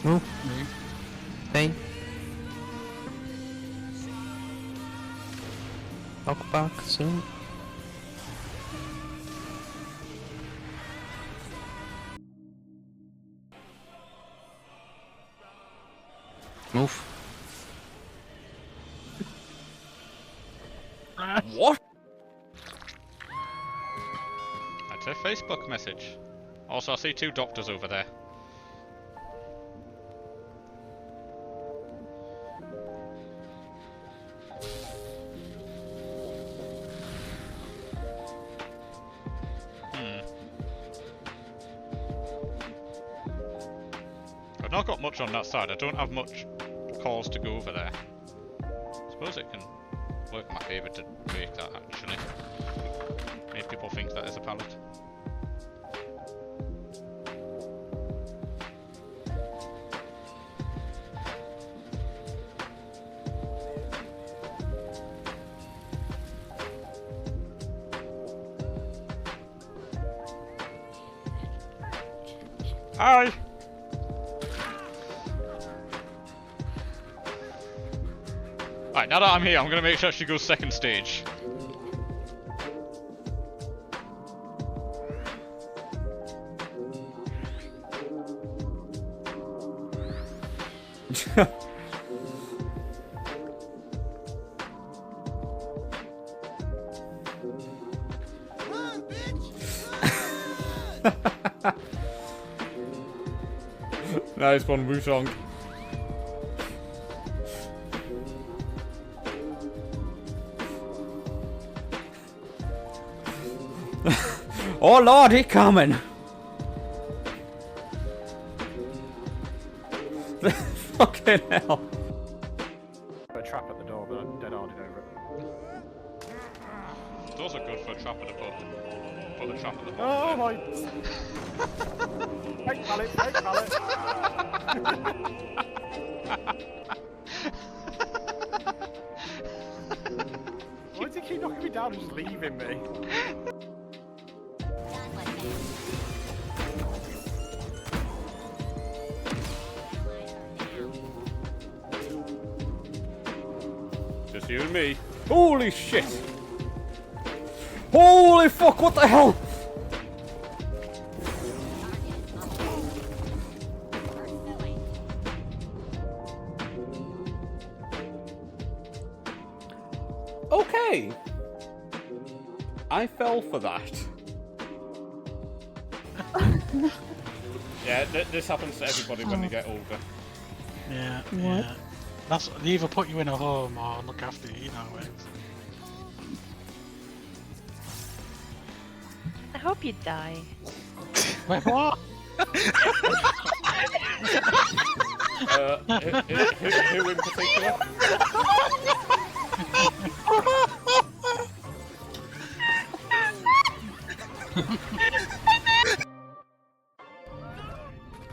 Move. Move. Stay. Knock back soon. Move. What? That's a Facebook message. Also, I see 2 doctors over there. I've not got much on that side. I don't have much calls to go over there. I suppose it can work in my favour to break that, actually. Make people think that is a pallet. Hi! Alright, now that I'm here, I'm gonna make sure she goes second stage. Nice one, Wusong. Oh lord, he coming! Fucking hell. Put a trap at the door, but I dead-harded over it. Those are good for a trap at the boat. Put a trap at the boat. Oh my! Fake pallet, fake pallet! Why does he keep knocking me down and just leaving me? Just you and me. Holy shit! Holy fuck, what the hell? Okay. I fell for that. Yeah, this happens to everybody when they get older. Yeah, What? yeah. That's, they either put you in a home or look after you, you know it. I hope you die. Wait, what? Who in particular?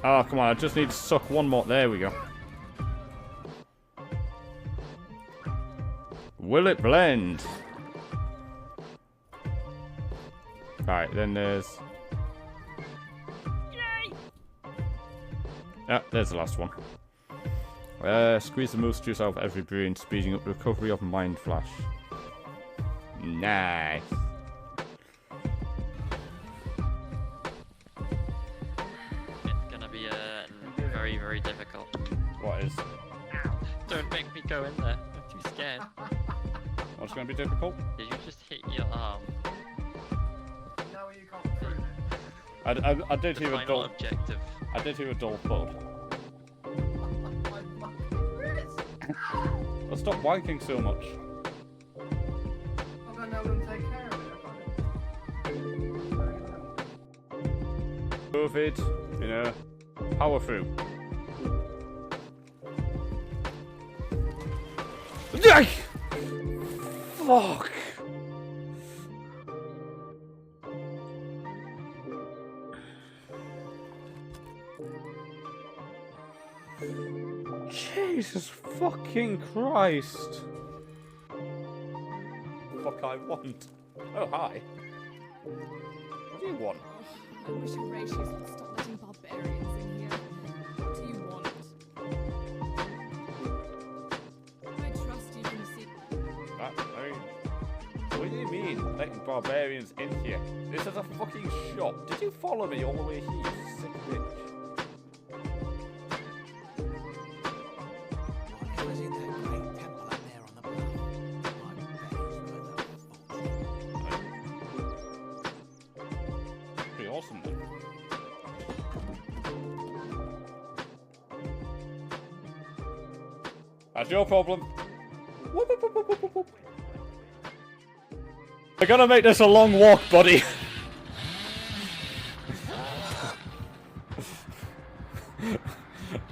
Oh, come on, I just need to suck one more. There we go. Will it blend? Alright, then there's... Ah, there's the last one. Squeeze the most juice out of every brain, speeding up the recovery of Mind Flash. Nice. It's gonna be very, very difficult. What is? Don't make me go in there. I'm too scared. What's going to be difficult? Did you just hit your arm? I did hear a Final dull. objective. I did hear a dull thud. Well, stop wanking so much. COVID, you know, power through. Fuck. Jesus fucking Christ. Fuck I want. Oh, hi. What do you want? I wish Horatius would stop letting barbarians in here. What do you want? letting barbarians in here. This is a fucking shop. Did you follow me all the way here, you sick bitch? Pretty awesome then. That's your problem. Whoop, whoop, whoop, whoop, whoop, whoop. We're gonna make this a long walk, buddy.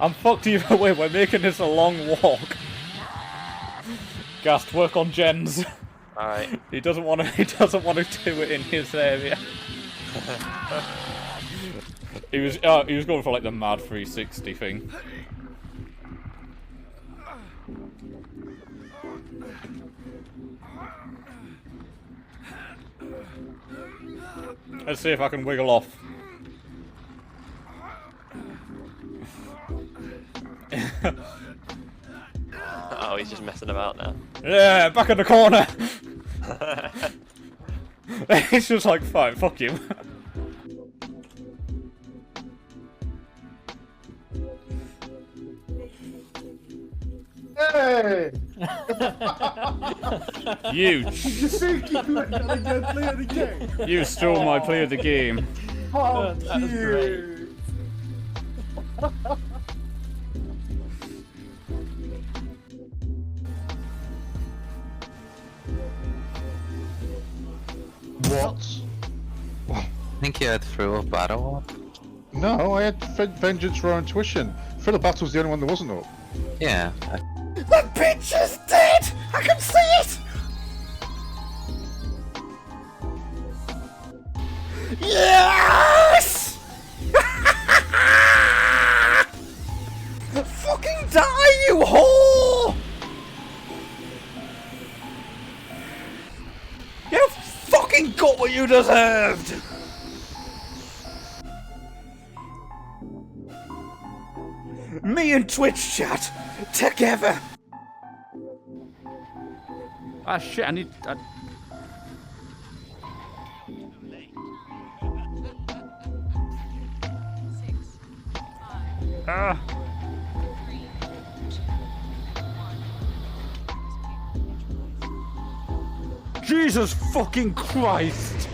I'm fucked either way. We're making this a long walk. Gast, work on gens. Alright. He doesn't want to. He doesn't want to do it in his area. He was going for like the mad 360 thing. Let's see if I can wiggle off. Oh, he's just messing about now. Yeah, back in the corner. It's just like, fine, fuck you. Hey! You, You think you were gonna go play the game? you stole my play of the game. How That was cute! What? I think you had through a battle. No, I had Vengeance for intuition. Philip Battle's the only one that wasn't up. Yeah. The bitch is dead! I can see it! Yes! Fucking die, you whore! You fucking got what you deserved! Me and Twitch chat together. Ah shit! I need. Ah. Jesus fucking Christ!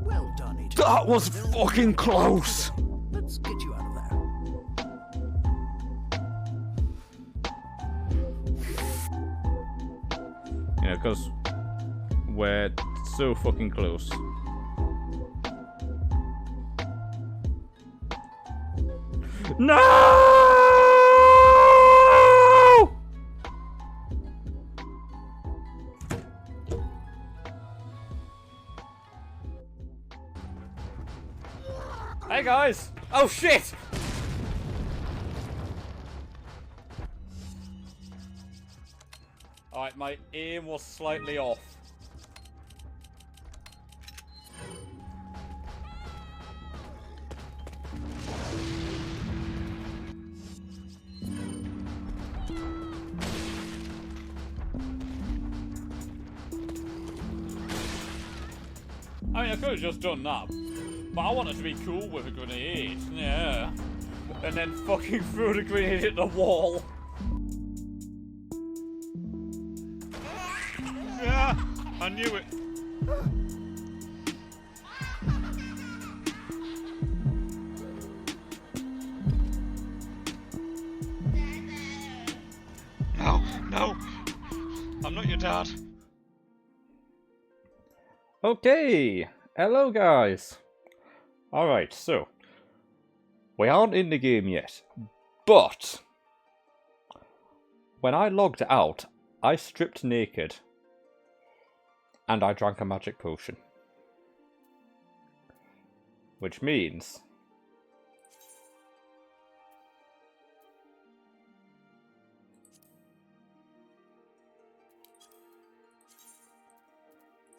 Well done, it. That was fucking close! Let's get you out of there. Yeah, because we're so fucking close. No! Hey guys! Oh shit! Alright, my aim was slightly off. I mean, I could have just done that, but I wanted to be cool with a grenade, yeah. And then fucking throw the grenade at the wall. Yeah, I knew it. No, no. I'm not your dad. Okay, hello guys. Alright, so, we aren't in the game yet, but when I logged out, I stripped naked and I drank a magic potion. Which means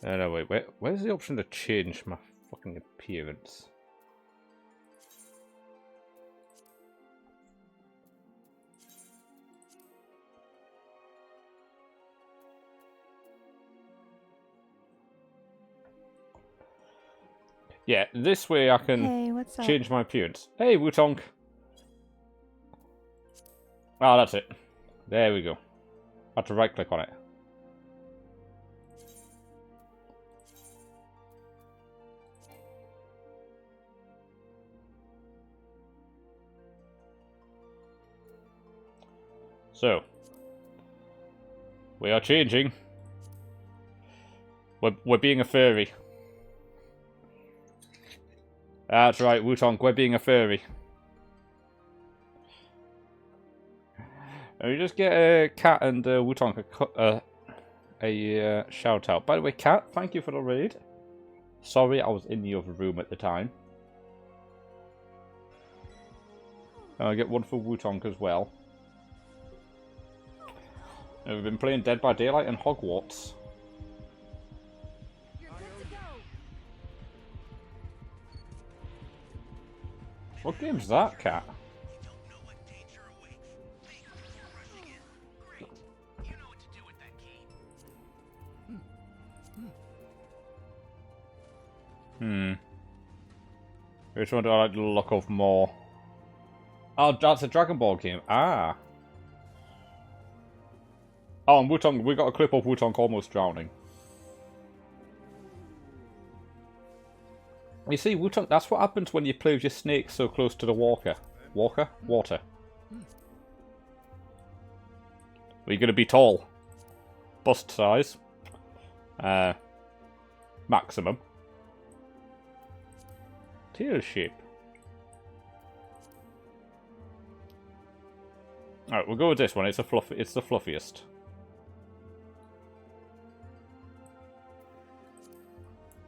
no, wait, where's the option to change my fucking appearance? Yeah, this way I can Hey, what's up? change my appearance. Hey, Wutong. Ah, that's it. There we go. I have to right click on it. So, we are changing. We're being a furry. That's right, Wutong, we're being a furry. And we just get a Cat and Wutong a shout out. By the way, Cat, thank you for the raid. Sorry, I was in the other room at the time. And I get one for Wutong as well. And we've been playing Dead by Daylight and Hogwarts. What game's that, Cat? Which one do I like the look of more? Oh, that's a Dragon Ball game. Ah. Oh, and Wutong, we got a clip of Wutong almost drowning. You see, Wutong, that's what happens when you play with your snake so close to the water. Water? We're going to be tall. Bust size. Maximum. Tail shape. Alright, we'll go with this one. It's the fluffiest.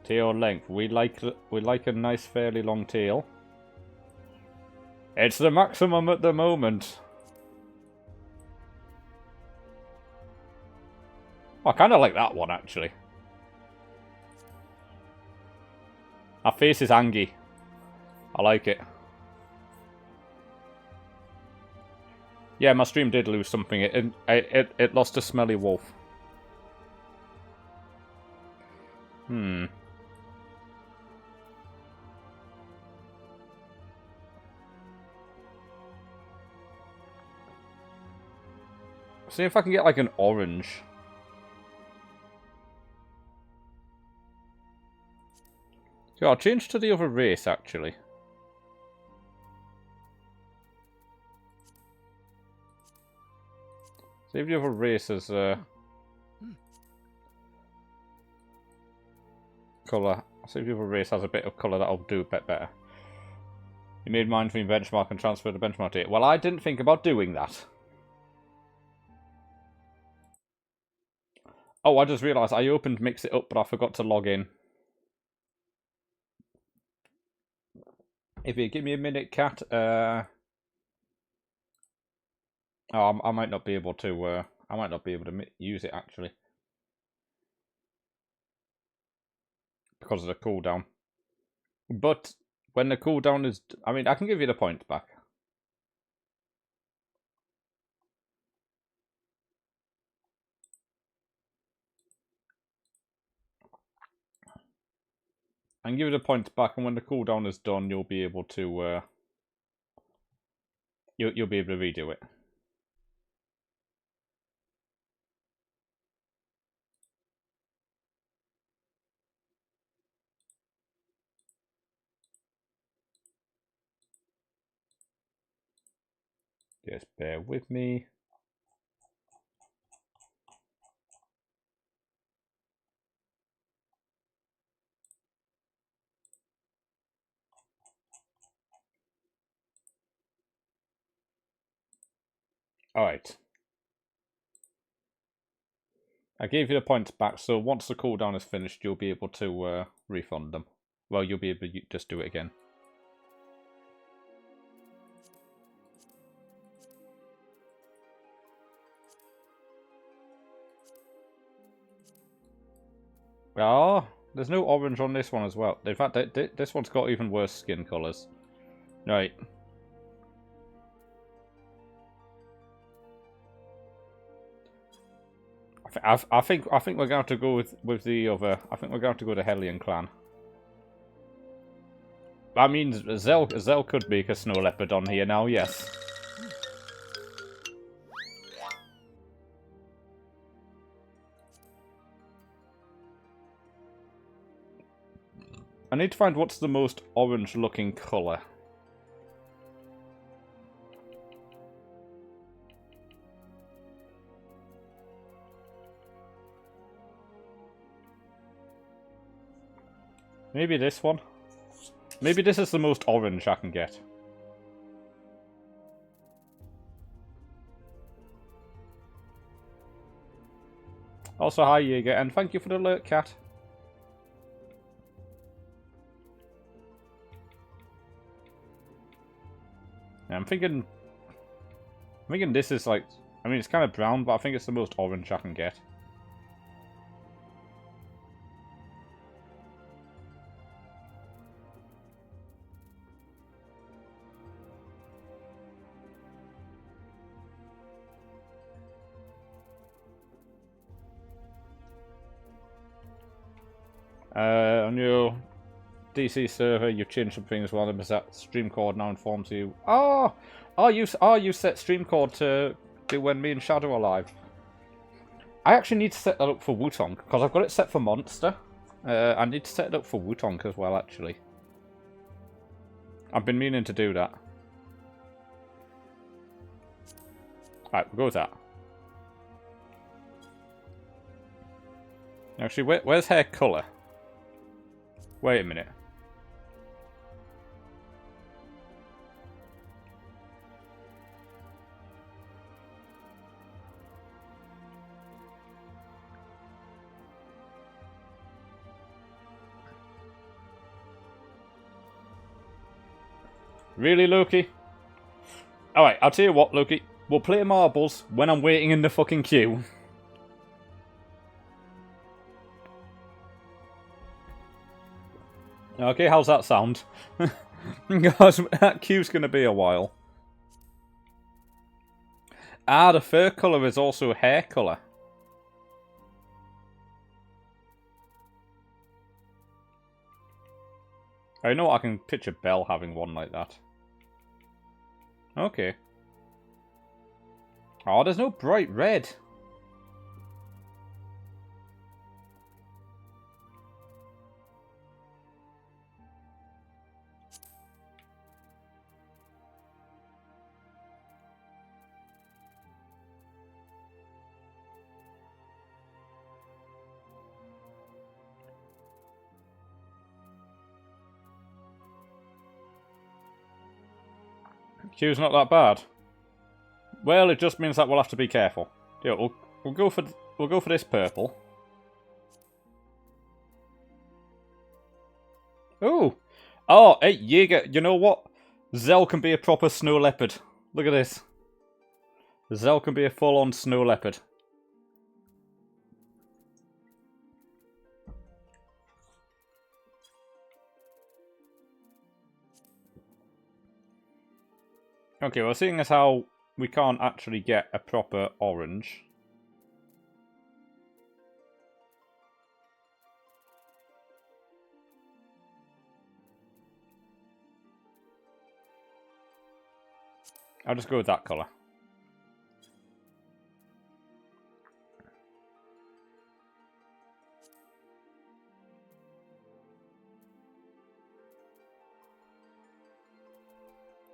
Tail length. We like a nice, fairly long tail. It's the maximum at the moment. I kind of like that one, actually. Our face is Angie. I like it. Yeah, my stream did lose something. It lost a smelly wolf. See if I can get like an orange. Yeah, I'll change to the other race actually. See if the other race has colour. See if the other race has a bit of colour that'll do a bit better. You made mine between benchmark and transfer to benchmark date. Well, I didn't think about doing that. Oh, I just realised I opened Mix It Up, but I forgot to log in. If you give me a minute, Cat. Oh, I might not be able to. I might not be able to use it actually because of the cooldown. But when the cooldown is, I mean, I can give you the points back. I can give you the points back, and when the cooldown is done, you'll be able to. You'll be able to redo it. Just bear with me. Alright. I gave you the points back, so once the cooldown is finished, you'll be able to refund them. Well, you'll be able to just do it again. Oh, there's no orange on this one as well. In fact, this one's got even worse skin colours. Right. I think we're going to go with the other. I think we're going to go to Hellion Clan. That means Zell could make a snow leopard on here now, yes. I need to find what's the most orange looking colour. Maybe this one? Maybe this is the most orange I can get. Also, hi Jaeger, and thank you for the alert, cat. Yeah, I'm thinking this is like, I mean, it's kind of brown, but I think it's the most orange I can get. On your DC server, you changed some things. One of them is that stream cord now informs you. Oh, you set stream cord to do when me and Shadow are live. I actually need to set that up for Wutong because I've got it set for Monster. I need to set it up for Wutong as well. Actually, I've been meaning to do that. Right, we'll go with that. Actually, where's hair colour? Wait a minute. Really, Loki? Alright, I'll tell you what, Loki. We'll play marbles when I'm waiting in the fucking queue. Okay, how's that sound? Because that queue's going to be a while. Ah, the fur colour is also hair colour. I know I can picture Belle having one like that. Okay. Oh, there's no bright red. Queue's not that bad. Well, it just means that we'll have to be careful. Yeah, we'll go for this purple. Ooh. Oh, hey, Jaeger, you know what? Zell can be a proper snow leopard. Look at this. Zell can be a full-on snow leopard. Okay, well, seeing as how we can't actually get a proper orange. I'll just go with that colour.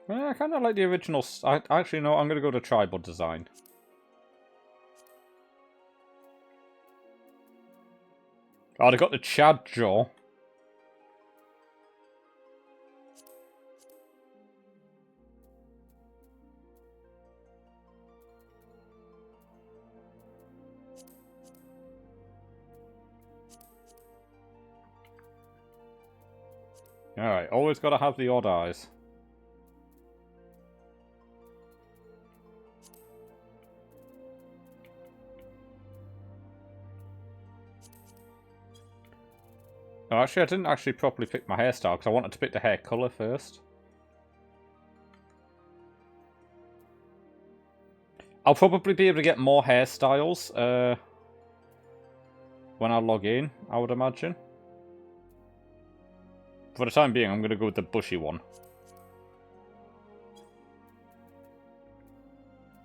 I kind of like the original. Actually, no, I'm going to go to tribal design. Oh, they got the Chad jaw. Alright, always got to have the odd eyes. Oh, actually, I didn't actually properly pick my hairstyle because I wanted to pick the hair colour first. I'll probably be able to get more hairstyles when I log in, I would imagine. for the time being, I'm going to go with the bushy one.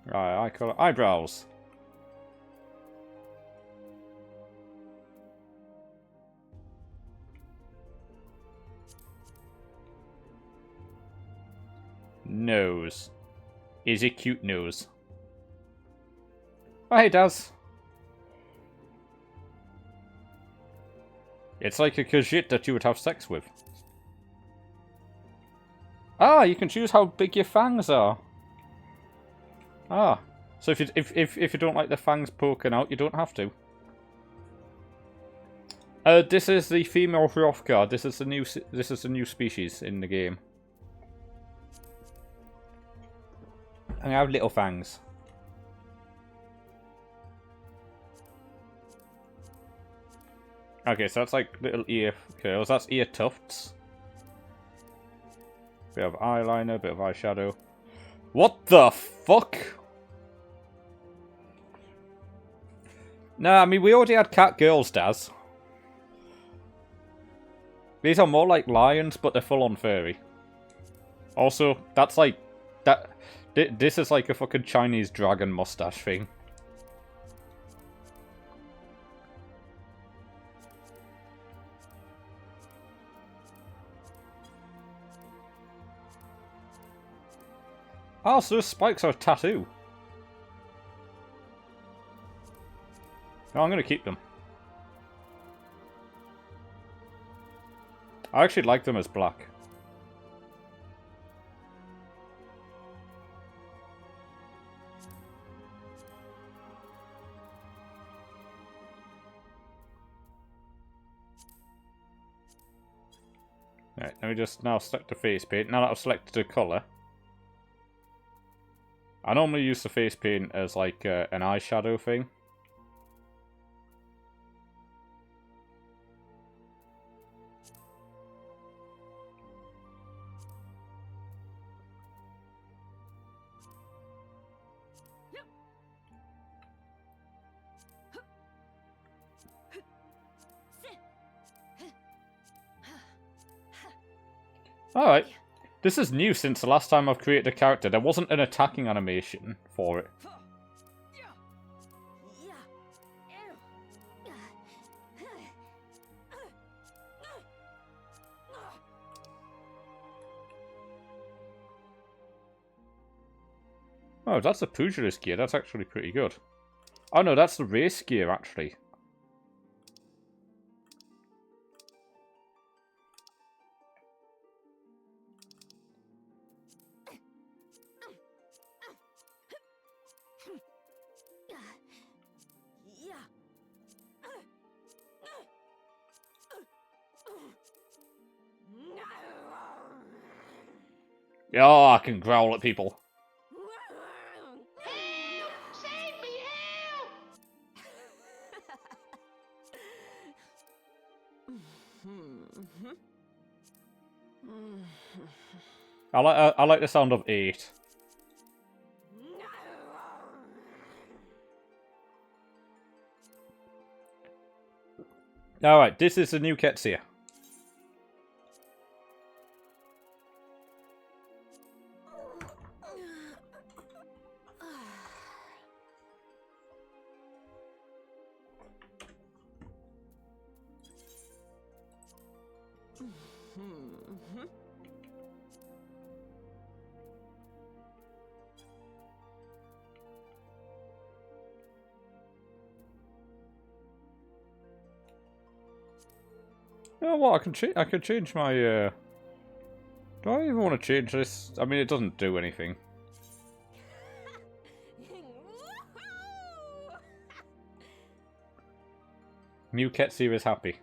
Right, I call it eyebrows. Nose. Is a cute nose. Oh, hey, Daz. It's like a kajit that you would have sex with. Ah, you can choose how big your fangs are. Ah, so if you don't like the fangs poking out, you don't have to. This is the female Hrothgar. This is the new species in the game. And I have little fangs. Okay, so that's like little ear curls. That's ear tufts. Bit of eyeliner, bit of eyeshadow. What the fuck? Nah, I mean, we already had cat girls, Daz. These are more like lions, but they're full on furry. Also, that's like... This is like a fucking Chinese dragon mustache thing. Oh, so those spikes are a tattoo. No, I'm going to keep them. I actually like them as black. Right, let me just now select the face paint. Now that I've selected the colour. I normally use the face paint as like an eyeshadow thing. Alright. This is new since the last time I've created a character. There wasn't an attacking animation for it. Oh, that's the pugilist gear. That's actually pretty good. Oh no, that's the race gear, actually. Oh, I can growl at people. I like the sound of 8. Alright, this is the new Ketsia. Oh, what? I can change my, Do I even want to change this? I mean, it doesn't do anything. New Ketsia is happy.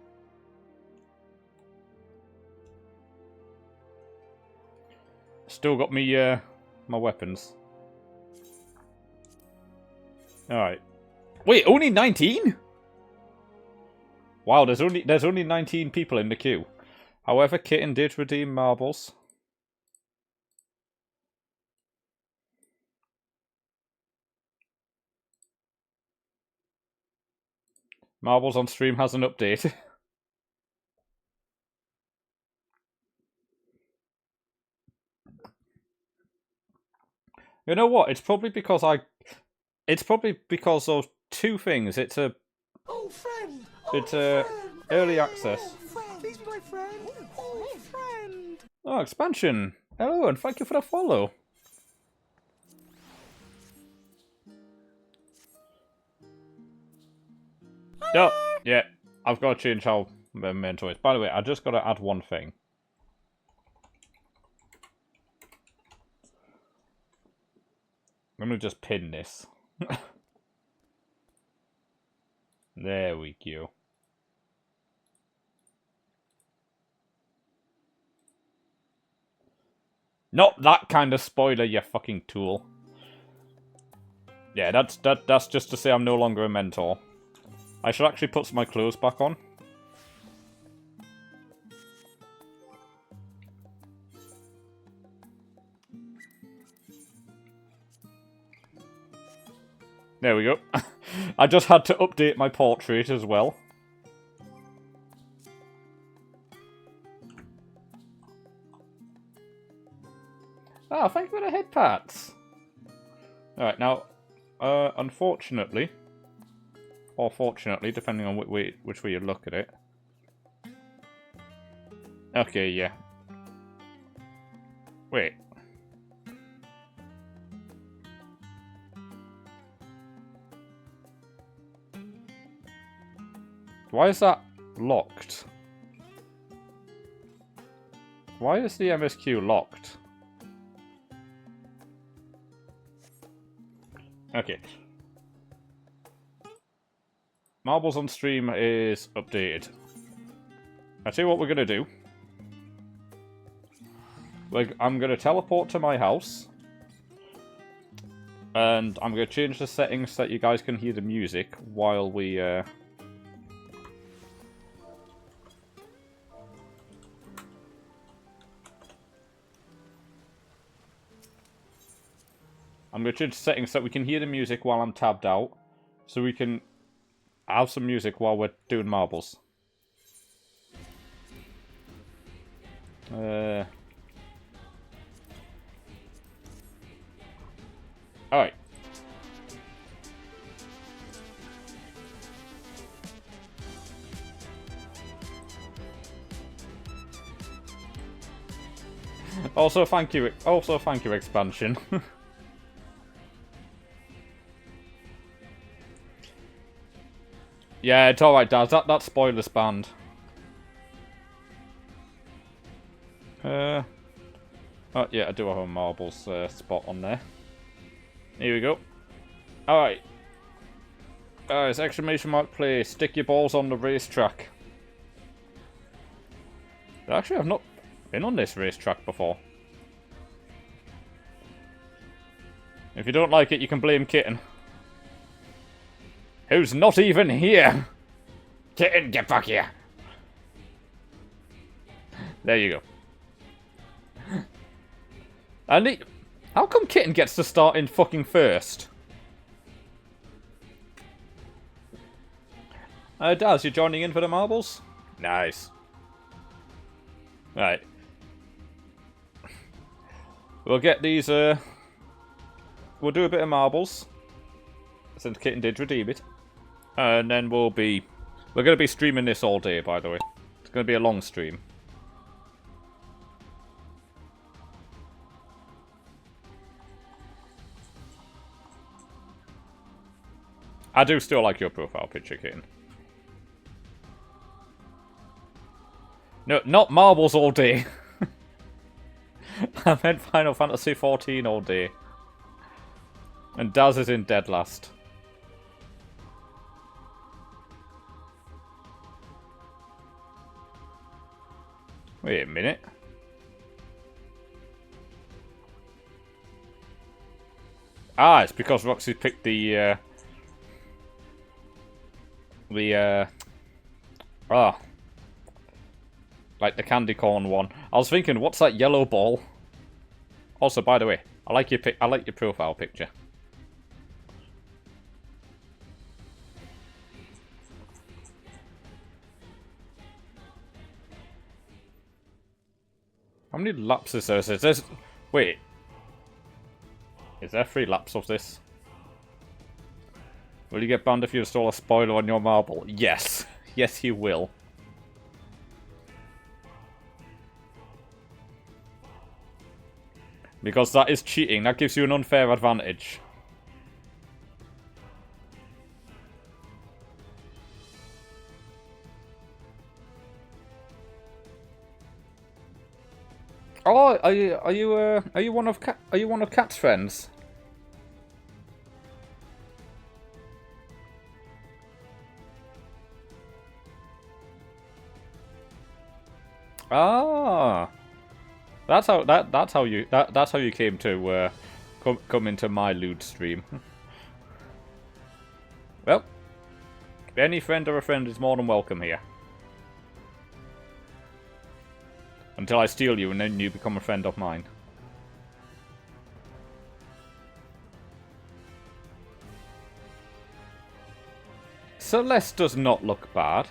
Still got me, my weapons. Alright. Wait, only 19? Wow, there's only 19 people in the queue. However, Kitten did redeem marbles. Marbles on stream has an update. You know what? It's probably because It's probably because those two things. It's a... Oh, friend! It's a early access. Friend! Please be my friend! Oh, friend! Oh, expansion! Hello, and thank you for the follow. Oh, yeah. I've got to change how my mentor is. By the way, I just got to add one thing. I'm going to just pin this. There we go. Not that kind of spoiler, you fucking tool. Yeah, that's just to say I'm no longer a mentor. I should actually put my clothes back on. There we go. I just had to update my portrait as well. Ah, thank you for the head pats. Alright, now, unfortunately, or fortunately, depending on which way you look at it. Okay, yeah. Wait. Why is that locked? Why is the MSQ locked? Okay. Marbles on stream is updated. I tell you what we're gonna do. I'm gonna teleport to my house. And I'm gonna change the settings so that you guys can hear the music while we I'm going to change the settings so that we can hear the music while I'm tabbed out. So we can have some music while we're doing marbles. Alright. Also, thank you, expansion. Yeah, it's alright, Daz. That's spoilers banned. Oh, yeah, I do have a marbles spot on there. Here we go. Alright. It's exclamation mark play. Stick your balls on the racetrack. Actually, I've not been on this racetrack before. If you don't like it, you can blame Kitten. Who's not even here? Kitten, get back here. There you go. How come Kitten gets to start in fucking first? Daz, you joining in for the marbles? Nice. Right. We'll get these, we'll do a bit of marbles. Since Kitten did redeem it. And then we're going to be streaming this all day, by the way. It's going to be a long stream. I do still like your profile picture, Kitten. No, not marbles all day. I meant Final Fantasy 14 all day. And Daz is in dead last. Wait a minute. Ah, it's because Roxy picked the like the candy corn one. I was thinking, what's that yellow ball? Also, by the way, I like your profile picture. How many lapses there is? Wait. Is there 3 laps of this? Will you get banned if you install a spoiler on your marble? Yes. Yes, you will. Because that is cheating. That gives you an unfair advantage. Oh, are you one of Cat's friends? Ah, that's how you came to come into my lewd stream. Well, any friend or a friend is more than welcome here. Until I steal you and then you become a friend of mine. Celeste does not look bad.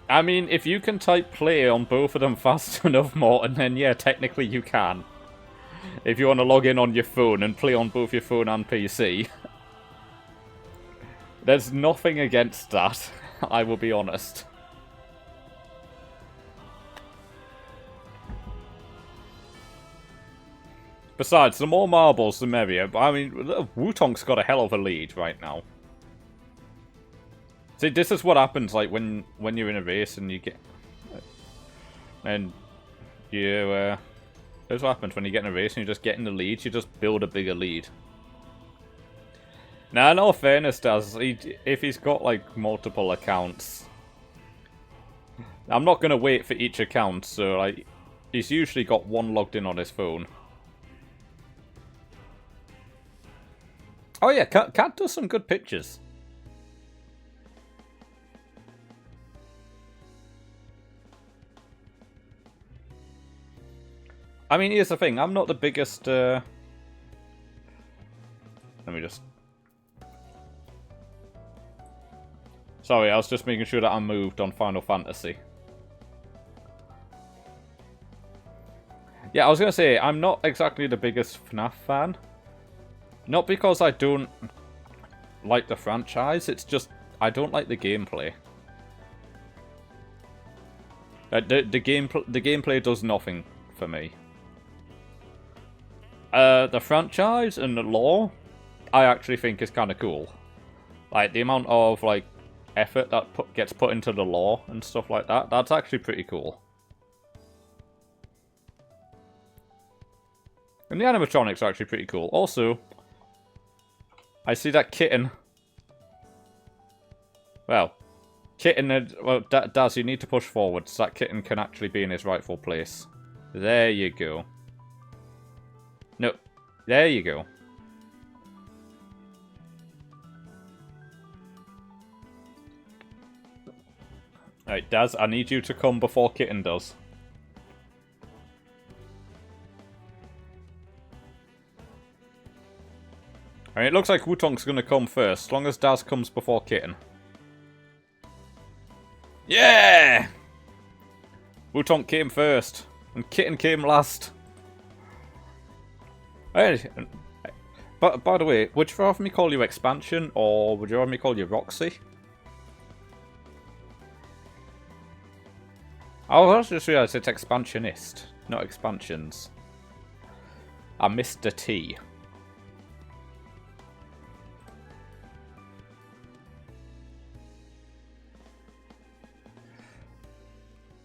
I mean, if you can type play on both of them fast enough, Morton, then yeah, technically you can. If you want to log in on your phone and play on both your phone and PC. There's nothing against that, I will be honest. Besides, the more marbles, the merrier. I mean, Wutonk's got a hell of a lead right now. See, this is what happens, like, when you're in a race and you get... And you, this is what happens when you get in a race and you just get in the lead, you just build a bigger lead. Now, in all fairness, if he's got, like, multiple accounts... I'm not going to wait for each account, so, like, he's usually got one logged in on his phone. Oh yeah, Cat does some good pictures. I mean, here's the thing, I'm not the biggest, Let me just... Sorry, I was just making sure that I moved on Final Fantasy. Yeah, I was going to say, I'm not exactly the biggest FNAF fan. Not because I don't like the franchise, it's just I don't like the gameplay. The gameplay does nothing for me. The franchise and the lore, I actually think is kind of cool. Like, the amount of, like, effort that gets put into the lore and stuff like that, that's actually pretty cool. And the animatronics are actually pretty cool. Also, I see that kitten. Well, kitten, well, Daz, you need to push forward so that kitten can actually be in his rightful place. There you go. No, there you go. Alright, Daz, I need you to come before Kitten does. I mean, it looks like Wutonk's gonna come first, as long as Daz comes before Kitten. Yeah! Wutonk came first, and Kitten came last. Hey, but by the way, would you rather me call you Expansion, or would you rather me call you Roxy? Oh, I just realised it's Expansionist, not Expansions. I missed a T.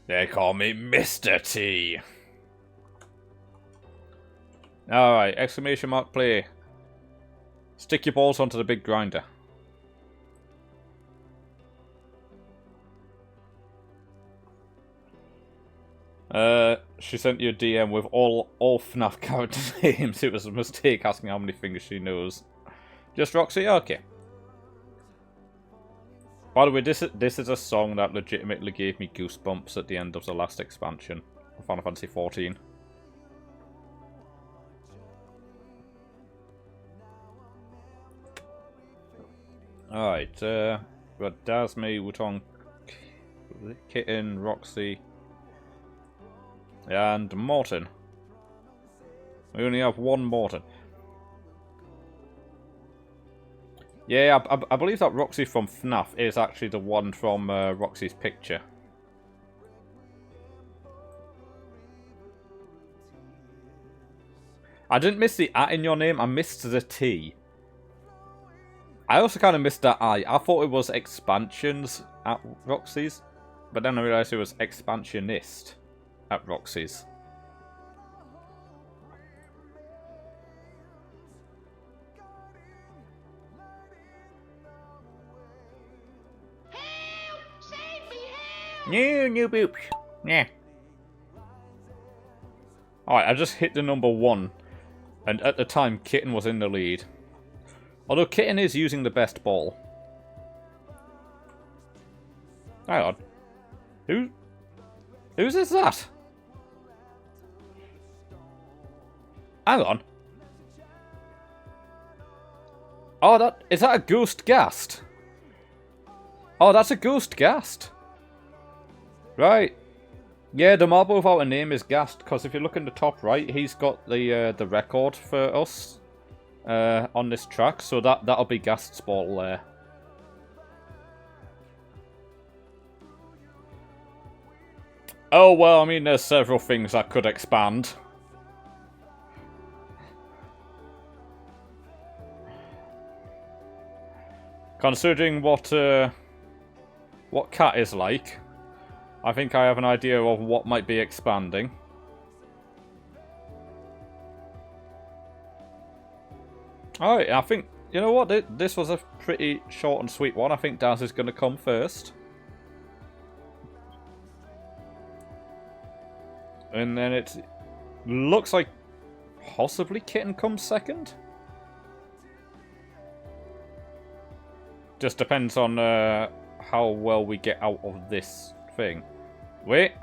They call me Mr. T. Alright, exclamation mark play. Stick your balls onto the big grinder. She sent you a DM with all FNAF character names. It was a mistake asking how many fingers she knows. Just Roxy? Okay. By the way, this is a song that legitimately gave me goosebumps at the end of the last expansion of Final Fantasy 14. Alright, we've got Dasme, Wutonk, Kitten, Roxy, and Morton. We only have one Morton. Yeah, I believe that Roxy from FNAF is actually the one from Roxy's picture. I didn't miss the at in your name, I missed the T. I also kind of missed that I. I thought it was expansions at Roxy's, but then I realised it was expansionist at Roxy's. No boop. Yeah. Alright, I just hit the number 1. And at the time, Kitten was in the lead. Although Kitten is using the best ball. Hang on. Whose is that? Hang on. Oh, is that a ghost ghast? Oh, that's a ghost ghast. Right. Yeah, the marble without a name is Ghast, because if you look in the top right, he's got the record for us on this track, so that'll be Ghast's ball there. Oh, well, I mean, there's several things that could expand. Considering what Cat is like, I think I have an idea of what might be expanding. Alright, I think, you know what, this was a pretty short and sweet one. I think Daz is going to come first. And then it looks like possibly Kitten comes second. Just depends on how well we get out of this thing. Wait.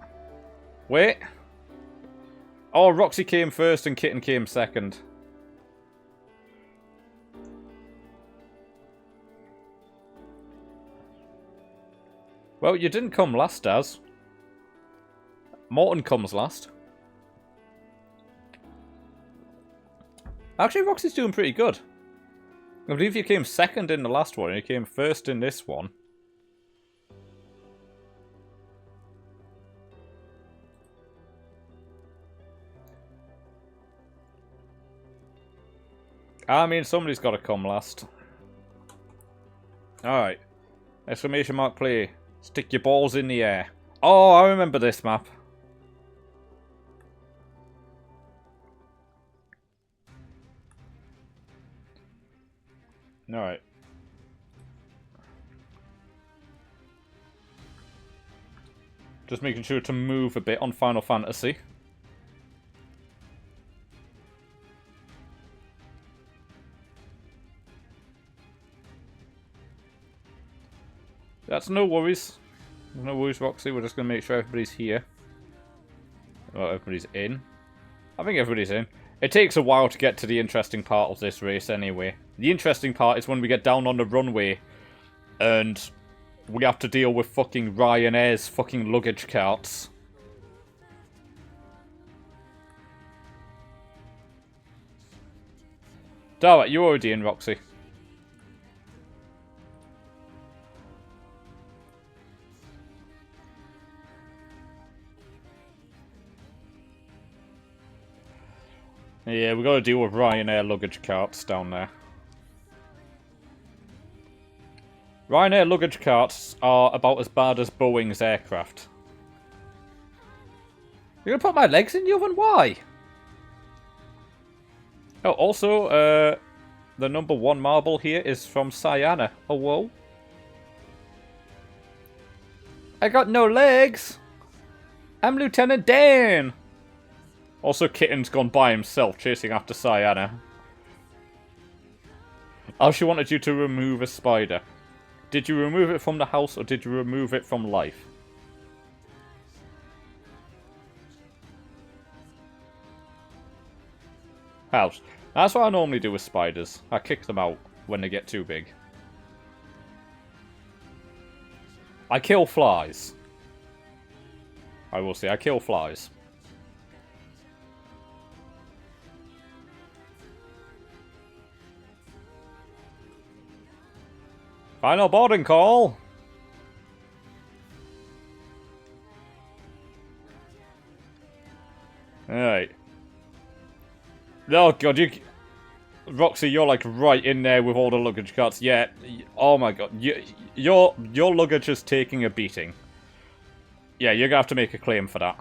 Oh, Roxy came first and Kitten came second. Well, you didn't come last, Daz. Morton comes last. Actually, Roxy's doing pretty good. I believe you came second in the last one and you came first in this one. I mean, somebody's got to come last. Alright. Exclamation mark play. Stick your balls in the air. Oh, I remember this map. Alright. Just making sure to move a bit on Final Fantasy. That's no worries. No worries, Roxy. We're just going to make sure everybody's here. Well, everybody's in. I think everybody's in. It takes a while to get to the interesting part of this race anyway. The interesting part is when we get down on the runway and we have to deal with fucking Ryanair's fucking luggage carts. Damn it, you're already in, Roxy. Yeah, we got to deal with Ryanair luggage carts down there. Ryanair luggage carts are about as bad as Boeing's aircraft. You're gonna put my legs in the oven? Why? Oh, also, the number 1 marble here is from Sayana. Oh, whoa. I got no legs! I'm Lieutenant Dan! Also, Kitten's gone by himself, chasing after Sayana. Oh, she wanted you to remove a spider. Did you remove it from the house, or did you remove it from life? House. That's what I normally do with spiders. I kick them out when they get too big. I kill flies. I will say. I kill flies. Final boarding call! Alright. Oh god, Roxy, you're like right in there with all the luggage carts. Yeah. Oh my god. Your luggage is taking a beating. Yeah, you're gonna have to make a claim for that.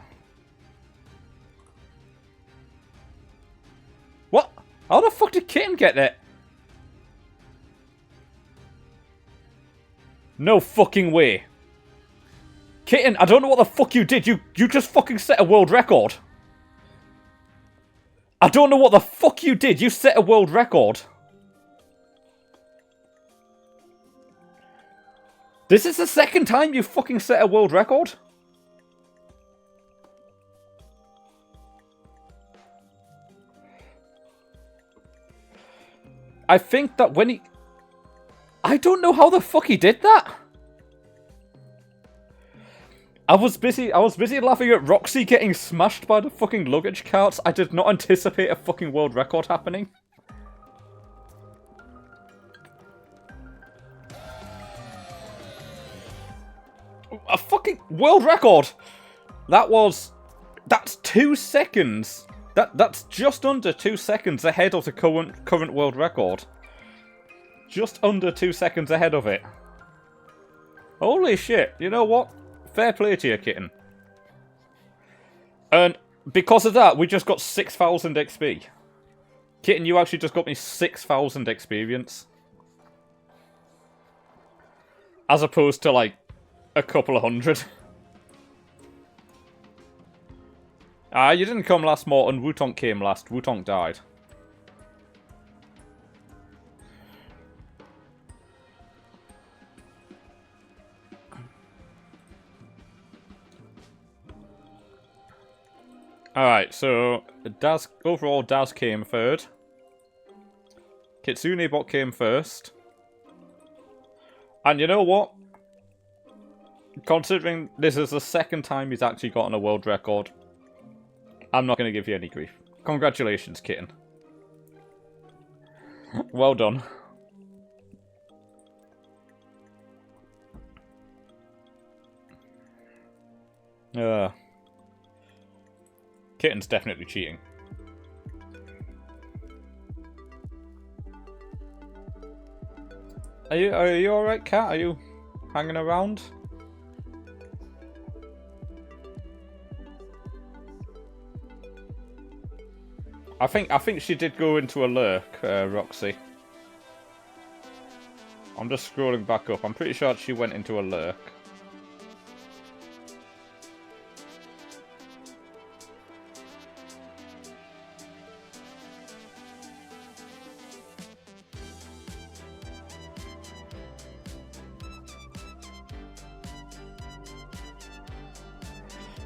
What? How the fuck did Kitten get there? No fucking way. Kitten, I don't know what the fuck you did. You just fucking set a world record. I don't know what the fuck you did. You set a world record. This is the second time you fucking set a world record? I think that when he... I don't know how the fuck he did that. I was busy laughing at Roxy getting smashed by the fucking luggage carts. I did not anticipate a fucking world record happening. A fucking world record! That's 2 seconds. That's just under 2 seconds ahead of the current world record. Just under 2 seconds ahead of it. Holy shit, you know what? Fair play to you, Kitten. And because of that, we just got 6,000 XP. Kitten, you actually just got me 6,000 experience. As opposed to, like, a couple of hundred. You didn't come last, Morton. Wutonk came last. Wutonk died. Alright, so overall Daz came third. Kitsune Bot came first. And you know what? Considering this is the second time he's actually gotten a world record, I'm not going to give you any grief. Congratulations, Kitten. Well done. Kitten's definitely cheating. Are you alright, Cat? Are you hanging around? I think she did go into a lurk, Roxy. I'm just scrolling back up. I'm pretty sure she went into a lurk.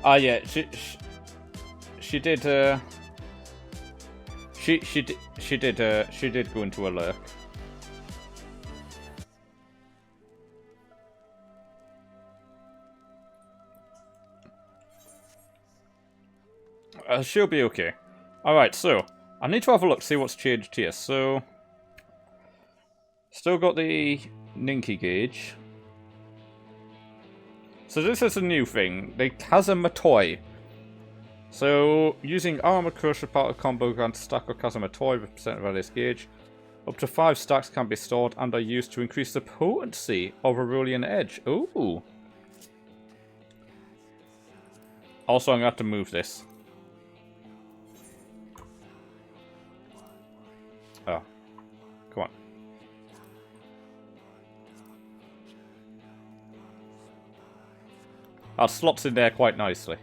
Ah, yeah, she did. She did go into a lurk. She'll be okay. Alright, so I need to have a look, see what's changed here. So, still got the Ninky gauge. So this is a new thing. The Kazuma toy. So, using Armor Crusher part of combo grants stack of Kazuma toy with percent of this gauge. Up to 5 stacks can be stored and are used to increase the potency of Aurelian Edge. Ooh. Also, I'm going to have to move this. Oh. Come on. That slots in there quite nicely.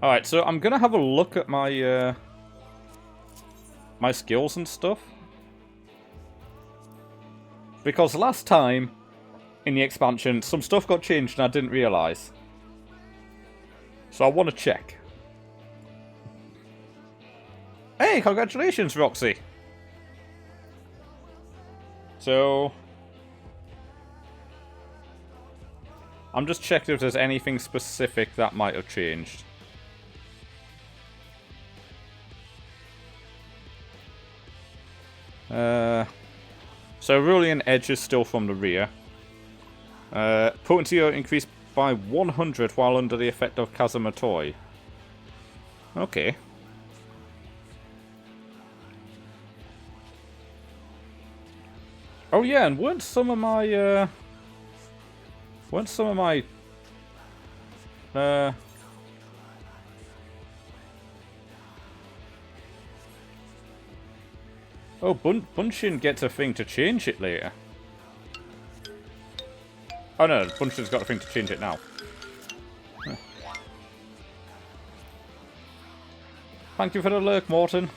Alright, so I'm gonna have a look at my my skills and stuff. Because last time in the expansion, some stuff got changed and I didn't realise. So I want to check. Hey, congratulations, Roxy! So... I'm just checking if there's anything specific that might have changed. So Aurelian Edge is still from the rear. Potency increased by 100 while under the effect of Kazamatoi. Okay. Oh yeah, and weren't some of my oh, Bunshin gets a thing to change it later. Oh no, Bunshin's got a thing to change it now. Huh. Thank you for the lurk, Morton.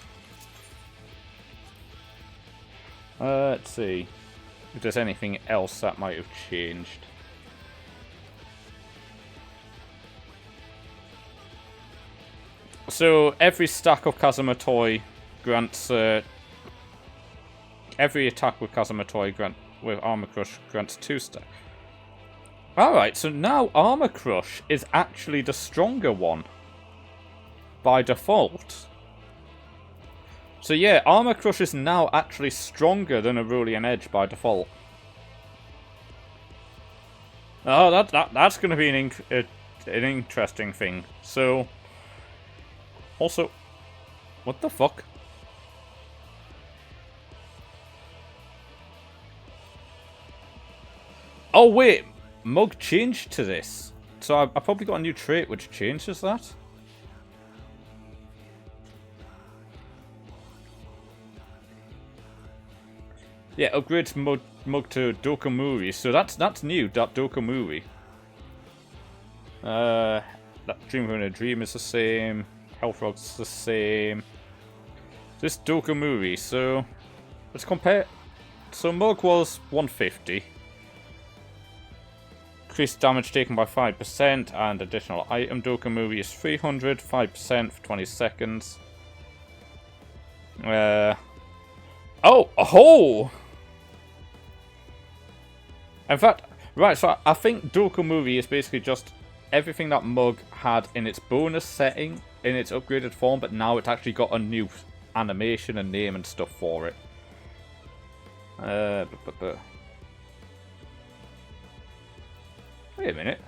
Let's see if there's anything else that might have changed. So every stack of Kazamatoi grants every attack with Kazamatoi with Armor Crush grants 2 stacks. Alright, so now Armor Crush is actually the stronger one. By default. So yeah, Armor Crush is now actually stronger than Aurelian Edge by default. Oh, that's going to be an interesting thing. So, also, what the fuck? Oh wait, Mug changed to this. So I probably got a new trait which changes that. Yeah, upgrades Mug to Dokomuri. So that's new, that Dokomuri. That Dream in a Dream is the same. Health Rod's the same. This Dokomuri, so let's compare. So Mug was 150. Increased damage taken by 5% and additional item. Dokomuri is 300, 5% for 20 seconds. Oh! In fact, right, so I think Dokomuri is basically just everything that Mug had in its bonus setting, in its upgraded form, but now it's actually got a new animation and name and stuff for it. Wait a minute.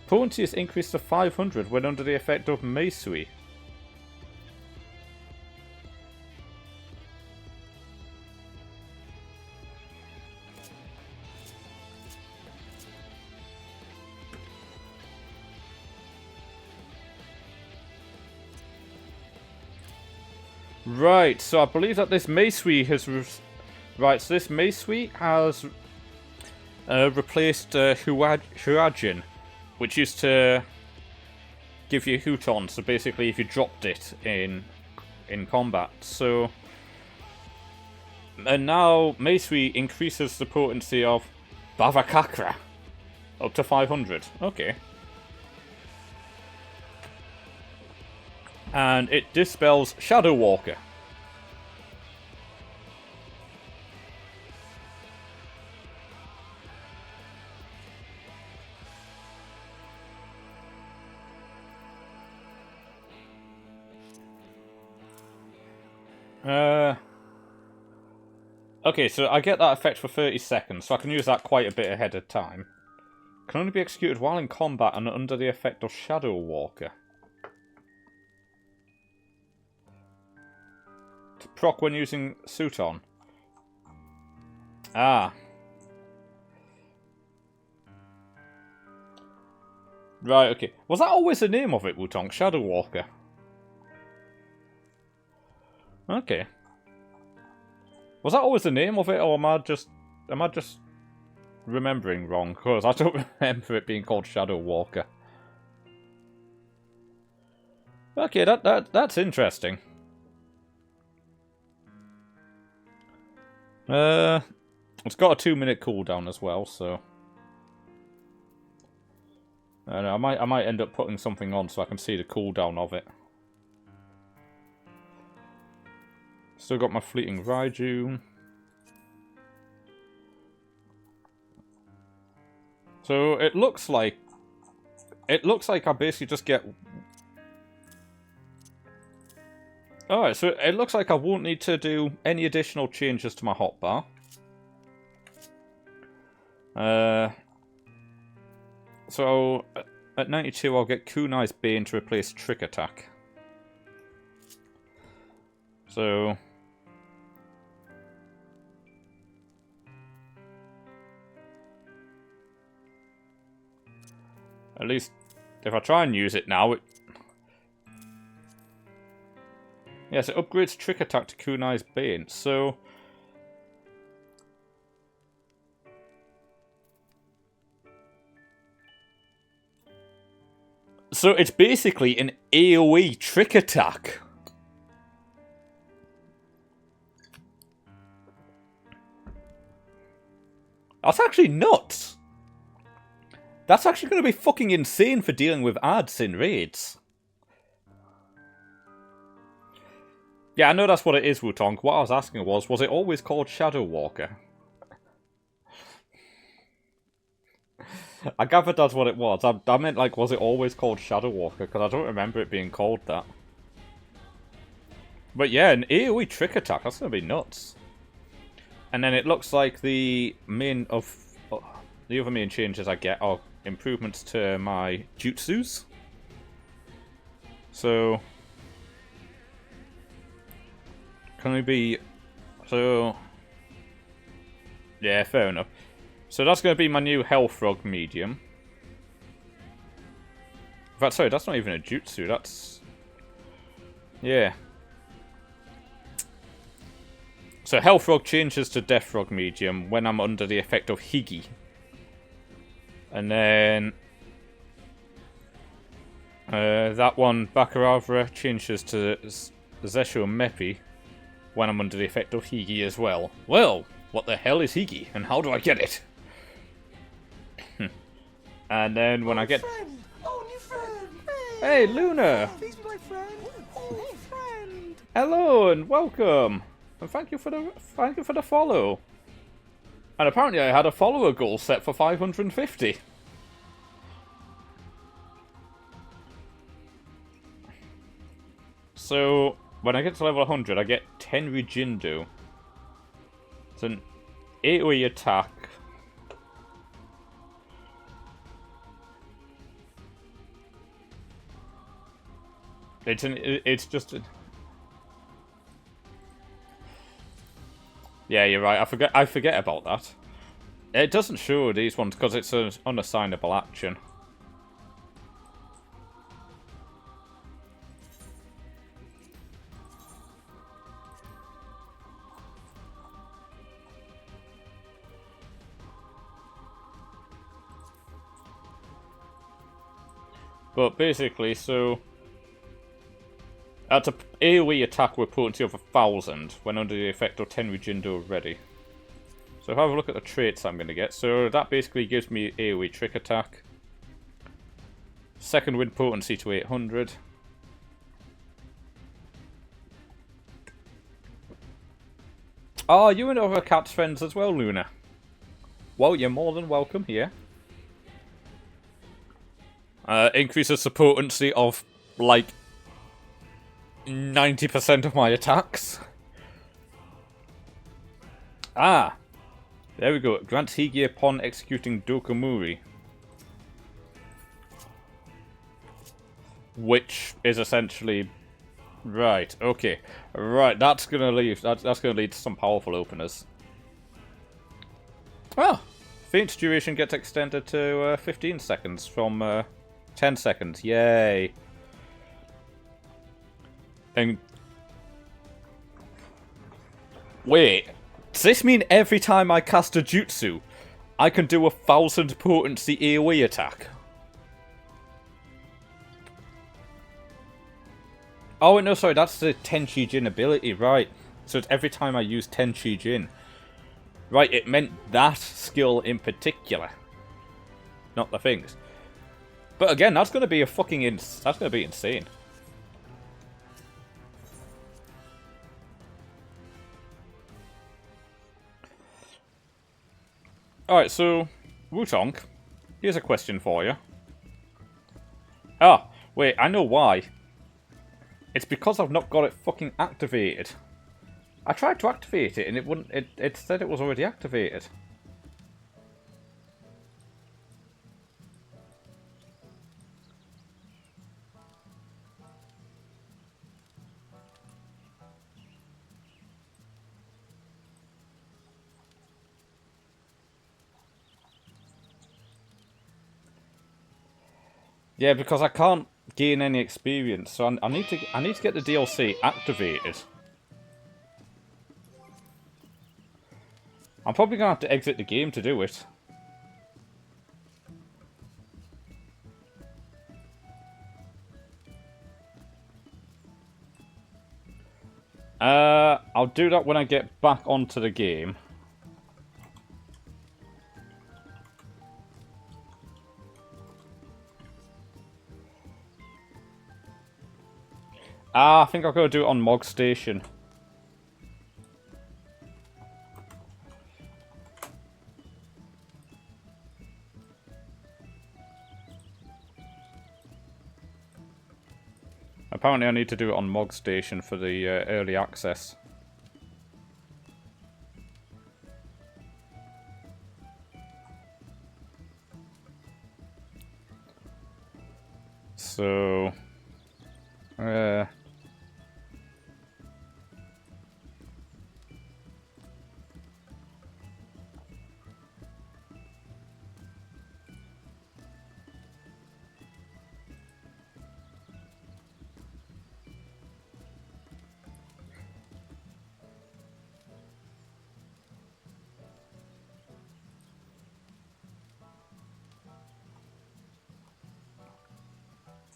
Potency is increased to 500 when under the effect of Meisui. Right, so I believe that this Meisui has... Right, so this Meisui has replaced Huajin, which used to give you Huton, so basically if you dropped it in combat. So... And now Meisui increases the potency of Bavakakra up to 500. Okay. And it dispels Shadow Walker. Okay, so I get that effect for 30 seconds, so I can use that quite a bit ahead of time. Can only be executed while in combat and under the effect of Shadow Walker. To proc when using Suton. Ah. Right, okay. Was that always the name of it, Wutong? Shadow Walker? Okay. Was that always the name of it, or am I just remembering wrong? Because I don't remember it being called Shadow Walker. Okay, that's interesting. It's got a 2-minute cooldown as well, so I don't know, I might end up putting something on so I can see the cooldown of it. Still got my Fleeting Raiju. So it looks like I basically just get. Alright, so it looks like I won't need to do any additional changes to my hotbar. So at 92 I'll get Kunai's Bane to replace Trick Attack. So at least if I try and use it now, yes, it upgrades Trick Attack to Kunai's Bane. So it's basically an AoE Trick Attack. That's actually nuts. That's actually going to be fucking insane for dealing with ads in raids. Yeah, I know that's what it is, Wutong. What I was asking was it always called Shadow Walker? I gathered that's what it was. I meant, like, was it always called Shadow Walker? Because I don't remember it being called that. But yeah, an AoE Trick Attack, that's going to be nuts. And then it looks like the other main changes I get are improvements to my jutsus. So can we be yeah, fair enough. So that's going to be my new Health Rug medium. In fact, sorry, that's not even a jutsu, that's... yeah. So Health Rug changes to Death Rug medium when I'm under the effect of Higi. And then that one, Bakaravra, changes to Zesho Mepi when I'm under the effect of Higi as well. Well, what the hell is Higi, and how do I get it? And then when I get... Friend. Oh, new friend. Hey, Luna! Please be my friend. Oh, friend. Hello and welcome! And thank you for the follow. And apparently I had a follower goal set for 550. So when I get to level 100, I get Tenri Jindo. It's an AoE attack. It's just a... yeah, you're right. I forget about that. It doesn't show these ones because it's an unassignable action. But basically, so that's an AoE attack with potency of 1000 when under the effect of Tenri Jindo ready. So have a look at the traits I'm going to get. So that basically gives me AoE Trick Attack. Second wind potency to 800. Oh, you and other cat's friends as well, Luna. Well, you're more than welcome here. Increases the potency of, like, 90% of my attacks. Ah! There we go. Grants Higi upon executing Dokomuri. Which is essentially... right, okay. Right, that's gonna lead to some powerful openers. Oh! Feint duration gets extended to 15 seconds from 10 seconds. Yay! And... wait, does this mean every time I cast a jutsu, I can do 1000 potency AoE attack? Oh no, sorry, that's the Tenchi Jin ability, right. So it's every time I use Tenchi Jin. Right, it meant that skill in particular. Not the things. But again, that's gonna be a fucking that's gonna be insane. Alright, so, Wutong, here's a question for you. Ah, wait, I know why. It's because I've not got it fucking activated. I tried to activate it and it wouldn't. It said it was already activated. Yeah, because I can't gain any experience, so I need to get the DLC activated. I'm probably gonna have to exit the game to do it. I'll do that when I get back onto the game. I think I'll go do it on Mog Station. Apparently I need to do it on Mog Station for the early access. So...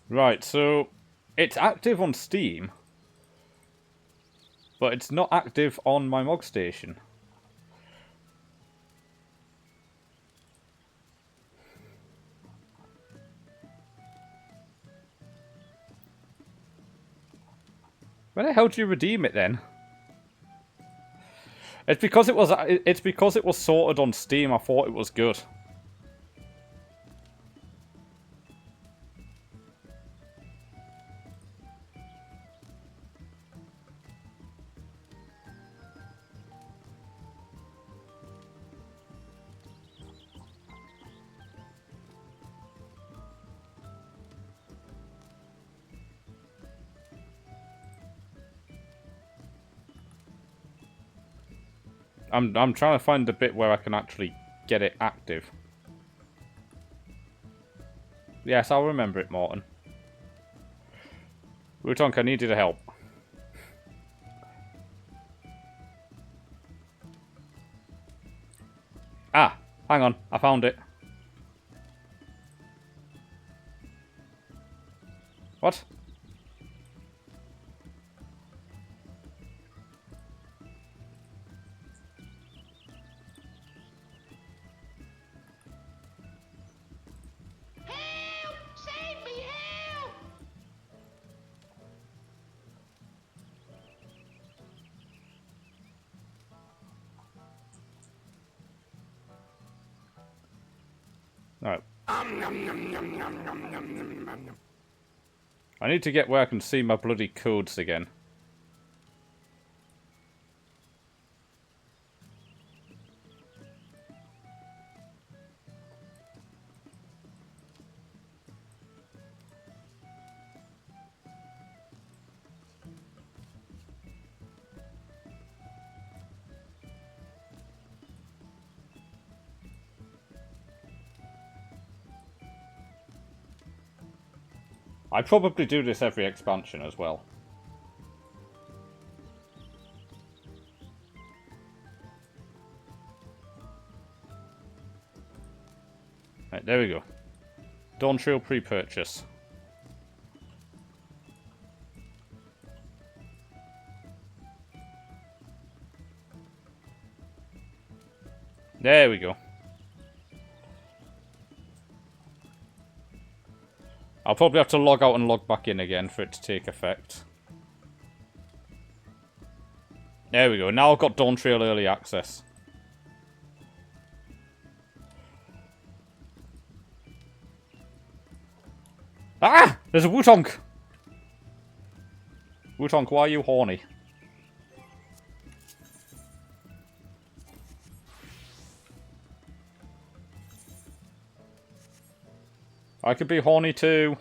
Right, so it's active on Steam, but it's not active on my Mog Station. Where the hell do you redeem it then? It's because it was sorted on Steam. I thought it was good. I'm trying to find the bit where I can actually get it active. Yes, I'll remember it, Morton. Wutonk, I need you to help. Ah, hang on, I found it. What? Alright. I need to get where I can see my bloody codes again. I probably do this every expansion as well. Right, there we go. Dawntrail pre-purchase. There we go. I'll probably have to log out and log back in again for it to take effect. There we go. Now I've got Dawntrail early access. Ah! There's a Wootonk! Wootonk, why are you horny? I could be horny too.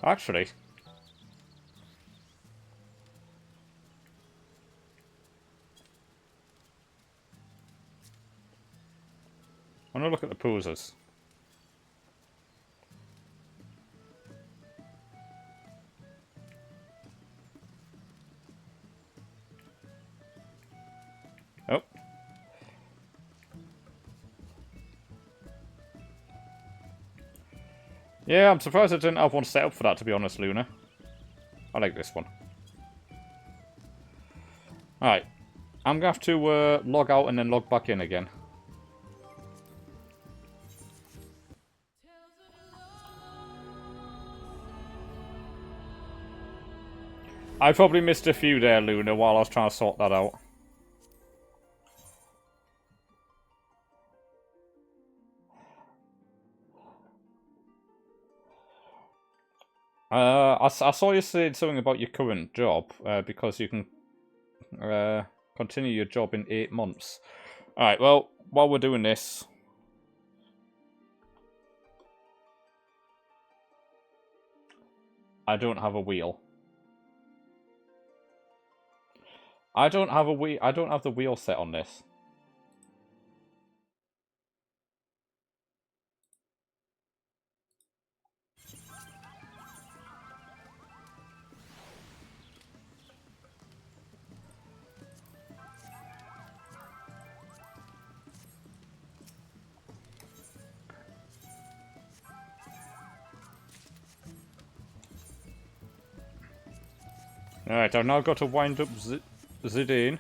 Actually. I'm gonna look at the poses. Oh. Yeah, I'm surprised I didn't have one set up for that, to be honest, Luna. I like this one. Alright. I'm gonna have to log out and then log back in again. I probably missed a few there, Luna, while I was trying to sort that out. I saw you saying something about your current job, because you can continue your job in 8 months. Alright, well, while we're doing this... I don't have a wheel. I don't have the wheel set on this. Alright, I've now got to wind up Zidane.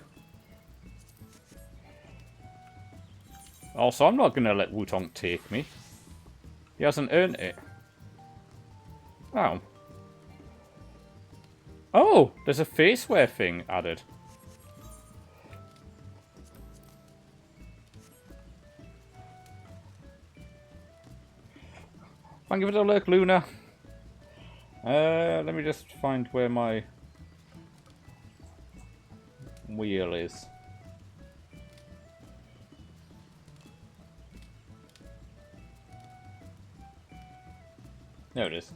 Also, I'm not going to let Wootonk take me. He hasn't earned it. Oh. Oh, there's a faceware thing added. Thank you for the look, Luna. Let me just find where my wheel is. There it is.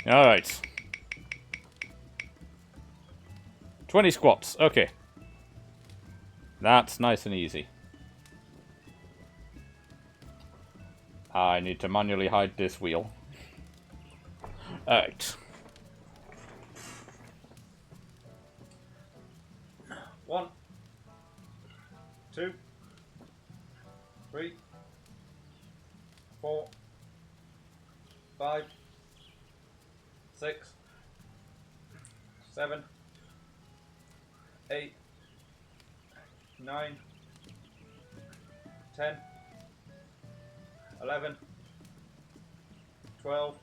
Alright. 20 squats. Okay. That's nice and easy. I need to manually hide this wheel. Alright. 1, 2, 3, 4, 5, 6, 7, 8, 9, 10, 11, 12,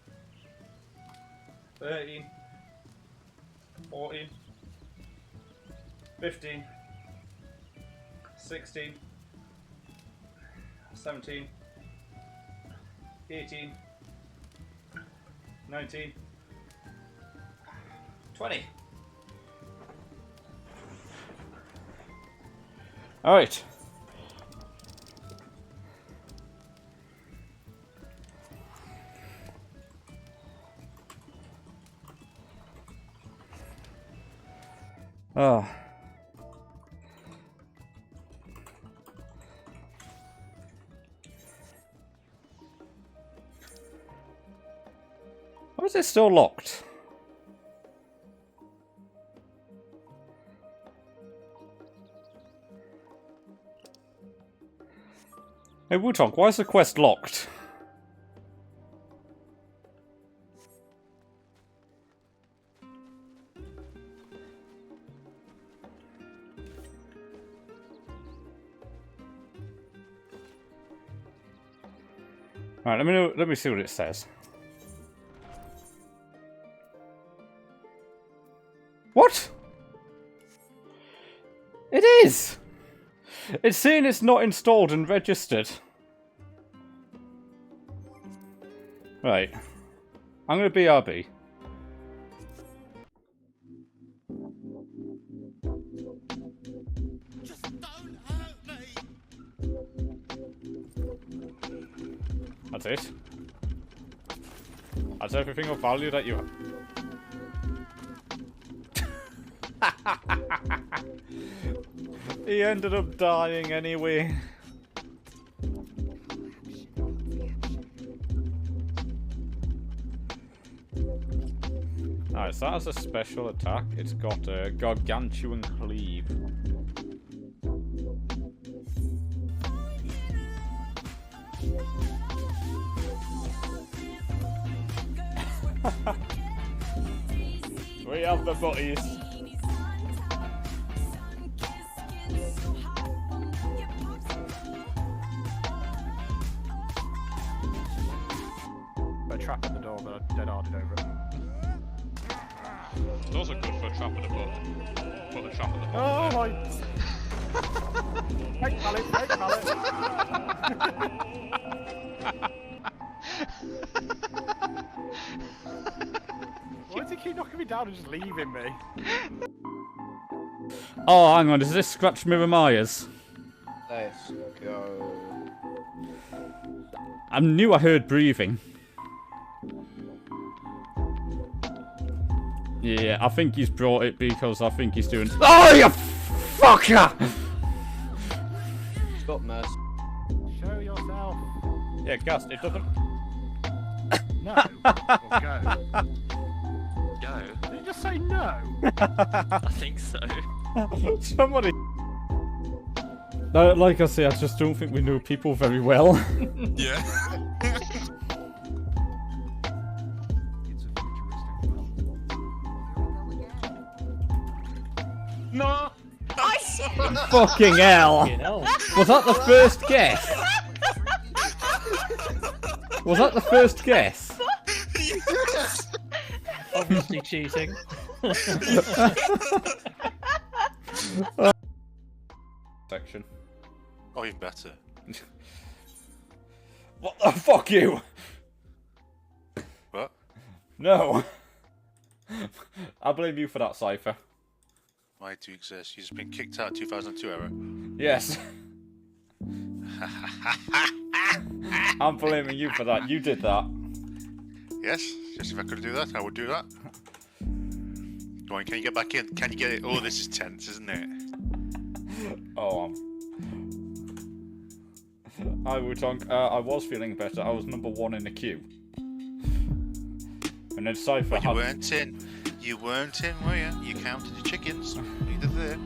13, 14, 15, 16, 17, 18, 19, 20. All right. Oh. Why is it still locked? Hey Wootonk, why is the quest locked? Alright, let me see what it says. It is! It's saying it's not installed and registered. Right. I'm gonna BRB. That's it. That's everything of value that you have. He ended up dying anyway. Alright, so that has a special attack. It's got a gargantuan cleave. We have the butties. Put a trap at the door, but I dead-harded over it. Those are good for a trap at the butt. Put a trap at the butt. Oh my! Egg pallet, egg pallet! Why does he keep knocking me down and just leaving me? Oh, hang on, is this Scratch Mirror Myers? Let's go. I knew I heard breathing. Yeah, I think he's brought it because I think he's doing. Oh, you fucker! Stop, mess. Show yourself. Yeah, Gast, it doesn't. No. Or go. Go. Did you just say no? I think so. Somebody. Like I say, I just don't think we know people very well. Yeah. No! Fucking hell! Was that the first guess? Was that the first guess? Obviously cheating. Section. Oh, even better. What the fuck you? What? No. I blame you for that, Cypher. I do exist. You've just been kicked out 2002 era. Yes. I'm blaming you for that. You did that. Yes, just if I could do that, I would do that. Go on, can you get back in? Can you get it? Oh, this is tense, isn't it? Oh, I was feeling better. I was number 1 in the queue. And then Cypher But you had... weren't in. You weren't in, were you? You counted the chickens. Neither there.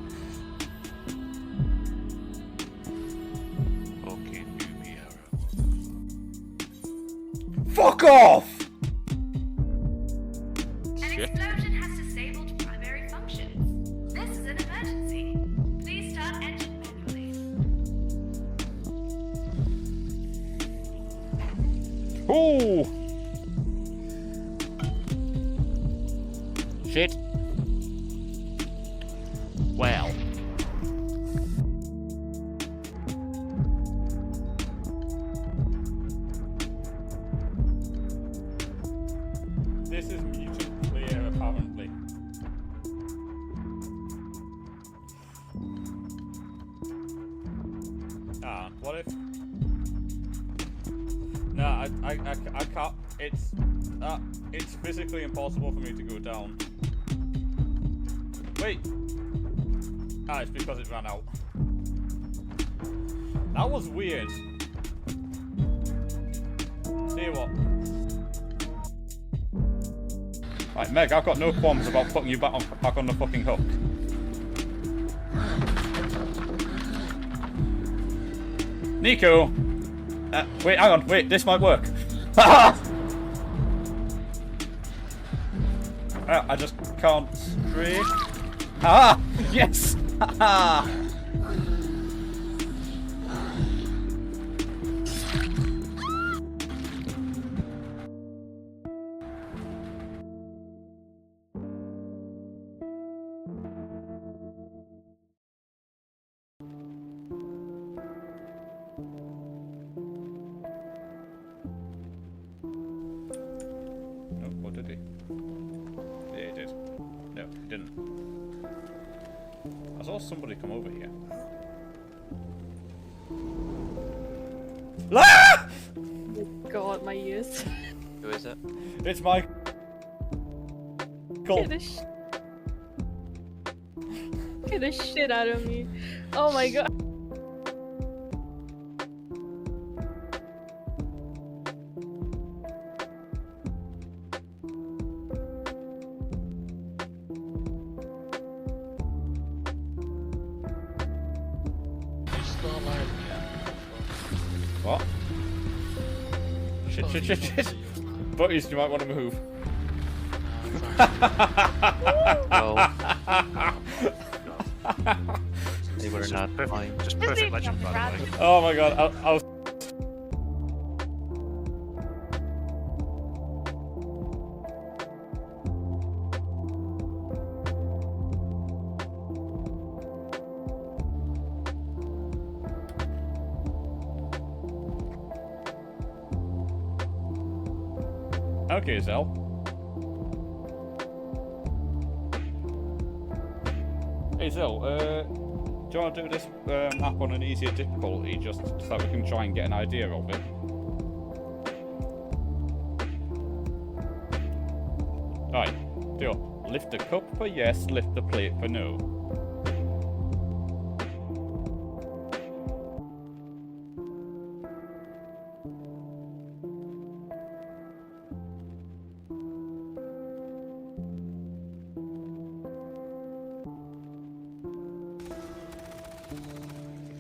Okay, baby arrow. Fuck off! An explosion has disabled primary functions. This is an emergency. Please start engine manually. Ooh! Shit. Well. This is mutant clear, apparently. Ah, what if? No, I can't. It's physically impossible for me to go down. Wait. Ah, it's because it ran out. That was weird. Tell you what. Right, Meg, I've got no qualms about putting you back on the fucking hook. Nico! Wait, hang on, wait, this might work. I just can't straight. Ah! Yes! somebody come over here. Ah! God, my ears. Who is it? It's my. Get the shit out of me. Oh my god. He's still alive. What? Shit. Buddies, you might want to move. No. They were not fine. Just perfect legend, by the way. Oh my god, I'll Okay, Zell. Hey Zell, do you want to do this map on an easier difficulty just so that we can try and get an idea of it? Right, deal. Lift the cup for yes, lift the plate for no.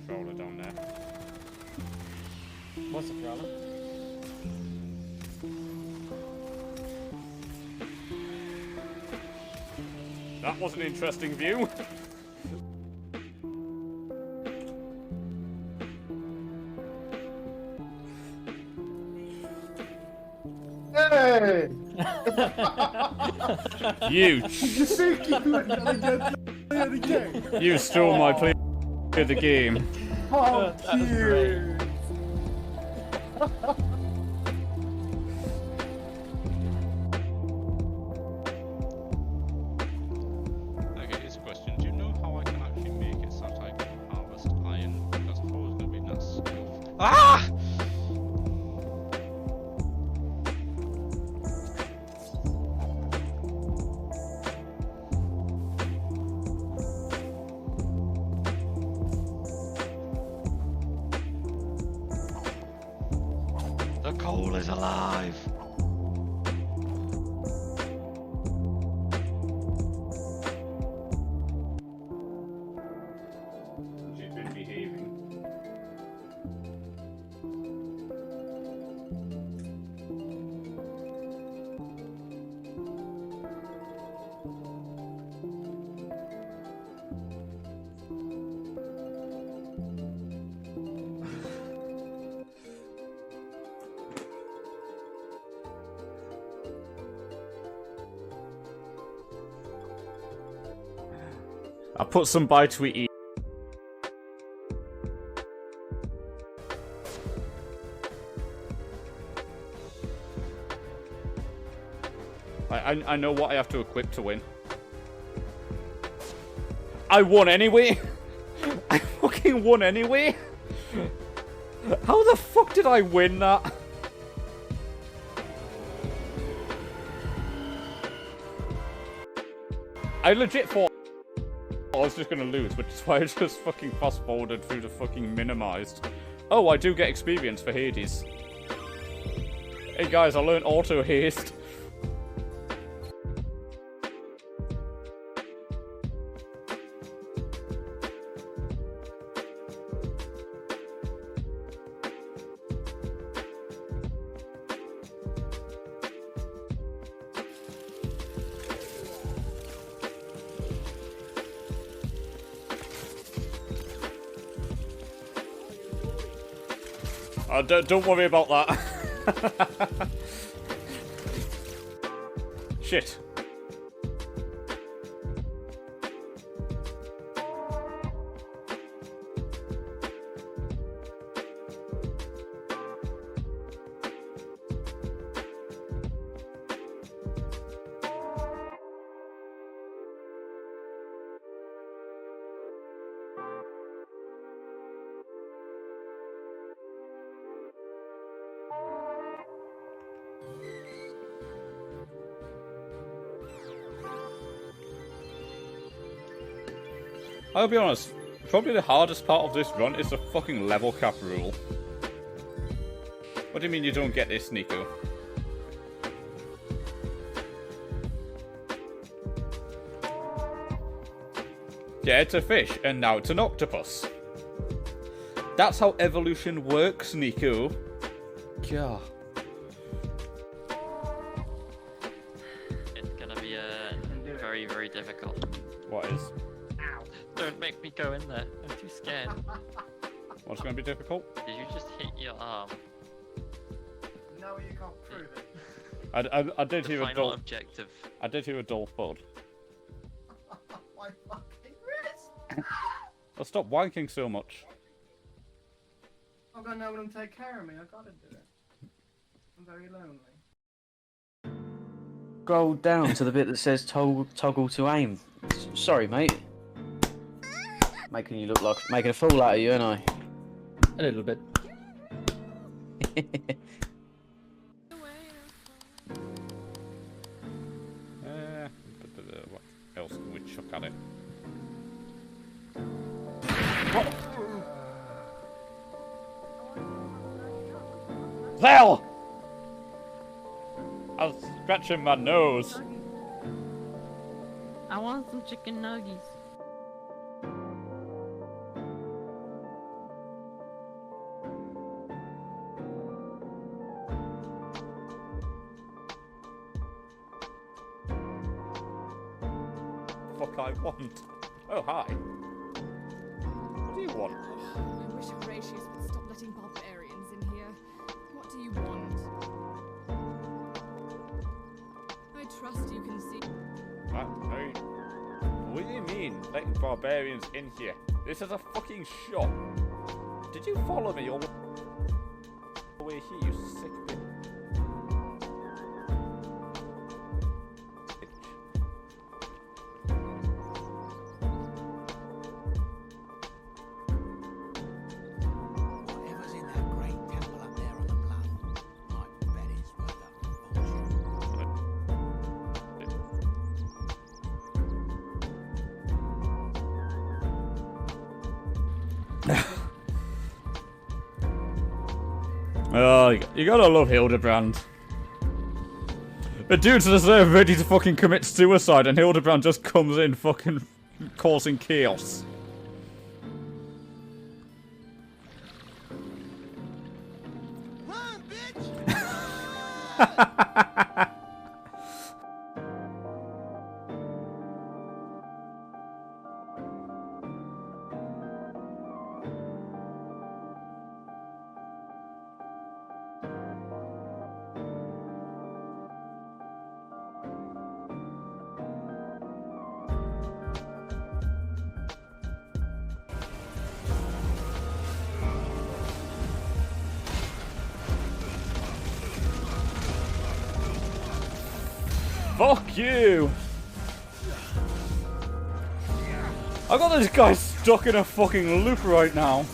Controller down there. What's the problem? That was an interesting view. Hey! You, You think you were gonna get the game? you stole my play of the game. How cute! Okay, here's a question. Do you know how I can actually make it so that I can harvest iron? Because I thought it was going to be that skillful. Ah! The coal is alive. She's been behaving. I put some by to eat. I know what I have to equip to win. I won anyway! I fucking won anyway! How the fuck did I win that? I legit thought I was just gonna lose, which is why I just fucking fast forwarded through the fucking minimized. Oh, I do get experience for Hades. Hey guys, I learned auto haste. Don't worry about that. Shit. I'll be honest, probably the hardest part of this run is the fucking level cap rule. What do you mean you don't get this, Nico? Yeah, it's a fish, and now it's an octopus. That's how evolution works, Nico. Yeah. It's gonna be very, very difficult. What is? Ow. Don't make me go in there. I'm too scared. What's going to be difficult? Did you just hit your arm? No, you can't prove it. I did The hear a final dull. objective. I did hear a dull thud. My fucking wrist! Well, stop wanking so much. I've got no one to take care of me. I gotta do it. I'm very lonely. Scroll down to the bit that says toggle to aim. Sorry, mate. Making you look like making a fool out of you, ain't I? A little bit. What else can we chuck at it? What? Hell! I was scratching my nose. I want some chicken nuggies. Fuck I want. Oh, hi. What do you want? I wish Horatius would stop letting barbarians in here. What do you want? I trust you can see. What do you mean, letting barbarians in here? This is a fucking shop. Did you follow me all the way here, you sick bitch? Whatever's in that great temple up there on the bluff, I bet it's worth a fortune. Oh, you gotta love Hildebrand. The dude's just there ready to fucking commit suicide, and Hildebrand just comes in fucking causing chaos. Run, bitch! Fuck you! I got this guy stuck in a fucking loop right now.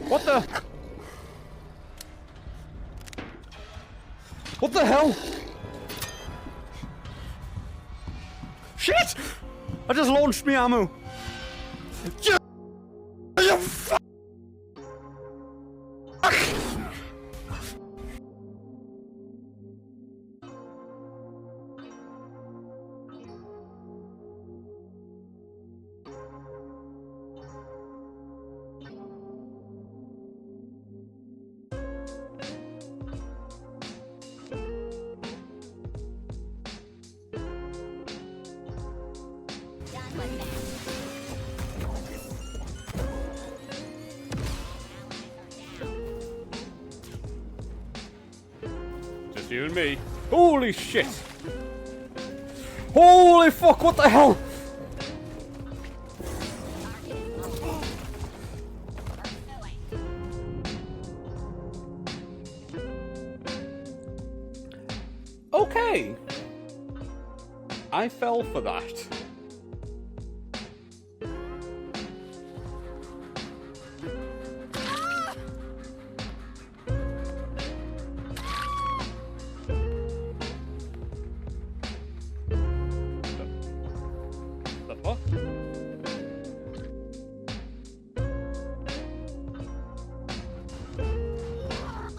What the? What the hell? Shit! I just launched me ammo. You fuck! Just you and me. Holy shit! Holy fuck, what the hell? Okay. I fell for that. The fuck?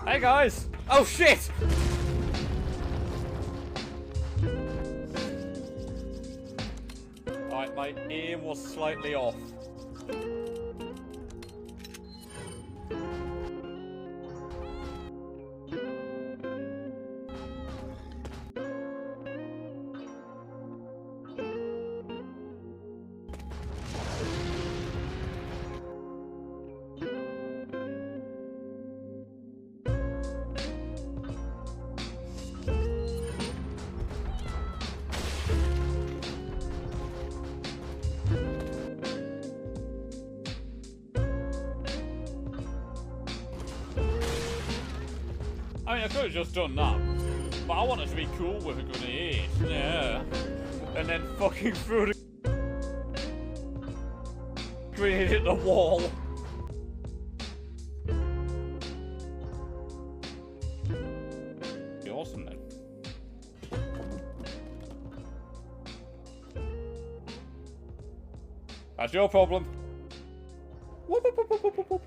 Hey guys! Oh shit! Alright, my aim was slightly off. I mean, I could have just done that, but I wanted to be cool with a grenade. Yeah. And then fucking threw the grenade at the wall. Be awesome then. That's your problem. Whoop, whoop, whoop, whoop, whoop, whoop.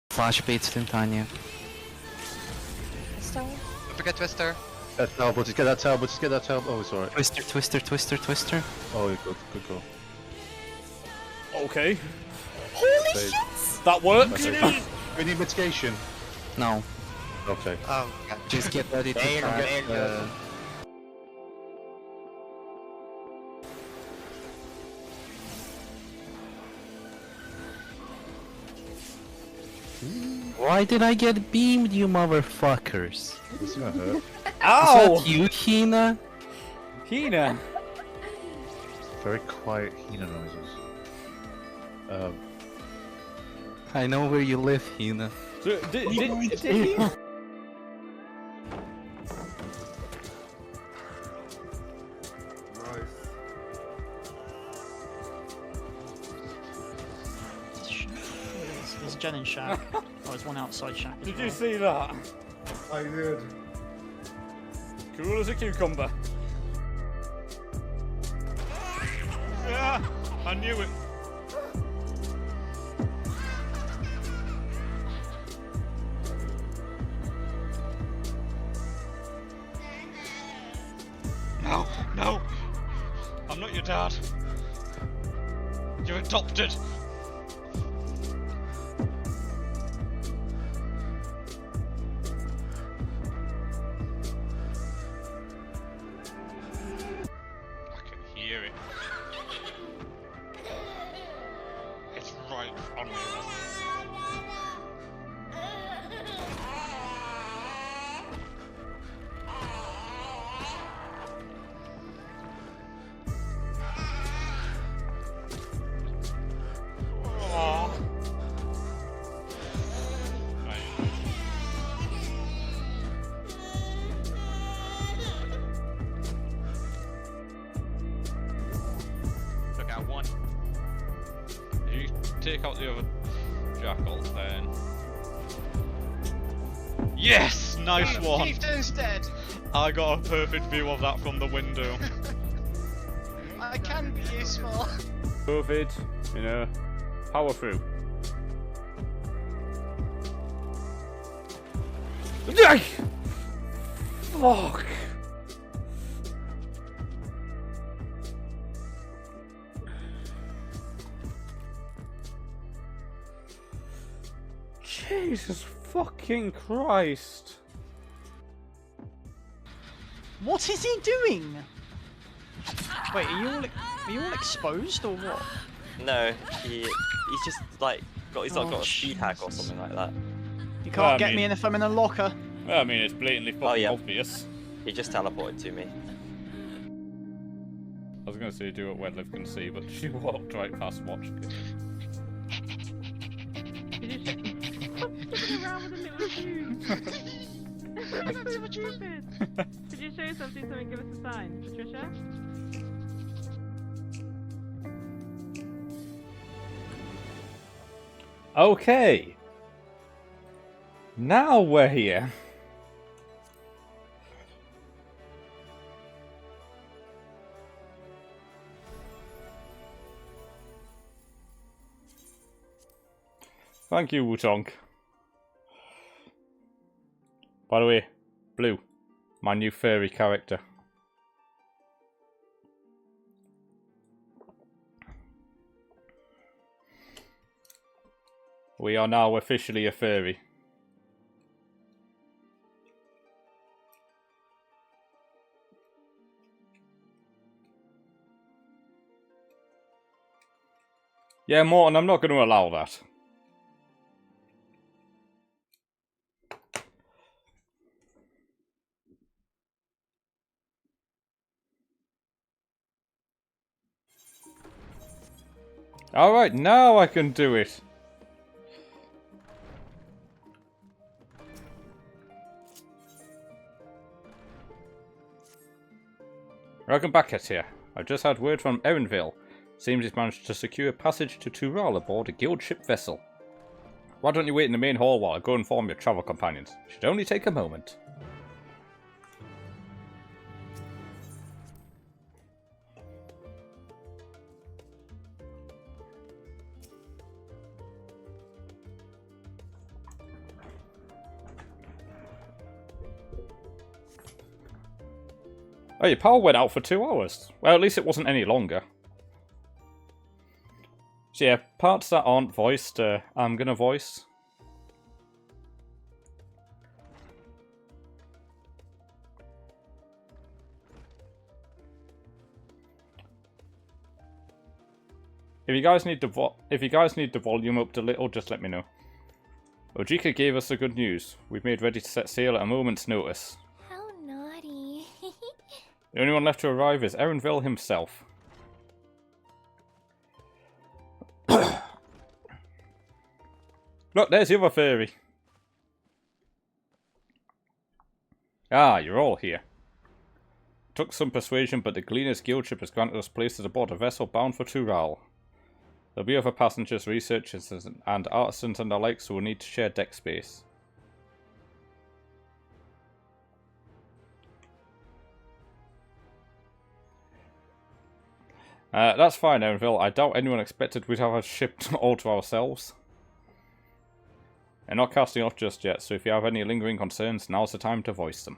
Flash beats Tintania. Twister. Don't forget Twister. That Talbot, just get that Talbot, just get that Talbot. Oh, sorry. Twister, Twister, Twister, Twister. Oh, good, good call. Okay. Holy Wait. shit! That works. We need mitigation. No. Okay. Oh, God. Just get ready to There you trap, go, there you go. Why did I get beamed, you motherfuckers? This is gonna hurt. Ow! Is that you, Hina? Hina. Very quiet Hina noises. I know where you live, Hina. So, did he? There's a gen in shack. Oh, there's one outside shack. Did you see that? I did. Cool as a cucumber. Yeah, I knew it. No, no. I'm not your dad. You're adopted. I can hear it. It's right on me. Took out one. If you take out the other jackal, then. Yes! Nice one! Chieftain's dead. I got a perfect view of that from the window. I can be useful. COVID, you know, power through. Fuck. Jesus fucking Christ. What is he doing? Wait, are you all exposed or what? No, he's just like he's not got a speed hack or something like that. You Well, I can't get mean- me in if I'm in a locker. Well, I mean, it's blatantly fucking yeah. obvious. He just teleported to me. was going to say do it where Liv can see, but she walked right past watching it. Stop sticking around with the little shoes. That's so stupid. Could you show something so we can give us a sign, Patricia? Okay. Now we're here. Thank you, Wutong. By the way, Blue, my new furry character. We are now officially a furry. Yeah, Morton, I'm not going to allow that. Alright, now I can do it. Welcome back, Etia. I've just had word from Erenville. Seems he's managed to secure passage to Tural aboard a guild ship vessel. Why don't you wait in the main hall while I go inform your travel companions? Should only take a moment. Oh, your power went out for 2 hours. Well, at least it wasn't any longer. So yeah, parts that aren't voiced, I'm gonna voice. If you guys need the volume up a little, just let me know. Ojika gave us the good news. We've made ready to set sail at a moment's notice. How naughty. The only one left to arrive is Erenville himself. Look, there's the other fairy. Ah, you're all here. Took some persuasion, but the Gleaner's Guild ship has granted us places aboard a vessel bound for Tural. There'll be other passengers, researchers, and artisans and the likes who will need to share deck space. That's fine, Erenville. I doubt anyone expected we'd have a ship all to ourselves. And not casting off just yet, so if you have any lingering concerns, now's the time to voice them.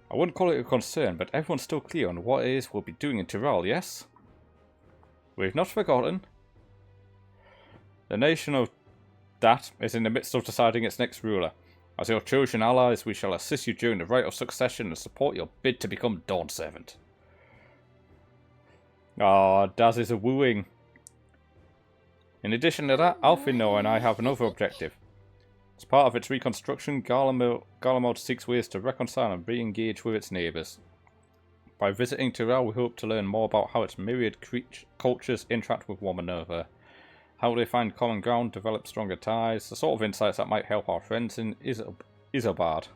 I wouldn't call it a concern, but everyone's still clear on what it is we'll be doing in Tural, yes? We've not forgotten. The nation of that is in the midst of deciding its next ruler. As your chosen allies, we shall assist you during the rite of succession and support your bid to become Dawn Servant. Ah, Daz is a wooing. In addition to that, Alphino and I have another objective. As part of its reconstruction, Garlemald seeks ways to reconcile and re-engage with its neighbours. By visiting Tural, we hope to learn more about how its myriad cultures interact with one another, how they find common ground, develop stronger ties, the sort of insights that might help our friends in Isabard.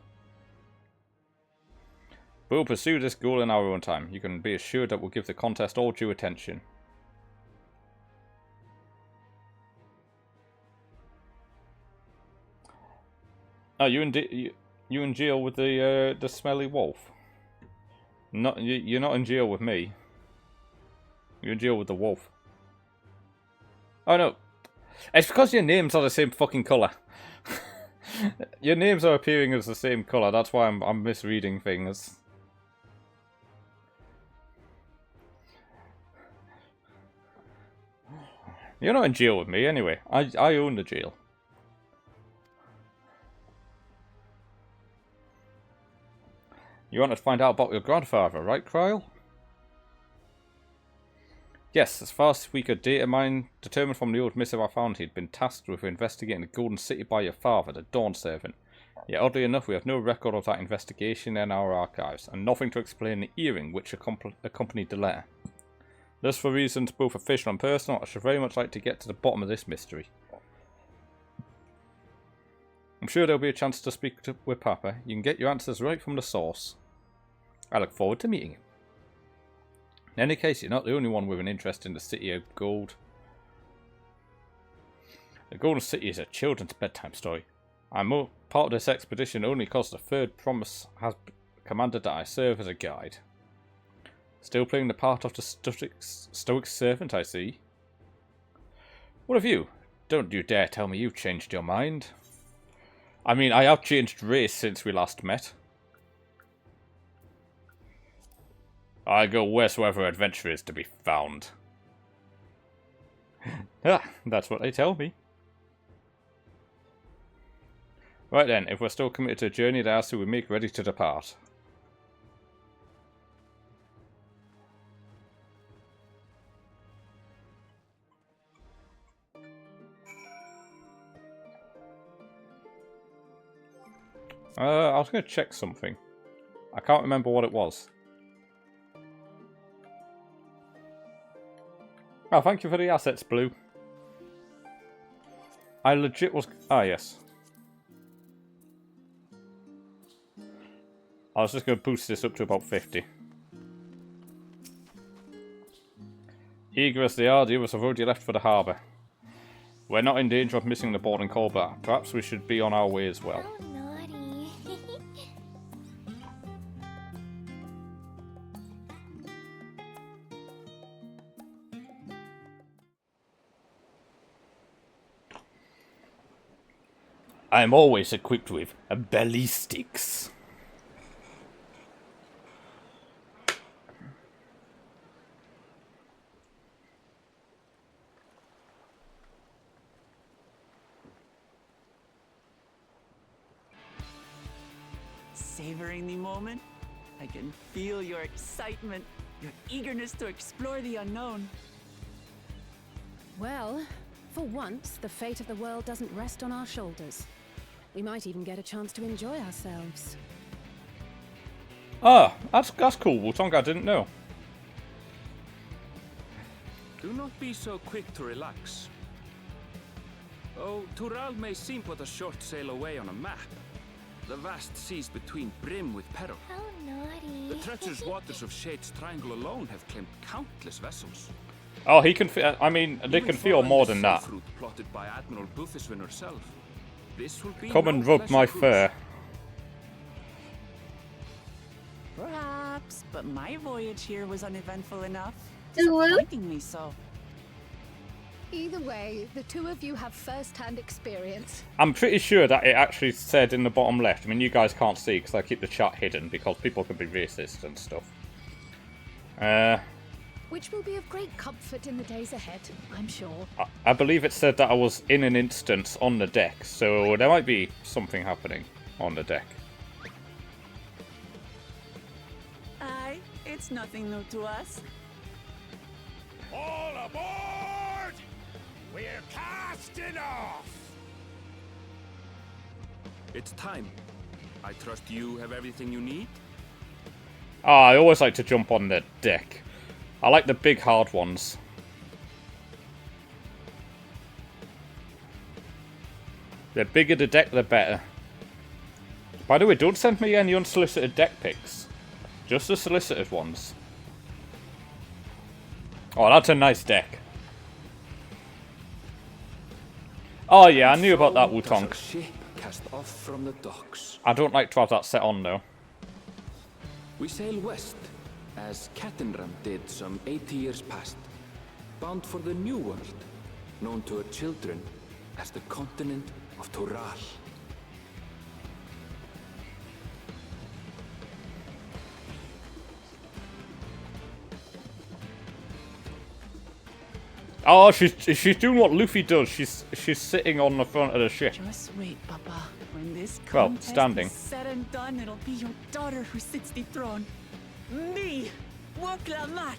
But we'll pursue this goal in our own time. You can be assured that we'll give the contest all due attention. Oh, you in jail with the smelly wolf? Not you're not in jail with me. You're in jail with the wolf. Oh no, it's because your names are the same fucking colour. Your names are appearing as the same colour. That's why I'm misreading things. You're not in jail with me anyway. I own the jail. You wanted to find out about your grandfather, right, Kryl? Yes, as far as we could data mine, determined from the old missive I found, he'd been tasked with investigating the Golden City by your father, the Dawn Servant. Yet oddly enough, we have no record of that investigation in our archives, and nothing to explain the earring which accompanied the letter. Thus, for reasons both official and personal, I should very much like to get to the bottom of this mystery. I'm sure there'll be a chance to speak with Papa. You can get your answers right from the source. I look forward to meeting him. In any case, you're not the only one with an interest in the City of Gold. The Golden City is a children's bedtime story. I'm part of this expedition only because the Third Promise has commanded that I serve as a guide. Still playing the part of the stoic servant, I see. What of you? Don't you dare tell me you've changed your mind. I mean, I have changed race since we last met. I go wheresoever adventure is to be found. That's what they tell me. Right then, if we're still committed to a journey, then so we make ready to depart. I was going to check something. I can't remember what it was. Oh, thank you for the assets, Blue. I legit was... Ah, yes. I was just going to boost this up to about 50. Eager as they are, the others have already left for the harbour. We're not in danger of missing the boarding call, but perhaps we should be on our way as well. Oh, naughty. I am always equipped with ballistics. Savoring the moment? I can feel your excitement, your eagerness to explore the unknown. Well, for once, the fate of the world doesn't rest on our shoulders. We might even get a chance to enjoy ourselves. Ah, that's cool, Wutong, I didn't know. Do not be so quick to relax. Oh, Tural may seem but a short sail away on a map. The vast seas between brim with peril. How naughty. The treacherous waters of Shade's Triangle alone have claimed countless vessels. Oh, he can. I mean, they can feel more than that. Plotted by Admiral Bufiswin herself. This will be Come and rub my fur. Perhaps, but my voyage here was uneventful enough. Ooh. Disappointingly so. Either way, the two of you have first-hand experience. I'm pretty sure that it actually said in the bottom left. I mean, you guys can't see because I keep the chat hidden because people can be racist and stuff. Which will be of great comfort in the days ahead, I'm sure. I believe it said that I was in an instance on the deck, so there might be something happening on the deck. Aye, it's nothing new to us. All aboard! We're casting off! It's time. I trust you have everything you need? I always like to jump on the deck. I like the big hard ones. The bigger the deck, the better. By the way, don't send me any unsolicited deck pics. Just the solicited ones. Oh, that's a nice deck. Oh yeah, I knew about that, Wutong. Cast off from the docks. I don't like to have that set on though. We sail west, as Kattenram did some 80 years past, bound for the New World, known to her children as the continent of Tural. Oh, she's doing what Luffy does. She's sitting on the front of the ship. Just wait, Papa. When this Well, contest standing. is said and done, it'll be your daughter who sits the throne. Me, Wokla Mat.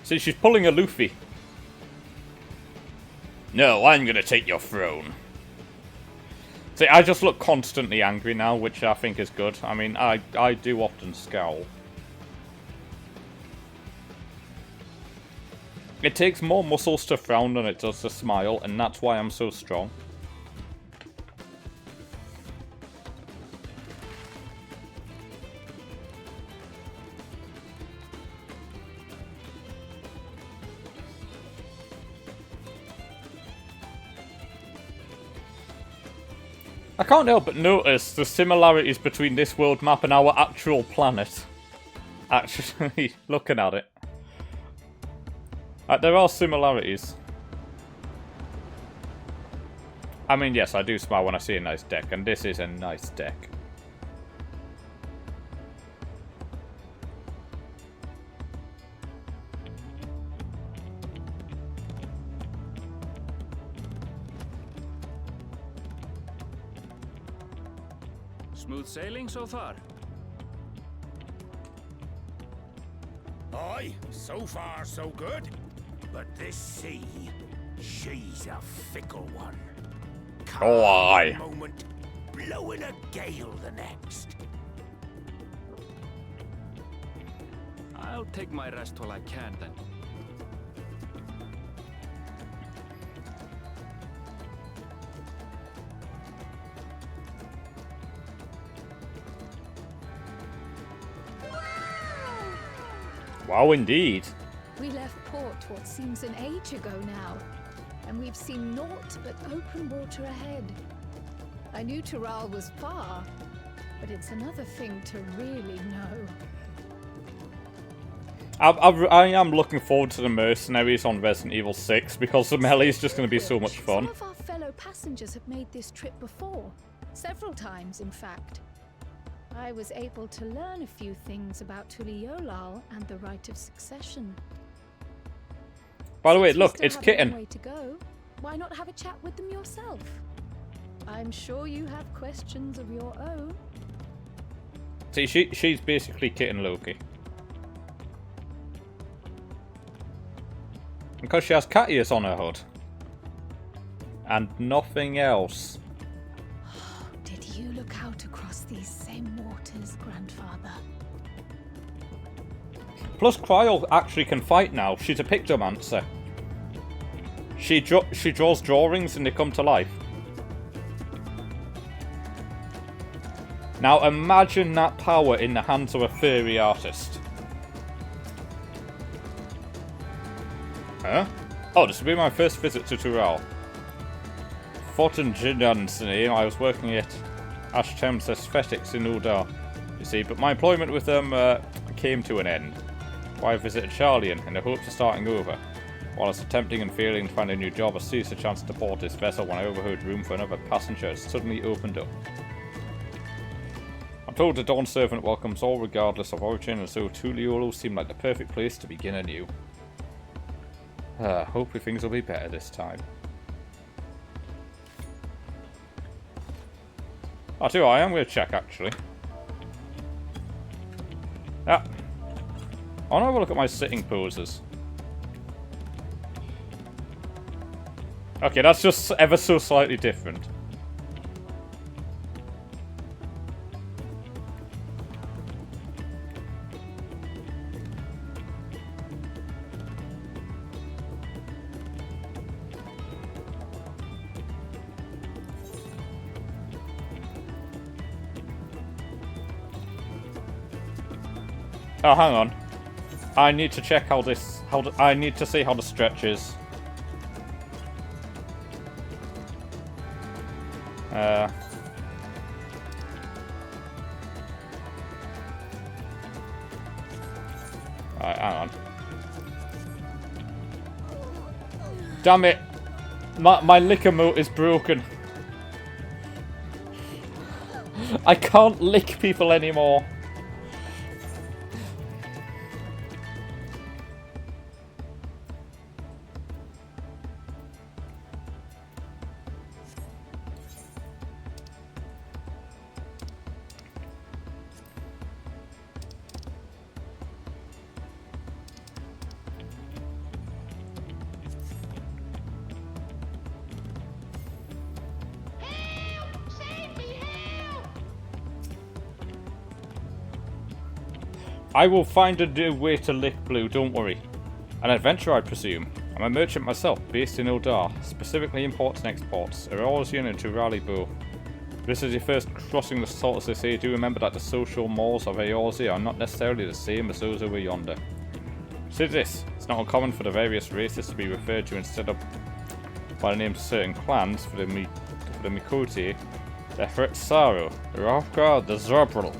See, she's pulling a Luffy. No, I'm gonna take your throne. See, I just look constantly angry now, which I think is good. I mean, I do often scowl. It takes more muscles to frown than it does to smile, and that's why I'm so strong. I can't help but notice the similarities between this world map and our actual planet. Actually, looking at it. There are similarities. I mean, yes, I do smile when I see a nice deck, and this is a nice deck. Smooth sailing so far? Aye, so far so good. But this sea, she's a fickle one. Oh, aye. One moment, blowing a gale the next. I'll take my rest while I can then. Wow, indeed. We left port what seems an age ago now, and we've seen naught but open water ahead. I knew Tural was far, but it's another thing to really know. I am looking forward to the mercenaries on Resident Evil 6 because the melee is just going to be so much fun. Some of our fellow passengers have made this trip before, several times in fact. I was able to learn a few things about Tuliolal and the right of succession. By the way, Since we look, still it's have a Kitten. long way to go, why not have a chat with them yourself? I'm sure you have questions of your own. See, she's basically Kitten Loki. Because she has cat ears on her hood. And nothing else. Did you look out across these same waters, Grandfather? Plus, Cryo actually can fight now. She's a pictomancer. She draws drawings and they come to life. Now imagine that power in the hands of a furry artist. Huh? Oh, this will be my first visit to Tural. Fortinginan's name. I was working at Ashtem's Aesthetics in Udar, you see, but my employment with them came to an end. So I visited Charlian in the hopes of starting over. While I was attempting and failing to find a new job, I seized the chance to board this vessel when I overheard room for another passenger had suddenly opened up. I'm told the Dawn Servant welcomes all regardless of origin, and so Tuliolo seemed like the perfect place to begin anew. Hopefully things will be better this time. I tell you what, I am going to check actually. Yeah. I want to have a look at my sitting poses. Okay, that's just ever so slightly different. Oh, hang on. I need to check how this... I need to see how the stretch is. Right, hang on. Damn it! My lick emote is broken. I can't lick people anymore. I will find a new way to lick Blue, don't worry. An adventurer, I presume. I'm a merchant myself, based in Eldar, specifically imports and exports, Eorzean and Turali both. This is your first crossing the salt, as they say. Do remember that the social mores of Eorzea are not necessarily the same as those over yonder. Consider this, it's not uncommon for the various races to be referred to instead of by the names of certain clans. For the Mikote, the Hretsaru, the Rafgar, the Zerbril.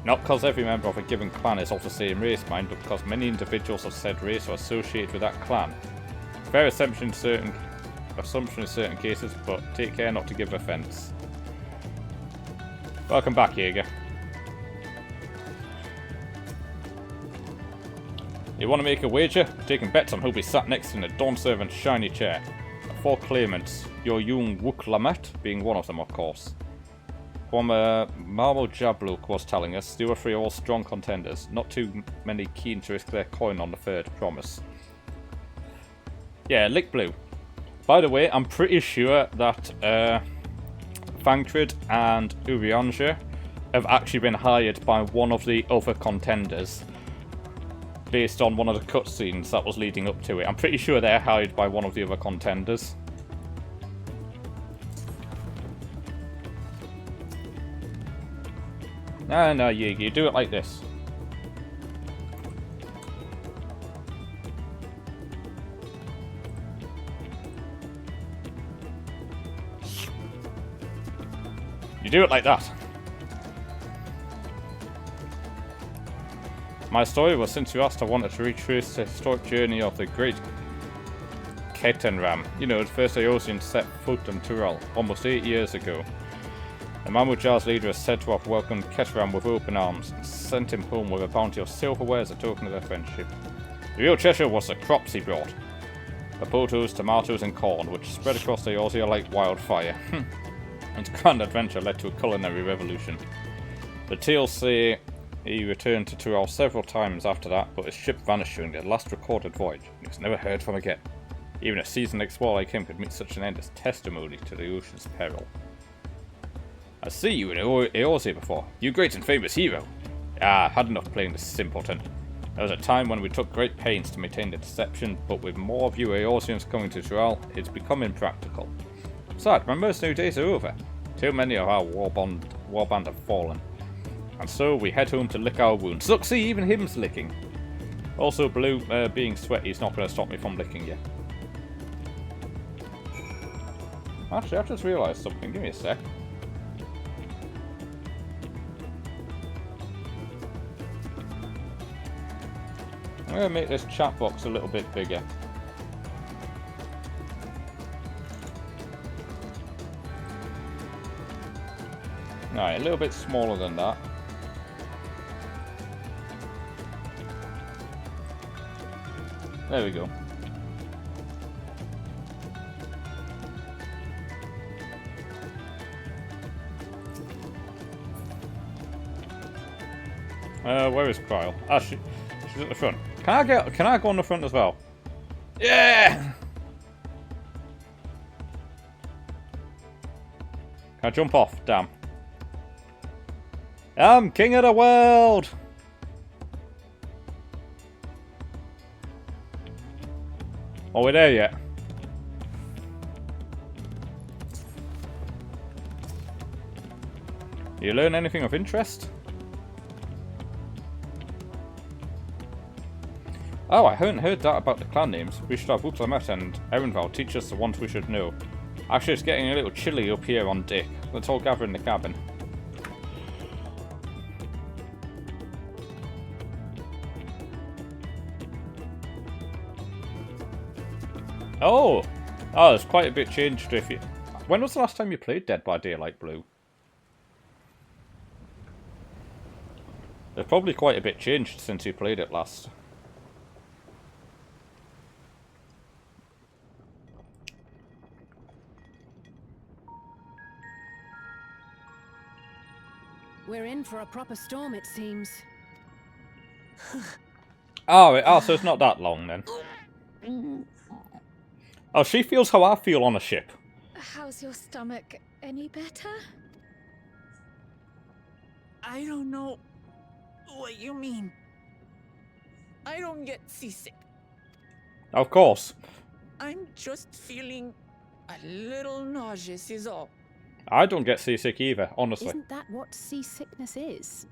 Not because every member of a given clan is of the same race, mind, but because many individuals of said race are associated with that clan. Fair assumption in certain cases, but take care not to give offence. Welcome back, Jaeger. You want to make a wager? Taking bets on who'll be sat next in the Dawn Servant's shiny chair. 4 claimants, your young Wuklamet being one of them, of course. From Marmo Jabluk was telling us, the other 3 are all strong contenders. Not too many keen to risk their coin on the third, promise. Yeah, Lick Blue. By the way, I'm pretty sure that Thancred and Urianger have actually been hired by one of the other contenders based on one of the cutscenes that was leading up to it. I'm pretty sure they're hired by one of the other contenders. No, Yigi, you do it like this. You do it like that. My story was, since you asked, I wanted to retrace the historic journey of the great Ketenram. You know, the first Eorzea set foot on Tyrell, almost 8 years ago. The Mamujar's leader is said to have welcomed Ketenram with open arms and sent him home with a bounty of silverware as a token of their friendship. The real treasure was the crops he brought. The potatoes, tomatoes and corn, which spread across the Eorzea like wildfire. His grand adventure led to a culinary revolution. The tales say he returned to Tyrell several times after that, but his ship vanished during the last recorded voyage, and he was never heard from again. Even a seasoned explorer like him could meet such an end as testimony to the ocean's peril. I see you in Eorzea before. You great and famous hero. Ah, I've had enough playing this simpleton. There was a time when we took great pains to maintain the deception, but with more of you Eorzeans coming to Tyrell, it's become impractical. Besides, my mercenary days are over. Too many of our warband have fallen. And so we head home to lick our wounds. Look, see, even him's licking. Also, Blue, being sweaty is not going to stop me from licking you. Actually, I've just realised something. Give me a sec. I'm going to make this chat box a little bit bigger. Alright, a little bit smaller than that. There we go. Where is Kryle? Ah, she's at the front. Can I go on the front as well? Yeah! Can I jump off? Damn. I'm king of the world! Are we there yet? You learn anything of interest? Oh, I hadn't heard that about the clan names. We should have Wuklamet and Erenval teach us the ones we should know. Actually, it's getting a little chilly up here on deck. Let's all gather in the cabin. Oh! Oh, there's quite a bit changed if you... When was the last time you played Dead by Daylight Blue? There's probably quite a bit changed since you played it last. We're in for a proper storm, it seems. Oh, so it's not that long then. Oh, she feels how I feel on a ship. How's your stomach? Any better? I don't know what you mean. I don't get seasick. Of course. I'm just feeling a little nauseous is all. I don't get seasick either, honestly. Isn't that what seasickness is?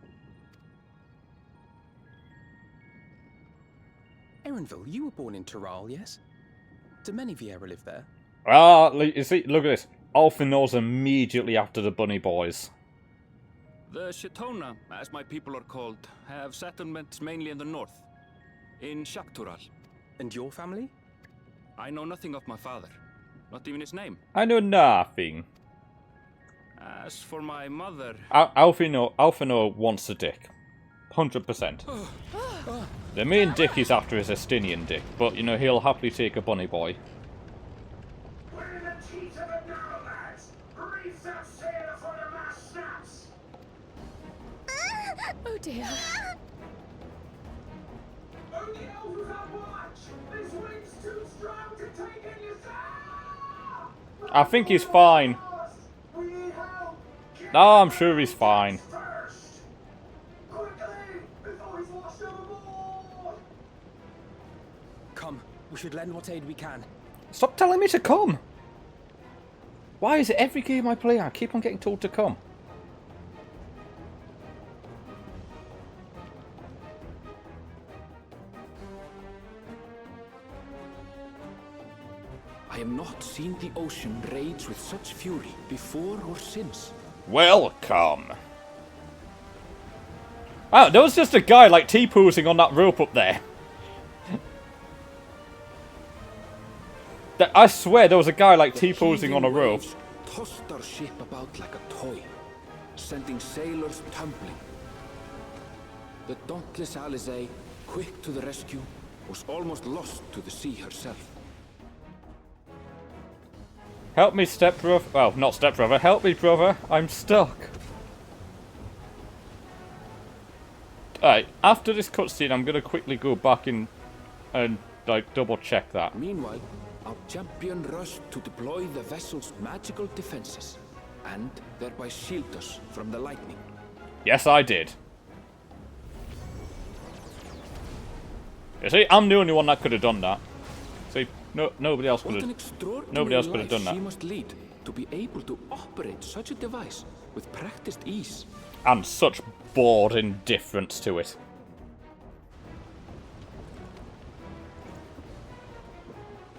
Erenville, you were born in Tyrol, yes? Do many Vieira live there? Ah, you see, look at this. Alfie knows immediately after the bunny boys. The Shatona, as my people are called, have settlements mainly in the north, in Shaktural. And your family? I know nothing of my father, not even his name. I know nothing. As for my mother... Alfino wants a dick. 100%. The main dick he's after is a Estinian dick, but, you know, he'll happily take a bunny boy. We're in the teeth of it now, lads. Reef that sail before the mast snaps. Oh dear. Only Elvis on watch. This wind's too strong to take in yourself. I think he's fine. No, I'm sure he's fine. Come, we should lend what aid we can. Stop telling me to come! Why is it every game I play I keep on getting told to come? I have not seen the ocean rage with such fury before or since. Welcome! Oh, there was just a guy like T-posing on that rope up there. I swear there was a guy like T-posing on a rope. Tossed our ship about like a toy, sending sailors tumbling. The dauntless Alizé, quick to the rescue, was almost lost to the sea herself. Help me, stepbrother. Well, not stepbrother. Help me, brother. I'm stuck. Alright, after this cutscene, I'm gonna quickly go back and like double check that. Meanwhile, our champion rushed to deploy the vessel's magical defenses, and thereby shield us from the lightning. Yes, I did. You see, I'm the only one that could have done that. See, nobody else could have. Nobody else could have done that. She must lead to be able to operate such a device with practiced ease. And such bored indifference to it.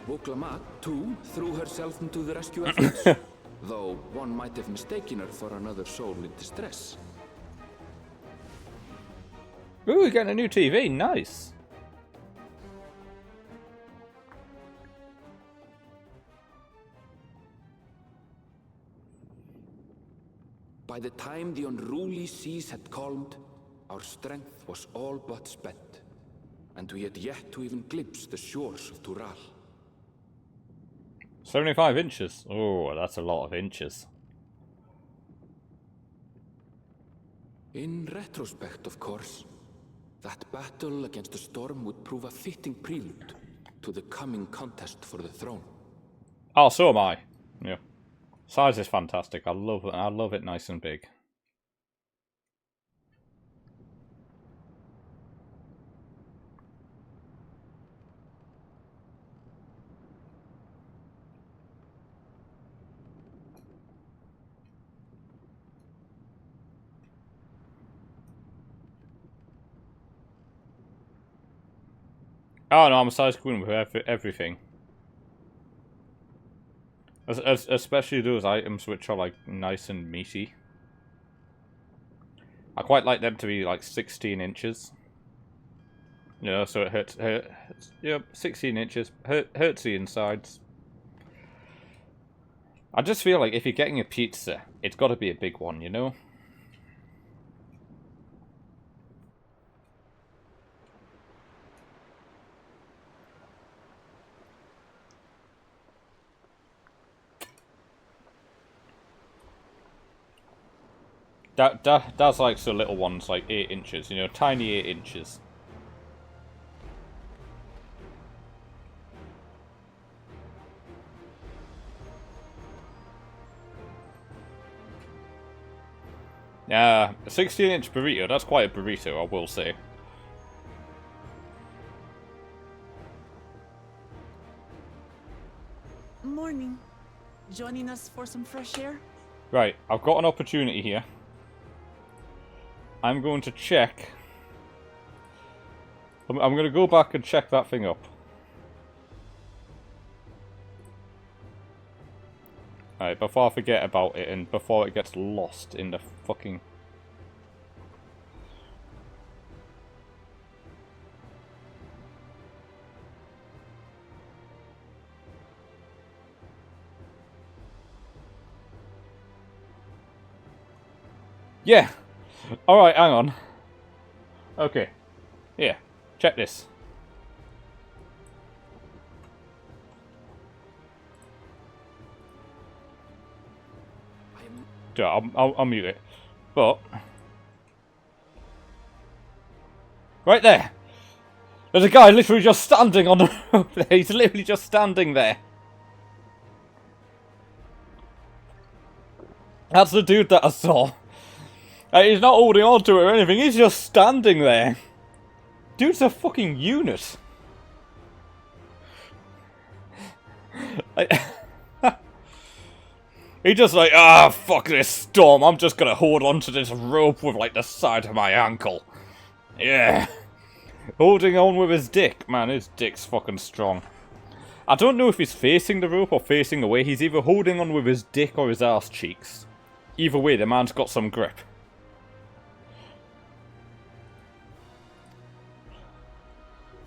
Woklamat, too, threw herself into the rescue efforts, though one might have mistaken her for another soul in distress. Ooh, we're getting a new TV. Nice. By the time the unruly seas had calmed, our strength was all but spent, and we had yet to even glimpse the shores of Tural. 75 inches. Oh, that's a lot of inches. In retrospect, of course, that battle against the storm would prove a fitting prelude to the coming contest for the throne. Oh, so am I. Yeah. Size is fantastic. I love it. I love it nice and big. Oh no, I'm a size queen with everything. Especially those items which are like nice and meaty. I quite like them to be like 16 inches. You know, so it hurts. Yeah, 16 inches. Hurts the insides. I just feel like if you're getting a pizza, it's got to be a big one, you know? That's like the little ones, like 8 inches, you know, tiny 8 inches. Yeah, a 16-inch burrito, that's quite a burrito, I will say. morning. Joining us for some fresh air? Right, I've got an opportunity here. I'm going to check. I'm going to go back and check that thing up. Alright, before I forget about it and before it gets lost in the fucking... Yeah! Alright, hang on. Okay. Here, check this. Yeah, I'll mute it. But... right there! There's a guy literally just standing on the rope there. He's literally just standing there. That's the dude that I saw. He's not holding on to it or anything, he's just standing there. Dude's a fucking unit. He just like, fuck this storm, I'm just gonna hold on to this rope with like the side of my ankle. Yeah. Holding on with his dick. Man, his dick's fucking strong. I don't know if he's facing the rope or facing away. He's either holding on with his dick or his arse cheeks. Either way, the man's got some grip.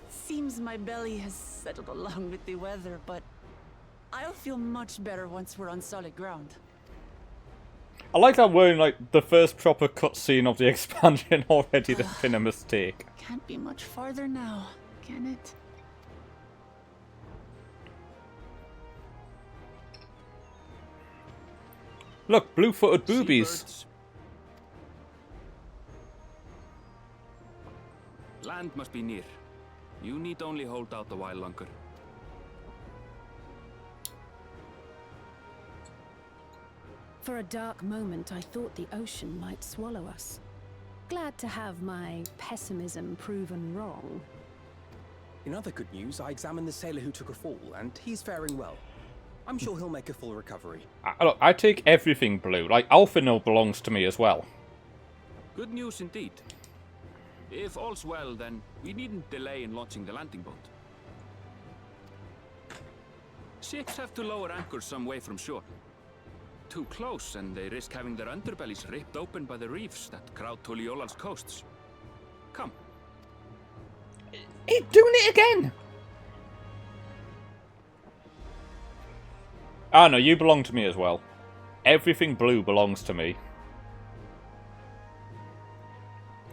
Seems my belly has settled along with the weather, but I'll feel much better once we're on solid ground. I like that we're in like the first proper cutscene of the expansion already. There's been a mistake. Can't be much farther now, can it? Look, blue-footed boobies. Seabirds. Land must be near. You need only hold out a while longer. For a dark moment, I thought the ocean might swallow us. Glad to have my pessimism proven wrong. In other good news, I examined the sailor who took a fall, and he's faring well. I'm sure he'll make a full recovery. Look, I take everything blue. Like, Alphinil belongs to me as well. Good news indeed. If all's well, then we needn't delay in launching the landing boat. Ships have to lower anchors some way from shore. Too close, and they risk having their underbellies ripped open by the reefs that crowd Tuliola's coasts. Come. He's doing it again! Ah, no, you belong to me as well. Everything blue belongs to me.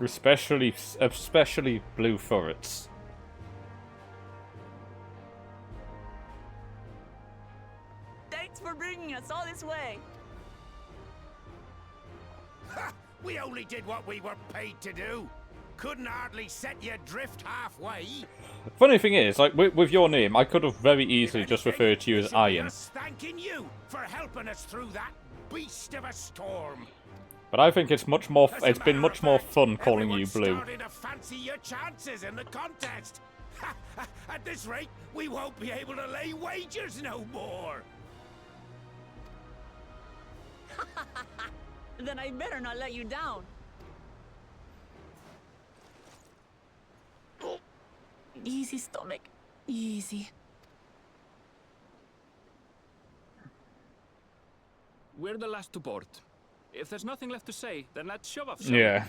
Especially blue turrets. Thanks for bringing us all this way. Ha! We only did what we were paid to do. Couldn't hardly set you adrift halfway. Funny thing is, like with your name, I could have very easily just referred to you as Iron. Just thanking you for helping us through that beast of a storm. But I think it's much more. It's been much more fun calling you Blue. Starting to fancy your chances in the contest. At this rate, we won't be able to lay wagers no more. Then I better not let you down. Easy, stomach. Easy. We're the last to board. If there's nothing left to say, then let's shove off. Yeah.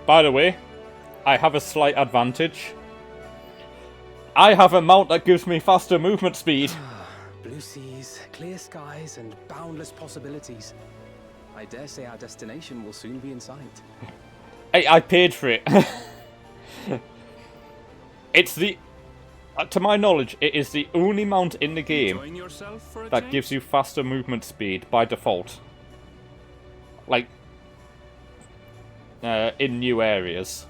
By the way, I have a slight advantage. I have a mount that gives me faster movement speed. Blue seas, clear skies, and boundless possibilities. I dare say our destination will soon be in sight. Hey, I paid for it. It's the... to my knowledge, it is the only mount in the game that gives you faster movement speed by default. Like, in new areas.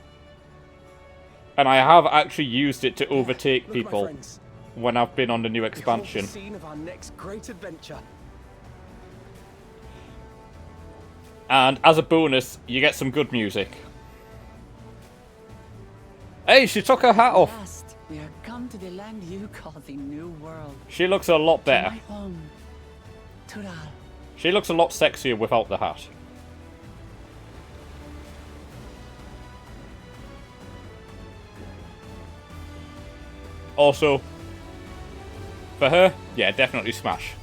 And I have actually used it to overtake Look, my people friends. when I've been on the new Behold the expansion. scene of our next great adventure. And as a bonus, you get some good music. Hey, she took her hat off. At last, we are come to the land you call the New World. She looks a lot better. My home, Tural. She looks a lot sexier without the hat. Also, for her, yeah, definitely smash.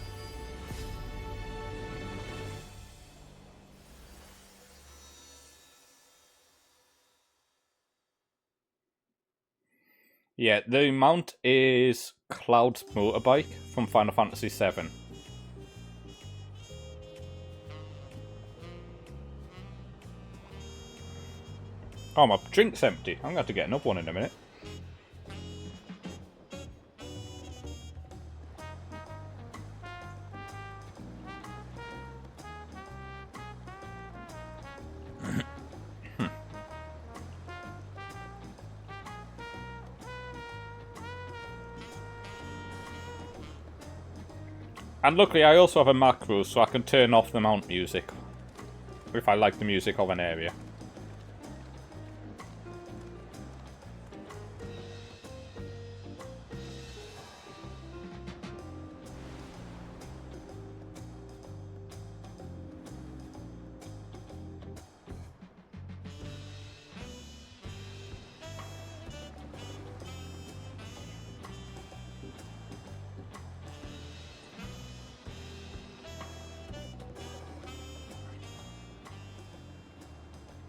Yeah, the mount is Cloud's motorbike from Final Fantasy VII. Oh, my drink's empty. I'm going to have to get another one in a minute. And luckily I also have a macro, so I can turn off the mount music if I like the music of an area.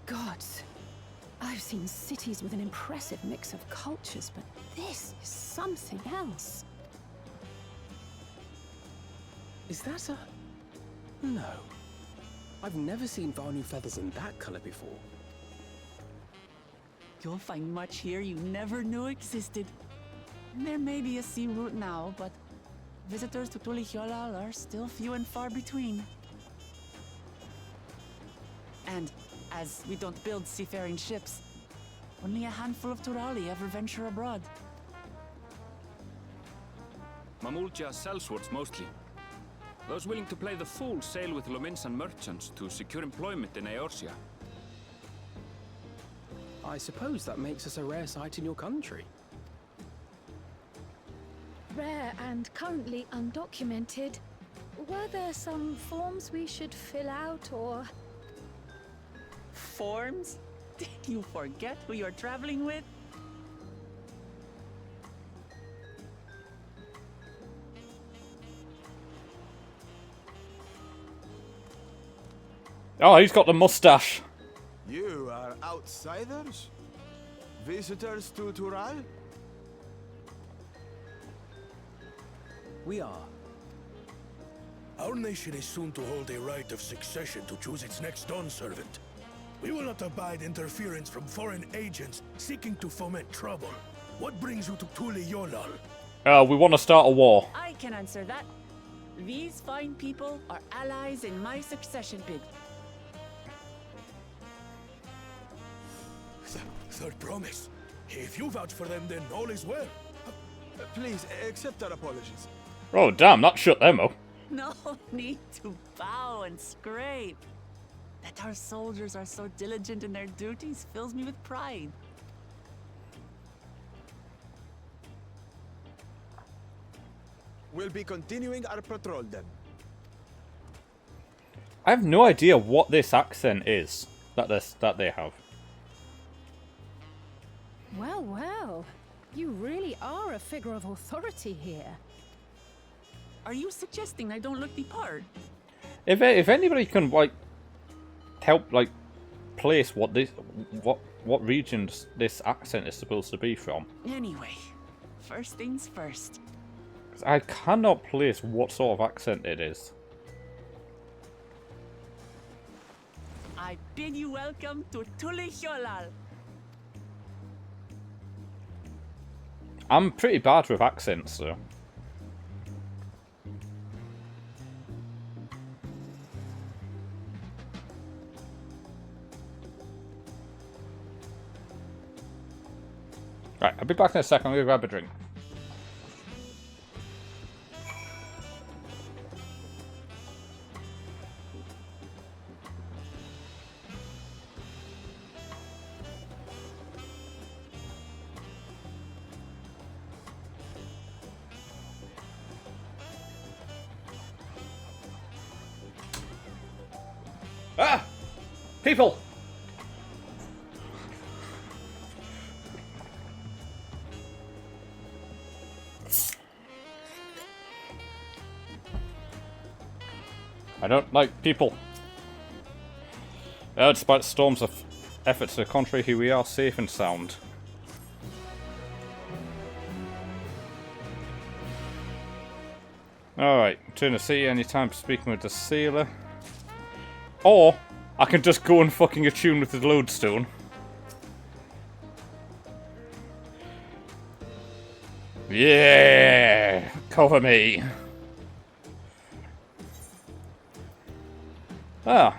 Gods, I've seen cities with an impressive mix of cultures, but this is something else. Is that a... No. I've never seen Vanu feathers in that color before. You'll find much here you never knew existed. There may be a sea route now, but visitors to Tulihyolal are still few and far between. And as we don't build seafaring ships, only a handful of Turali ever venture abroad. Mamulja sellswords mostly. Those willing to play the fool sail with Lominsan merchants to secure employment in Eorzea. I suppose that makes us a rare sight in your country. Rare and currently undocumented. Were there some forms we should fill out or... Forms? Did you forget who you're traveling with? Oh, he's got the mustache. You are outsiders? Visitors to Tural? We are. Our nation is soon to hold a right of succession to choose its next dawn servant. We will not abide interference from foreign agents seeking to foment trouble. What brings you to Tulihyolal? We want to start a war. I can answer that. These fine people are allies in my succession bid. Third promise. If you vouch for them, then all is well. Please, accept our apologies. Oh, damn, that shut them up. No need to bow and scrape. That our soldiers are so diligent in their duties fills me with pride. We'll be continuing our patrol then. I have no idea what this accent is that they have. Well, well. You really are a figure of authority here. Are you suggesting I don't look the part? If anybody can like help like place what regions this accent is supposed to be from. Anyway, first things first. I cannot place what sort of accent it is. I bid you welcome to Tulihyolal. I'm pretty bad with accents, though. Right, I'll be back in a second. I'm going to grab a drink. Ah! People! I don't like people. Despite storms of effort to the contrary, here we are, safe and sound. Alright, return to sea anytime speaking with the sailor. Or, I can just go and fucking attune with the lodestone. Yeah! Cover me! Ah.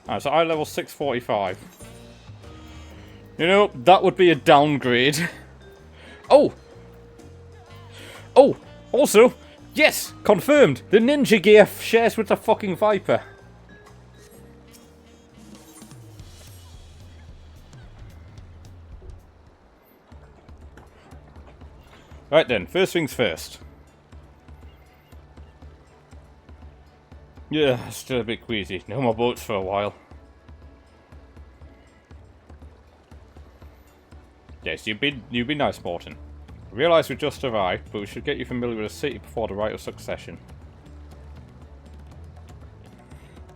Alright, so eye level 645. You know, that would be a downgrade. Oh! Oh! Also, yes! Confirmed! The ninja gear shares with the fucking Viper. Right then, first things first. Yeah, still a bit queasy. No more boats for a while. Yes, you've been nice, Morton. I realise we just arrived, but we should get you familiar with the city before the rite of succession.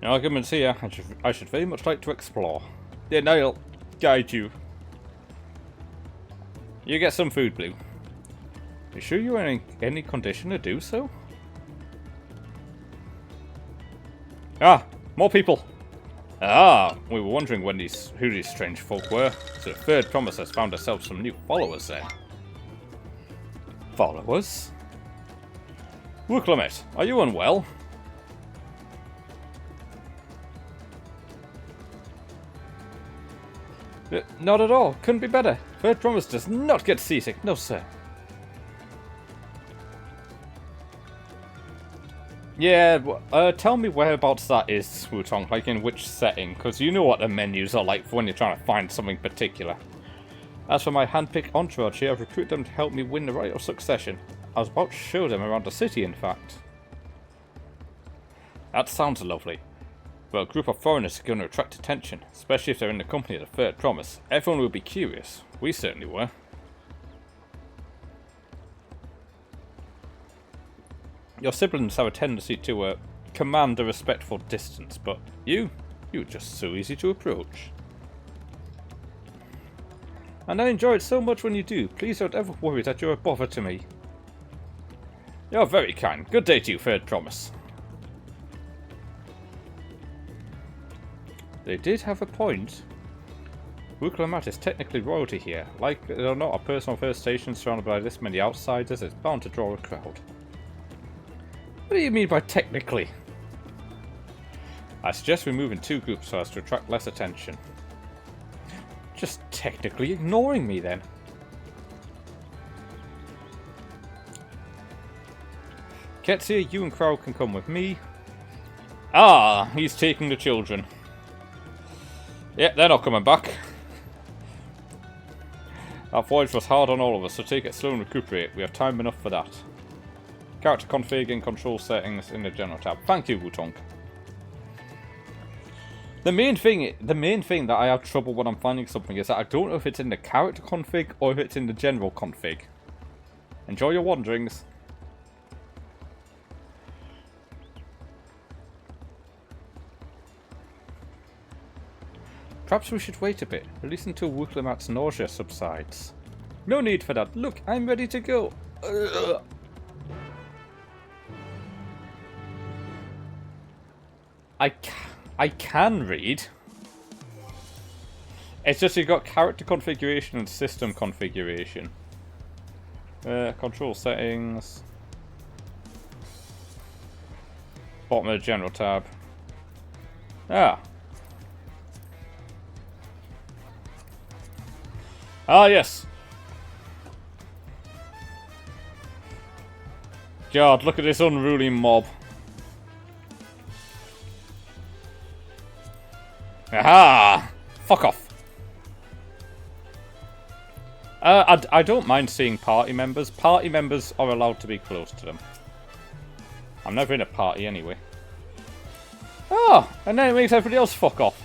The arguments here, I should very much like to explore. Then I'll guide you. You get some food, Blue. You sure you're in any condition to do so? Ah, more people. Ah, we were wondering who these strange folk were. So the third promise has found herself some new followers there. Followers? Wooklamit, are you unwell? Not at all. Couldn't be better. Third promise does not get seasick. No, sir. Yeah, tell me whereabouts that is, Wutong, like in which setting, because you know what the menus are like for when you're trying to find something particular. As for my hand-picked entourage here, I've recruited them to help me win the rite of succession. I was about to show them around the city, in fact. That sounds lovely. Well, a group of foreigners is going to attract attention, especially if they're in the company of the third promise. Everyone will be curious. We certainly were. Your siblings have a tendency to command a respectful distance, but you're just so easy to approach. And I enjoy it so much when you do. Please don't ever worry that you're a bother to me. You're very kind. Good day to you, third promise. They did have a point. Wooklamit is technically royalty here. Like it or not, a personal first station surrounded by this many outsiders is bound to draw a crowd. What do you mean by technically? I suggest we move in two groups so as to attract less attention. Just technically ignoring me then. Ketsia, you and Crow can come with me. Ah, he's taking the children. Yeah, they're not coming back. That voyage was hard on all of us, so take it slow and recuperate. We have time enough for that. Character config and control settings in the general tab. Thank you, Wutong. The main thing that I have trouble when I'm finding something is that I don't know if it's in the character config or if it's in the general config. Enjoy your wanderings. Perhaps we should wait a bit, at least until Wooklimat's nausea subsides. No need for that. Look, I'm ready to go. Ugh. I can read. It's just you've got character configuration and system configuration. Control settings. Bottom of the general tab. Ah, yes. God, look at this unruly mob. Aha! Fuck off. I don't mind seeing party members. Party members are allowed to be close to them. I'm never in a party anyway. Oh, and then it makes everybody else fuck off.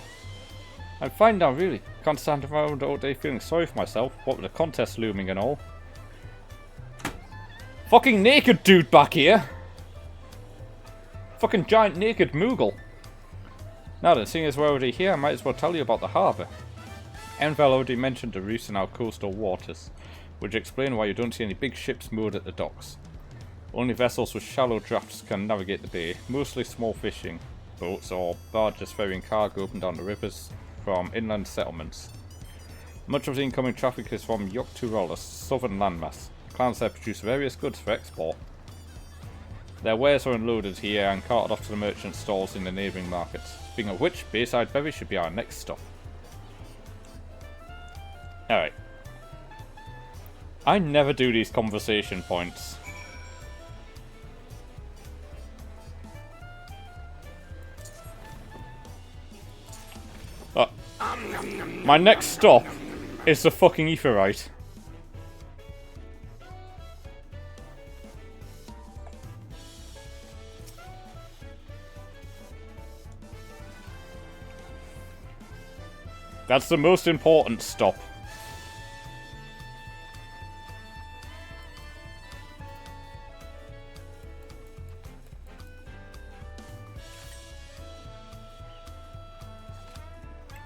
I'm fine now, really. Can't stand around all day feeling sorry for myself. What with the contest looming and all. Fucking naked dude back here. Fucking giant naked Moogle. Now then, seeing as we're already here, I might as well tell you about the harbour. Envel already mentioned the reefs in our coastal waters, which explain why you don't see any big ships moored at the docks. Only vessels with shallow drafts can navigate the bay, mostly small fishing boats or barges ferrying cargo up and down the rivers from inland settlements. Much of the incoming traffic is from Yogg-Turol, a southern landmass. Clans there produce various goods for export. Their wares are unloaded here and carted off to the merchant stalls in the neighbouring markets. Speaking of which, Bayside Berry should be our next stop. Alright. I never do these conversation points. My next stop is the fucking Aetheryte. That's the most important stop.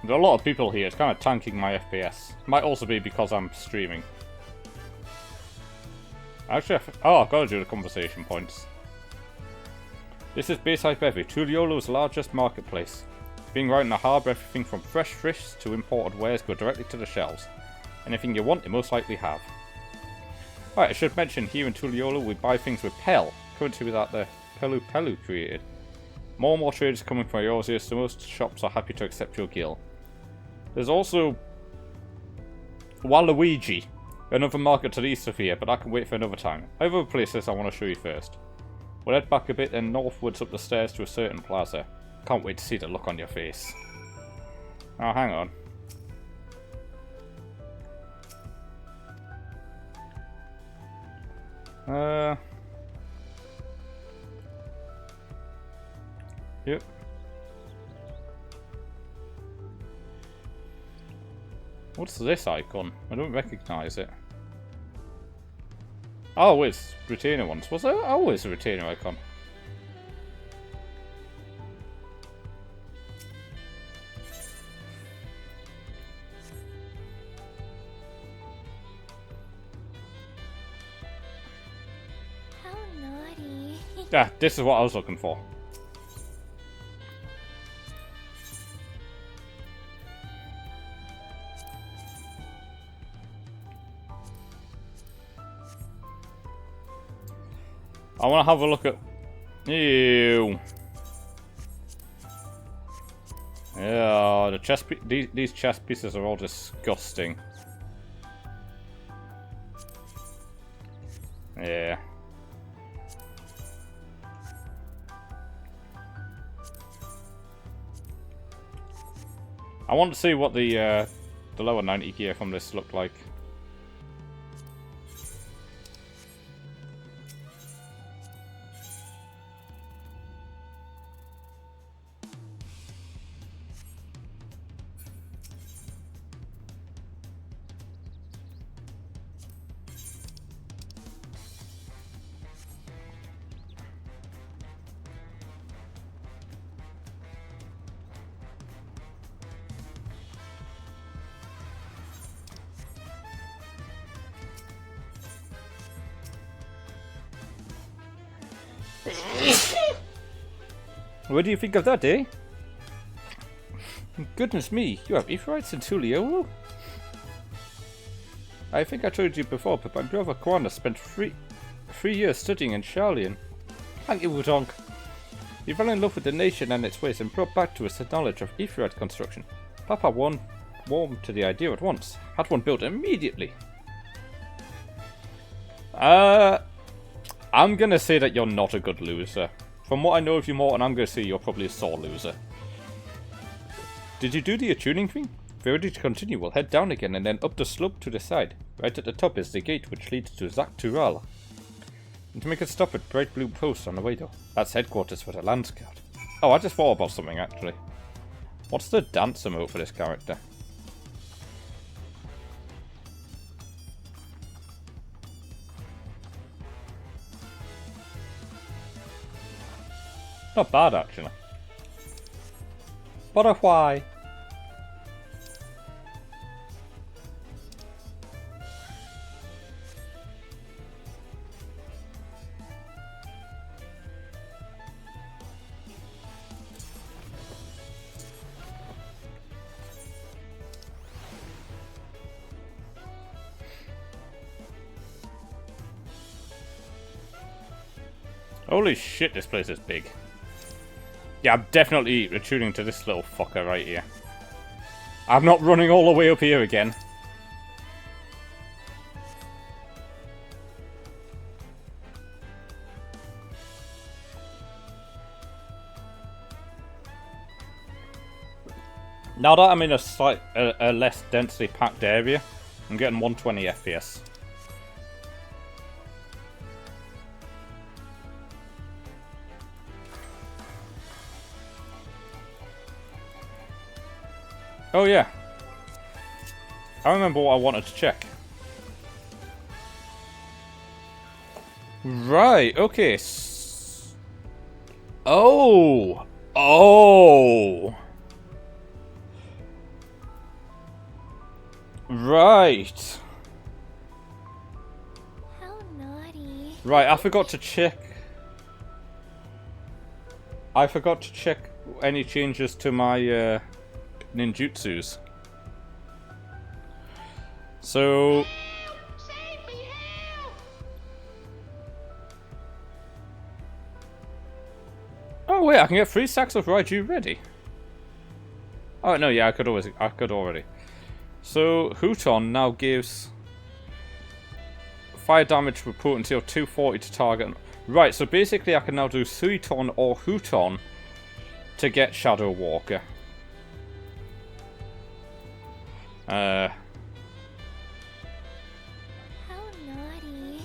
There are a lot of people here, it's kind of tanking my FPS. Might also be because I'm streaming. Actually, I've got to do the conversation points. This is Bayside Bevy, Tuliolo's largest marketplace. Being right in the harbour, everything from fresh fish to imported wares go directly to the shelves. Anything you want, you most likely have. Alright, I should mention here in Tuliolo we buy things with Pel, currency without the Pelu Pelu created. More and more traders coming from yours here, so most shops are happy to accept your gil. There's also Waluigi, another market to the east of here, but I can wait for another time. I have other places I want to show you first. We'll head back a bit, then northwards up the stairs to a certain plaza. Can't wait to see the look on your face. Oh, hang on. Yep. What's this icon? I don't recognise it. Oh, it's retainer ones. Was there always a retainer icon? How naughty. Yeah, this is what I was looking for. I want to have a look at... Ew. Yeah, the chest these chest pieces are all disgusting. Yeah. I want to see what the lower 90 gear from this looked like. What do you think of that, eh? Goodness me, you have Aetherites in Tuliolo? I think I told you before, but my brother Kwana spent three years studying in Charlian. Thank you, Wudong. He fell in love with the nation and its ways and brought back to us the knowledge of Aetherite construction. Papa warmed to the idea at once. Had one built immediately. I'm gonna say that you're not a good loser. From what I know of you, Morton, I'm gonna say you're probably a sore loser. Did you do the attuning thing? If you're ready to continue, we'll head down again and then up the slope to the side. Right at the top is the gate which leads to Zaktural. And to make a stop at Bright Blue Post on the way though. That's headquarters for the Lance Guard. Oh, I just thought about something actually. What's the dance emote for this character? Not bad actually. Butterfly. Holy shit, this place is big. Yeah, I'm definitely attuning to this little fucker right here. I'm not running all the way up here again. Now that I'm in a less densely packed area, I'm getting 120 FPS. Oh yeah. I remember what I wanted to check. Right, okay. Oh! Oh! Right. How naughty. Right, I forgot to check. I forgot to check any changes to my ninjutsus. So oh wait, I can get 3 stacks of Raiju ready. Oh no, yeah, I could already. So Houton now gives fire damage with potency of 240 to target. Right, so basically I can now do Suiton or Houton to get Shadow Walker. How naughty.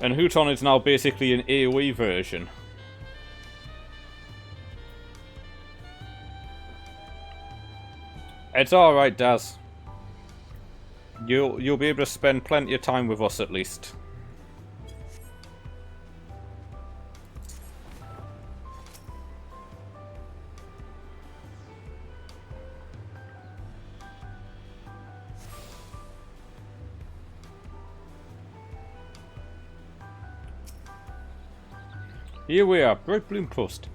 And Houton is now basically an AoE version. It's alright, Daz. You'll be able to spend plenty of time with us at least. Here we are, Bright Bloom Post.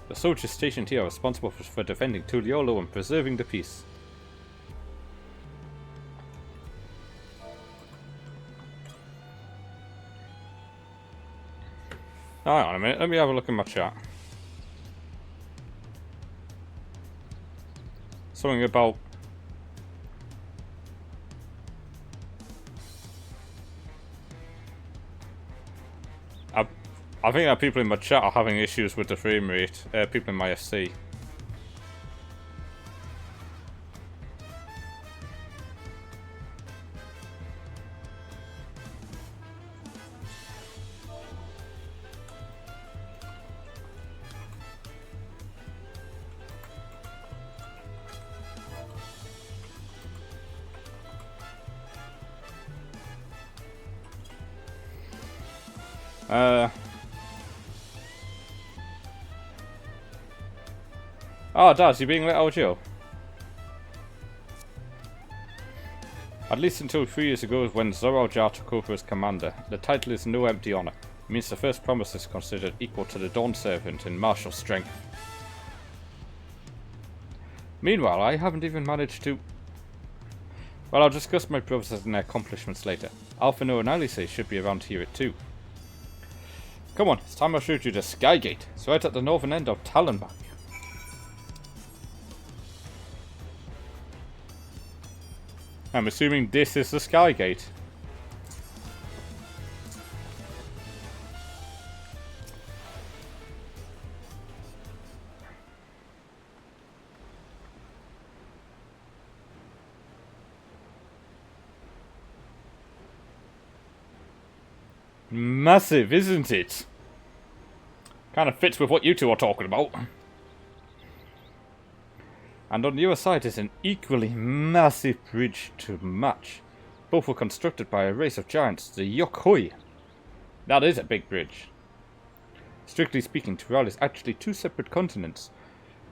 The soldiers stationed here are responsible for defending Tuliolo and preserving the peace. Hang on a minute, let me have a look in my chat. Something about... I think that people in my chat are having issues with the frame rate, people in my SC. Oh, Daz, you being let out, Joe? At least until 3 years ago when Zoro Jar took over as commander, the title is no empty honor. It means the first promise is considered equal to the Dawn Servant in martial strength. Meanwhile, I haven't even managed to... Well, I'll discuss my brothers and their accomplishments later. Alphino and Alice should be around here at 2. Come on, it's time I showed you the Skygate. It's right at the northern end of Talonbach. I'm assuming this is the Skygate. Massive, isn't it? Kind of fits with what you two are talking about. And on the other side is an equally massive bridge to match. Both were constructed by a race of giants, the Yokhoi. That is a big bridge. Strictly speaking, Tural is actually two separate continents.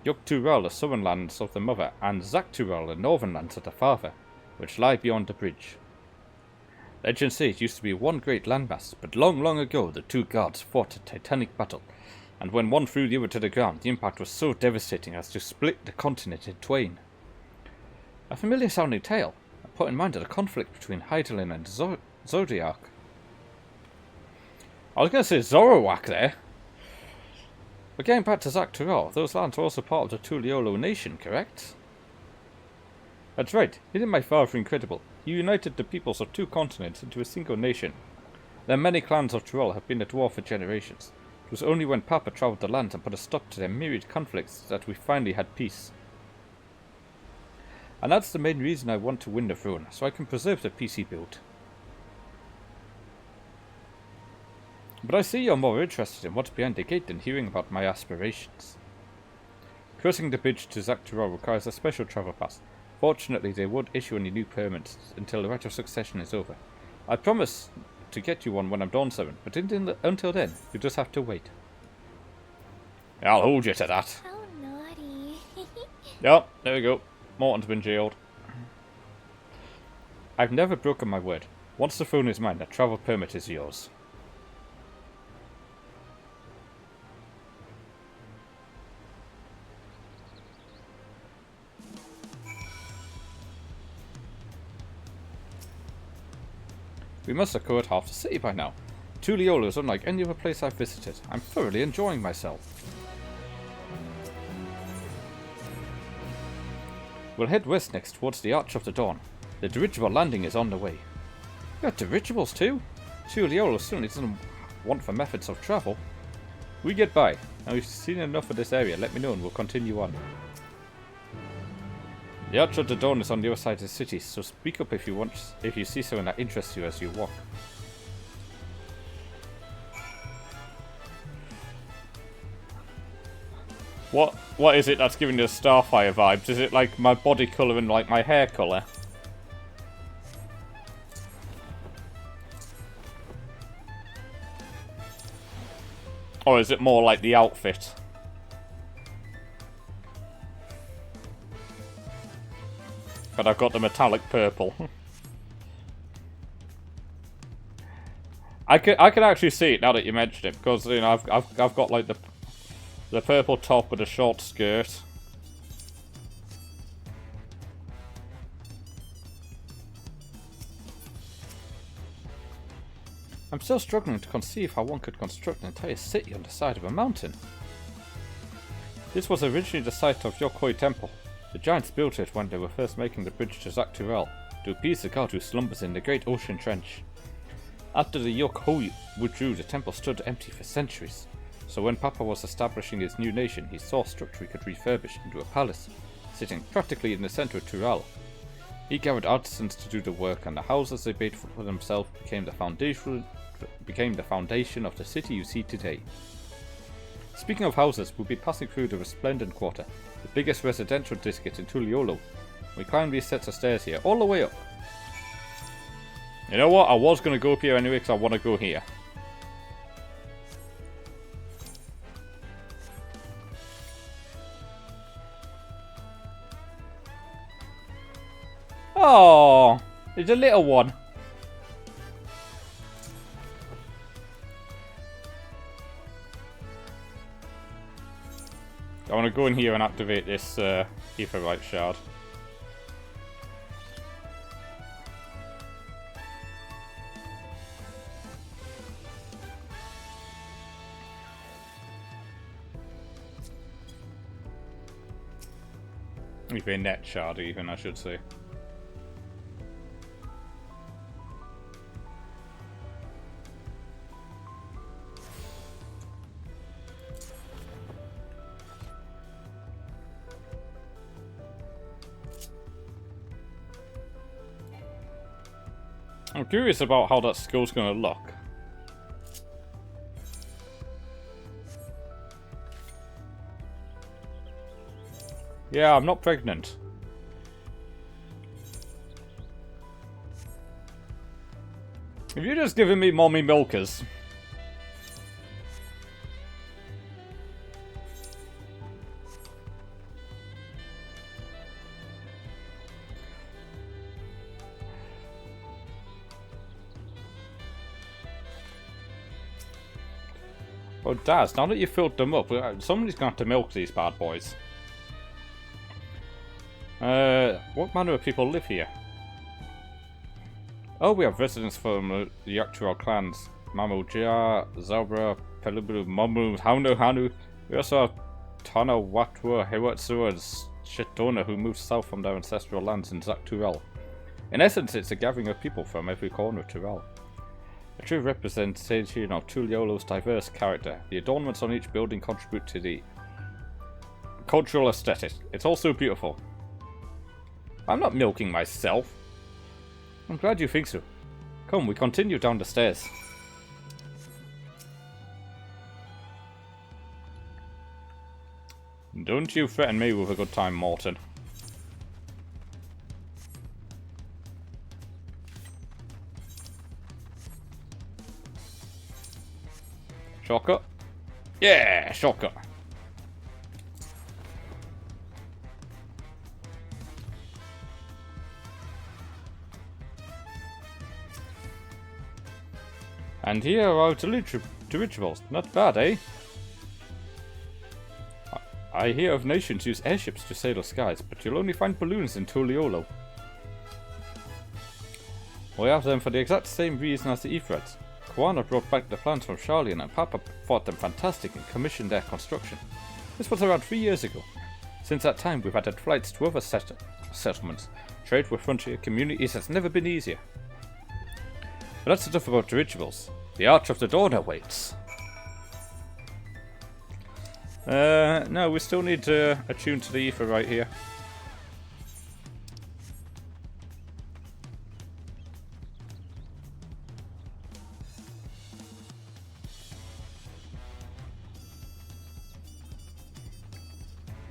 Yok-Tural, the southern lands of the mother, and Zak-Tural, the northern lands of the father, which lie beyond the bridge. Legends say it used to be one great landmass, but long, long ago the two gods fought a titanic battle, and when one threw the other to the ground, the impact was so devastating as to split the continent in twain. A familiar sounding tale, and put in mind of the conflict between Hydaelyn and Zodiac. I was going to say Zoroark there. But getting back to Zak-Tural, those lands were also part of the Tuliolo nation, correct? That's right, isn't my father incredible? He united the peoples of two continents into a single nation. Their many clans of Tural have been at war for generations. It was only when Papa travelled the lands and put a stop to their myriad conflicts that we finally had peace. And that's the main reason I want to win the throne, so I can preserve the peace he built. But I see you're more interested in what's behind the gate than hearing about my aspirations. Crossing the bridge to Zak-Tural requires a special travel pass. Fortunately, they won't issue any new permits until the right of succession is over. I promise to get you one when I'm Dawn 7, but until then, you just have to wait. I'll hold you to that. How naughty. Yep, there we go. Morton's been jailed. I've never broken my word. Once the throne is mine, the travel permit is yours. We must have covered half the city by now. Tuliolo is unlike any other place I've visited. I'm thoroughly enjoying myself. We'll head west next towards the Arch of the Dawn. The dirigible landing is on the way. You got dirigibles too? Tuliolo certainly doesn't want for methods of travel. We get by. Now we've seen enough of this area. Let me know and we'll continue on. The Arch of the Dawn is on the other side of the city, so speak up if you see something that interests you as you walk. What is it that's giving you the Starfire vibes? Is it like my body colour and like my hair colour? Or is it more like the outfit? But I've got the metallic purple. I can actually see it now that you mentioned it, because you know I've got like the purple top with a short skirt. I'm still struggling to conceive how one could construct an entire city on the side of a mountain. This was originally the site of Yokhoi Temple. The giants built it when they were first making the bridge to Zak-Tural, to appease the god who slumbers in the great ocean trench. After the Yokhoi withdrew, the temple stood empty for centuries. So when Papa was establishing his new nation, he saw a structure he could refurbish into a palace, sitting practically in the centre of Tural. He gathered artisans to do the work, and the houses they made for themselves became the foundation of the city you see today. Speaking of houses, we'll be passing through the Resplendent Quarter, the biggest residential district in Tuliolo. We climb these sets of stairs here, all the way up. You know what? I was going to go up here anyway because I want to go here. Oh, it's a little one. I want to go in here and activate this Aetheryte shard. Maybe a net shard even, I should say. I'm curious about how that skull's going to look. Yeah, I'm not pregnant. Have you just given me mommy milkers? Oh, Daz, now that you've filled them up, somebody's going to have to milk these bad boys. What manner of people live here? Oh, we have residents from the Yaktural clans. Mamuja, Zabra, Pelubulu, Mamu, Hanu. We also have Tana, Watwa, Hewatsu, and Shetona who moved south from their ancestral lands in Zakturel. In essence, it's a gathering of people from every corner of Turel. A true representation of Tuliolo's diverse character. The adornments on each building contribute to the cultural aesthetic. It's also beautiful. I'm not milking myself. I'm glad you think so. Come, we continue down the stairs. Don't you threaten me with a good time, Morton. Shortcut? Yeah, shortcut. And here are our dirigibles. Not bad, eh? I hear of nations use airships to sail the skies, but you'll only find balloons in Tuliolo. We have them for the exact same reason as the Ephrads. Kwana brought back the plans from Charlian and Papa thought them fantastic and commissioned their construction. This was around 3 years ago. Since that time we've added flights to other settlements. Trade with frontier communities has never been easier. But that's enough about dirigibles. The Arch of the Dawn awaits. No, we still need to attune to the ether right here.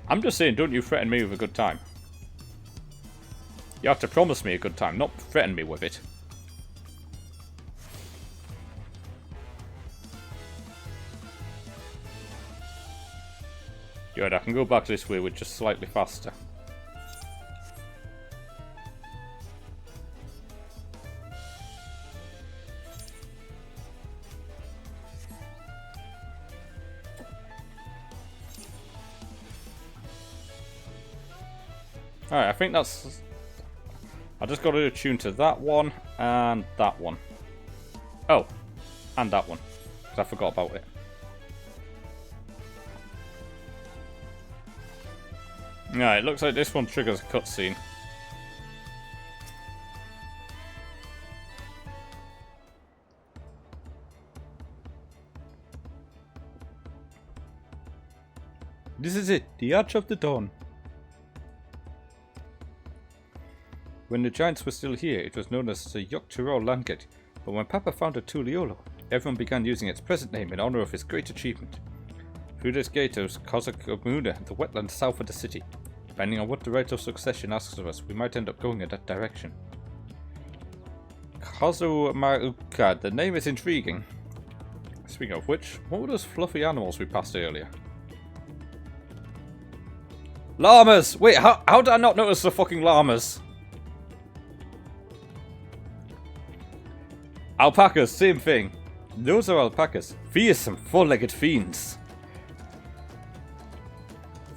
I'm just saying, don't you threaten me with a good time. You have to promise me a good time, not threaten me with it. Good, I can go back this way with just slightly faster. Alright, I think that's... I just got to attune to that one and that one. Oh, and that one, because I forgot about it. Alright, it looks like this one triggers a cutscene. This is it, the Arch of the Dawn. When the giants were still here, it was known as the Yogg-Turol Landgate, but when Papa founded Tuliolo, everyone began using its present name in honor of his great achievement. Through this gate is Kozakabuna, the wetland south of the city. Depending on what the right of succession asks of us, we might end up going in that direction. Kozumauka, the name is intriguing. Speaking of which, what were those fluffy animals we passed earlier? Llamas! Wait, how did I not notice the fucking llamas? Alpacas, same thing. Those are alpacas. Fearsome, four-legged fiends.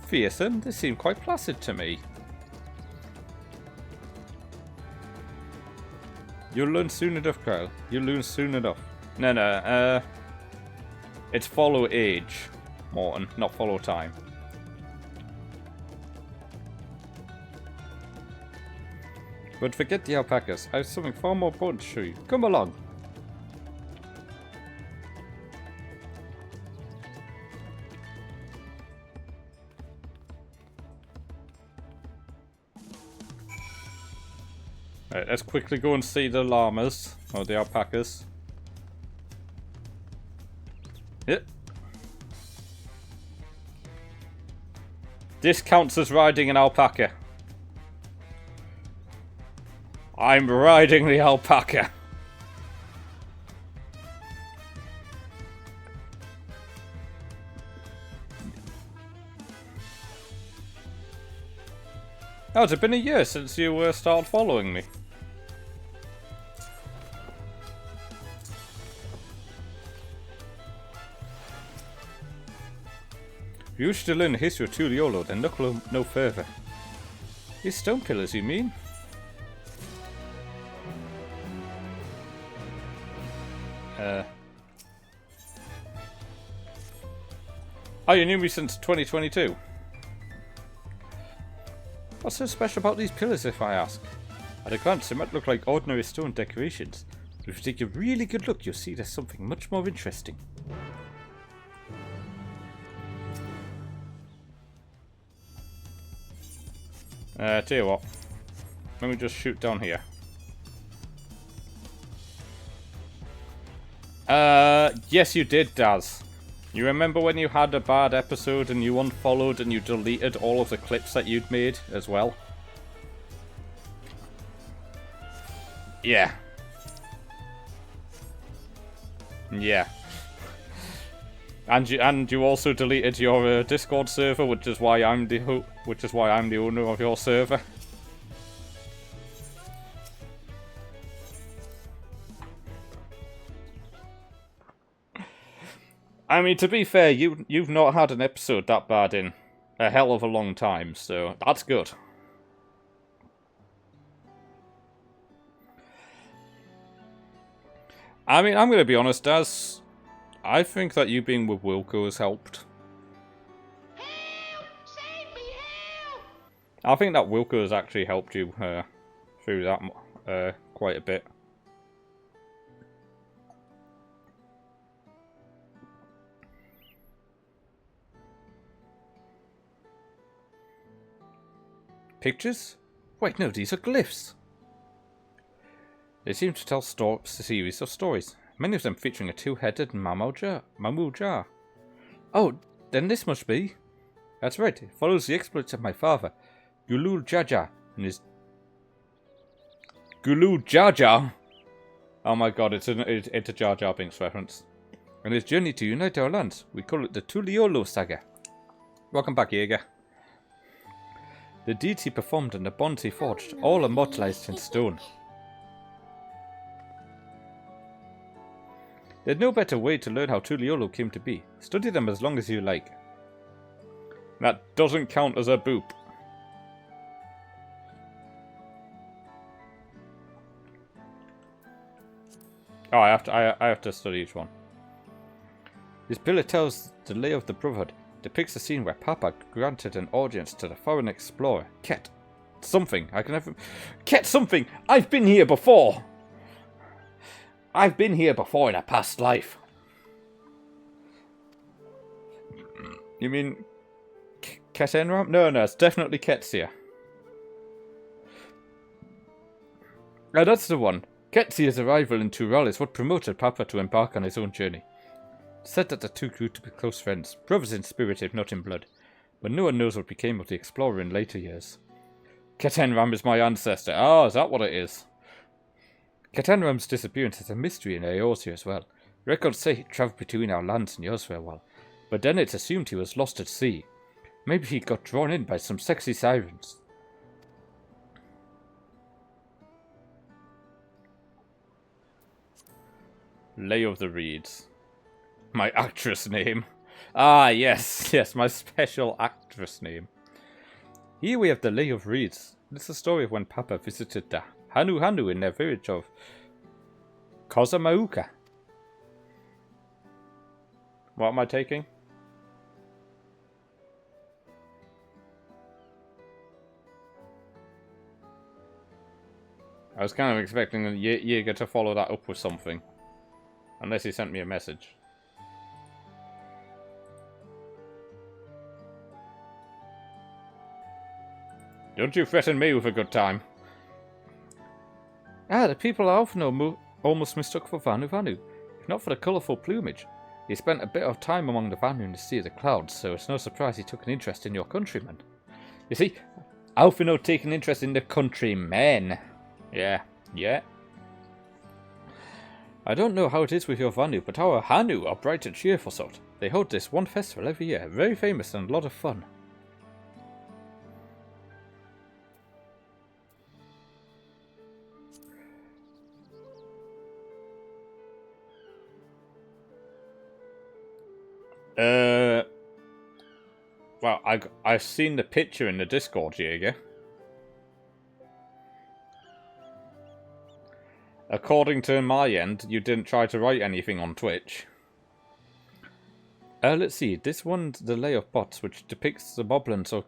Fearsome? They seem quite placid to me. You'll learn soon enough, Kyle. You'll learn soon enough. No, it's follow age, Morton, not follow time. But forget the alpacas. I have something far more important to show you. Come along. Right, let's quickly go and see the llamas, or the alpacas. Yep. This counts as riding an alpaca. I'm riding the alpaca. Oh, it's been a year since you started following me. If you wish to learn the history of Tuliolo, then look no further. These stone pillars, you mean? Oh, you knew me since 2022? What's so special about these pillars, if I ask? At a glance, they might look like ordinary stone decorations, but if you take a really good look, you'll see there's something much more interesting. Tell you what, let me just shoot down here. Yes you did, Daz. You remember when you had a bad episode and you unfollowed and you deleted all of the clips that you'd made as well? Yeah. Yeah. And you also deleted your Discord server, which is why I'm the owner of your server. I mean, to be fair, you've not had an episode that bad in a hell of a long time, so that's good. I mean, I'm going to be honest, Daz. I think that you being with Wilco has helped. Help! Save me, help! I think that Wilco has actually helped you through that quite a bit. Pictures? Wait, no, these are glyphs. They seem to tell a series of stories, many of them featuring a two-headed Mamuja. Oh, then this must be. That's right, it follows the exploits of my father, Gulul Jaja, and his... Gulul Jaja? Oh my god, it's a Jar Jar Binks reference. And his journey to unite our lands. We call it the Tuliolo Saga. Welcome back, Jaeger. The deeds he performed and the bonds he forged, all immortalized in stone. There's no better way to learn how Tuliolo came to be. Study them as long as you like. That doesn't count as a boop. Oh, I have to study each one. This pillar tells the lay of the Brotherhood. Depicts a scene where Papa granted an audience to the foreign explorer, Ket. Something. I can never... Ket something! I've been here before! I've been here before in a past life. You mean... Ketenram? No, it's definitely Ketsia. Oh, that's the one. Ketsia's arrival in Tural is what promoted Papa to embark on his own journey. Said that the two grew to be close friends, brothers in spirit if not in blood, but no one knows what became of the explorer in later years. Ketenram is my ancestor. Ah, is that what it is? Ketenram's disappearance is a mystery in Eorzea as well. Records say he travelled between our lands and yours for a while, but then it's assumed he was lost at sea. Maybe he got drawn in by some sexy sirens. Lay of the Reeds. My actress name. Ah, yes, my special actress name. Here we have the Lay of Reeds. It's the story of when Papa visited the Hanu in their village of Kozamauka. What am I taking? I was kind of expecting Jaeger to follow that up with something. Unless he sent me a message. Don't you threaten me with a good time. Ah, the people I often know almost mistook for Vanu. If not for the colourful plumage. He spent a bit of time among the Vanu in the Sea of the Clouds, so it's no surprise he took an interest in your countrymen. You see, Alfino taking interest in the countrymen. Yeah, yeah. I don't know how it is with your Vanu, but our Hanu are bright and cheerful sort. They hold this one festival every year, very famous and a lot of fun. Well, I've seen the picture in the Discord, Jaeger. According to my end, you didn't try to write anything on Twitch. Let's see. This one's the lay of bots, which depicts the moblins of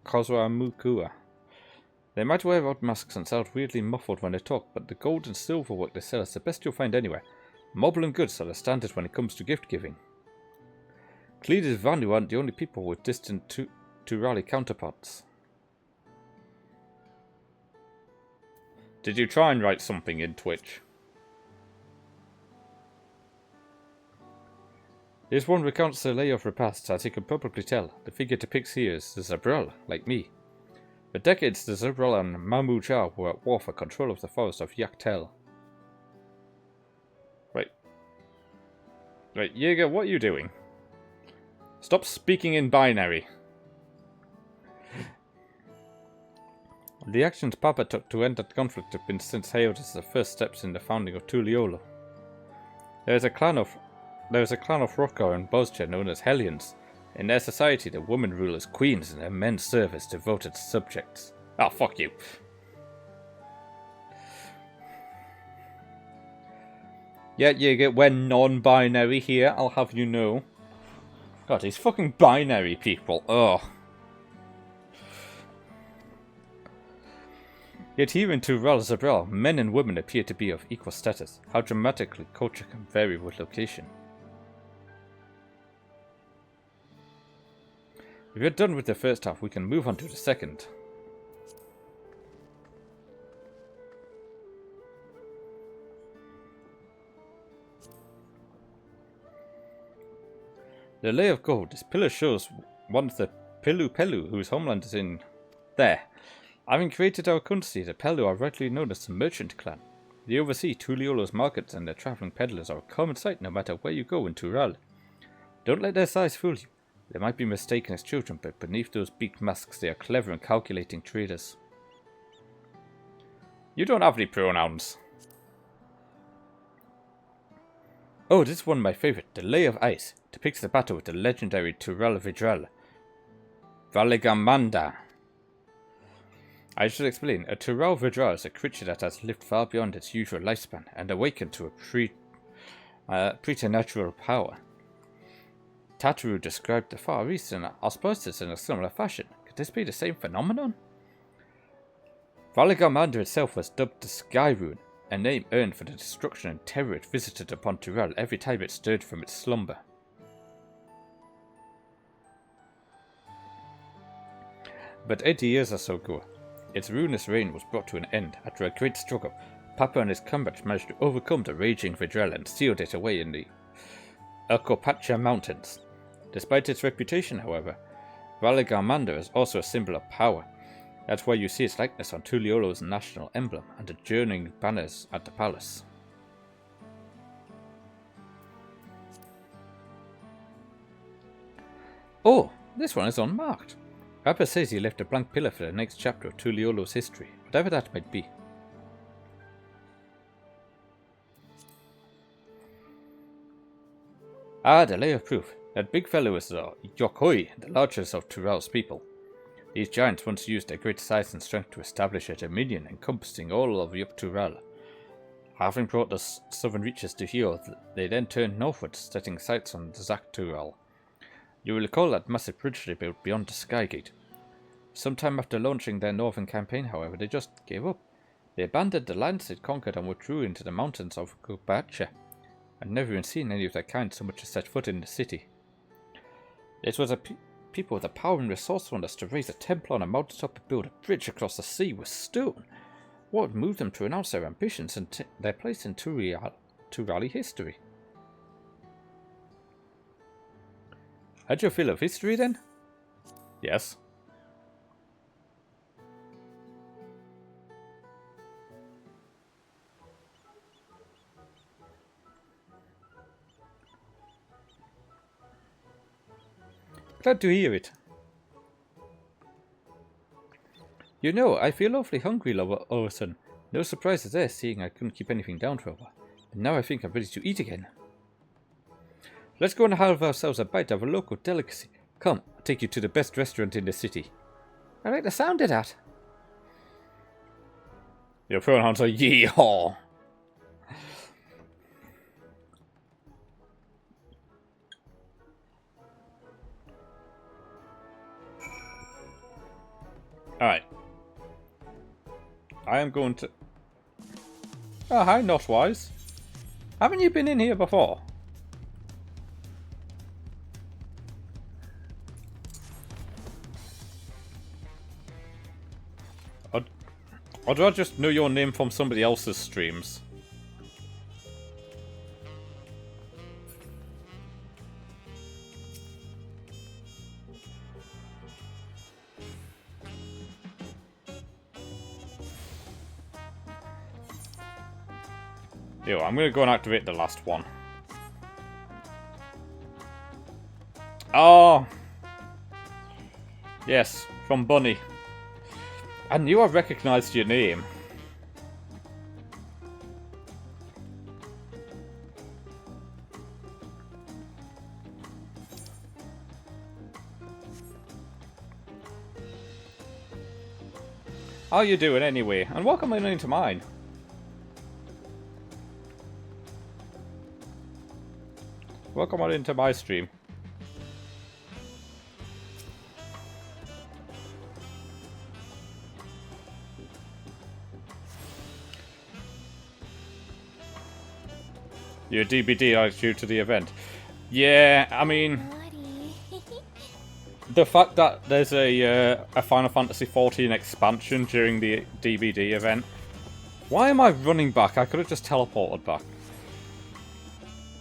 Kozwa Mukua. They might wear odd masks and sound weirdly muffled when they talk, but the gold and silver work they sell is the best you'll find anywhere. Moblin goods are the standard when it comes to gift giving. Cleda's Vanu aren't the only people with distant Turali counterparts. Did you try and write something in Twitch? This one recounts the lay of repasts, as you can probably tell. The figure depicts here is the Zabral, like me. For decades, the Zabral and Mamu Jar were at war for control of the forest of Yaktel. Right, Jaeger, what are you doing? Stop speaking in binary. The actions Papa took to end that conflict have been since hailed as the first steps in the founding of Tuliolo. There is a clan of Rokar and Bosja known as Hellions. In their society, the women rule as queens and their men serve as devoted subjects. Ah, fuck you. Yeah, Jaeger, we're non-binary here, I'll have you know. God, these fucking binary people. Ugh. Yet here in Tural Zabral, men and women appear to be of equal status. How dramatically culture can vary with location. If we're done with the first half, we can move on to the second. The Lay of Gold. This pillar shows one of the Pilu Pelu, whose homeland is in there. Having created our country, the Pelu are rightly known as the Merchant Clan. They oversee Tuliolo's markets, and their travelling peddlers are a common sight no matter where you go in Tural. Don't let their size fool you. They might be mistaken as children, but beneath those beaked masks they are clever and calculating traders. You don't have any pronouns. Oh, this is one of my favourite, the Lay of Ice. Depicts the battle with the legendary Tural Vidral. Valigamanda. I should explain, a Tural Vidral is a creature that has lived far beyond its usual lifespan and awakened to a preternatural power. Tataru described the Far East and Osmosis in a similar fashion. Could this be the same phenomenon? Valigamanda itself was dubbed the Sky Rune, a name earned for the destruction and terror it visited upon Tural every time it stirred from its slumber. But 80 years or so ago, its ruinous reign was brought to an end. After a great struggle, Papa and his comrades managed to overcome the raging Vidral and sealed it away in the Urkopacha Mountains. Despite its reputation, however, Valigamanda is also a symbol of power. That's why you see its likeness on Tuliolo's national emblem and the journeying banners at the palace. Oh, this one is unmarked. Papa says he left a blank pillar for the next chapter of Tuliolo's history, whatever that might be. Ah, the Lay of Proof. That big fellow is the Yokoi, the largest of Tural's people. These giants once used their great size and strength to establish a dominion encompassing all of Yup Tural. Having brought the southern reaches to heel, they then turned northwards, setting sights on Zak Tural. You will recall that massive bridge they built beyond the Skygate. Sometime after launching their northern campaign, however, they just gave up. They abandoned the lands they'd conquered and withdrew into the mountains of Kupacha. I'd never even seen any of their kind so much as set foot in the city. It was a people with the power and resourcefulness to raise a temple on a mountaintop and build a bridge across the sea with stone. What moved them to announce their ambitions and their place in Turali history? Had your fill of history then? Yes. glad to hear it. You know, I feel awfully hungry all of a sudden. No surprises there, seeing I couldn't keep anything down for a while. And now I think I'm ready to eat again. Let's go and have ourselves a bite of a local delicacy. Come, I'll take you to the best restaurant in the city. I like the sound of that. Your pronouns are yeehaw. Alright. I am going to... Oh, hi, Notwise. Haven't you been in here before? Or do I just know your name from somebody else's streams? Yo, I'm gonna go and activate the last one. Oh! Yes, from Bunny. I knew I recognised your name. How you doing anyway? And welcome into mine. Welcome on into my stream. Your DBD is due to the event. Yeah, I mean... the fact that there's a Final Fantasy XIV expansion during the DBD event. Why am I running back? I could have just teleported back.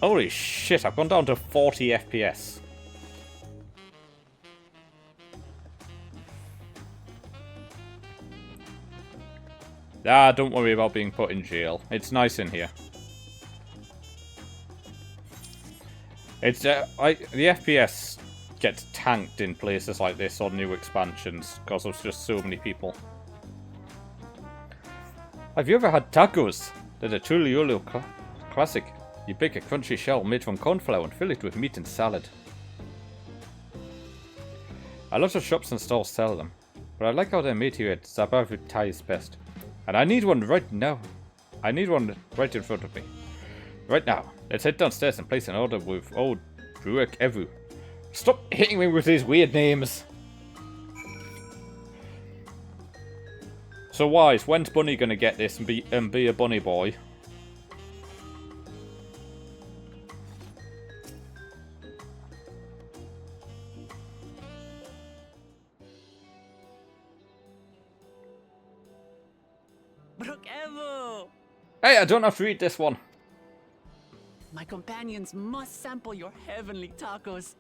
Holy shit, I've gone down to 40 FPS. Ah, don't worry about being put in jail. It's nice in here. It's the FPS gets tanked in places like this on new expansions because there's just so many people. Have you ever had tacos? They're the truly classic. You bake a crunchy shell made from corn flour and fill it with meat and salad. A lot of shops and stores sell them, but I like how they're made here at Zabavutai best. And I need one right now. I need one right in front of me. Right now. Let's head downstairs and place an order with old Bruek Evu. Stop hitting me with these weird names. So Wise, when's Bunny gonna get this and be a bunny boy? Bruek Evo! Hey, I don't have to read this one. My companions must sample your heavenly tacos.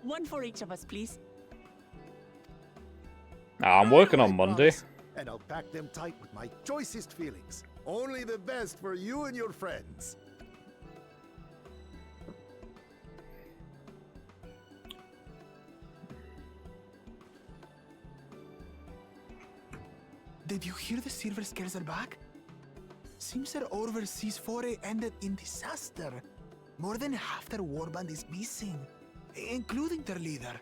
One for each of us, please. I'm working on Monday. And I'll pack them tight with my choicest feelings. Only the best for you and your friends. Did you hear the Silver Scales are back? Seems their overseas foray ended in disaster. More than half their warband is missing, including their leader.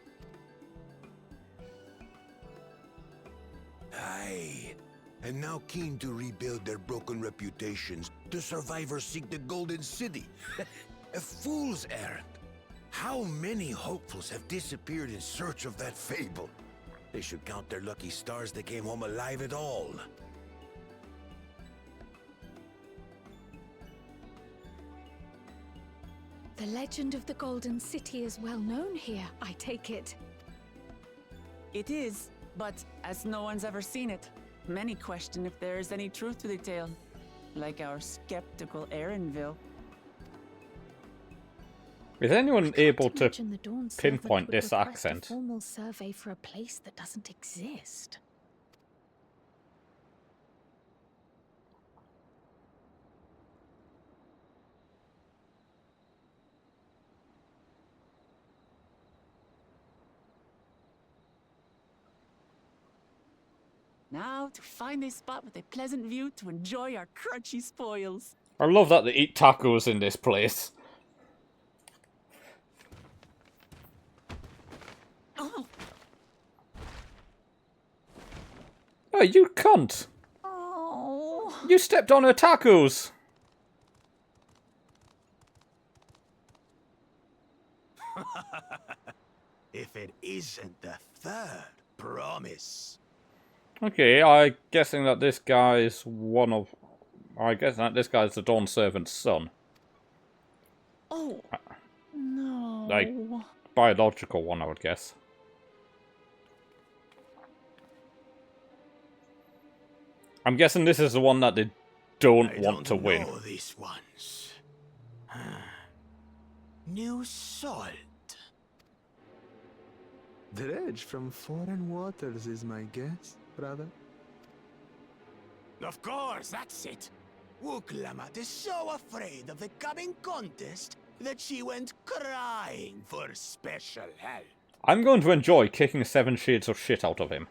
Aye. And now keen to rebuild their broken reputations, the survivors seek the Golden City. A fool's errand. How many hopefuls have disappeared in search of that fable? They should count their lucky stars they came home alive at all. The legend of the Golden City is well known here, I take it. It is, but as no one's ever seen it, many question if there is any truth to the tale. Like our skeptical Erinville. Is anyone able to Imagine the Dawn Servant pinpoint would this request accent? A formal survey for a place that doesn't exist. Now to find a spot with a pleasant view to enjoy our crunchy spoils. I love that they eat tacos in this place. Oh. Oh, you cunt! Oh. You stepped on her tacos! If it isn't the third promise. Okay, I'm guessing that this guy's one of... I guess that this guy's the Dawn Servant's son. Oh. No. Like, biological one, I would guess. I'm guessing this is the one that they don't want to win. Know these ones. New salt. Dredge from foreign waters is my guess, brother. Of course, that's it. Wuklamat is so afraid of the coming contest that she went crying for special help. I'm going to enjoy kicking 7 shades of shit out of him.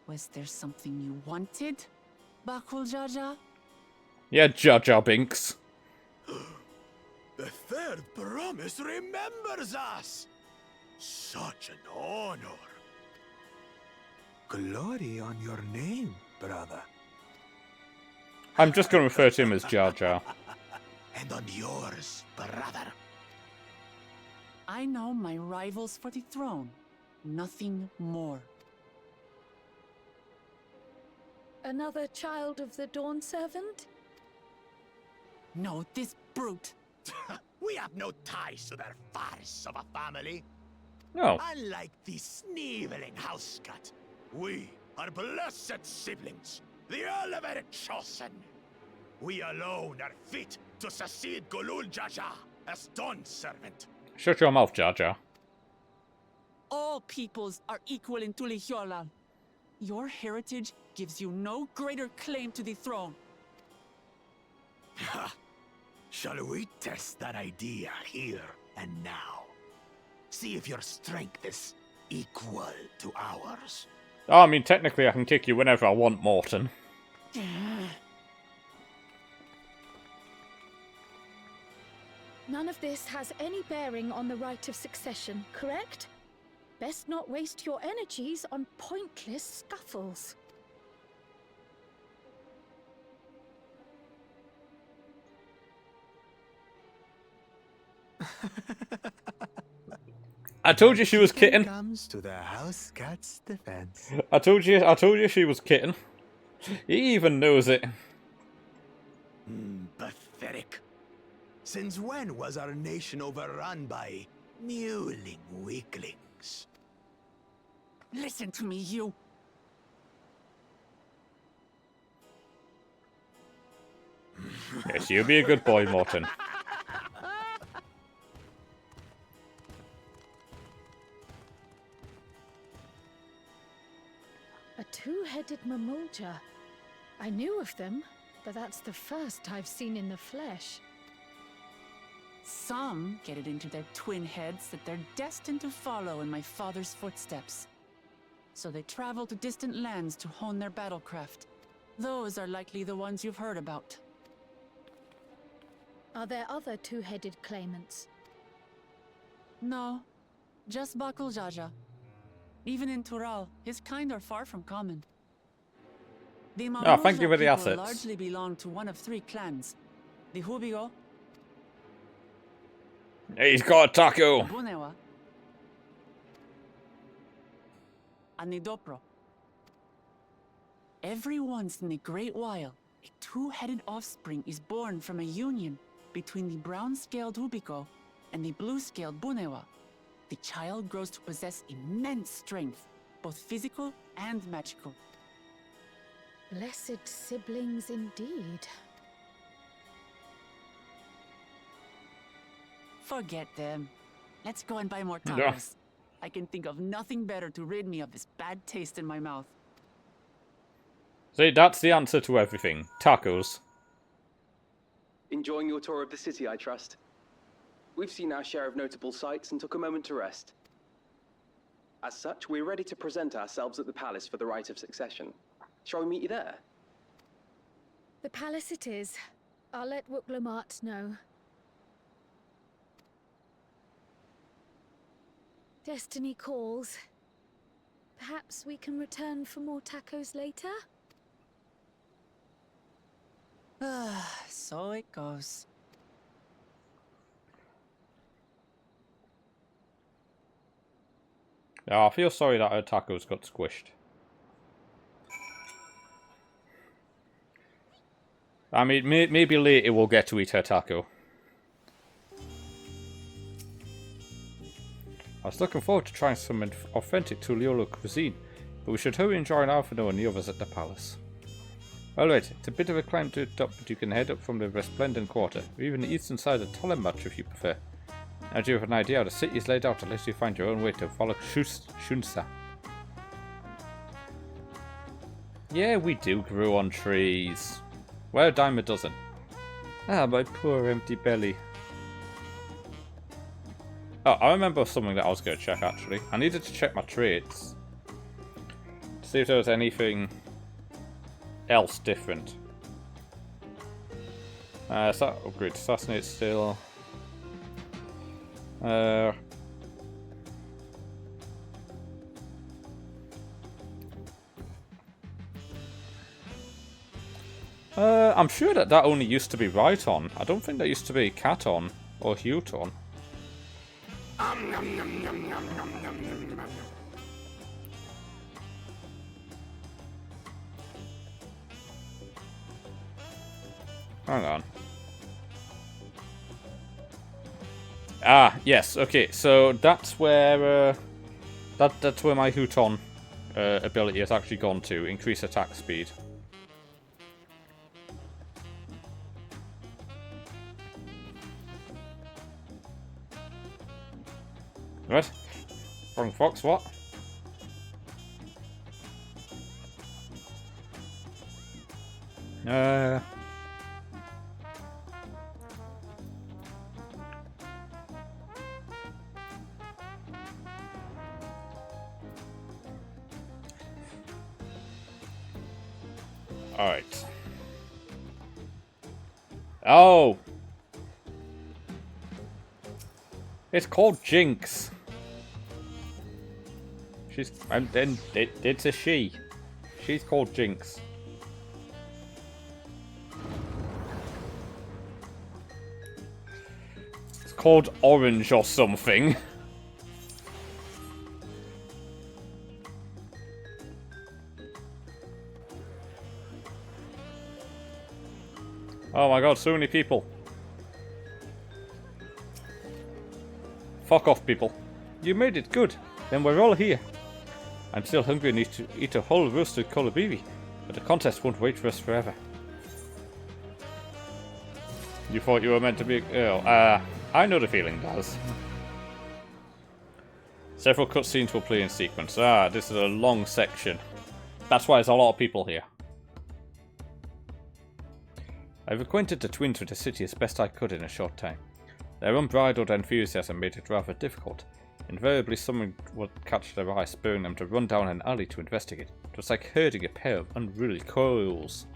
Was there something you wanted, Bakul Jaja? Yeah, Jar Jar Binks. The third promise remembers us. Such an honor. Glory on your name, brother. I'm just going to refer to him as Jar Jar. And on yours, brother. I know my rivals for the throne. Nothing more. Another child of the Dawn Servant? No, this brute. We have no ties to their farce of a family. No. Unlike the sneevling housecut, we are blessed siblings, the elevated chosen. We alone are fit to succeed Golul Jaja as Dawn Servant. Shut your mouth, Jar Jar. All peoples are equal in Tulihyolal. Your heritage gives you no greater claim to the throne. Shall we test that idea here and now? See if your strength is equal to ours. Oh, I mean, technically I can kick you whenever I want, Morton. None of this has any bearing on the right of succession, correct? Best not waste your energies on pointless scuffles. I told you she was kitten. Comes to the house cat's defense. I told you she was kitten. He even knows it. Pathetic. Since when was our nation overrun by mewling weaklings? Listen to me, you. Yes, you be a good boy, Morton. A two-headed Mamulja. I knew of them, but that's the first I've seen in the flesh. Some get it into their twin heads that they're destined to follow in my father's footsteps. So they travel to distant lands to hone their battlecraft. Those are likely the ones you've heard about. Are there other two-headed claimants? No, just Bakul Jaja. Even in Tural, his kind are far from common. The Oh, thank you for the people assets. largely belong to one of 3 clans. The Hubigo, He's got a taco. the Bunewa, and the Dopro. Every once in a great while, a two-headed offspring is born from a union between the brown-scaled Hubico and the blue-scaled Bunewa. The child grows to possess immense strength, both physical and magical. Blessed siblings indeed. Forget them. Let's go and buy more Yeah. tacos. I can think of nothing better to rid me of this bad taste in my mouth. See, that's the answer to everything. Tacos. Enjoying your tour of the city, I trust. We've seen our share of notable sights and took a moment to rest. As such, we're ready to present ourselves at the palace for the rite of succession. Shall we meet you there? The palace it is. I'll let Wuklamart know. Destiny calls. Perhaps we can return for more tacos later? So it goes. Yeah, I feel sorry that her tacos got squished. I mean, maybe later we'll get to eat her taco. I was looking forward to trying some authentic Tuliolo cuisine, but we should hurry and join Alfredo and the others at the palace. Alright, it's a bit of a climb to the top, but you can head up from the Resplendent Quarter, or even the eastern side of Tolemach if you prefer. Now do you have an idea how the city is laid out unless you find your own way to follow Shunsa? Yeah, we do grow on trees. We're a dime a dozen. Ah, my poor empty belly. Oh, I remember something that I was going to check actually. I needed to check my traits. To see if there was anything else different. Upgrade assassinate still. I'm sure that only used to be right on. I don't think that used to be cat on or hute on. Hang on. Ah, yes. Okay, so that's where that's where my Houton ability has actually gone to. Increase attack speed. What? Wrong fox, what? Alright. Oh! It's called Jinx. It's a she. She's called Jinx. It's called Orange or something. Oh my god, so many people. Fuck off, people. You made it good. Then we're all here. I'm still hungry and need to eat a whole roasted kolabibi, but the contest won't wait for us forever. You thought you were meant to be... Oh, I know the feeling, Daz. Several cutscenes will play in sequence. Ah, this is a long section. That's why there's a lot of people here. I've acquainted the twins with the city as best I could in a short time. Their unbridled enthusiasm made it rather difficult. Invariably someone would catch their eye, spurring them to run down an alley to investigate. It was like herding a pair of unruly coils.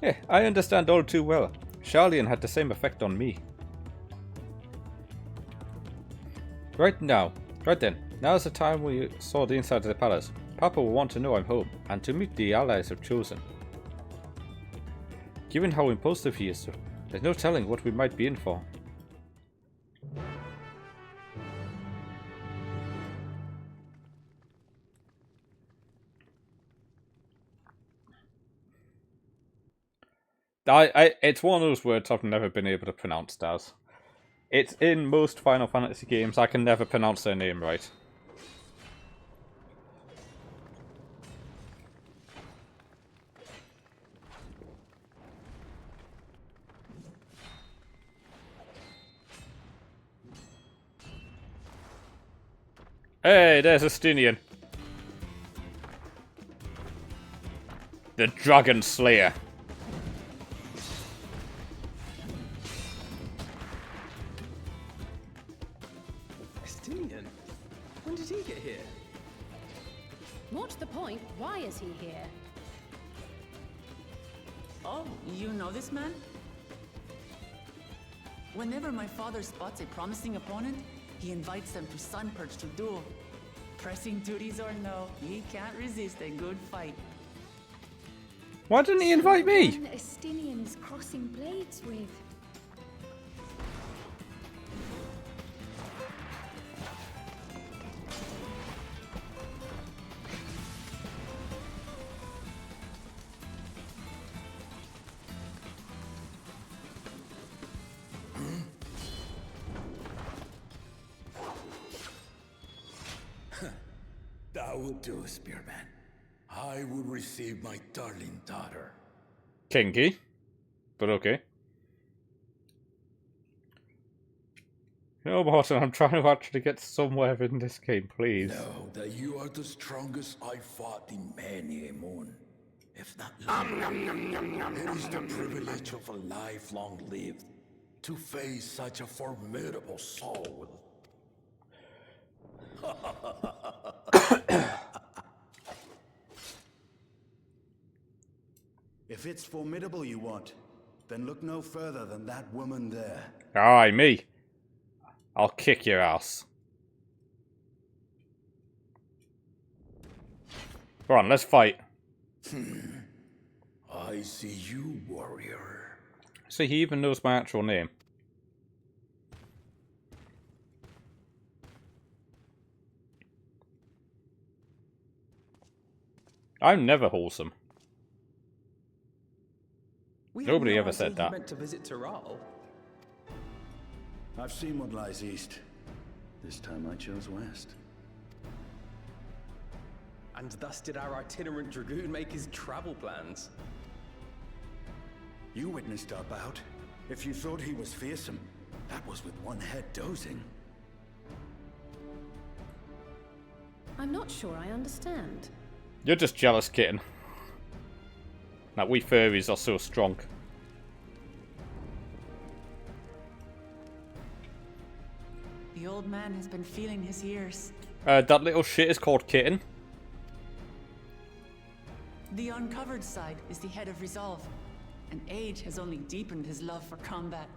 Yeah, I understand all too well. Charlian had the same effect on me. Right then, now's the time we saw the inside of the palace. Papa will want to know I'm home, and to meet the allies I've chosen. Given how impulsive he is, there's no telling what we might be in for. It's one of those words I've never been able to pronounce, Daz. It's in most Final Fantasy games, I can never pronounce their name right. Hey, there's Estinian. The Dragon Slayer. Estinian? When did he get here? More to the point, why is he here? Oh, you know this man? Whenever my father spots a promising opponent, he invites them to Sunperch to duel. Pressing duties or no, he can't resist a good fight. Why didn't he invite me? One Estinian's crossing blades with. That will do, Spearman. I will receive my darling daughter. Kinky. But okay. No, Martin, I'm trying to actually get somewhere in this game, please. Know that you are the strongest I fought in many a moon. If not longer. It is the privilege of a life long lived to face such a formidable soul. If it's formidable you want, then look no further than that woman there. Aye, me. I'll kick your ass. Go on, let's fight. I see you, warrior. See, he even knows my actual name. I'm never wholesome. Nobody ever said that. Meant to visit Tyrrell. I've seen what lies east. This time I chose west. And thus did our itinerant dragoon make his travel plans. You witnessed our bout. If you thought he was fearsome, that was with one head dozing. I'm not sure I understand. You're just jealous, kitten. That we furries are so strong. The old man has been feeling his years. That little shit is called Kitten. The uncovered side is the head of resolve, and age has only deepened his love for combat.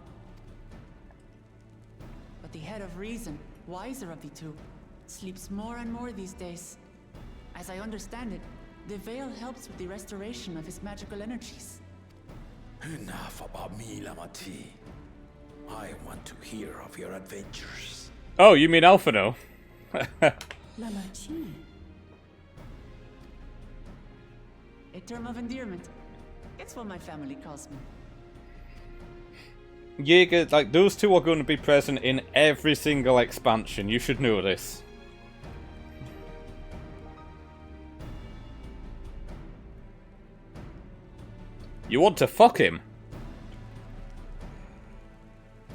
But the head of reason, wiser of the two, sleeps more and more these days. As I understand it, the veil helps with the restoration of his magical energies. Enough about me, Lamati. I want to hear of your adventures. Oh, you mean Alphino? Lamati. A term of endearment. It's what my family calls me. Jaeger, like, those two are going to be present in every single expansion. You should know this. You want to fuck him?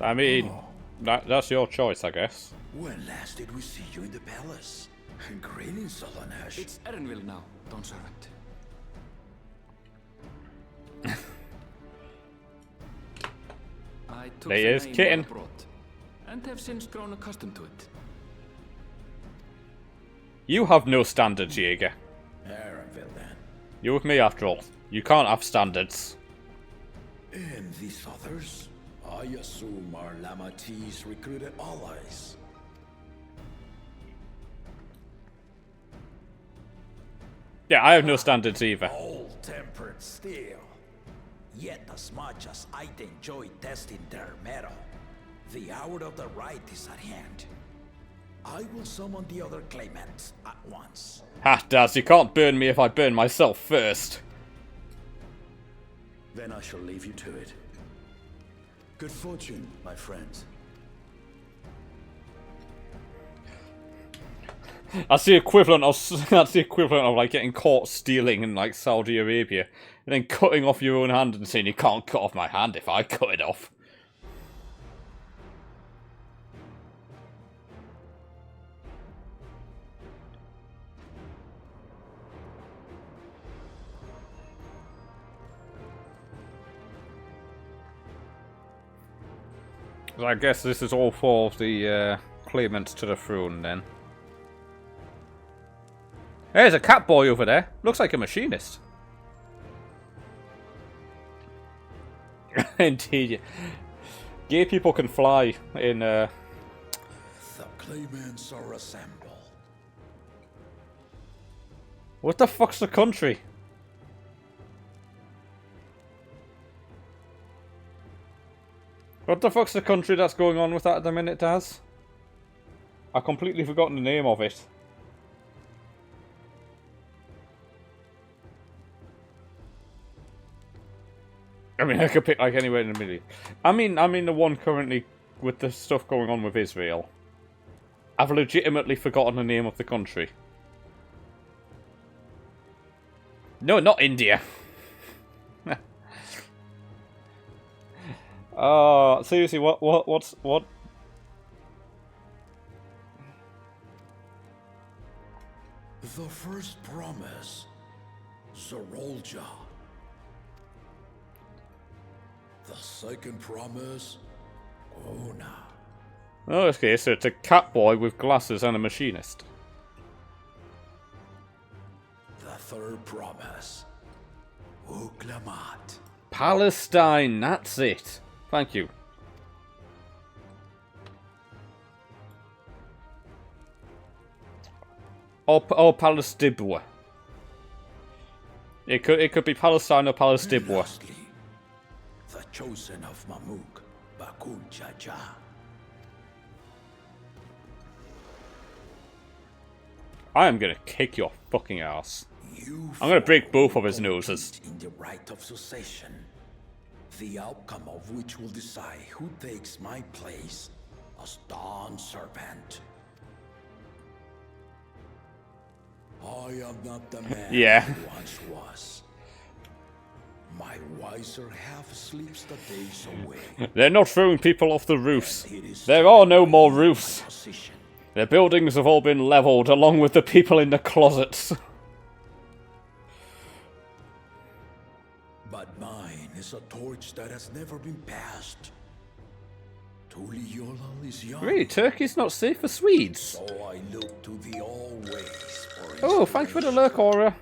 I mean, that's your choice, I guess. When last did we see you in the palace? Greetings, Solonesh. It's Erenville now, Dawnservant. I took There the is name Kitten. I brought, and have since grown accustomed to it. You have no standards, Jaeger. Erenville, then. You're with me after all. You can't have standards. And these others? I assume are Lamati's recruited allies. Yeah, I have no standards either. Old-tempered still. Yet as much as I enjoy testing their metal, the hour of the right is at hand. I will summon the other claimants at once. Ha, Daz, you can't burn me if I burn myself first. Then I shall leave you to it. Good fortune, my friends. That's the equivalent of like getting caught stealing in like Saudi Arabia and then cutting off your own hand and saying you can't cut off my hand if I cut it off. I guess this is all for the claimant to the throne then. Hey, there's a cat boy over there. Looks like a machinist. Indeed. Gay people can fly in The claimants are assembled. What the fuck's the country? What the fuck's the country that's going on with that at the minute, Daz? I've completely forgotten the name of it. I mean, I could pick like anywhere in the middle. I mean the one currently with the stuff going on with Israel. I've legitimately forgotten the name of the country. No, not India. Seriously, what's... The first promise, Zorolja. The second promise, Ona. Oh, okay, so it's a cat boy with glasses and a machinist. The third promise, Uklamat. Palestine, that's it. Thank you. Or Palestibwa. It could be Palestine or Palestibwa. Lastly, the chosen of Mamuk, Bakul Jaja. I am gonna kick your fucking ass. I'm gonna break both of his noses. In the right of succession, the outcome of which will decide who takes my place as Dawn Servant. I am not the man I once was. My wiser half sleeps the days away. They're not throwing people off the roofs. There are no more roofs. The buildings have all been leveled along with the people in the closets. But mine is a torch that has never been passed. Tuliola is young. Really, Turkey's not safe for Swedes. So I look to the always for Oh, thanks for the lurk, Aura.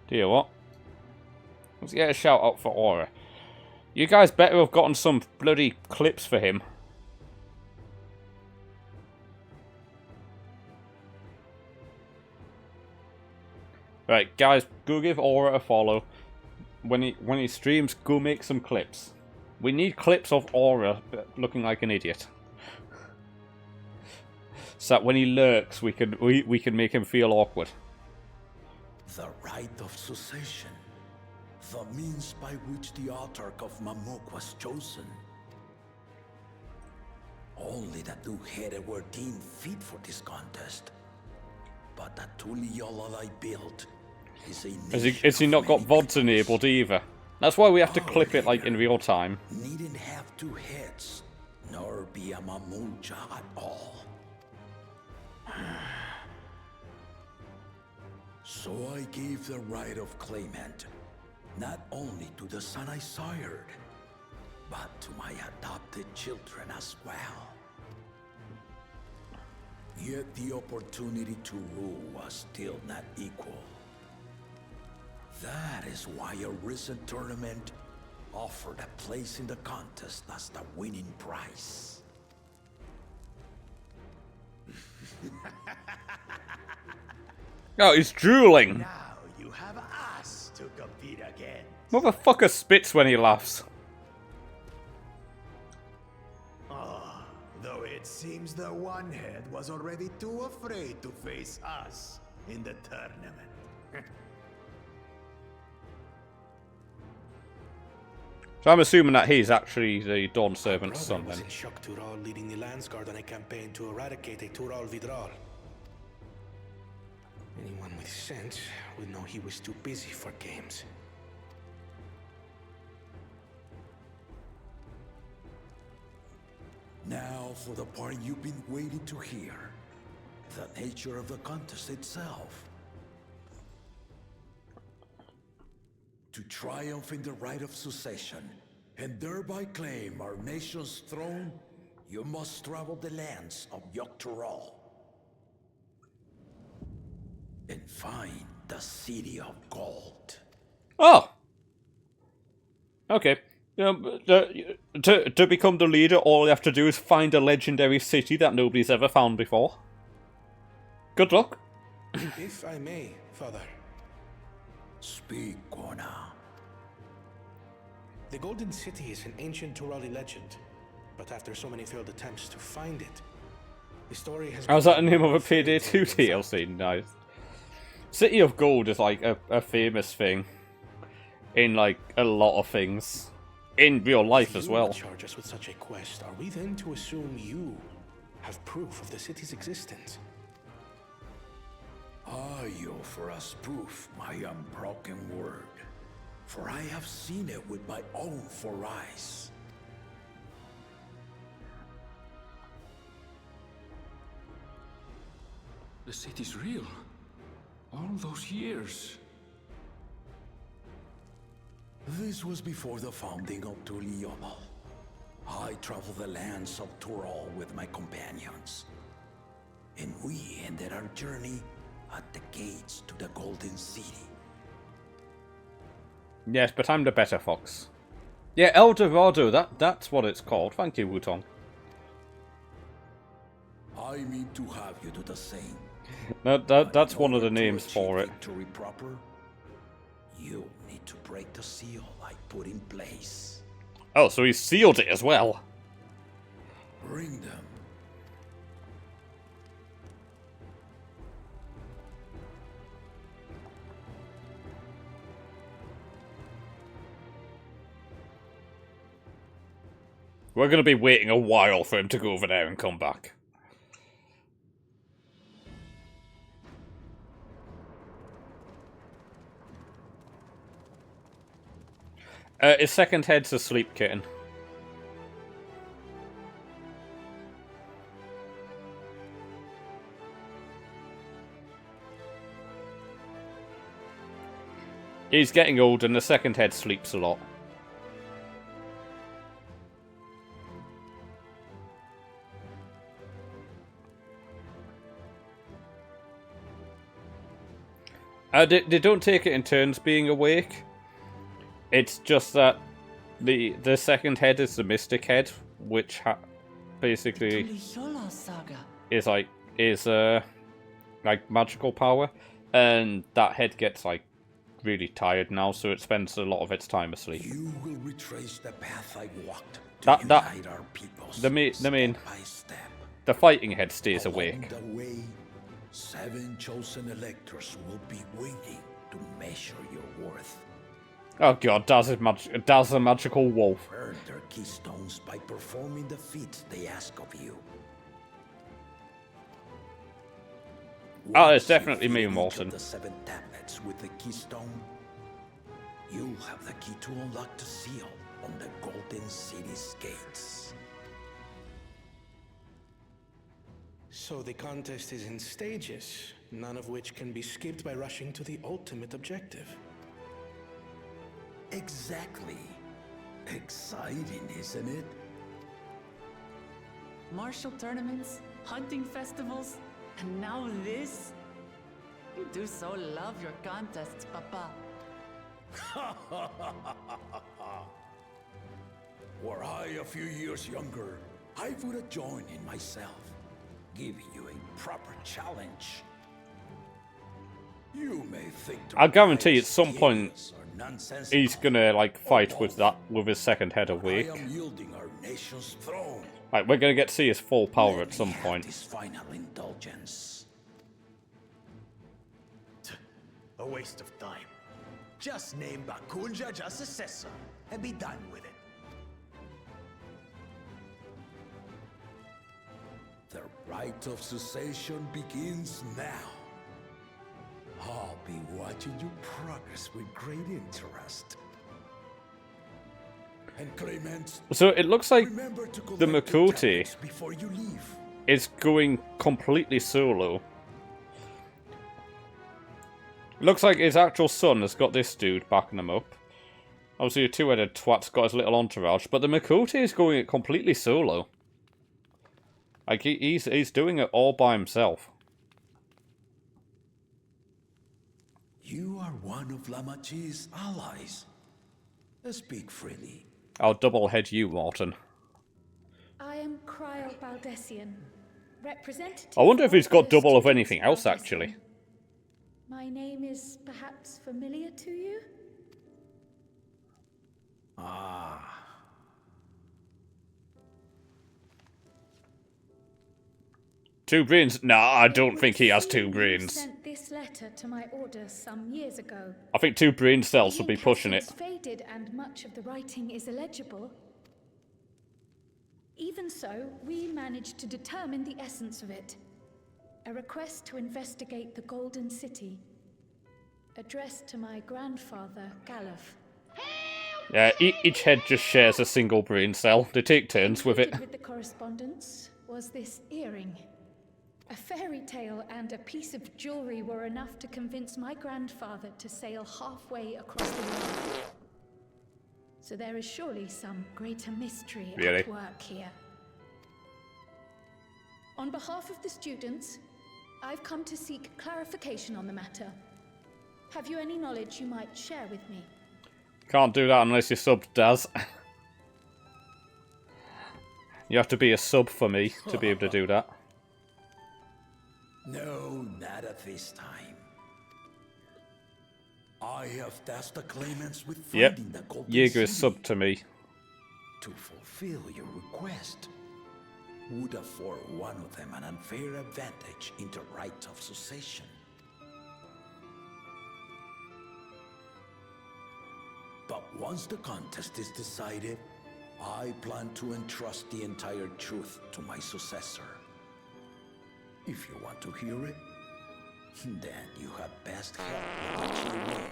Do you what? Let's get a shout out for Aura. You guys better have gotten some bloody clips for him. Right, guys, go give Aura a follow. When he streams, go make some clips. We need clips of Aura looking like an idiot. So that when he lurks, we can make him feel awkward. the right of succession, the means by which the autarch of Mamuk was chosen. Only the two-headed were deemed fit for this contest. But the Tuliola I built is a Has he not got VODs enabled either? That's why we have to clip it like in real time. Needn't have two heads, nor be a Mamulja at all. So I gave the right of claimant, not only to the son I sired, but to my adopted children as well. Yet the opportunity to rule was still not equal. That is why a recent tournament offered a place in the contest as the winning prize. Oh, he's drooling. Now you have us to compete again. Motherfucker spits when he laughs. Though it seems the one head was already too afraid to face us in the tournament. So I'm assuming that he's actually the Dawn Servant's son was then. in shock Tural leading the Landsguard on a campaign to eradicate a Tural Vidral. Anyone with sense would know he was too busy for games. Now for the part you've been waiting to hear. The nature of the contest itself. To triumph in the right of succession, and thereby claim our nation's throne, you must travel the lands of Dawntrail and find the City of Gold. Oh! Okay. To become the leader, all you have to do is find a legendary city that nobody's ever found before. Good luck. If I may, Father. Speak, Gona. The Golden City is an ancient Turali legend, but after so many failed attempts to find it, the story has... How's that the name of a Payday 2 DLC? Nice. City of Gold is like a famous thing in like a lot of things. In real life as well. If you charge us with such a quest, are we then to assume you have proof of the city's existence? I offer us proof, my unbroken word, for I have seen it with my own 4 eyes. The city's real. All those years. This was before the founding of Tuliyomo. I traveled the lands of Tural with my companions, and we ended our journey at the gates to the Golden City. Yes, but I'm the better fox. Yeah, El Dorado, that's what it's called. Thank you, Wutong. I mean to have you do the same. No, that's one of the names for it. Victory proper, you need to break the seal I put in place. Oh, so he sealed it as well. Bring them. We're going to be waiting a while for him to go over there and come back. His second head's asleep, kitten. He's getting old and the second head sleeps a lot. They don't take it in turns being awake. It's just that the second head is the mystic head, which basically is like magical power, and that head gets like really tired now, so it spends a lot of its time asleep. You will retrace the path I walked to That unite our peoples, the fighting head stays Along awake. the way, 7 chosen electors will be waiting to measure your worth. Oh god, Daz a magical wolf. Earn their keystones by performing the feats they ask of you. Oh, it's definitely me, Morton. The 7 tablets with the keystone, you'll have the key to unlock the seal on the Golden City's gates. So the contest is in stages, none of which can be skipped by rushing to the ultimate objective. Exactly. Exciting, isn't it? Martial tournaments, hunting festivals, and now this? You do so love your contests, Papa. Were I a few years younger, I would have joined in myself, giving you a proper challenge. You may think I guarantee at some point he's gonna like fight with his second head awake. I am yielding our nation's throne. Like we're gonna get to see his full power at some point. This final indulgence. A waste of time. Just name Bakunja as successor and be done with it. The rite of cessation begins now. I'll be watching your progress with great interest. And Clement, So it looks like remember to the collect Makoti tablets before you leave. is going completely solo. Looks like his actual son has got this dude backing him up. Obviously, a two-headed twat's got his little entourage, but the Makoti is going it completely solo. Like, he's doing it all by himself. You are one of Lamachi's allies. Speak freely. I'll double head you, Morton. I am Cryo Baldessian, representative. I wonder if he's got of the double of students anything else, Baldessian. actually. My name is perhaps familiar to you? Ah. Two brains? Nah, I don't think he has two You brains. sent this letter to my order some years ago. I think two brain cells would be pushing it. The faded and much of the writing is illegible. Even so, we managed to determine the essence of it. A request to investigate the Golden City, addressed to my grandfather, Galuf. Yeah, each head just shares a single brain cell. They take turns with it. Included with the correspondence was this earring. A fairy tale and a piece of jewelry were enough to convince my grandfather to sail halfway across the world. So there is surely some greater mystery at work here. On behalf of the students, I've come to seek clarification on the matter. Have you any knowledge you might share with me? Can't do that unless you're subbed, Daz. You have to be a sub for me to be able to do that. No, not at this time. I have tasked the claimants with finding the Golden Jaeger is City. subbed to me. To fulfill your request, would afford one of them an unfair advantage in the right of succession. But once the contest is decided, I plan to entrust the entire truth to my successor. If you want to hear it, then you had best help me reach your way.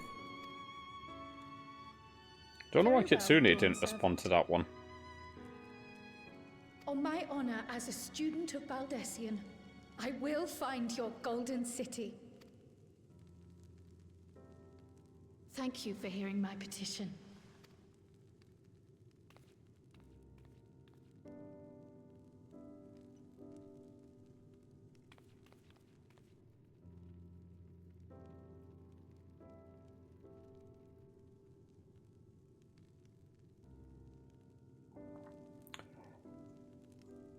Don't know why Kitsune didn't respond to that one. On my honor as a student of Baldessian, I will find your Golden City. Thank you for hearing my petition.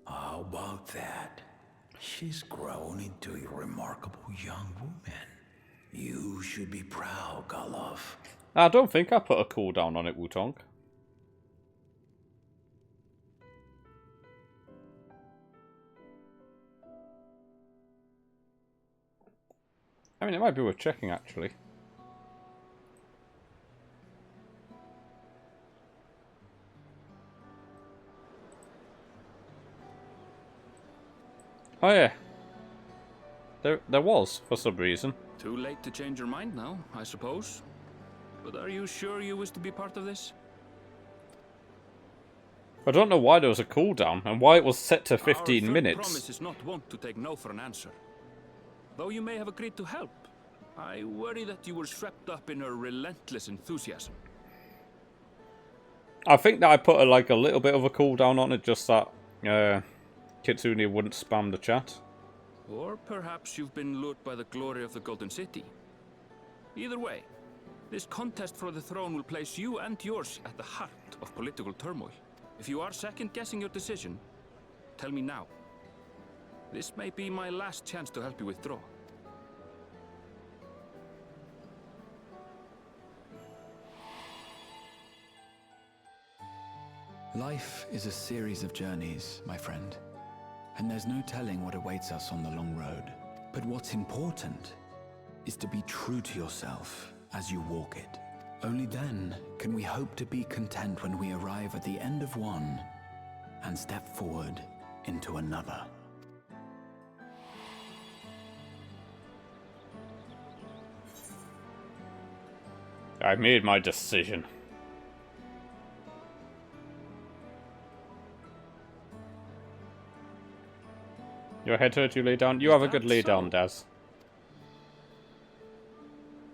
How about that? She's grown into a remarkable young woman. You should be proud, Galuf. I don't think I put a cooldown on it, Wutong. I mean, it might be worth checking, actually. Oh yeah. There was, for some reason. Too late to change your mind now, I suppose. But are you sure you wish to be part of this? I don't know why there was a cooldown, and why it was set to 15 Our minutes. promise is not wont to take no for an answer. Though you may have agreed to help, I worry that you were swept up in her relentless enthusiasm. I think that I put a little bit of a cooldown on it, just that Kitsune wouldn't spam the chat. Or perhaps you've been lured by the glory of the Golden City. Either way, this contest for the throne will place you and yours at the heart of political turmoil. If you are second-guessing your decision, tell me now. This may be my last chance to help you withdraw. Life is a series of journeys, my friend. And there's no telling what awaits us on the long road. But what's important is to be true to yourself as you walk it. Only then can we hope to be content when we arrive at the end of one and step forward into another. I made my decision. Your head hurt, you lay down? You have a good lay down, Daz.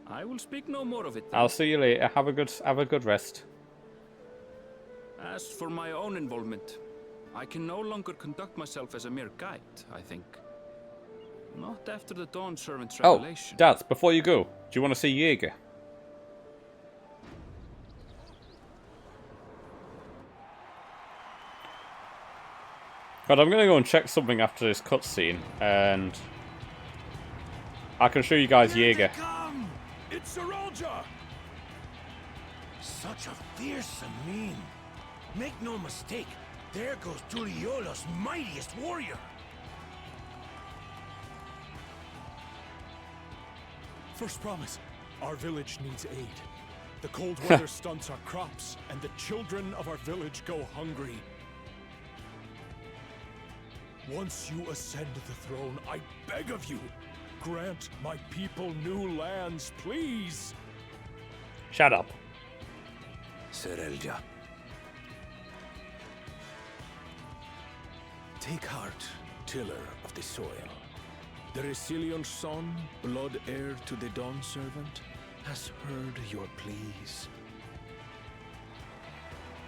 I will speak no more of it then. I'll see you later. Have a good rest. As for my own involvement, I can no longer conduct myself as a mere guide, I think. Not after the Dawn Servant's Oh, revelation. Dad, before you go, do you want to see Jaeger? But I'm going to go and check something after this cutscene, and I can show you guys Jaeger. Come! It's Saralja! Such a fearsome mien. Make no mistake, there goes Tuliola's mightiest warrior. First promise, our village needs aid. The cold weather stunts our crops, and the children of our village go hungry. Once you ascend the throne, I beg of you, grant my people new lands, please. Shut up. Saralja. Take heart, tiller of the soil. The resilient son, blood heir to the Dawn Servant, has heard your pleas.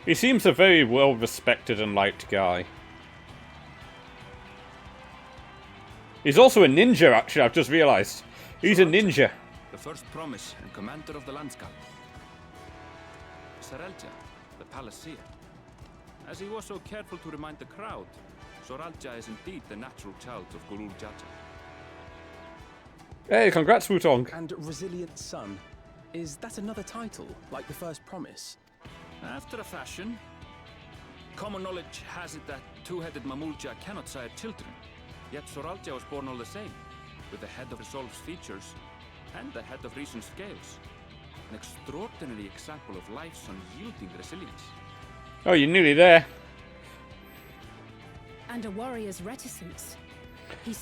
He seems a very well-respected and liked guy. He's also a ninja, actually, I've just realised. He's a ninja. The first promise and commander of the Landscape. Saralja, the Palaceer. As he was so careful to remind the crowd, Saralja is indeed the natural child of Gulul Jaja. Hey, congrats, Wutong. And Resilient Son. Is that another title, like the first promise? After a fashion. Common knowledge has it that two-headed Mamulja cannot sire children. Yet Saralja was born all the same, with the head of Resolve's features and the head of Reason's scales. An extraordinary example of life's unyielding resilience. Oh, you're nearly there. And a warrior's reticence.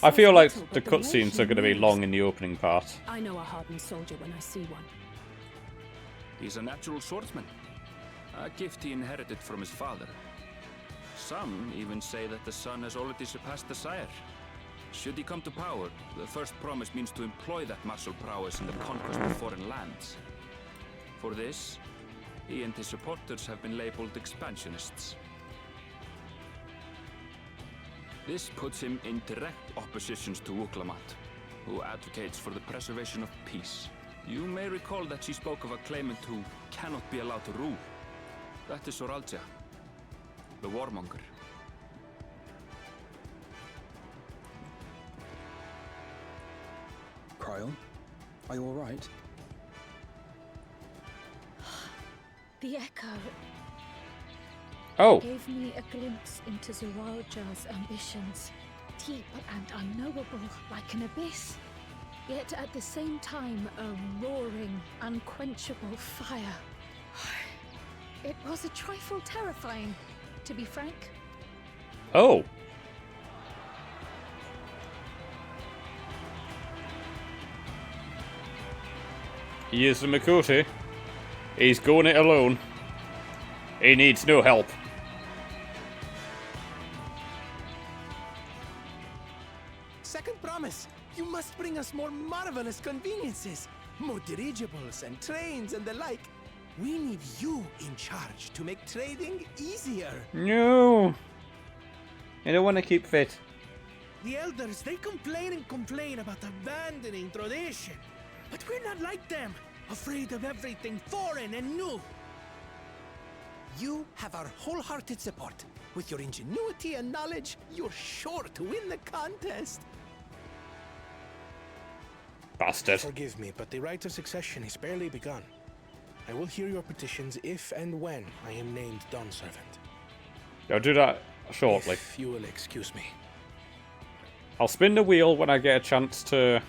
I feel like the cutscenes are going to be long in the opening part. I know a hardened soldier when I see one. He's a natural swordsman, a gift he inherited from his father. Some even say that the son has already surpassed the sire. Should he come to power, the first promise means to employ that martial prowess in the conquest of foreign lands. For this, he and his supporters have been labeled expansionists. This puts him in direct opposition to Wuklamat, who advocates for the preservation of peace. You may recall that she spoke of a claimant who cannot be allowed to rule. That is Saralja, the warmonger. Cryle, are you alright? The echo. Oh. Gave me a glimpse into Zaralja's ambitions. Deep and unknowable, like an abyss. Yet at the same time, a roaring, unquenchable fire. It was a trifle terrifying, to be frank. Oh. He is the Makoti. He's going it alone. He needs no help. Second promise, you must bring us more marvelous conveniences. More dirigibles and trains and the like. We need you in charge to make trading easier. No. I don't want to keep fit. The elders, they complain and complain about abandoning tradition. But we're not like them, afraid of everything foreign and new. You have our wholehearted support. With your ingenuity and knowledge, you're sure to win the contest. Bastard. Forgive me, but the rite of succession is barely begun. I will hear your petitions if and when I am named Dawn Servant. I'll do that shortly. If you will excuse me. I'll spin the wheel when I get a chance to...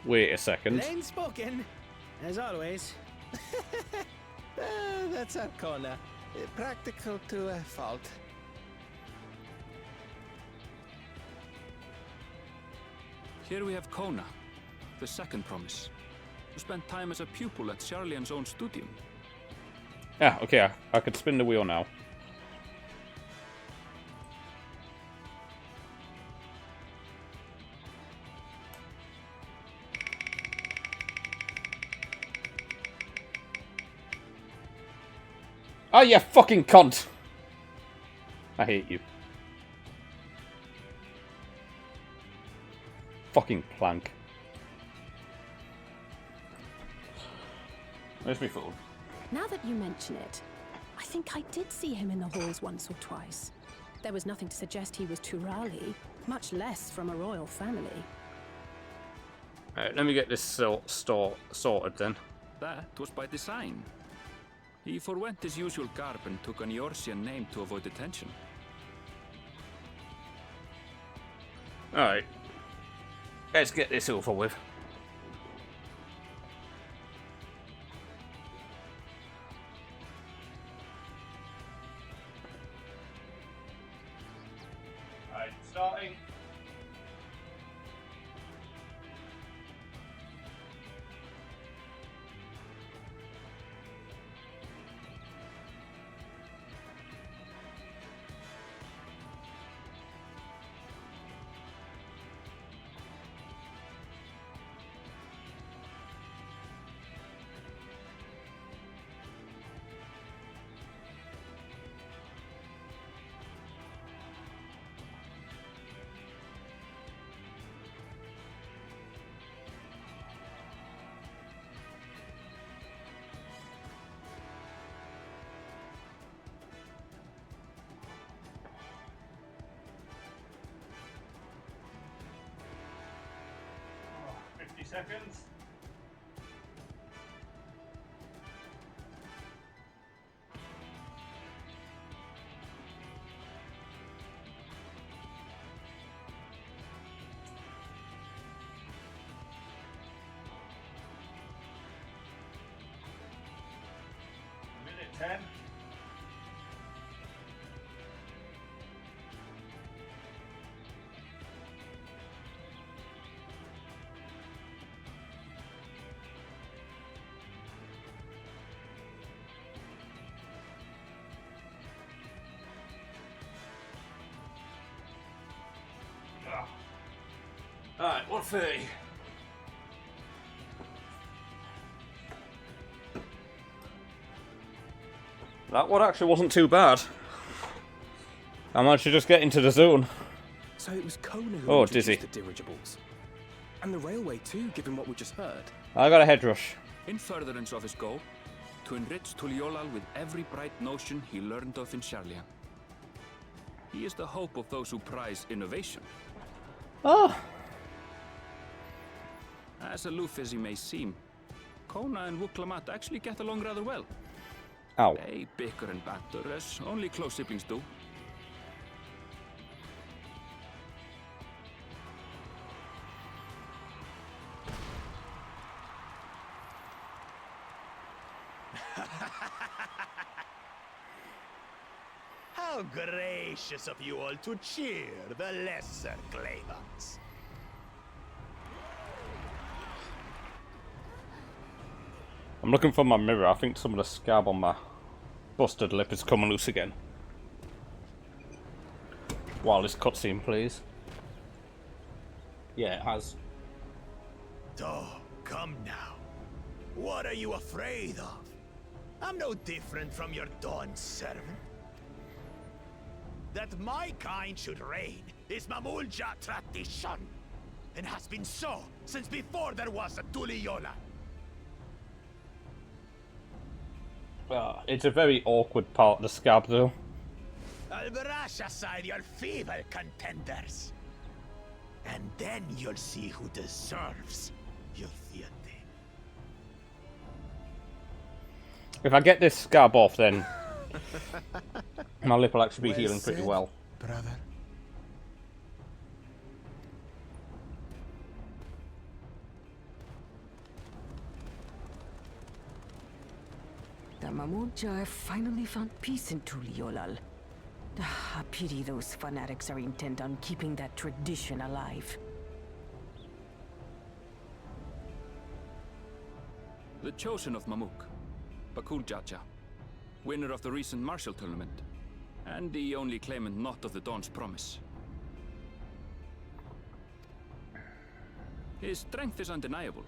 Wait a second. Plain spoken, as always. That's Arcona. Practical to a fault. Here we have Kona, the second promise, who spent time as a pupil at Charlian's own studium. Yeah, okay, I could spin the wheel now. Oh, you fucking cunt! I hate you. Fucking plank. Where's my phone? Now that you mention it, I think I did see him in the halls once or twice. There was nothing to suggest he was Turali, much less from a royal family. Alright, let me get this sorted then. That was by design. He forwent his usual garb and took an Eorzean name to avoid attention. Alright. Let's get this over with. Alright, starting. Seconds. Minute 10. Alright, 130. That one actually wasn't too bad. I managed to just get into the zone. So it was Kona who Oh, introduced dizzy. the dirigibles. And the railway too, given what we just heard. I got a head rush. In furtherance of his goal, to enrich Tuliolal with every bright notion he learned of in Sharlayan. He is the hope of those who prize innovation. Oh. As aloof as he may seem, Kona and Wuklamat actually get along rather well. Ow. They bicker and banter as only close siblings do. How gracious of you all to cheer the lesser claimants. I'm looking for my mirror. I think some of the scab on my busted lip is coming loose again. While this cutscene plays. Yeah, it has. Oh, come now. What are you afraid of? I'm no different from your Dawn servant. That my kind should reign is Mamulja tradition, and has been so since before there was a Tuliyola. It's a very awkward part of the scab, though. I'll brush aside your feeble contenders. And then you'll see who deserves your fealty. If I get this scab off, then my lip will actually be healing pretty said, well. Brother. The Mamulja have finally found peace in Tuliolal. I pity those fanatics are intent on keeping that tradition alive. The chosen of Mamuk, Bakul Jaja, winner of the recent martial tournament, and the only claimant not of the Dawn's promise. His strength is undeniable,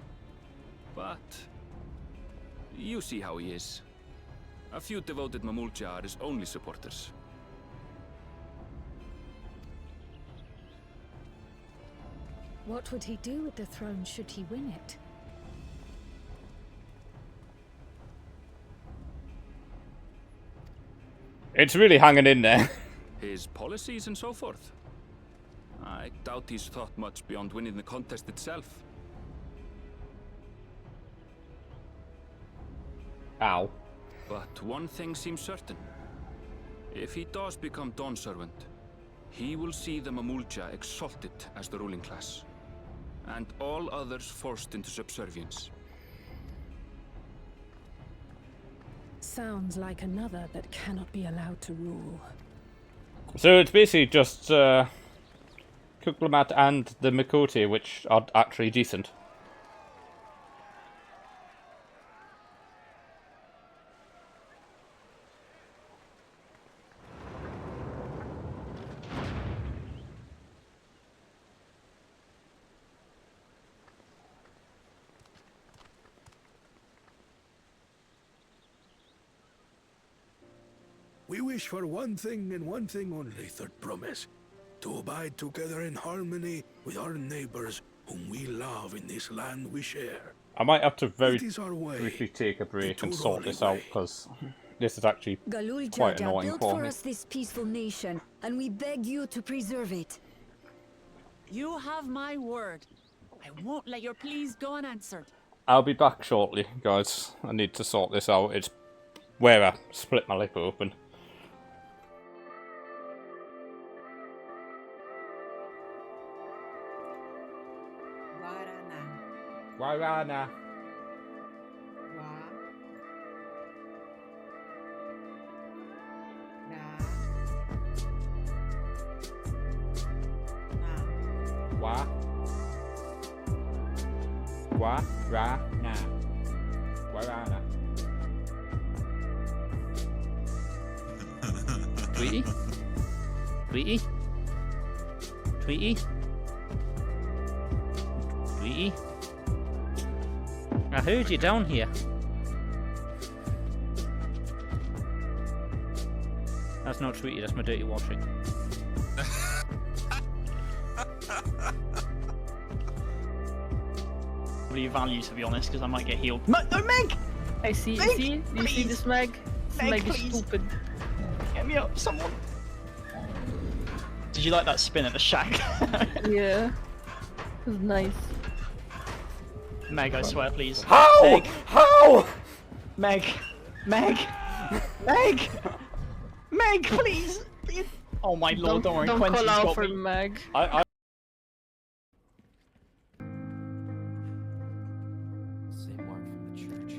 but you see how he is. A few devoted Mamulja are his only supporters. What would he do with the throne should he win it? It's really hanging in there. His policies and so forth. I doubt he's thought much beyond winning the contest itself. Ow. But one thing seems certain. If he does become Dawn Servant, he will see the Mamulja exalted as the ruling class, and all others forced into subservience. Sounds like another that cannot be allowed to rule. So it's basically just Kuklamat and the Makoti, which are actually decent. We wish for one thing and one thing only, Third Promise. To abide together in harmony with our neighbors whom we love in this land we share. I might have to very It is our way, briefly take a break and true sort holy this out, because this is actually Galul quite Jaja annoying built for for me. us this peaceful nation, and we beg you to preserve it. You have my word. I won't let your pleas go unanswered. I'll be back shortly, guys. I need to sort this out. It's where I split my lip open. Guarana. Gua. Guarana. Guarana. Tweety? Tweety? Tweety? Tweety? I heard you down here. That's not Tweety, that's my dirty washing. Really value, to be honest, because I might get healed. No, Meg! I see, Meg, see? Do you see this Meg? This Meg, Meg is please. stupid. Get me up, someone. Did you like that spin at the shack? Yeah. It was nice. Meg, I swear, please. How? Meg. How? Meg. Meg. Meg. Meg, please. Please. Oh my lord, don't worry, Don't Quentin's call out got for me. Meg. Same mark from the church.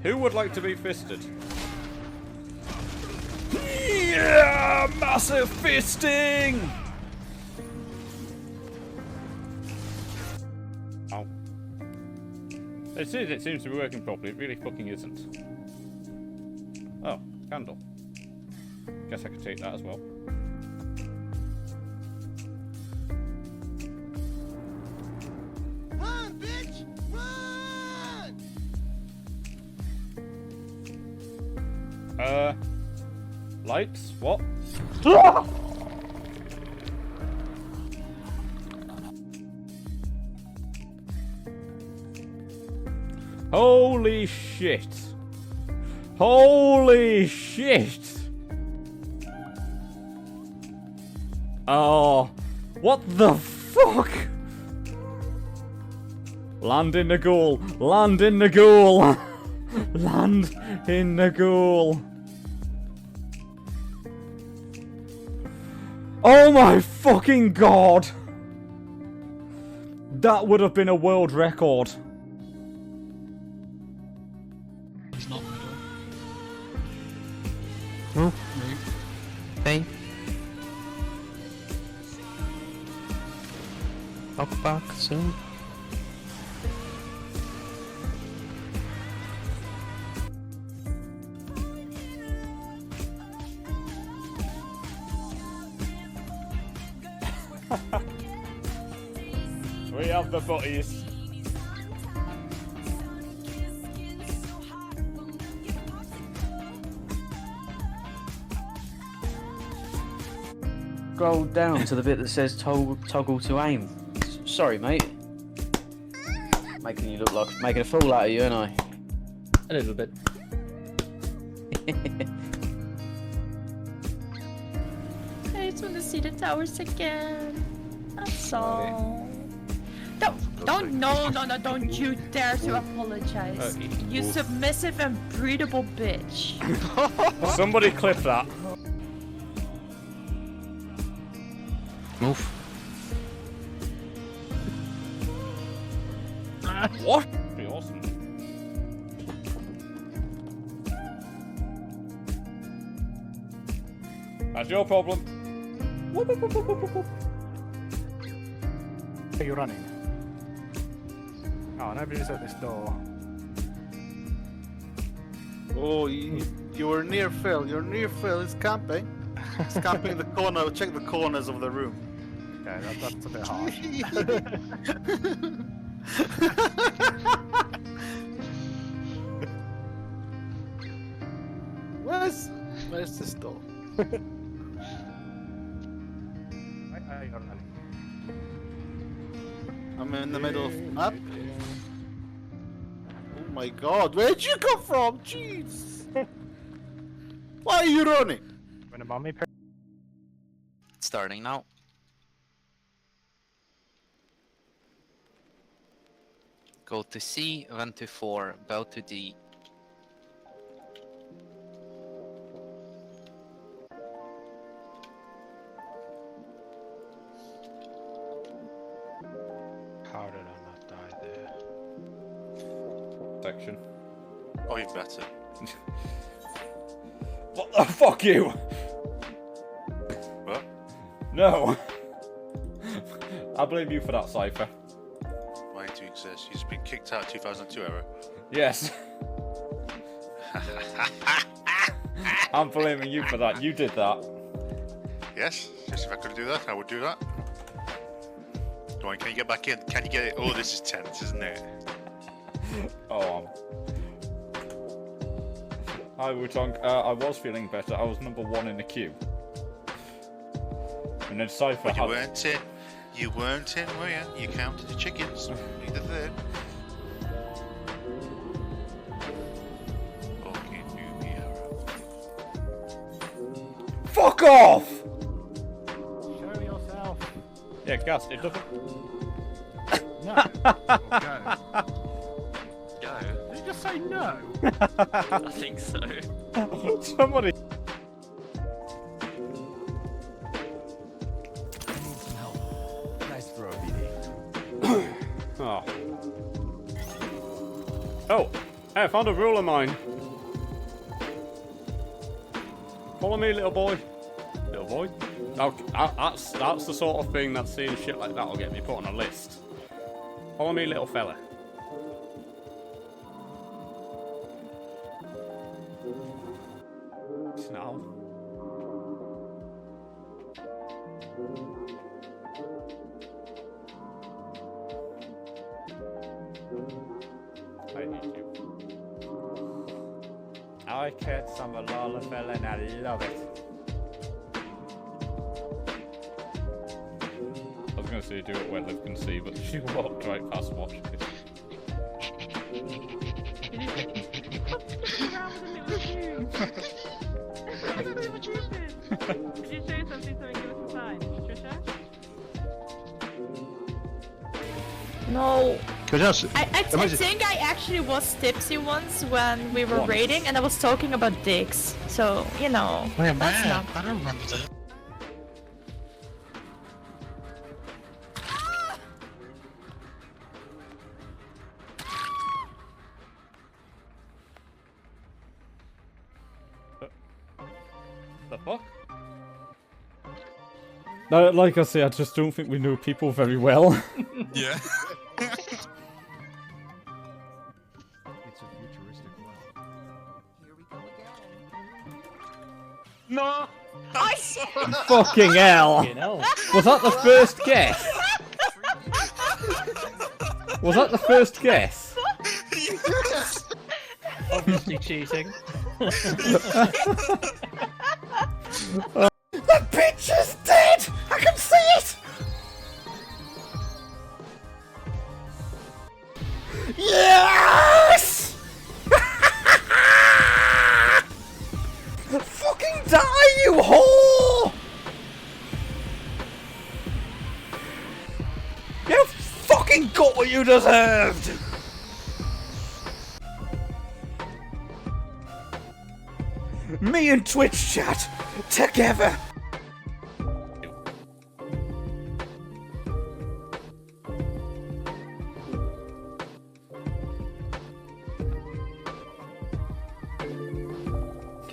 Who would like to be fisted? Yeah! Massive fisting! Ow. It seems to be working properly. It really fucking isn't. Oh, candle. Guess I could take that as well. Run, bitch! Run! Lights? What? Holy shit! Holy shit! Oh, what the fuck? Land in the ghoul! Land in the ghoul! Land in the ghoul! Oh my fucking god! That would have been a world record. He's not middle. Oh. Hey. Talk back soon. We have the butties. scroll down to the bit that says toggle to aim. Sorry, mate. Making you look like making a fool out of you, ain't I? A little bit. I just want to see the towers again. That's all. Don't you dare to apologize. You submissive and breedable bitch. Somebody clip that. Move. What? Pretty awesome. That's your problem. Are you running? Oh, nobody's at this door. Oh, you were near Phil. You're near Phil. He's camping. He's camping the corner. Check the corners of the room. Okay, that's a bit harsh. Where's this door? I'm in the middle of the map. Oh my god, where'd you come from? Jeez. Why are you running? When a mommy Starting now. Go to C, then to 4, bow to D. How did I not die there? Section. Oh, you better. What the fuck you? What? No. I blame you for that, Cypher. Why do you exist? You've been kicked out of 2002 era. Yes. I'm blaming you for that. You did that. Yes, just if I could do that, I would do that. Go on, can you get back in? Can you get it? Oh, this is tense, isn't it? Oh. Hi, Wutong. I was feeling better. I was number 1 in the queue. And then Cypher But you had... weren't in. You weren't in, were you? You counted the chickens. Neither did. Okay, Fuck off! Show yourself. Yeah, gas. It doesn't... No. Go. Did you just say no? I think so. Somebody... Nice throw, BD. Oh. Oh! Hey, I found a rule of mine. Follow me, little boy. Little boy? That's the sort of thing that seeing shit like that will get me put on a list. Follow me, little fella. Now. I need you. I catch some Lalafell and I love it. I was going to say do it where Liv can see, but she walked right past watching it. Did you say something so we give us a sign, Trisha? No. I Imagine- think I actually was tipsy once when we were raiding and I was talking about dicks. So, you know. Wait, that's man, not... I don't remember that. The fuck? No, like I say, I just don't think we know people very well. Yeah. It's a futuristic world. Here we go again. No! Fucking hell! Was that the first guess? Was that the first guess? Yes! Obviously cheating. The bitch is dead! I can see it! Yes! Fucking die, you whore! You fucking got what you deserved! Me and Twitch chat together.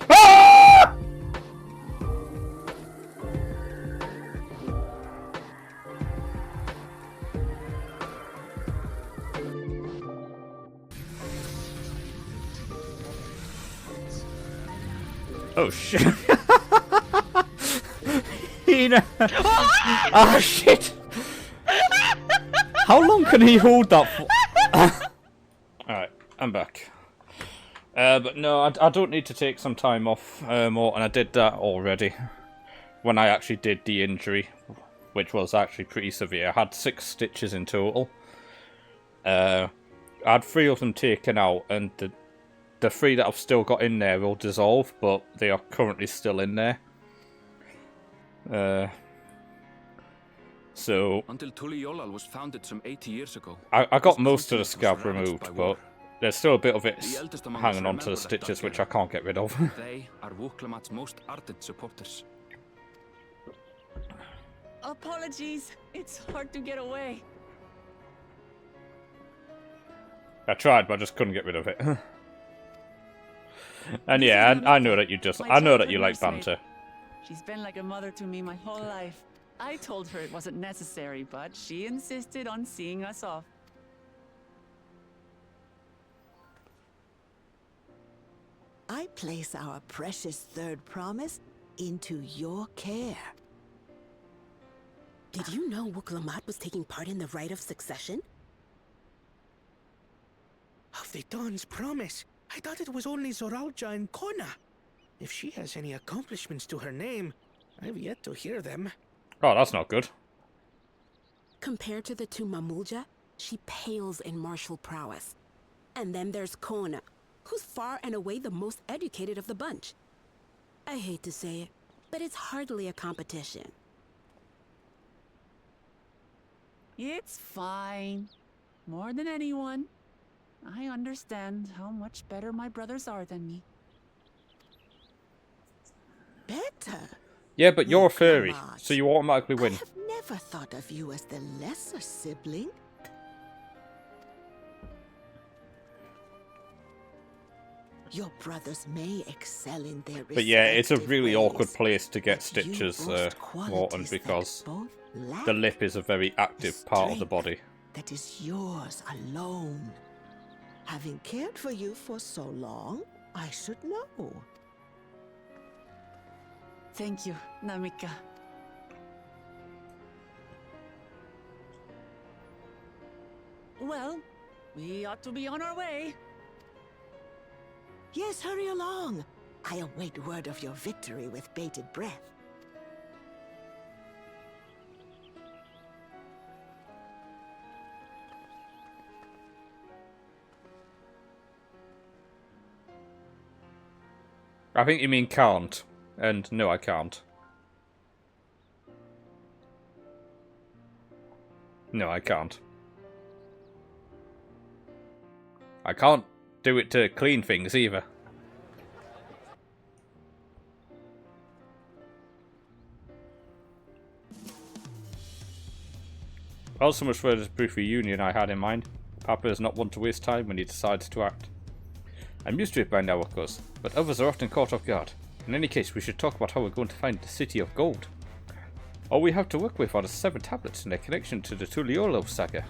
Ah! Oh shit. Hina. Ah shit. How long can he hold that for? Alright, I'm back. But no, I don't need to take some time off more, and I did that already. When I actually did the injury, which was actually pretty severe. I had 6 stitches in total. I had 3 of them taken out, and the 3 that I've still got in there will dissolve, but they are currently still in there. So until Tuliolal was founded some 80 years ago. I got most of the scab removed, but there's still a bit of it hanging on to the stitches, which I can't get rid of. They are Wuklamat's most ardent supporters. Apologies. It's hard to get away. I tried, but I just couldn't get rid of it. And yeah, I know that I know that you like banter. She's been like a mother to me my whole life. I told her it wasn't necessary, but she insisted on seeing us off. I place our precious third promise into your care. Did you know Wuklamat was taking part in the rite of succession? Of the Dawn's promise. I thought it was only Zoralja and Kona. If she has any accomplishments to her name, I've yet to hear them. Oh, that's not good. Compared to the 2 Mamulja, she pales in martial prowess. And then there's Kona, who's far and away the most educated of the bunch. I hate to say it, but it's hardly a competition. It's fine. More than anyone. I understand how much better my brothers are than me. Better? Yeah, but you're a furry, so you automatically win. I've never thought of you as the lesser sibling. Your brothers may excel in their But yeah, it's a really ways, awkward place to get stitches, Morton, because the lip is a very active part of the body. That is yours alone. Having cared for you for so long, I should know. Thank you, Namika. Well, we ought to be on our way. Yes, hurry along. I await word of your victory with bated breath. I think you mean can't. And no, I can't. No, I can't. I can't do it to clean things either. Well, so much for this brief reunion I had in mind. Papa is not one to waste time when he decides to act. I'm used to it by now, of course, but others are often caught off guard. In any case, we should talk about how we're going to find the City of Gold. All we have to work with are the 7 tablets and their connection to the Tuliolo saga.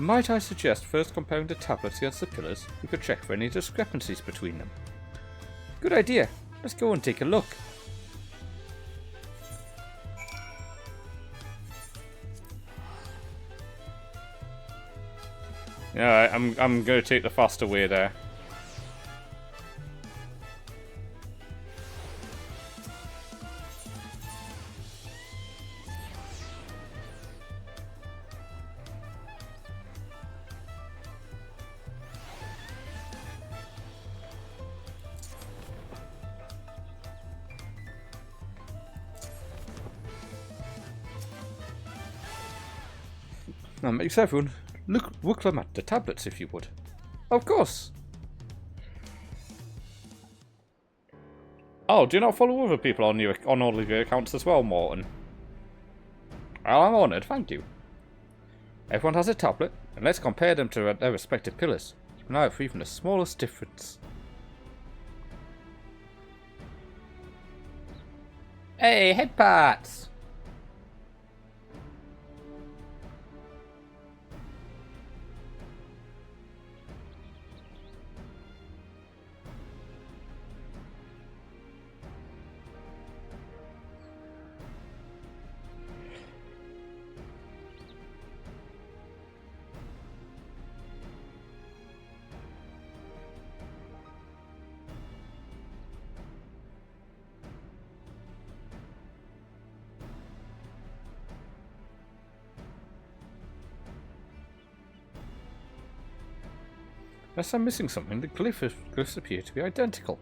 Might I suggest first comparing the tablets against the pillars? We could check for any discrepancies between them. Good idea. Let's go and take a look. Alright, I'm going to take the faster way there. That makes everyone look at the tablets if you would. Of course. Oh, do you not follow other people on all of your accounts as well, Morton? Well, I'm honoured, thank you. Everyone has a tablet, and let's compare them to their respective pillars. Keep an eye out for even the smallest difference. Hey, head parts! Unless I'm missing something, the glyphs appear to be identical.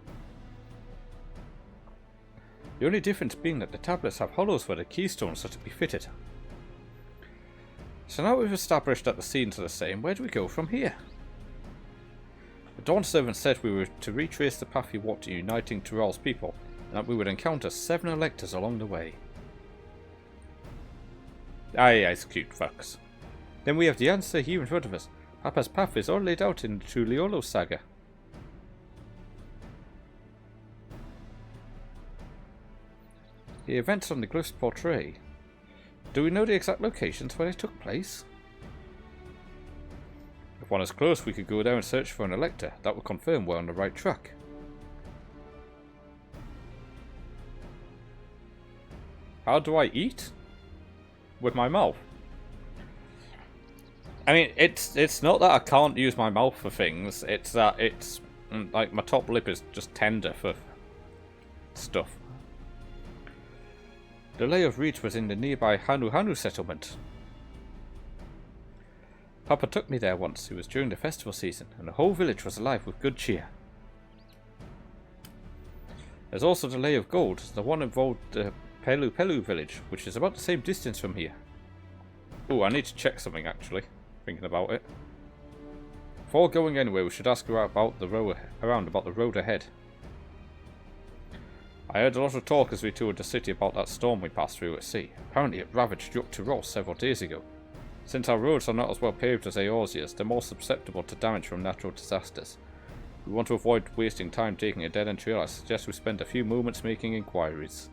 The only difference being that the tablets have hollows where the keystones are to be fitted. So now we've established that the scenes are the same, where do we go from here? The Dawn servant said we were to retrace the path he walked to uniting Tyrell's people, and that we would encounter 7 electors along the way. Aye, it's cute, fucks. Then we have the answer here in front of us. Papa's path is all laid out in the Tuliolo saga. The events on the glyphs portray. Do we know the exact locations where they took place? If one is close, we could go there and search for an elector. That would confirm we're on the right track. How do I eat? With my mouth. I mean, it's not that I can't use my mouth for things, it's that it's, like, my top lip is just tender for stuff. The Lay of Reach was in the nearby Hanu settlement. Papa took me there once. It was during the festival season, and the whole village was alive with good cheer. There's also the Lay of Gold. The one involved the Pelu village, which is about the same distance from here. Ooh, I need to check something actually. Thinking about it. Before going anywhere, we should ask her about the road ahead. I heard a lot of talk as we toured the city about that storm we passed through at sea. Apparently it ravaged Yuk-Tyrell several days ago. Since our roads are not as well paved as Eorzea's, they're more susceptible to damage from natural disasters. We want to avoid wasting time taking a dead-end trail. I suggest we spend a few moments making inquiries.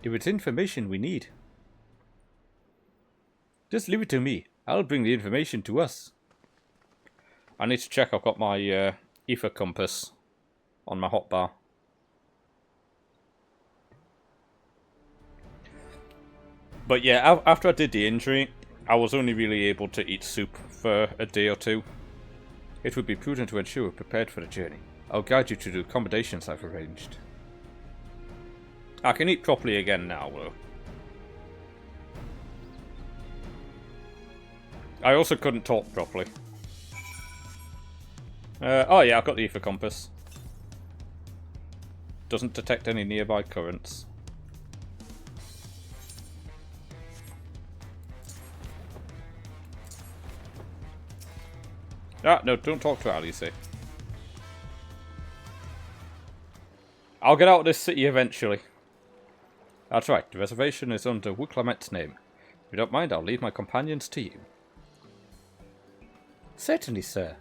If it's information we need, just leave it to me. I'll bring the information to us. I need to check I've got my ether compass on my hotbar. But yeah, after I did the injury, I was only really able to eat soup for a day or two. It would be prudent to ensure we're prepared for the journey. I'll guide you to the accommodations I've arranged. I can eat properly again now, though. I also couldn't talk properly. Oh yeah, I've got the ether compass. Doesn't detect any nearby currents. Ah, no, don't talk to Ali, see. I'll get out of this city eventually. That's right, the reservation is under Wuklamet's name. If you don't mind, I'll leave my companions to you. Certainly, sir.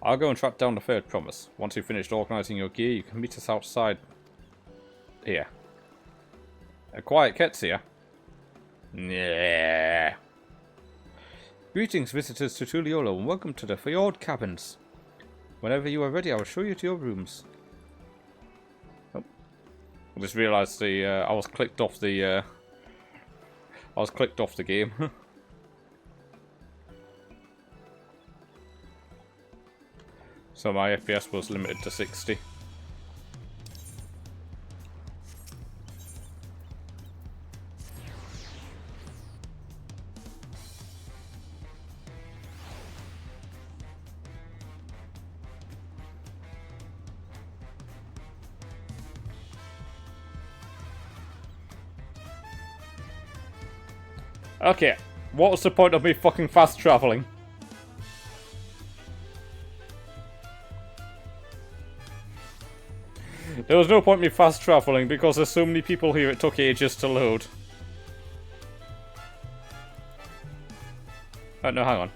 I'll go and track down the third promise. Once you've finished organising your gear, you can meet us outside here. A quiet Ketsia. Yeah. Greetings, visitors to Tuliolo, and welcome to the Fjord Cabins. Whenever you are ready, I will show you to your rooms. Oh. I just realised I was clicked off the game. So my FPS was limited to 60. Okay, what was the point of me fucking fast traveling? There was no point me fast traveling because there's so many people here it took ages to load. Oh, no, hang on.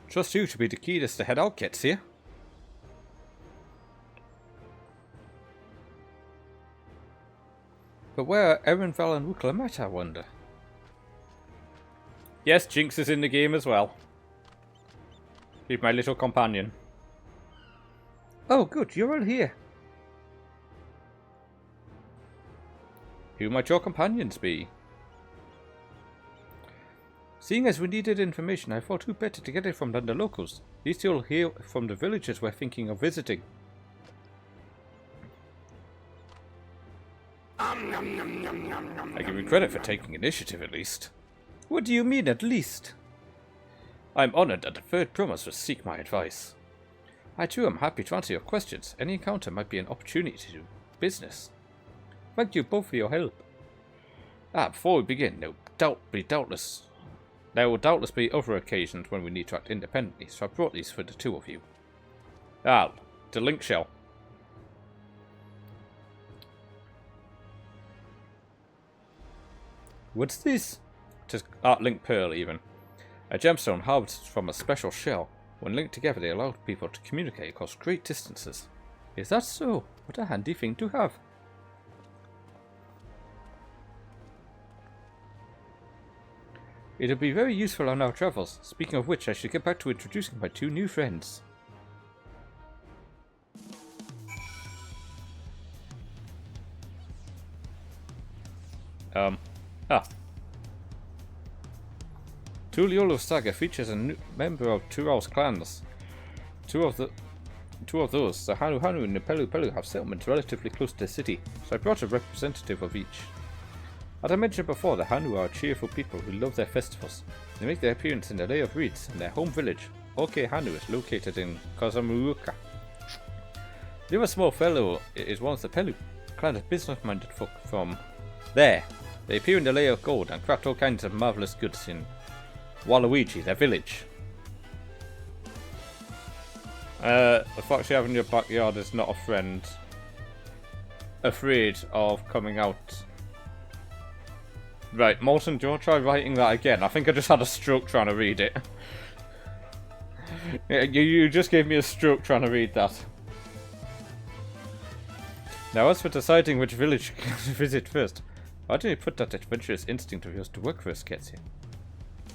Trust you to be the key as to head out gets here. But where are Erin, Val and Wukla met, I wonder? Yes, Jinx is in the game as well. He's my little companion. Oh good, you're all here. Who might your companions be? Seeing as we needed information, I thought who better to get it from than the locals. These you'll hear from the villagers we're thinking of visiting. I give you credit for taking initiative at least. What do you mean at least? I'm honoured that the third promise was seek my advice. I too am happy to answer your questions. Any encounter might be an opportunity to do business. Thank you both for your help. Before we begin, there will doubtless be other occasions when we need to act independently, so I brought these for the two of you. The link shell. What's this? Just link pearl even. A gemstone harvested from a special shell. When linked together they allow people to communicate across great distances. Is that so? What a handy thing to have. It'll be very useful on our travels. Speaking of which, I should get back to introducing my two new friends. Tuliolo Saga features a new member of Tural's clans. Two of those, the Hanu Hanu and the Pelu Pelu, have settlements relatively close to the city, so I brought a representative of each. As I mentioned before, the Hanu are cheerful people who love their festivals. They make their appearance in the Lay of Reeds, and their home village, Oke Hanu, is located in Kozamuruka. The other small fellow is one of the Pelu clan of business-minded folk from there. They appear in the Lay of Gold and craft all kinds of marvellous goods in Waluigi, their village. The fox you have in your backyard is not a friend. Afraid of coming out. Right, Morton, do you want to try writing that again? I think I just had a stroke trying to read it. You just gave me a stroke trying to read that. Now, as for deciding which village to visit first, why don't you put that adventurous instinct of yours to work for us, Ketsia?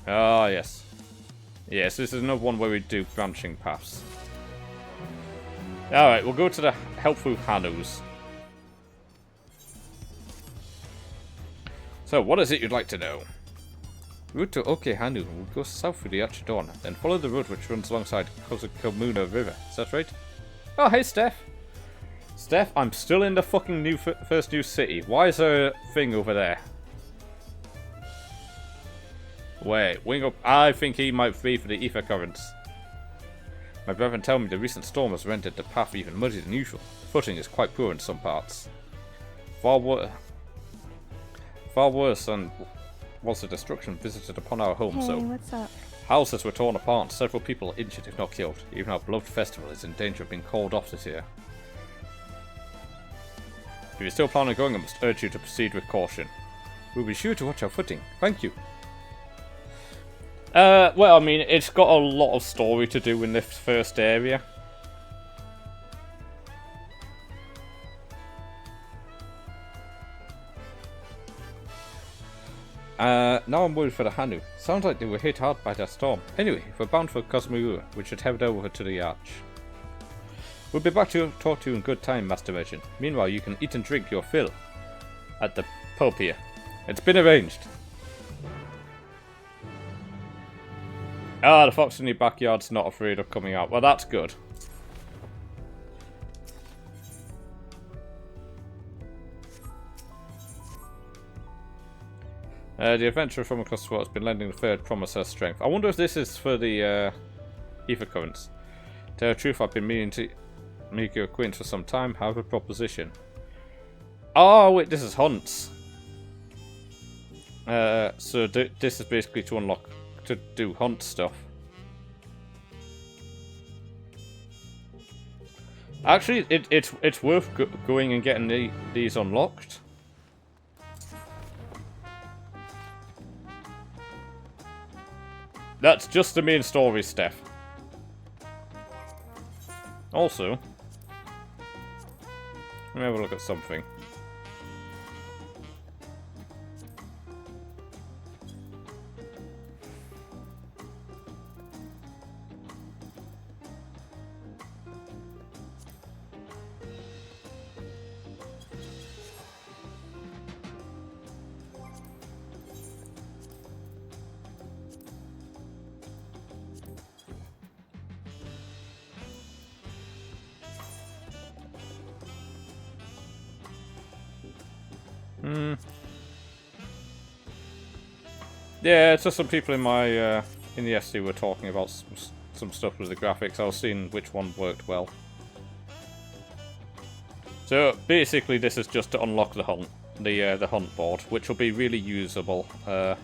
Ah, yes. Yes, this is another one where we do branching paths. Alright, we'll go to the helpful Hanus. So, what is it you'd like to know? Route to Oke Hanu will go south through the Arch of Dawn, then follow the road which runs alongside Kozakomuna River. Is that right? Oh, hey, Steph! Steph, I'm still in the fucking first new city. Why is there a thing over there? Wait, wing up. I think he might be for the ether currents. My brethren tell me the recent storm has rendered the path even muddier than usual. The footing is quite poor in some parts. Far worse than was the destruction visited upon our home, so... what's up? Houses were torn apart, several people injured if not killed. Even our beloved festival is in danger of being called off this year. If you still plan on going, I must urge you to proceed with caution. We'll be sure to watch our footing. Thank you. Well, I mean, it's got a lot of story to do in this first area. Now I'm worried for the Hanu. Sounds like they were hit hard by that storm. Anyway, if we're bound for Cosmogura, we should head over to the Arch. We'll be back to talk to you in good time, Master Merchant. Meanwhile, you can eat and drink your fill at the pub here. It's been arranged. Ah, the fox in your backyard's not afraid of coming out. Well, that's good. The adventurer from across the world has been lending the third promise her strength. I wonder if this is for the ether currents. To tell the truth, I've been meaning to make your acquaintance for some time. Have a proposition. Oh wait, this is hunts. So this is basically to unlock, to do hunt stuff. Actually, it's worth going and getting these unlocked. That's just the main story stuff. Also, let me have a look at something. Yeah, it's just some people in my in the SC were talking about some stuff with the graphics. I was seeing which one worked well. So basically, this is just to unlock the hunt, the hunt board, which will be really usable. It'll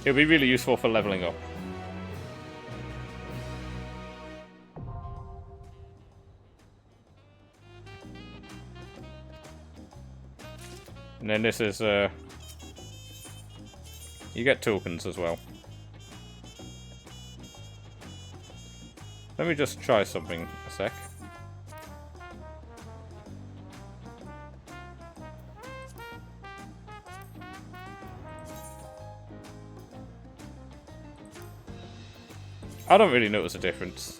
be really useful for leveling up. And then this is you get tokens as well. Let me just try something a sec. I don't really notice a difference.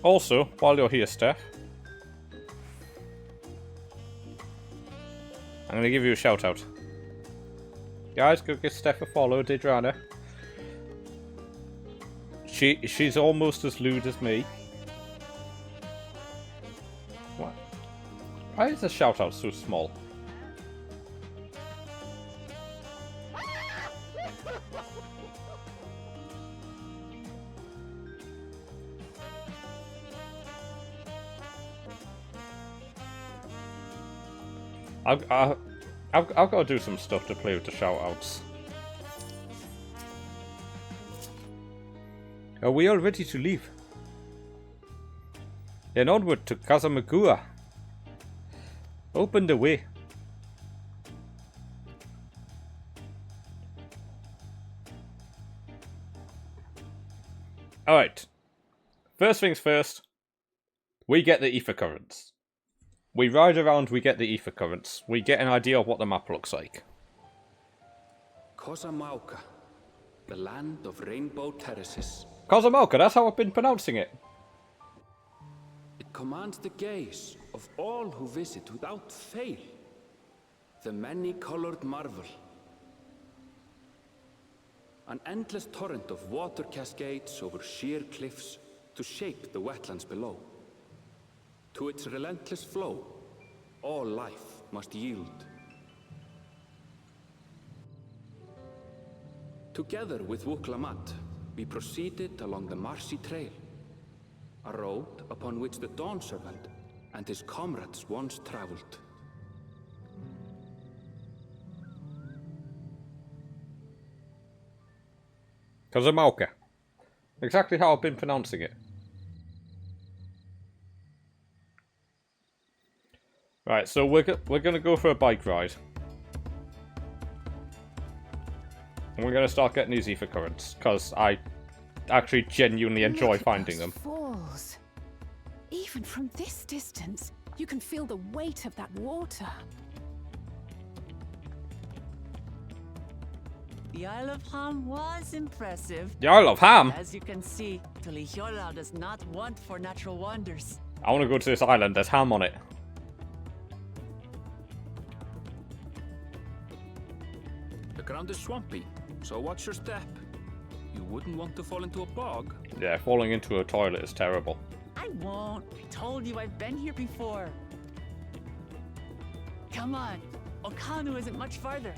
Also, while you're here, Steph, I'm going to give you a shout out. Guys, go give Steph a follow, Didrana. She's almost as lewd as me. What? Why is the shout out so small? I've got to do some stuff to play with the shoutouts. Are we all ready to leave? Then onward to Kazamagua. Open the way. Alright. First things first. We get the ether currents. We ride around, we get the ether currents. We get an idea of what the map looks like. Kazamauka, the land of rainbow terraces. Kazamauka, that's how I've been pronouncing it. It commands the gaze of all who visit without fail. The many-colored marvel. An endless torrent of water cascades over sheer cliffs to shape the wetlands below. To its relentless flow, all life must yield. Together with Wuklamat, we proceeded along the Marcy Trail, a road upon which the Dawn Servant and his comrades once traveled. Kazamauka. Exactly how I've been pronouncing it. Right, so we're gonna go for a bike ride. And we're gonna start getting these ether currents, because I actually genuinely enjoy finding them. Falls. Even from this distance, you can feel the weight of that water. The Isle of Ham was impressive. The Isle of Ham? As you can see, Tuliyola does not want for natural wonders. I want to go to this island. There's ham on it. The ground is swampy, so watch your step. You wouldn't want to fall into a bog. Yeah, falling into a toilet is terrible. I won't. I told you I've been here before. Come on. Okanu isn't much farther.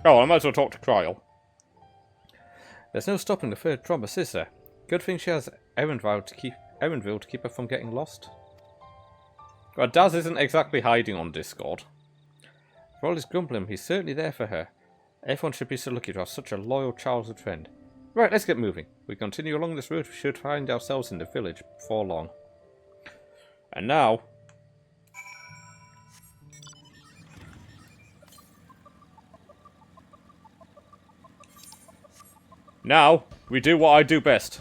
Oh, I might as well talk to Kryl. There's no stopping the third promise, is there? Good thing she has Erenville to keep her from getting lost. Well, Daz isn't exactly hiding on Discord. For all his grumbling, he's certainly there for her. Everyone should be so lucky to have such a loyal childhood friend. Right, let's get moving. We continue along this road, we should find ourselves in the village before long. And now... Now, we do what I do best.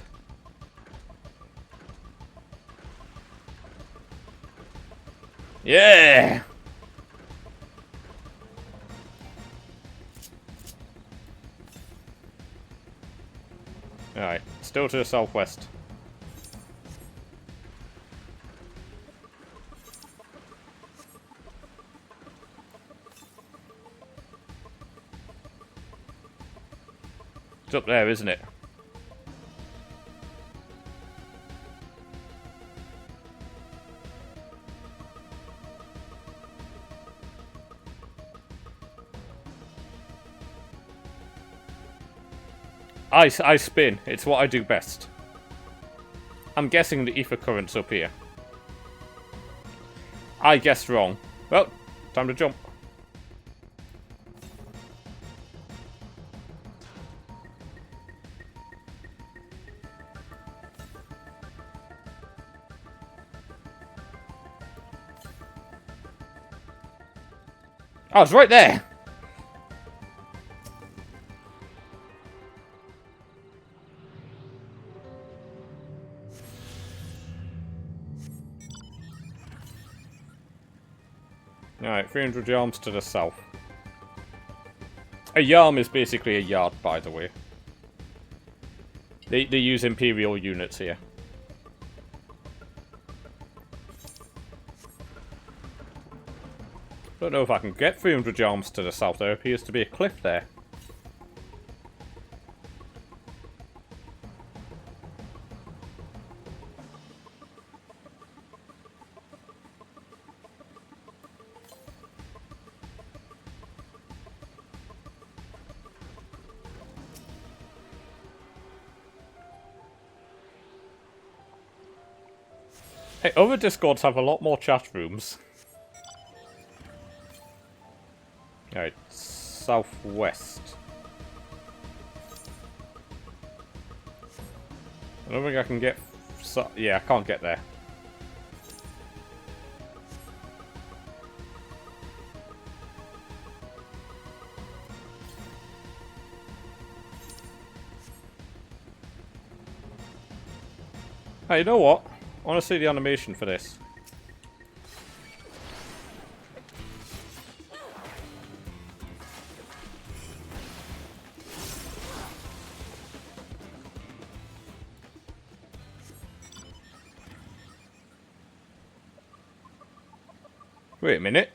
Yeah! Alright, still to the southwest. It's up there, isn't it? I spin. It's what I do best. I'm guessing the ether current's up here. I guessed wrong. Well, time to jump. Oh, it's right there! Alright, 300 yards to the south. A yarm is basically a yard, by the way. They use Imperial units here. Don't know if I can get 300 yards to the south. There appears to be a cliff there. Hey, other Discords have a lot more chat rooms. Alright, southwest. I don't think I can get... yeah, I can't get there. Hey, you know what? I want to see the animation for this. Wait a minute.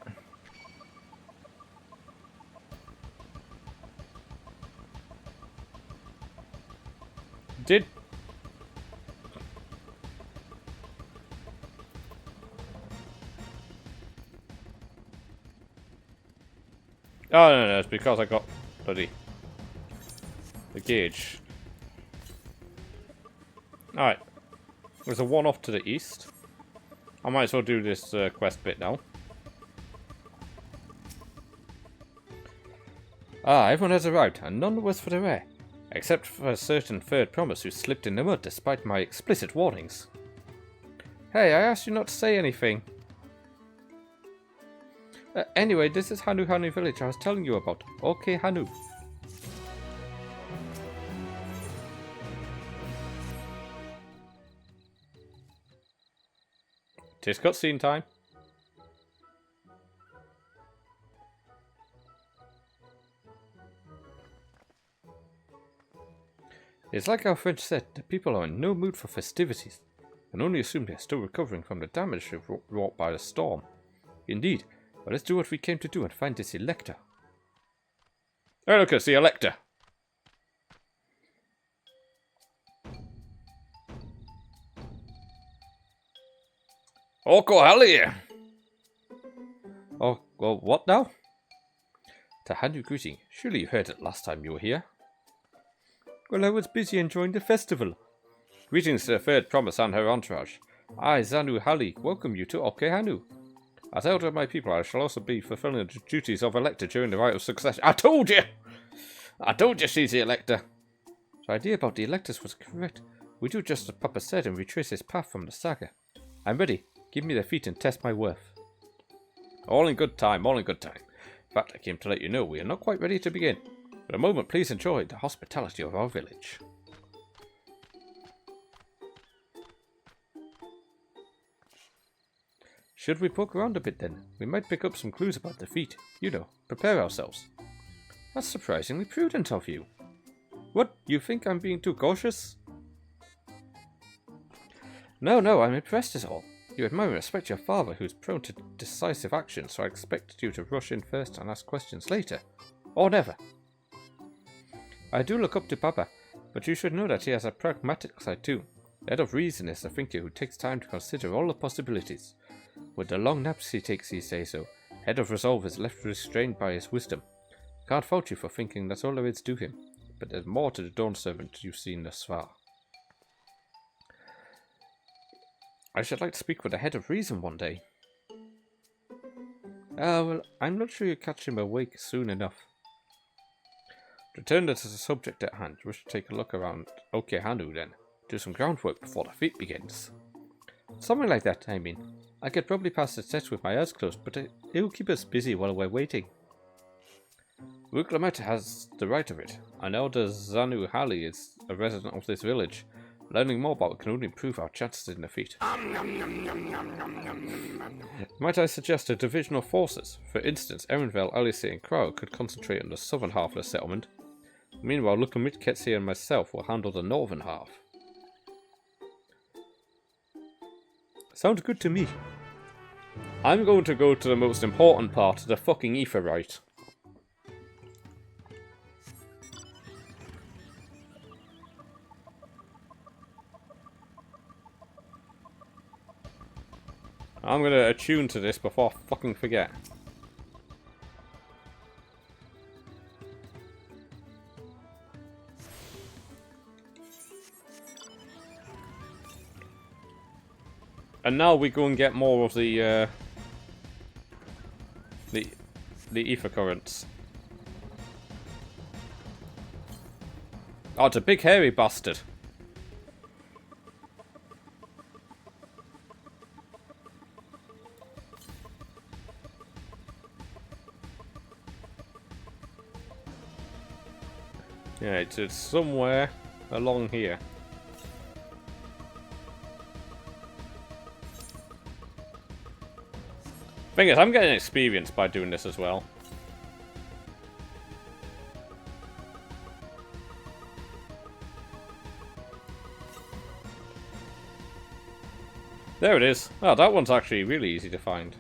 Did... Oh, no, it's because I got bloody the gauge. Alright. There's a one off to the east. I might as well do this quest bit now. Ah, everyone has arrived, and none was for the rare. Except for a certain third promise who slipped in the mud despite my explicit warnings. Hey, I asked you not to say anything. Anyway, this is Hanu Hanu village I was telling you about. Okay, Hanu. Tis cutscene time. It's like our friend said, the people are in no mood for festivities, and only assume they are still recovering from the damage wrought by the storm. Indeed, but let's do what we came to do and find this Elector. Oh look, it's the Elector! Oh, go hell here! Oh, well, what now? To hand you greeting, surely you heard it last time you were here. Well, I was busy enjoying the festival. Greetings to the third promise and her entourage. I, Zanu Hali, welcome you to Okehanu. As elder of my people, I shall also be fulfilling the duties of Elector during the rite of succession. I told you! I told you she's the Elector! The idea about the Electors was correct. We do just as Papa said and retrace his path from the saga. I'm ready. Give me the feet and test my worth. All in good time, all in good time. In fact, I came to let you know we are not quite ready to begin. For a moment, please enjoy the hospitality of our village. Should we poke around a bit then? We might pick up some clues about the feat. You know, prepare ourselves. That's surprisingly prudent of you. What, you think I'm being too cautious? No, I'm impressed is all. You admire and respect your father, who's prone to decisive action, so I expected you to rush in first and ask questions later. Or never. I do look up to Papa, but you should know that he has a pragmatic side too. The head of reason is a thinker who takes time to consider all the possibilities. With the long naps he takes these days, so head of resolve is left restrained by his wisdom. Can't fault you for thinking that's all there is to him, but there's more to the Dawn Servant you've seen thus far. I should like to speak with the head of reason one day. Well, I'm not sure you'll catch him awake soon enough. To return to the subject at hand, we should take a look around Okehanu then. Do some groundwork before the feat begins. Something like that, I mean. I could probably pass the test with my eyes closed, but it'll keep us busy while we're waiting. Wuklameta has the right of it. I know the Zanu Hali is a resident of this village. Learning more about it can only improve our chances in the feat. Might I suggest a division of forces? For instance, Erenvale, Alice and Crow could concentrate on the southern half of the settlement. Meanwhile, Lukamit, Ketsi and myself will handle the northern half. Sounds good to me. I'm going to go to the most important part, the fucking ether rite. I'm going to attune to this before I fucking forget. And now we go and get more of the ether currents. Oh, it's a big hairy bastard. Yeah, it's somewhere along here. Thing is, I'm getting experience by doing this as well. There it is. Oh, that one's actually really easy to find.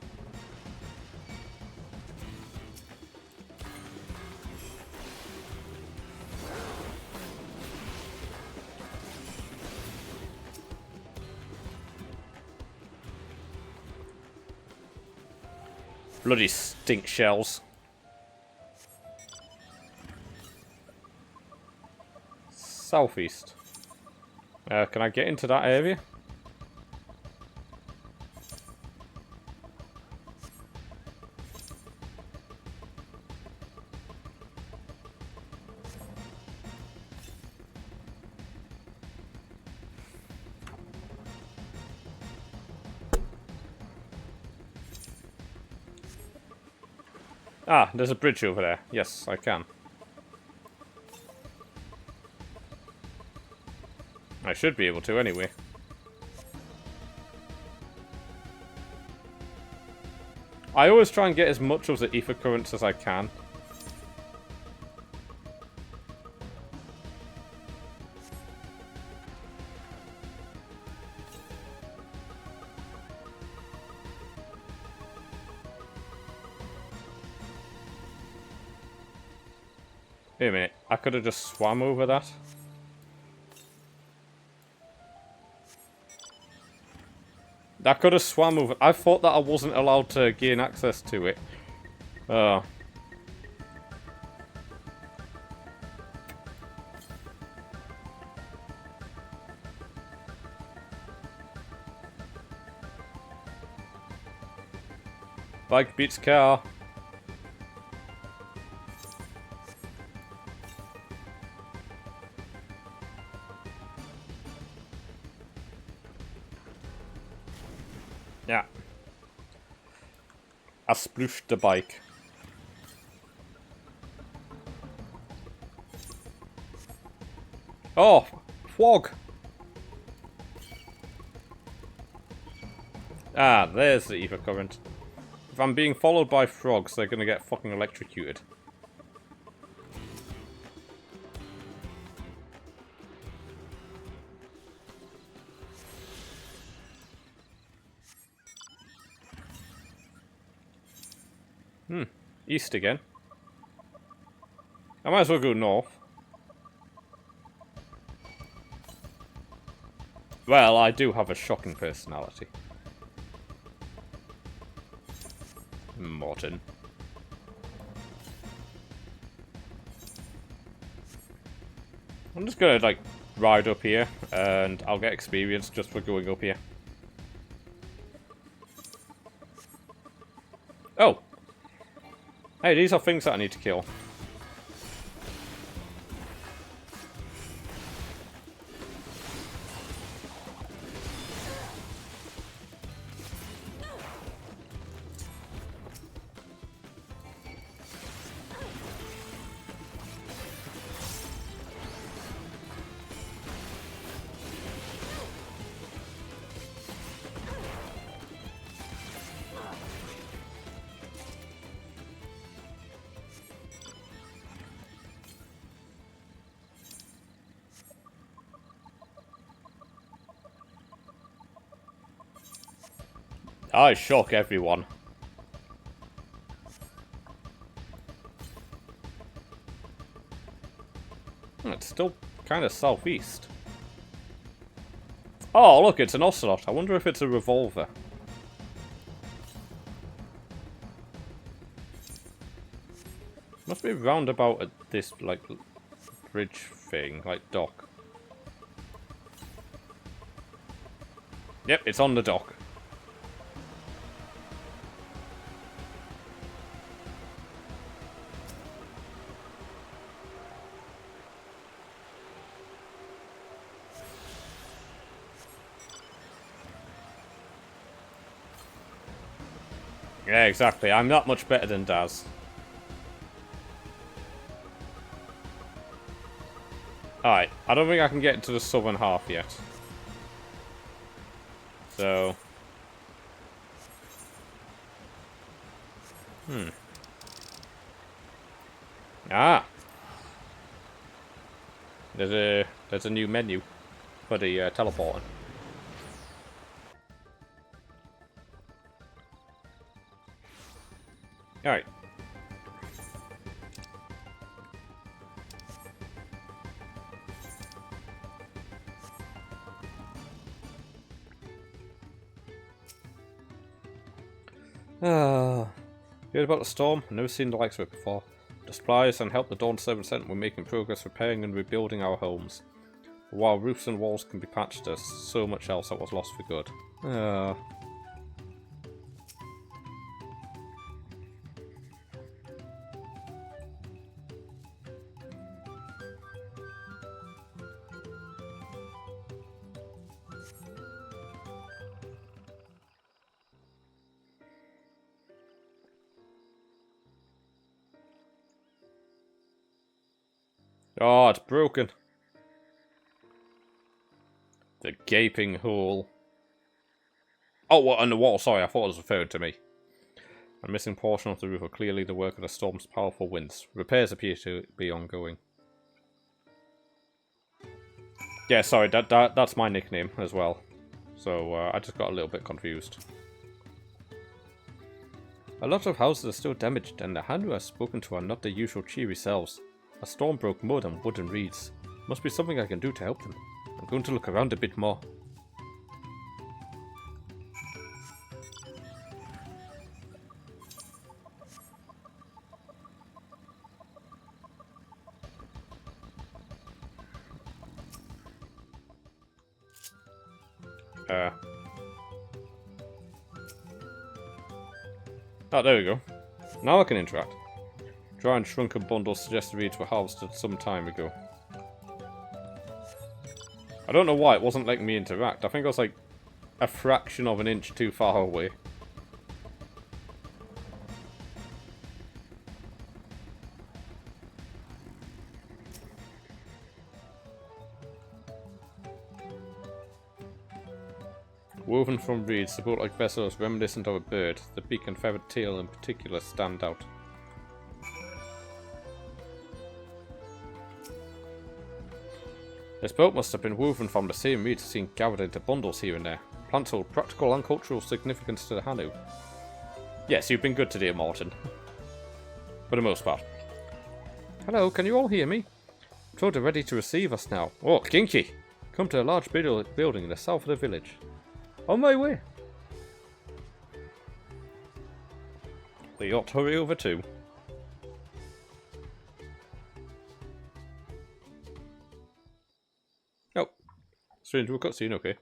Bloody stink shells. Southeast. Can I get into that area? Ah, there's a bridge over there. Yes, I can. I should be able to anyway. I always try and get as much of the ether currents as I can. Wait a minute, I could have just swam over that. I could have swam over. I thought that I wasn't allowed to gain access to it. Oh. Bike beats car. Yeah. I splooshed the bike. Oh! Fog! Ah, there's the ether current. If I'm being followed by frogs, they're gonna get fucking electrocuted. East again. I might as well go north. Well, I do have a shocking personality. Morton. I'm just gonna, like, ride up here, and I'll get experience just for going up here. Oh! Hey, these are things that I need to kill. I shock everyone. It's still kind of southeast. Oh, look, it's an ocelot. I wonder if it's a revolver. Must be roundabout at this, like, bridge thing, like dock. Yep, it's on the dock. Yeah, exactly. I'm not much better than Daz. Alright, I don't think I can get into the southern half yet. So... Ah! There's a new menu for the teleporting. Alright. Ah. You heard about the storm? I've never seen the likes of it before. The supplies and help the Dawn Servant sent, we're making progress repairing and rebuilding our homes. While roofs and walls can be patched, there's so much else that was lost for good. Ah. Oh, it's broken. The gaping hole. Oh, what, on the wall. Sorry, I thought it was referring to me. A missing portion of the roof are clearly the work of the storm's powerful winds. Repairs appear to be ongoing. Yeah, sorry, that's my nickname as well. So I just got a little bit confused. A lot of houses are still damaged, and the Hanu I've spoken to are not their usual cheery selves. A storm broke mud and wooden reeds. Must be something I can do to help them. I'm going to look around a bit more. Oh, there we go. Now I can interact. Dry and shrunken bundles suggest the reeds were harvested some time ago. I don't know why it wasn't letting me interact. I think I was like a fraction of an inch too far away. Woven from reeds, the boat-like vessel is reminiscent of a bird. The beak and feathered tail in particular stand out. This boat must have been woven from the same reeds seen gathered into bundles here and there. Plants hold practical and cultural significance to the Hanu. Yes, you've been good today, Morton. For the most part. Hello, can you all hear me? I'm told they're ready to receive us now. Oh, kinky! Come to a large building in the south of the village. On my way. We ought to hurry over too. Oh. Straight into a cutscene, okay.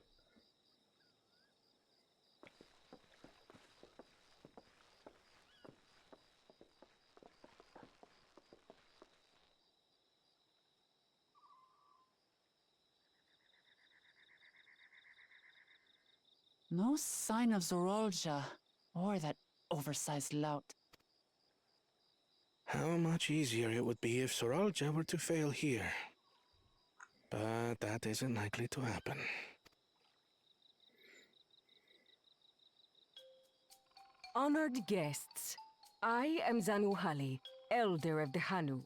No sign of Zorolja or that oversized lout. How much easier it would be if Soralja were to fail here. But that isn't likely to happen. Honored guests, I am Zanuhali, Elder of the Hanu.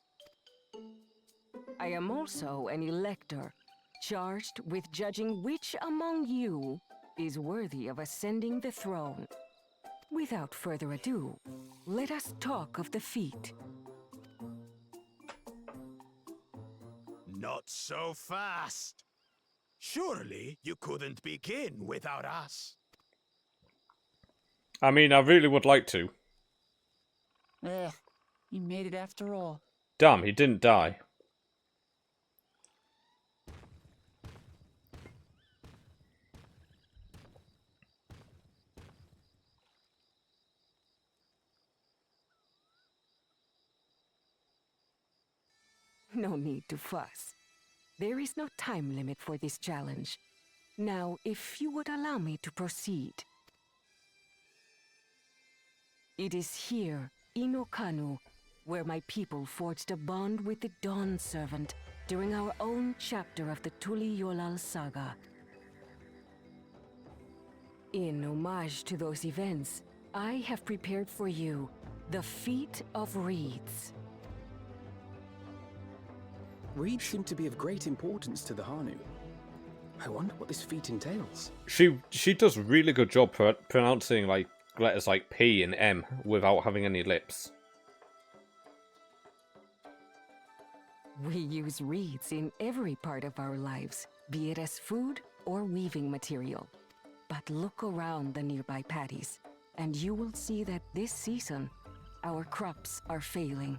I am also an elector, charged with judging which among you is worthy of ascending the throne. Without further ado, let us talk of the feat. Not so fast. Surely you couldn't begin without us. I mean, I really would like to. You made it after all. Damn, he didn't die. No need to fuss. There is no time limit for this challenge. Now, if you would allow me to proceed. It is here, in Okanu, where my people forged a bond with the Dawn Servant during our own chapter of the Tuli Yolal saga. In homage to those events, I have prepared for you the Feat of Reeds. Reeds seem to be of great importance to the Hanu. I wonder what this feat entails. She does a really good job pronouncing like letters like P and M without having any lips. We use reeds in every part of our lives, be it as food or weaving material. But look around the nearby paddies, and you will see that this season, our crops are failing.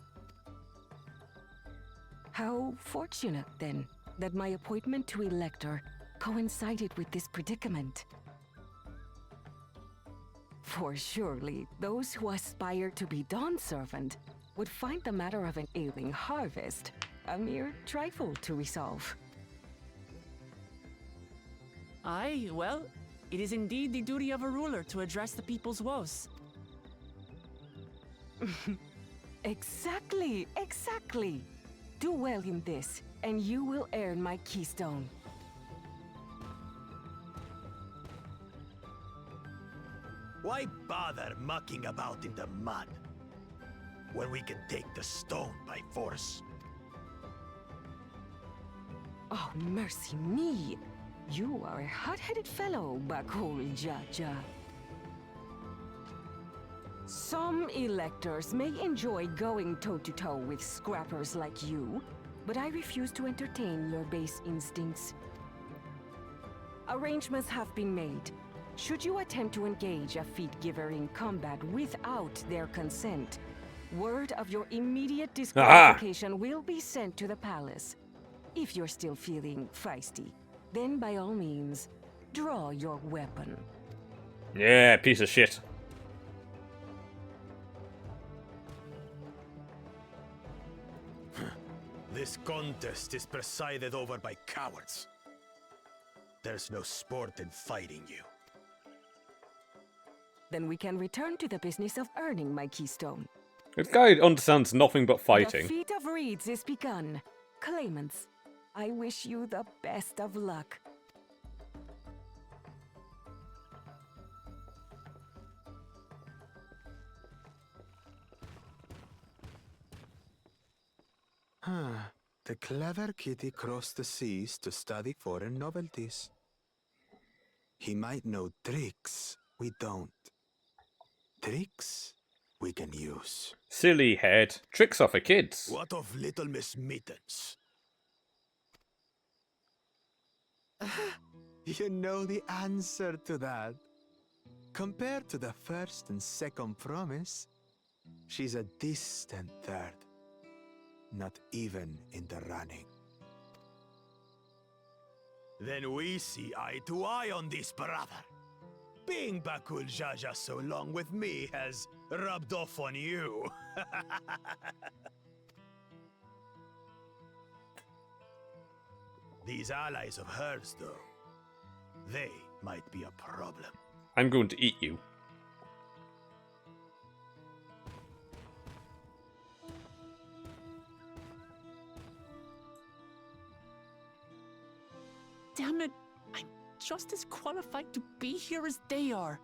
How fortunate, then, that my appointment to Elector coincided with this predicament. For surely, those who aspire to be Dawn Servant would find the matter of an ailing harvest a mere trifle to resolve. Aye, well, it is indeed the duty of a ruler to address the people's woes. Exactly, exactly. Do well in this, and you will earn my keystone. Why bother mucking about in the mud when we can take the stone by force? Oh, mercy me! You are a hot-headed fellow, Bakul Jaja. Some electors may enjoy going toe-to-toe with scrappers like you, but I refuse to entertain your base instincts. Arrangements have been made. Should you attempt to engage a feat-giver in combat without their consent, word of your immediate disqualification will be sent to the palace. If you're still feeling feisty, then by all means, draw your weapon. Yeah, piece of shit. This contest is presided over by cowards. There's no sport in fighting you. Then we can return to the business of earning my keystone. This guy understands nothing but The fighting. feat of reeds is begun. Claimants, I wish you the best of luck. The clever kitty crossed the seas to study foreign novelties. He might know tricks we don't. Tricks we can use. Silly head. Tricks are for kids. What of Little Miss Mittens? You know the answer to that. Compared to the first and second promise, she's a distant third. Not even in the running. Then we see eye to eye on this, brother. Being Bakul Jaja so long with me has rubbed off on you. These allies of hers, though, they might be a problem. I'm going to eat you. Damn it! I'm just as qualified to be here as they are.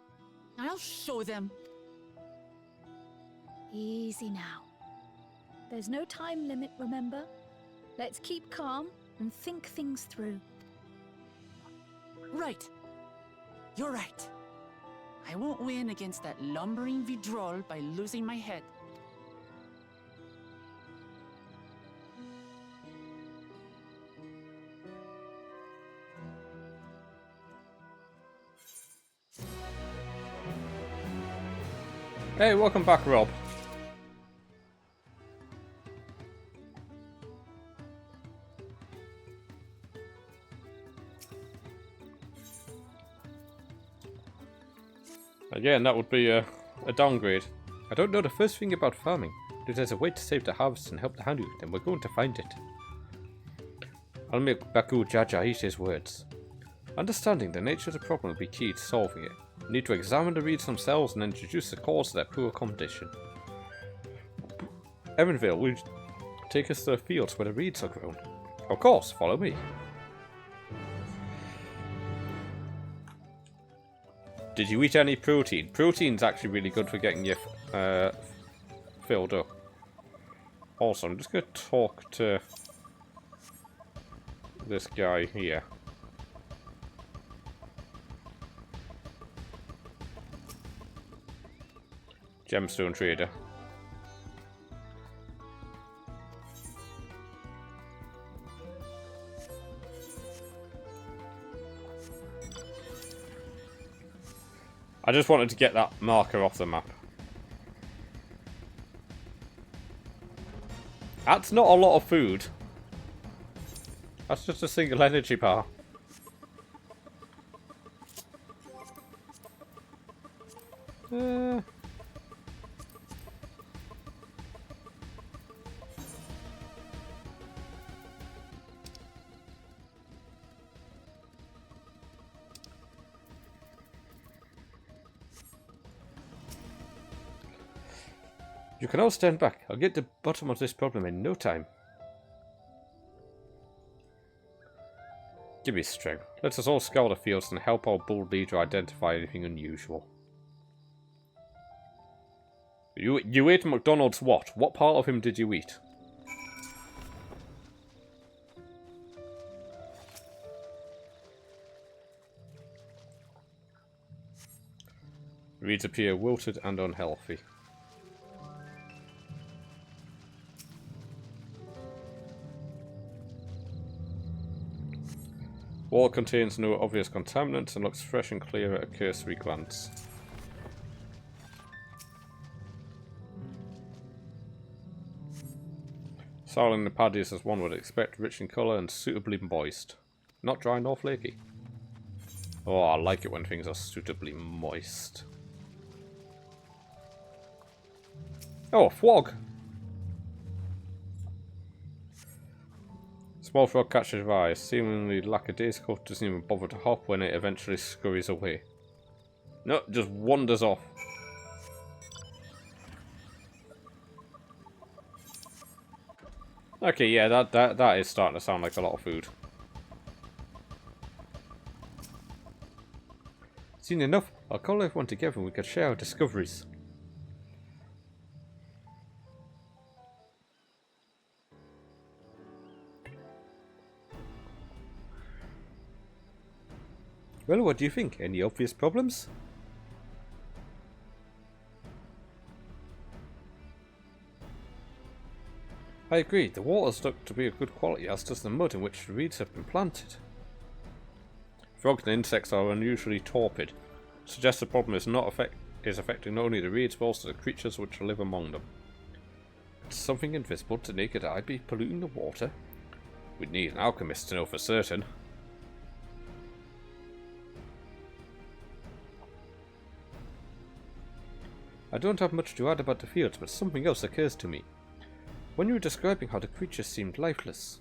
I'll show them. Easy now. There's no time limit, remember? Let's keep calm and think things through. Right. You're right. I won't win against that lumbering Vidrol by losing my head. Hey, welcome back, Rob. Again, that would be a downgrade. I don't know the first thing about farming. If there's a way to save the harvest and help the Hanu, then we're going to find it. I'll make Baku Jaja eat his words. Understanding the nature of the problem will be key to solving it. We need to examine the reeds themselves and introduce the cause of their poor condition. Evanville, will you take us to the fields where the reeds are grown? Of course, follow me. Did you eat any protein? Protein's actually really good for getting you filled up. Also, I'm just going to talk to this guy here. Gemstone trader. I just wanted to get that marker off the map. That's not a lot of food. That's just a single energy bar. You can all stand back. I'll get to the bottom of this problem in no time. Give me strength. Let us all scour the fields and help our bold leader identify anything unusual. You ate McDonald's what? What part of him did you eat? Reeds appear wilted and unhealthy. Water contains no obvious contaminants and looks fresh and clear at a cursory glance. Soil in the paddy is as one would expect, rich in colour and suitably moist. Not dry nor flaky. Oh, I like it when things are suitably moist. Oh, a frog! Small frog catches your eye, seemingly lackadaisical, doesn't even bother to hop when it eventually scurries away. No, just wanders off. Okay, yeah, that is starting to sound like a lot of food. Soon enough, I'll call everyone together and we can share our discoveries. Well, what do you think? Any obvious problems? I agree, the waters look to be of good quality, as does the mud in which the reeds have been planted. Frogs and insects are unusually torpid. Suggests the problem is affecting not only the reeds but also the creatures which live among them. Could something invisible to naked eye be polluting the water? We'd need an alchemist to know for certain. I don't have much to add about the fields, but something else occurs to me. When you were describing how the creatures seemed lifeless,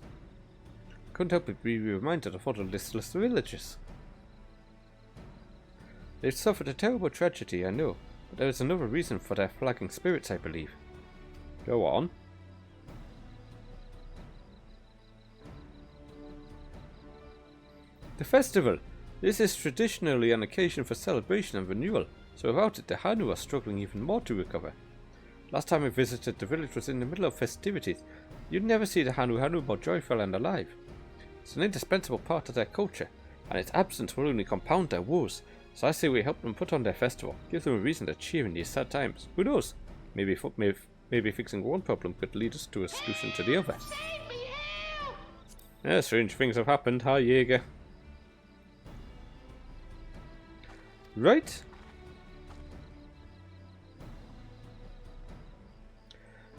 I couldn't help but be reminded of other listless villagers. They've suffered a terrible tragedy, I know, but there is another reason for their flagging spirits, I believe. Go on. The festival! This is traditionally an occasion for celebration and renewal, so without it the Hanu are struggling even more to recover. Last time I visited the village was in the middle of festivities. You'd never see the Hanu more joyful and alive. It's an indispensable part of their culture, and its absence will only compound their woes, so I say we help them put on their festival, give them a reason to cheer in these sad times. Who knows? Maybe fixing one problem could lead us to a solution to the other. Yeah, strange things have happened, huh, Jaeger? Right?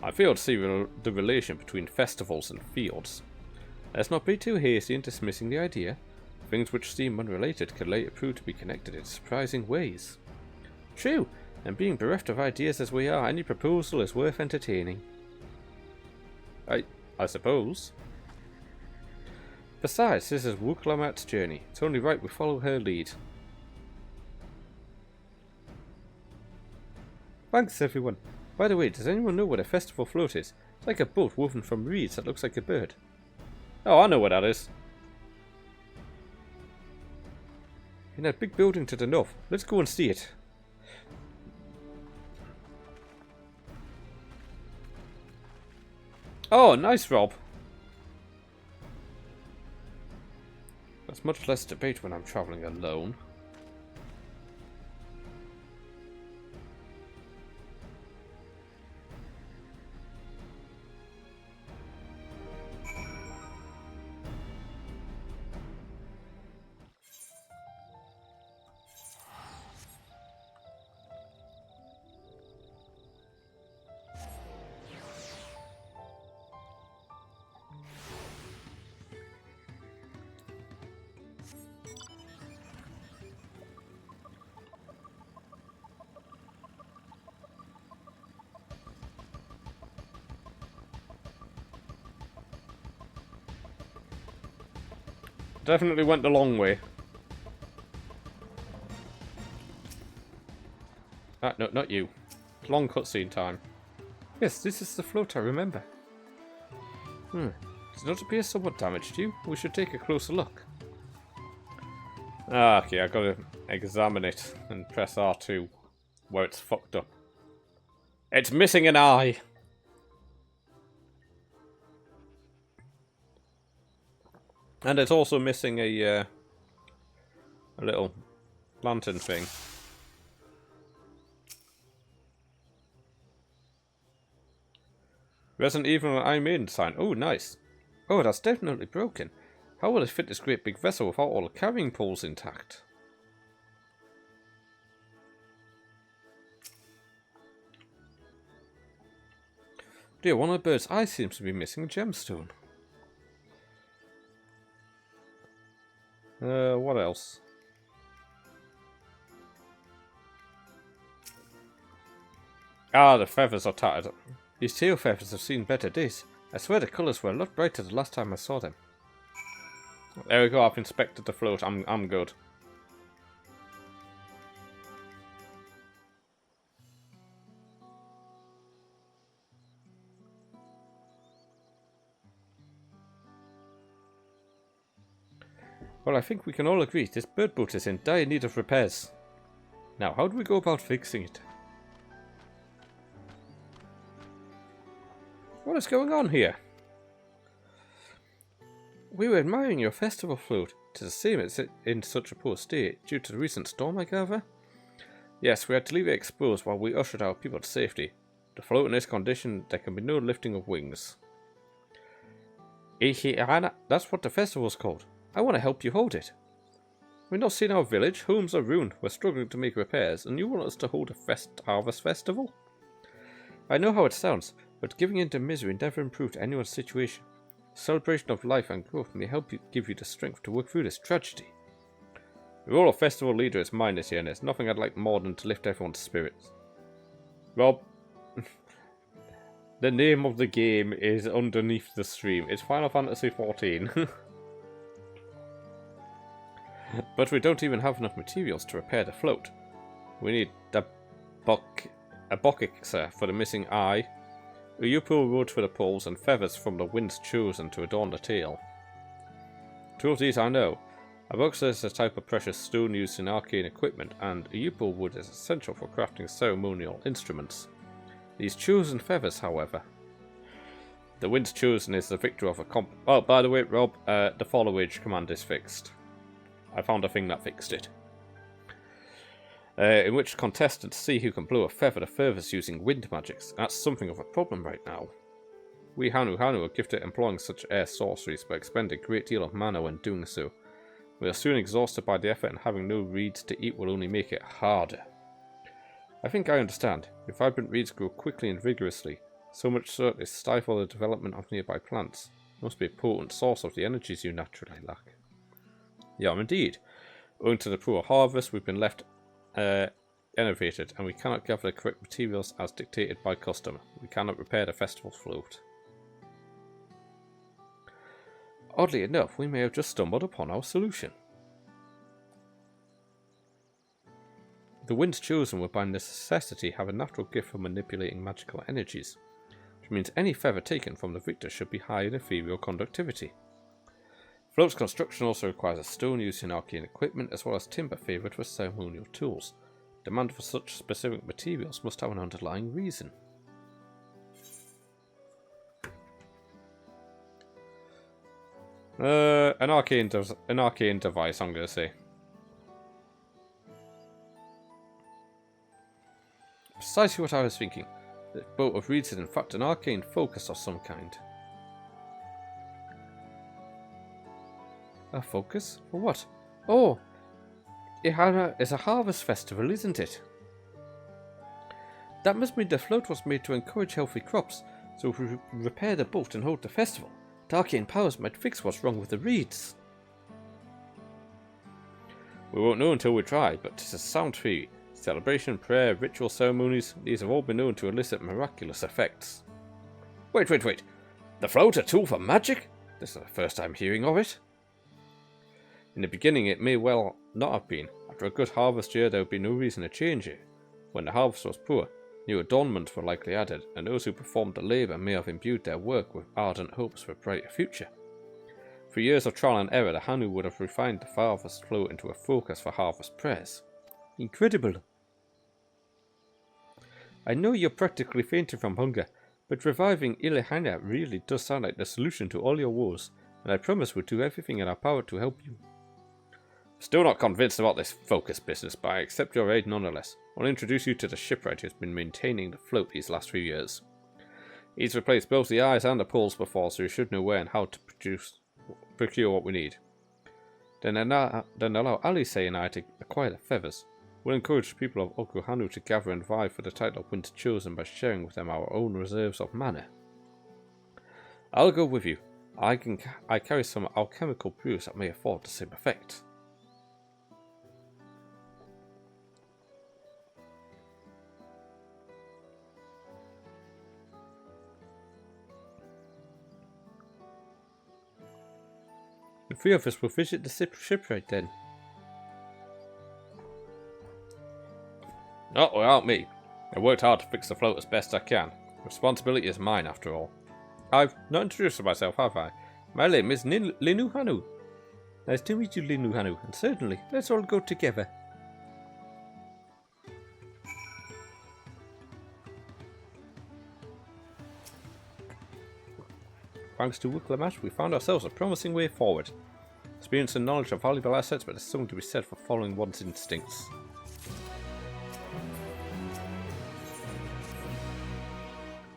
I fail to see the relation between festivals and fields. Let's not be too hasty in dismissing the idea. Things which seem unrelated could later prove to be connected in surprising ways. True, and being bereft of ideas as we are, any proposal is worth entertaining. I suppose. Besides, this is Wuklamat's journey. It's only right we follow her lead. Thanks, everyone. By the way, does anyone know what a festival float is? It's like a boat woven from reeds that looks like a bird. Oh, I know what that is. In that big building to the north. Let's go and see it. Oh, nice, Rob. There's much less debate when I'm travelling alone. Definitely went the long way. Ah, no, not you. Long cutscene time. Yes, this is the float I remember. Does not appear somewhat damaged to you. We should take a closer look. Ah, okay, I gotta examine it and press R2 where it's fucked up. It's missing an eye! And it's also missing a little lantern thing. Resident Evil I'm in sign. Oh, nice. Oh, that's definitely broken. How will it fit this great big vessel without all the carrying poles intact? Dear, one of the bird's eyes seems to be missing a gemstone. What else? Ah, the feathers are tattered. These tail feathers have seen better days. I swear the colours were a lot brighter the last time I saw them. There we go, I've inspected the float. I'm good. Well, I think we can all agree this bird boat is in dire need of repairs. Now, how do we go about fixing it? What is going on here? We were admiring your festival float. It is a shame it's in such a poor state due to the recent storm, I gather? Yes, we had to leave it exposed while we ushered our people to safety. To float in this condition, there can be no lifting of wings. That's what the festival's called. I want to help you hold it. We've not seen our village. Homes are ruined. We're struggling to make repairs, and you want us to hold a harvest festival? I know how it sounds, but giving in to misery never improved anyone's situation. Celebration of life and growth may help you give you the strength to work through this tragedy. The role of festival leader is mine this year, and there's nothing I'd like more than to lift everyone's spirits. Rob, the name of the game is underneath the stream. It's Final Fantasy XIV. But we don't even have enough materials to repair the float. We need a Bokixer for the missing eye, a Upul wood for the poles, and feathers from the winds chosen to adorn the tail. Two of these I know. A Bokixer is a type of precious stone used in arcane equipment, and a Upul wood is essential for crafting ceremonial instruments. These chosen feathers, however. The winds chosen is the victor of a comp. Oh, by the way, Rob, the follow age command is fixed. I found a thing that fixed it. In which contestants see who can blow a feather the furthest using wind magics. That's something of a problem right now. We Hanu are gifted at employing such air sorceries, but expend a great deal of mana when doing so. We are soon exhausted by the effort, and having no reeds to eat will only make it harder. I think I understand. If vibrant reeds grow quickly and vigorously, so much so that they stifle the development of nearby plants, it must be a potent source of the energies you naturally lack. Yeah, indeed. Owing to the poor harvest, we've been left enervated, and we cannot gather the correct materials as dictated by custom. We cannot repair the festival float. Oddly enough, we may have just stumbled upon our solution. The winds chosen will by necessity have a natural gift for manipulating magical energies, which means any feather taken from the victor should be high in ethereal conductivity. Float's construction also requires a stone used in arcane equipment, as well as timber favoured for ceremonial tools. Demand for such specific materials must have an underlying reason. An arcane device, I'm going to say. Precisely what I was thinking. The boat of reeds is in fact an arcane focus of some kind. A focus? For what? Oh! Ihana is a harvest festival, isn't it? That must mean the float was made to encourage healthy crops, so if we repair the boat and hold the festival, the arcane powers might fix what's wrong with the reeds. We won't know until we try, but it's a sound theory. Celebration, prayer, ritual ceremonies, these have all been known to elicit miraculous effects. Wait. The float a tool for magic? This is the first I'm hearing of it. In the beginning it may well not have been. After a good harvest year there would be no reason to change it. When the harvest was poor, new adornments were likely added, and those who performed the labour may have imbued their work with ardent hopes for a brighter future. Through years of trial and error, the Hanu would have refined the farthest flow into a focus for harvest prayers. Incredible! I know you're practically fainting from hunger, but reviving Ilehana really does sound like the solution to all your woes, and I promise we'll do everything in our power to help you. Still not convinced about this focus business, but I accept your aid nonetheless. I'll introduce you to the shipwright who's been maintaining the float these last few years. He's replaced both the eyes and the poles before, so you should know where and how to procure what we need. Then allow Alice and I to acquire the feathers. We'll encourage people of Okuhanu to gather and vie for the title of Winter Chosen by sharing with them our own reserves of mana. I'll go with you. I carry some alchemical brews that may afford the same effect. The three of us will visit the shipwright then. Not without me. I worked hard to fix the float as best I can. Responsibility is mine after all. I've not introduced myself, have I? My name is Linuhanu. Nice to meet you, Linuhanu, and certainly, let's all go together. Thanks to Wiklamash, we found ourselves a promising way forward. Experience and knowledge are valuable assets, but there's something to be said for following one's instincts.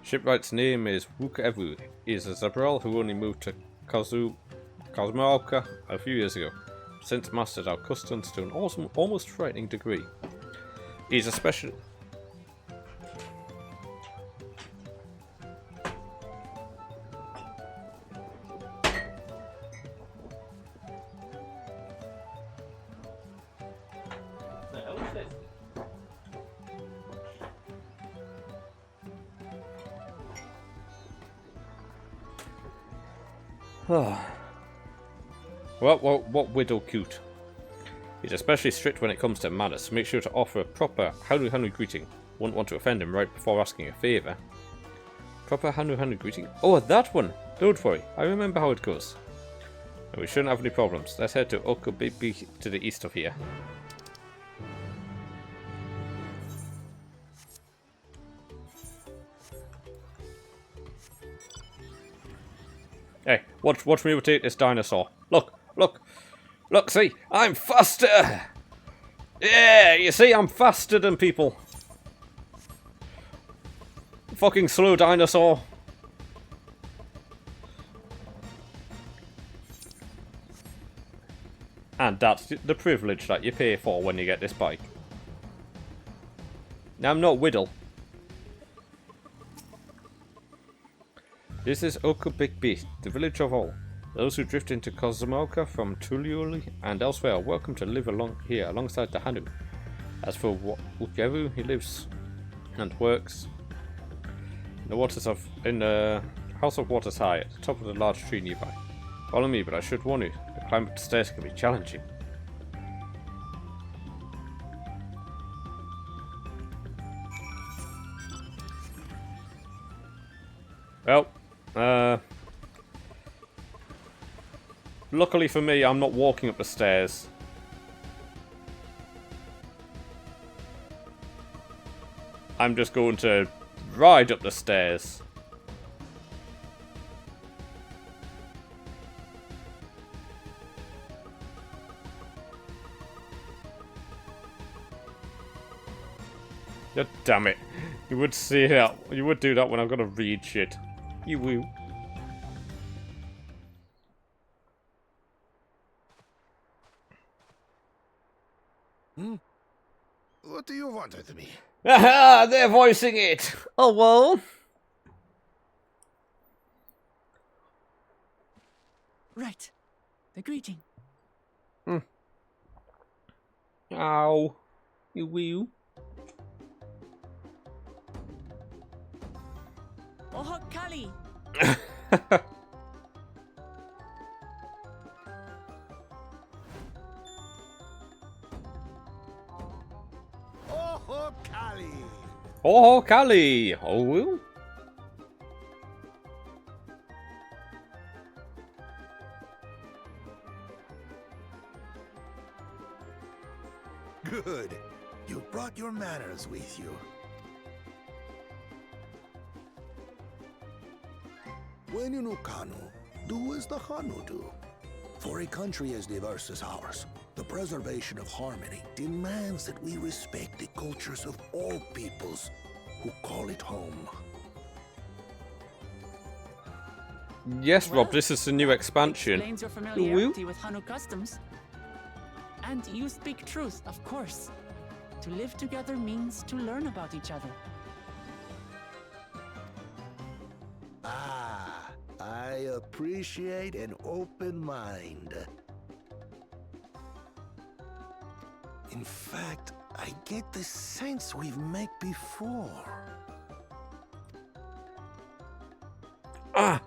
Shipwright's name is Wukaevu. He is a Zabral who only moved to Cosmoauka a few years ago. Since mastered our customs to an awesome, almost frightening degree. He's a special... What widow cute. He's especially strict when it comes to manners, so make sure to offer a proper Hanu greeting. Wouldn't want to offend him right before asking a favour. Proper Hanu greeting? Oh, that one! Don't worry, I remember how it goes. We shouldn't have any problems. Let's head to Okubibi to the east of here. Hey, watch me rotate this dinosaur. Look, see, I'm faster! Yeah, you see, I'm faster than people. Fucking slow dinosaur. And that's the privilege that you pay for when you get this bike. Now, I'm not Whittle. This is Okubikbi, the village of all. Those who drift into Cosmoauka from Tuliuli and elsewhere are welcome to live here alongside the Hanu. As for Wukevu, he lives and works in the House of Waters High, at the top of the large tree nearby. Follow me, but I should warn you, the climb up the stairs can be challenging. Well, luckily for me, I'm not walking up the stairs. I'm just going to ride up the stairs. God damn it. You would see that. You would do that when I'm gonna read shit. You will. What do you want with me? Aha! They're voicing it! Oh well. Right. The greeting. Ow. You will. Oh, Kali! Oh, Kali! Oh, Kali! Oh, well. Good. You brought your manners with you. When in Ukanu, do as the Hanu do. For a country as diverse as ours, the preservation of harmony demands that we respect the cultures of all peoples who call it home. Yes, Rob, this is the new expansion. Explains your familiarity with Hanu customs. And you speak truth, of course. To live together means to learn about each other. Ah, I appreciate an open mind. In fact, I get the sense we've met before. Ah!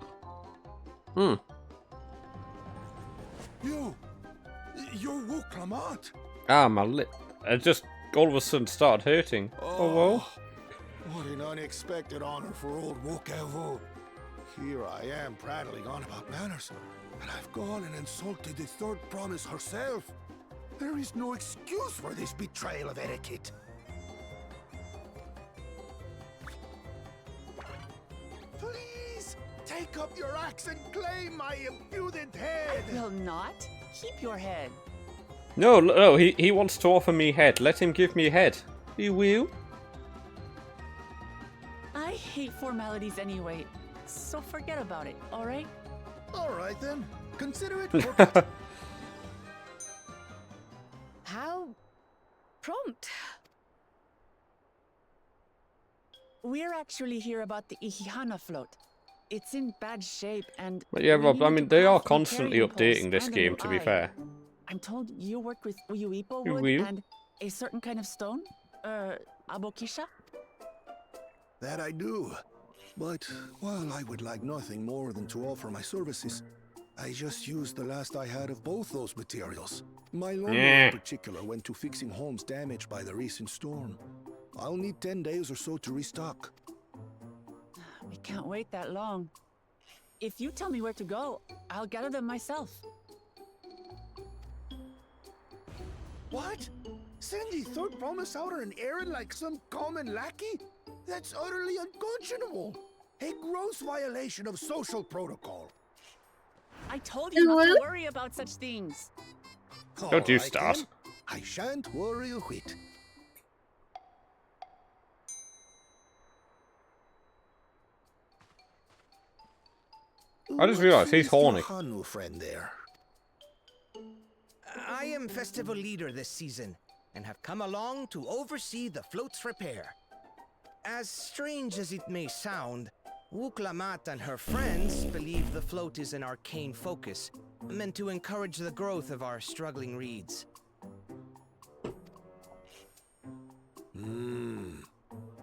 You're Wuklamat. Ah, my lip. It just all of a sudden started hurting. Oh well. What an unexpected honor for old Wukavu. Here I am prattling on about manners, and I've gone and insulted the third promise herself. There is no excuse for this betrayal of etiquette. Please, take up your axe and claim my impudent head. I will not. Keep your head. No, he wants to offer me head. Let him give me head. He will. I hate formalities anyway, so forget about it, alright? Alright then. Consider it forgotten. How prompt. We're actually here about the Ihihana float. It's in bad shape and... But yeah, we Rob, I needed mean, to they are craft new constantly carrying poles updating this and a game, new to be eye. fair. I'm told you work with Uyuipo You wood will? and a certain kind of stone? Abokisha? That I do. But while I would like nothing more than to offer my services, I just used the last I had of both those materials. My lumber in particular went to fixing homes damaged by the recent storm. I'll need 10 days or so to restock. We can't wait that long. If you tell me where to go, I'll gather them myself. What? Send the third promise out on an errand like some common lackey? That's utterly unconscionable. A gross violation of social protocol. I told you not to worry about such things. Don't you All right, start. then. I shan't worry a whit. I just realised he's horny. Your Hanu friend there. I am festival leader this season, and have come along to oversee the float's repair. As strange as it may sound, Wuklamat and her friends believe the float is an arcane focus, meant to encourage the growth of our struggling reeds.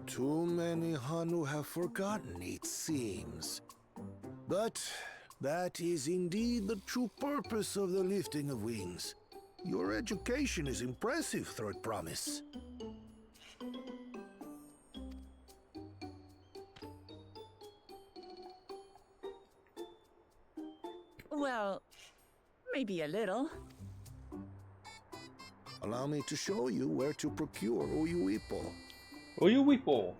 Too many Hanu have forgotten, it seems. But that is indeed the true purpose of the lifting of wings. Your education is impressive, Third Promise. Well, maybe a little. Allow me to show you where to procure Uyuipo. Uyuipo.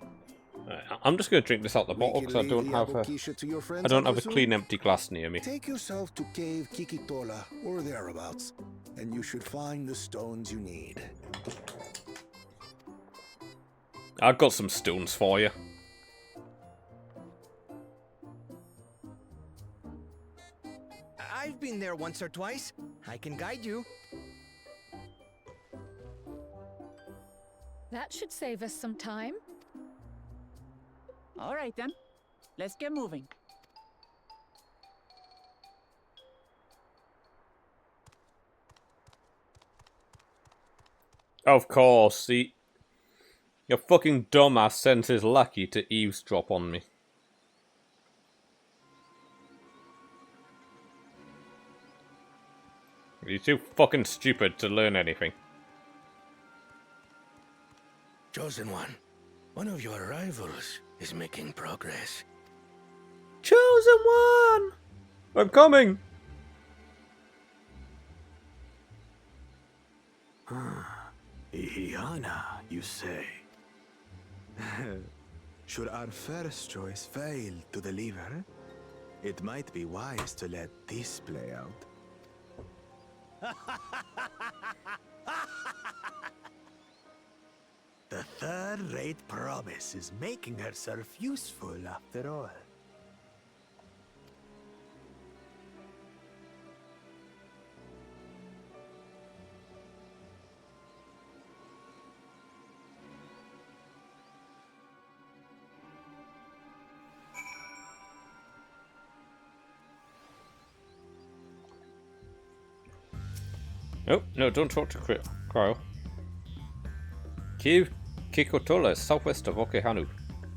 I'm just going to drink this out the bottle because I don't have a clean empty glass near me. Take yourself to Cave Kikitola or thereabouts, and you should find the stones you need. I've got some stones for you. I've been there once or twice. I can guide you. That should save us some time. All right then, let's get moving. Of course, your fucking dumbass sent his lackey to eavesdrop on me. You're too fucking stupid to learn anything. Chosen one of your rivals is making progress. Chosen one! I'm coming! He Mana, you say? Should our first choice fail to deliver, it might be wise to let this play out. The third-rate promise is making herself useful after all. Oh, no, don't talk to Cryo. Kikotola is southwest of Okehanu.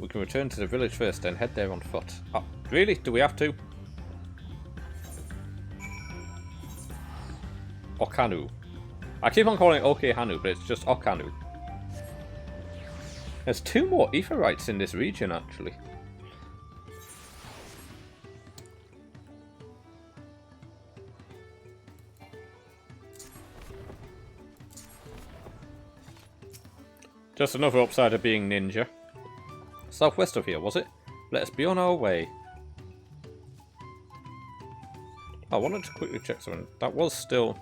We can return to the village first and head there on foot. Oh, really? Do we have to? Okanu. I keep on calling it Okehanu, but it's just Okanu. There's 2 more Aetherites in this region, actually. Just another upside of being ninja. Southwest of here, was it? Let us be on our way. I wanted to quickly check something. That was still...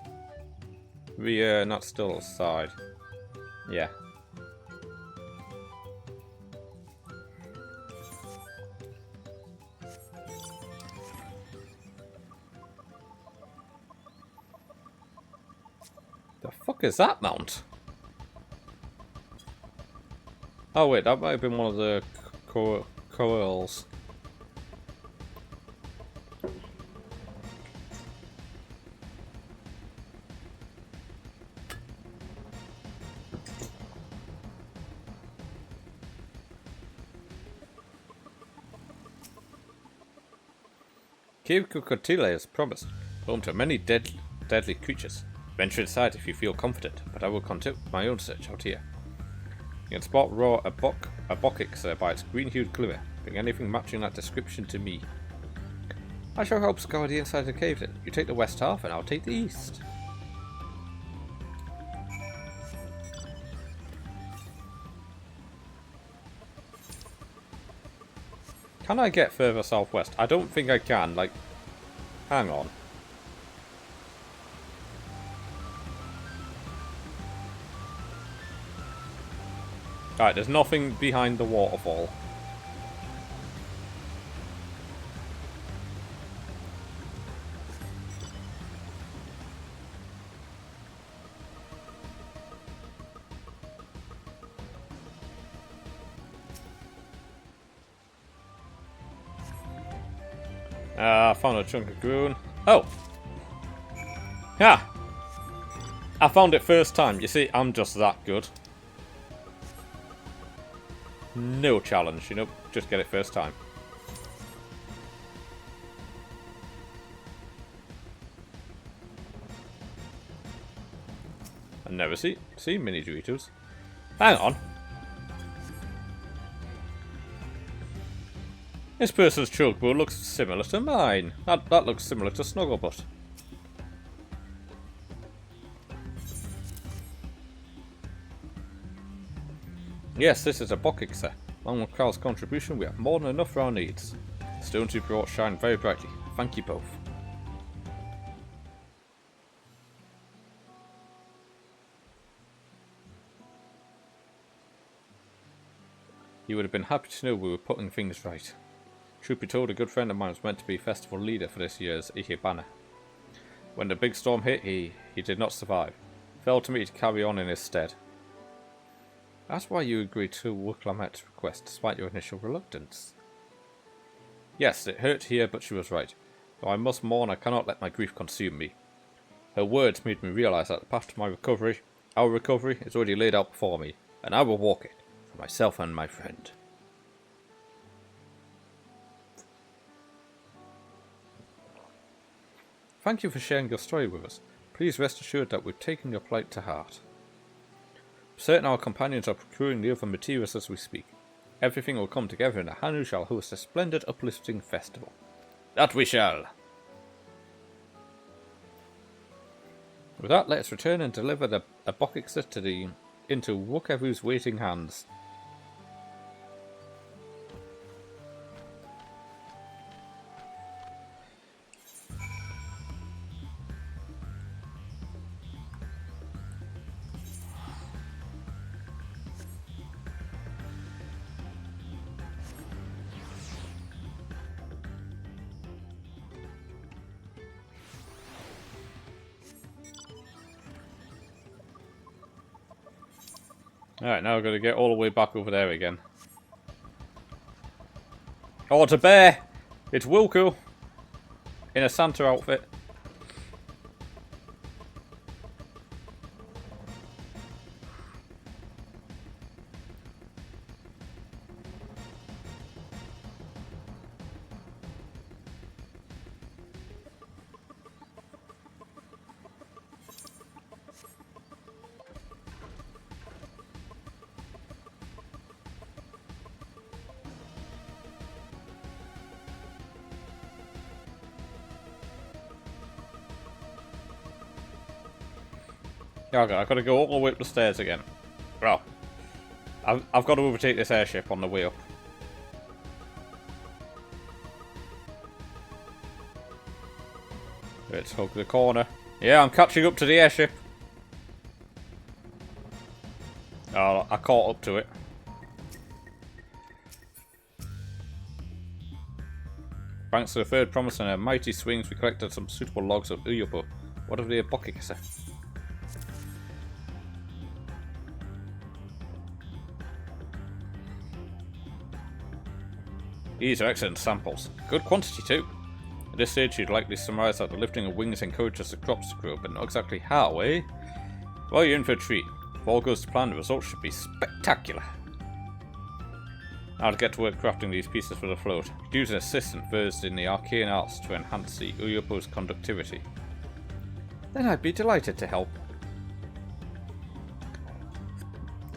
not still outside. Yeah. The fuck is that mount? Oh wait, that might have been one of the coils. Cave Kukotile as promised, home to many deadly creatures. Venture inside if you feel confident, but I will conduct my own search out here. You can spot a Bokix by its green-hued glimmer. Bring anything matching that description to me. I shall help scour the inside of the cave then. You take the west half and I'll take the east. Can I get further southwest? I don't think I can, like... Hang on. Alright, there's nothing behind the waterfall. I found a chunk of goon. Oh! Yeah! I found it first time. You see, I'm just that good. No challenge, you know, just get it first time. I've never seen mini Doritos. Hang on. This person's chokehold looks similar to mine. That looks similar to Snugglebutt. Yes, this is a Bokixer. Along with Carl's contribution, we have more than enough for our needs. The stones you brought shine very brightly. Thank you both. You would have been happy to know we were putting things right. Truth be told, a good friend of mine was meant to be festival leader for this year's Ikebana. When the big storm hit, he did not survive. Fell to me to carry on in his stead. That's why you agreed to Wuklamet's request, despite your initial reluctance. Yes, it hurt here, but she was right. Though I must mourn, I cannot let my grief consume me. Her words made me realise that the path to my recovery, our recovery, is already laid out before me, and I will walk it, for myself and my friend. Thank you for sharing your story with us. Please rest assured that we've taken your plight to heart. Certain our companions are procuring the other materials as we speak. Everything will come together and the Hanu shall host a splendid uplifting festival. That we shall! With that, let us return and deliver a Bokixer to the into Wukevu's waiting hands. Alright, now we're going to get all the way back over there again. Oh, it's a bear! It's Wilco! In a Santa outfit. Okay, I've got to go all the way up the stairs again. Well, I've got to overtake this airship on the way up. Let's hug the corner. Yeah, I'm catching up to the airship. Oh, I caught up to it. Thanks to the third promise and our mighty swings, we collected some suitable logs of Uyopo. What have they a bucket? These are excellent samples. Good quantity too. At this stage you'd likely surmise that the lifting of wings encourages the crops to grow, but not exactly how, eh? Well, you're in for a treat. If all goes to plan, the results should be spectacular. I'll get to work crafting these pieces for the float. Use an assistant versed in the arcane arts to enhance the Uyopo's conductivity. Then I'd be delighted to help.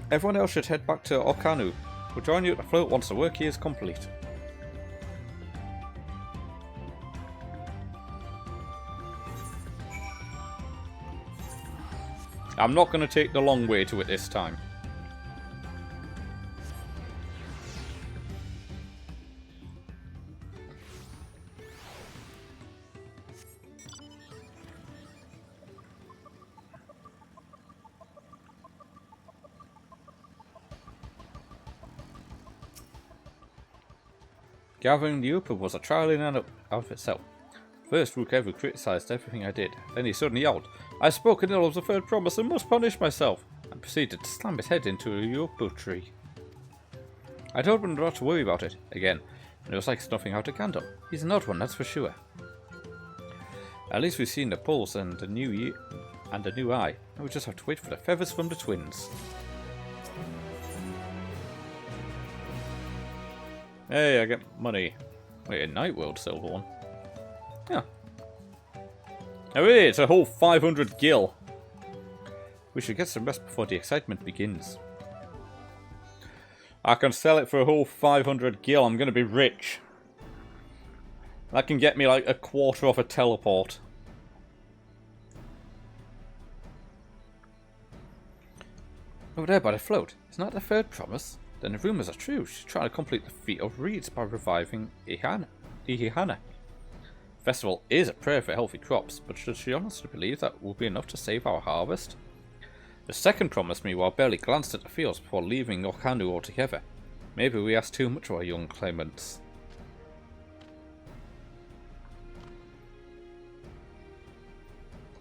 Everyone else should head back to Okanu. We'll join you at the float once the work here is complete. I'm not going to take the long way to it this time. Gathering the Upa was a trial in and of itself. First, Wukevu criticised everything I did. Then he suddenly yelled, "I've spoken ill of the third promise and must punish myself," and proceeded to slam his head into a Uyopo tree. I told him not to worry about it, again, and it was like snuffing out a candle. He's an odd one, that's for sure. At least we've seen the pulse and a new eye. Now we just have to wait for the feathers from the twins. Hey, I get money. Wait, a Night World silver one. Yeah. Oh, hey, it's a whole 500 gil. We should get some rest before the excitement begins. I can sell it for a whole 500 gil. I'm going to be rich. That can get me like a quarter off a teleport. Over there by the float. Isn't that the third promise? Then the rumours are true. She's trying to complete the feat of reeds by reviving Ihihana. Festival is a prayer for healthy crops, but does she honestly believe that will be enough to save our harvest? The second promise, meanwhile, barely glanced at the fields before leaving Okanu altogether. Maybe we asked too much of our young claimants.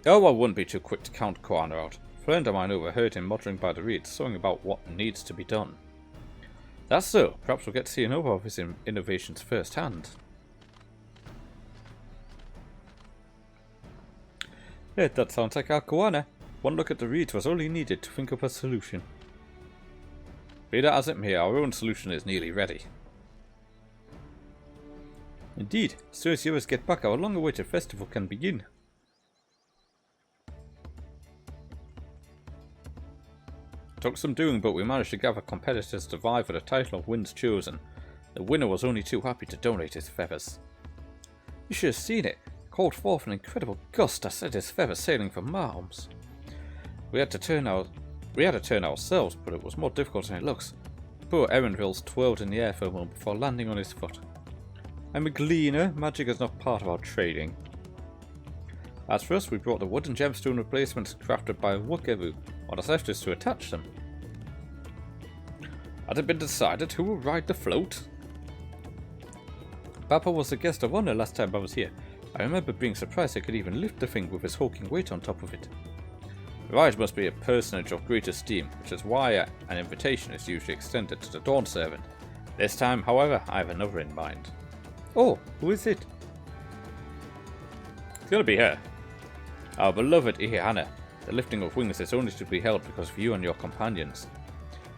Oh, I wouldn't be too quick to count Koana out. A friend of mine overheard him muttering by the reeds, sawing about what needs to be done. That's so. Perhaps we'll get to see another of his innovations firsthand. Yeah, that sounds like our Koana. One look at the reeds was all he needed to think of a solution. Be that as it may, our own solution is nearly ready. Indeed, as soon as yours get back, our long-awaited festival can begin. Took some doing, but we managed to gather competitors to vie for the title of Winds Chosen. The winner was only too happy to donate his feathers. You should have seen it. Called forth an incredible gust that sent his feathers sailing for miles. We had to turn our We had to turn ourselves, but it was more difficult than it looks. Poor Erenville's twirled in the air for a moment before landing on his foot. I'm a gleaner. Magic is not part of our trading. As for us, we brought the wooden gemstone replacements crafted by Wukevu. What has left is to attach them. Had it been decided who will ride the float? Papa was a guest of honor last time I was here. I remember being surprised I could even lift the thing with his hulking weight on top of it. The ride must be a personage of great esteem, which is why an invitation is usually extended to the Dawn servant. This time, however, I have another in mind. Oh, who is it? It's gonna be her. Our beloved Ihana. The lifting of wings is only to be held because of you and your companions.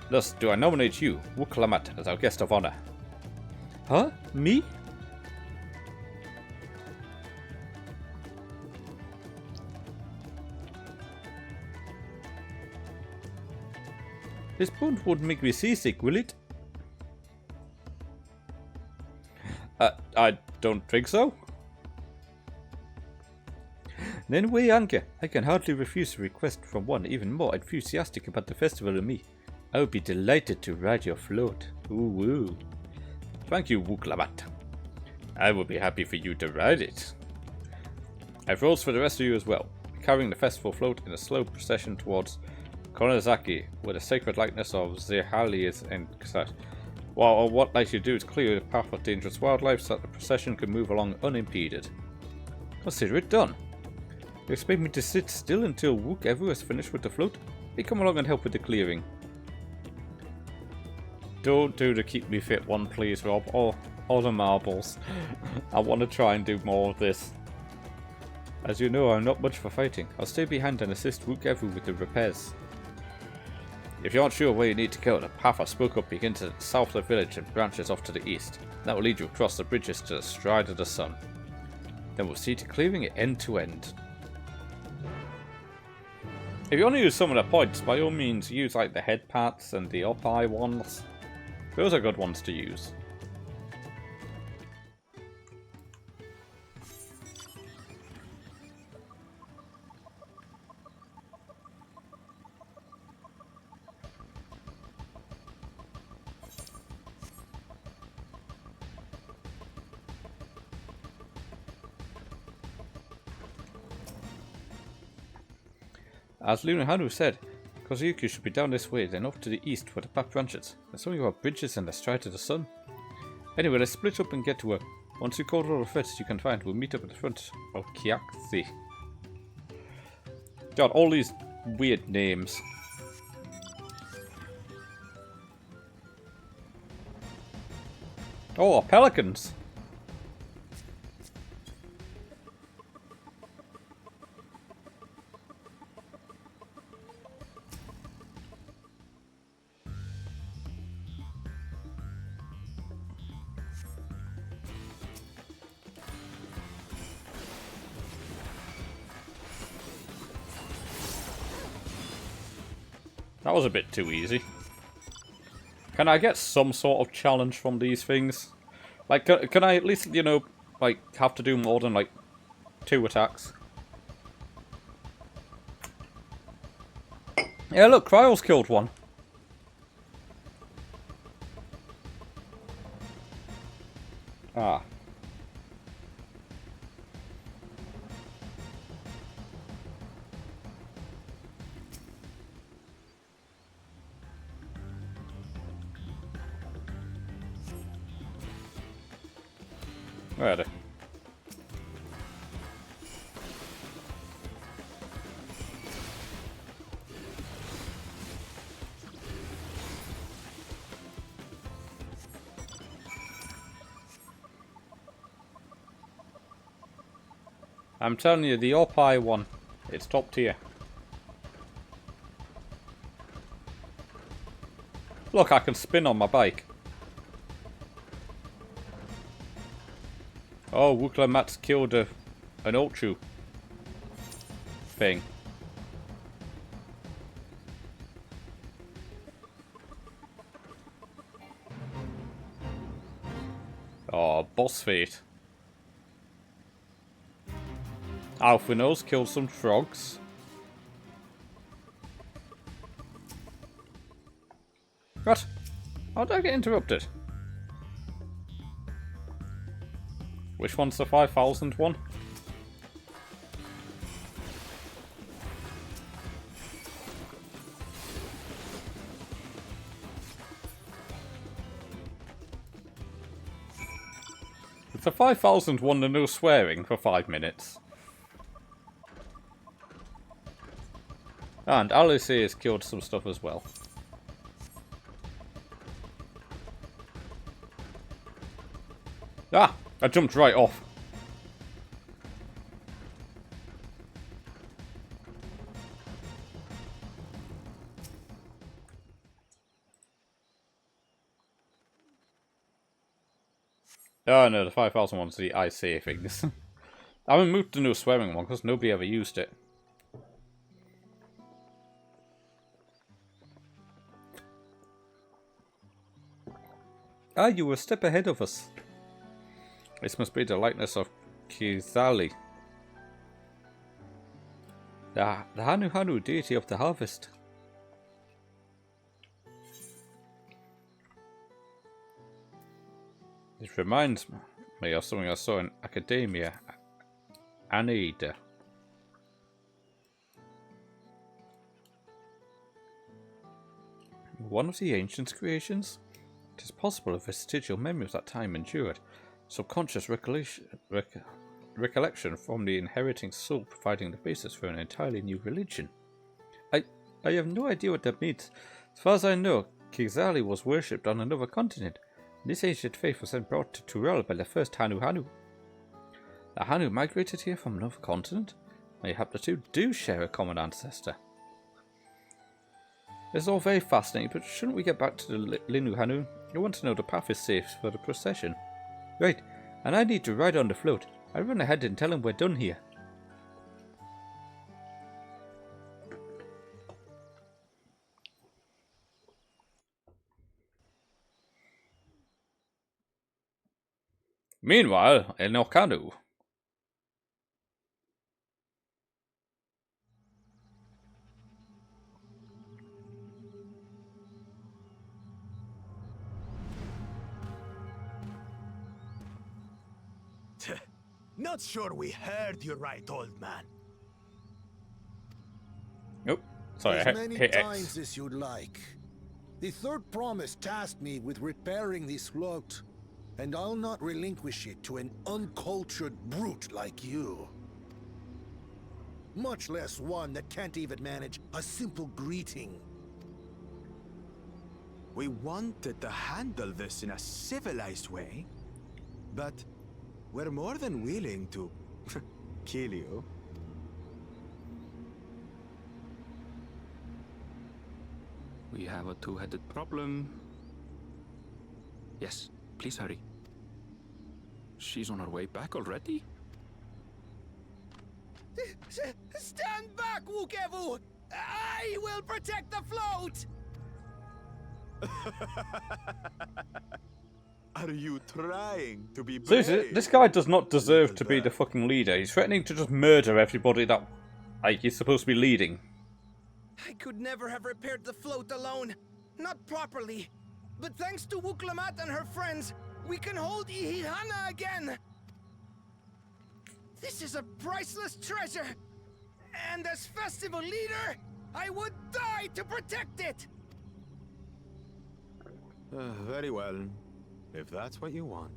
Thus, do I nominate you, Wuklamat, as our guest of honor. Huh? Me? This bond won't make me seasick, will it? I don't think so. Then way, Anke. I can hardly refuse a request from one even more enthusiastic about the festival than me. I would be delighted to ride your float. Ooh, woo. Thank you, Wuklamat. I will be happy for you to ride it. I have rules for the rest of you as well. Carrying the festival float in a slow procession towards Konozaki, where the sacred likeness of Zehali is in sight. While what I should do is clear the path of dangerous wildlife so that the procession can move along unimpeded. Consider it done. You expect me to sit still until Wukevu has finished with the float? Hey, come along and help with the clearing. Don't do the keep me fit one, please, Rob, or the marbles. I want to try and do more of this. As you know, I'm not much for fighting. I'll stay behind and assist Wukevu with the repairs. If you aren't sure where you need to go, the path I spoke of begins at the south of the village and branches off to the east. That will lead you across the bridges to the stride of the sun. Then we'll see to clearing it end to end. If you want to use some of the points, by all means use like the head parts and the up eye ones. Those are good ones to use. As Lunahanu said, Kozuki should be down this way, then off to the east where the path branches. There's something about bridges and the stride of the sun. Anyway, let's split up and get to her. Once you call all the threats you can find, we'll meet up at the front of Kiaxi. God, all these weird names. Oh, pelicans! That was a bit too easy. Can I get some sort of challenge from these things? Like, can I at least, you know, like, have to do more than, like, 2 attacks? Yeah, look, Cryos killed one. Ah. Where are they? I'm telling you, the Opie one, it's top tier. Look, I can spin on my bike. Oh, Wuklamat's killed an Ultru thing. Oh, boss fate. Alphinos killed some frogs. What? How did I get interrupted? Which one's the 5,000 one? It's the 5,000 one and no swearing for 5 minutes. And Alice has killed some stuff as well. Ah! I jumped right off. Oh no, the 5,000 one's the I say things. I haven't moved to no swearing one because nobody ever used it. Ah, you were a step ahead of us. This must be the likeness of Kizali, the Hanu Hanu deity of the harvest. This reminds me of something I saw in Academia Anida. One of the ancient creations? It is possible a vestigial memory of that time endured. Subconscious recollection from the inheriting soul providing the basis for an entirely new religion. I have no idea what that means. As far as I know, Kizali was worshipped on another continent. This ancient faith was then brought to Dawntrail by the first Hanu Hanu. The Hanu migrated here from another continent? Mayhap the two do share a common ancestor. This is all very fascinating, but shouldn't we get back to the Linu Hanu? I want to know the path is safe for the procession. Right, and I need to ride on the float. I'll run ahead and tell him we're done here. Meanwhile, in Okanu. Not sure we heard you right, old man. Nope. Sorry, as I many hit times X. as you'd like. The third promise tasked me with repairing this float, and I'll not relinquish it to an uncultured brute like you. Much less one that can't even manage a simple greeting. We wanted to handle this in a civilized way, but we're more than willing to kill you. We have a two-headed problem. Yes, please hurry. She's on her way back already? Stand back, Wukevu! I will protect the float! Are you trying to be brave? Seriously, this guy does not deserve to be the fucking leader. He's threatening to just murder everybody that, like, he's supposed to be leading. I could never have repaired the float alone. Not properly. But thanks to Wuklamat and her friends, we can hold Ihihana again. This is a priceless treasure. And as festival leader, I would die to protect it. Very well. If that's what you want.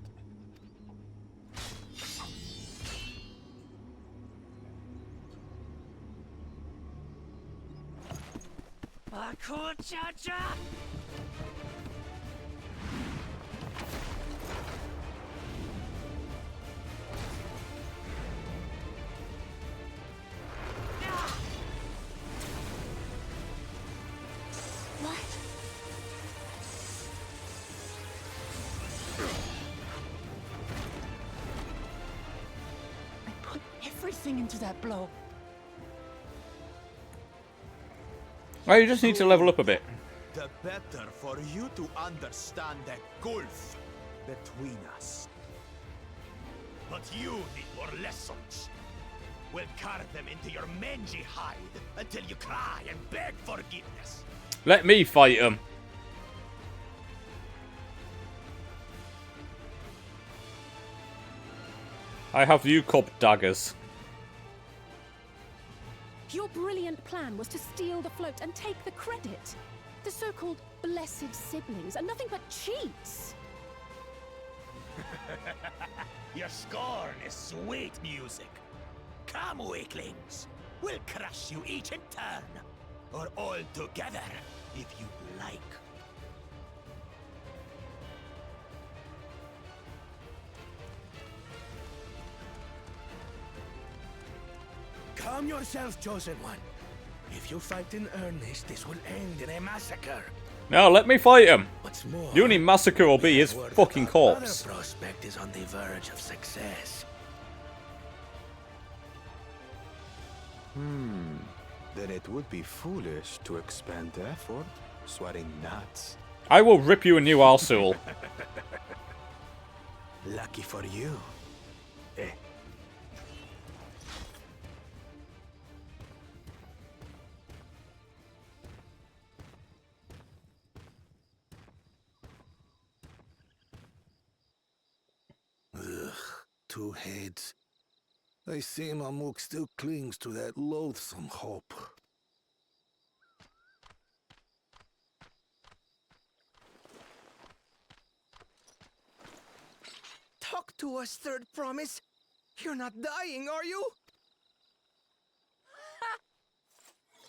Cha-cha! I put everything into that blow. Well, you just need to level up a bit. The better for you to understand the gulf between us. But you need more lessons. We'll carve them into your mangy hide until you cry and beg forgiveness. Let me fight him. I have you cup daggers. Your brilliant plan was to steal the float and take the credit. The so-called blessed siblings are nothing but cheats. Your scorn is sweet music. Come, weaklings. We'll crush you each in turn. Or all together, if you like. Calm yourself, Chosen One. If you fight in earnest, this will end in a massacre. No, let me fight him. What's more, The only massacre will be his fucking corpse. Other prospect is on the verge of success. Then it would be foolish to expend effort sweating nuts. I will rip you a new arsehole. Lucky for you. Eh. Ugh, two heads. I see Mamuk still clings to that loathsome hope. Talk to us, Third Promise. You're not dying, are you?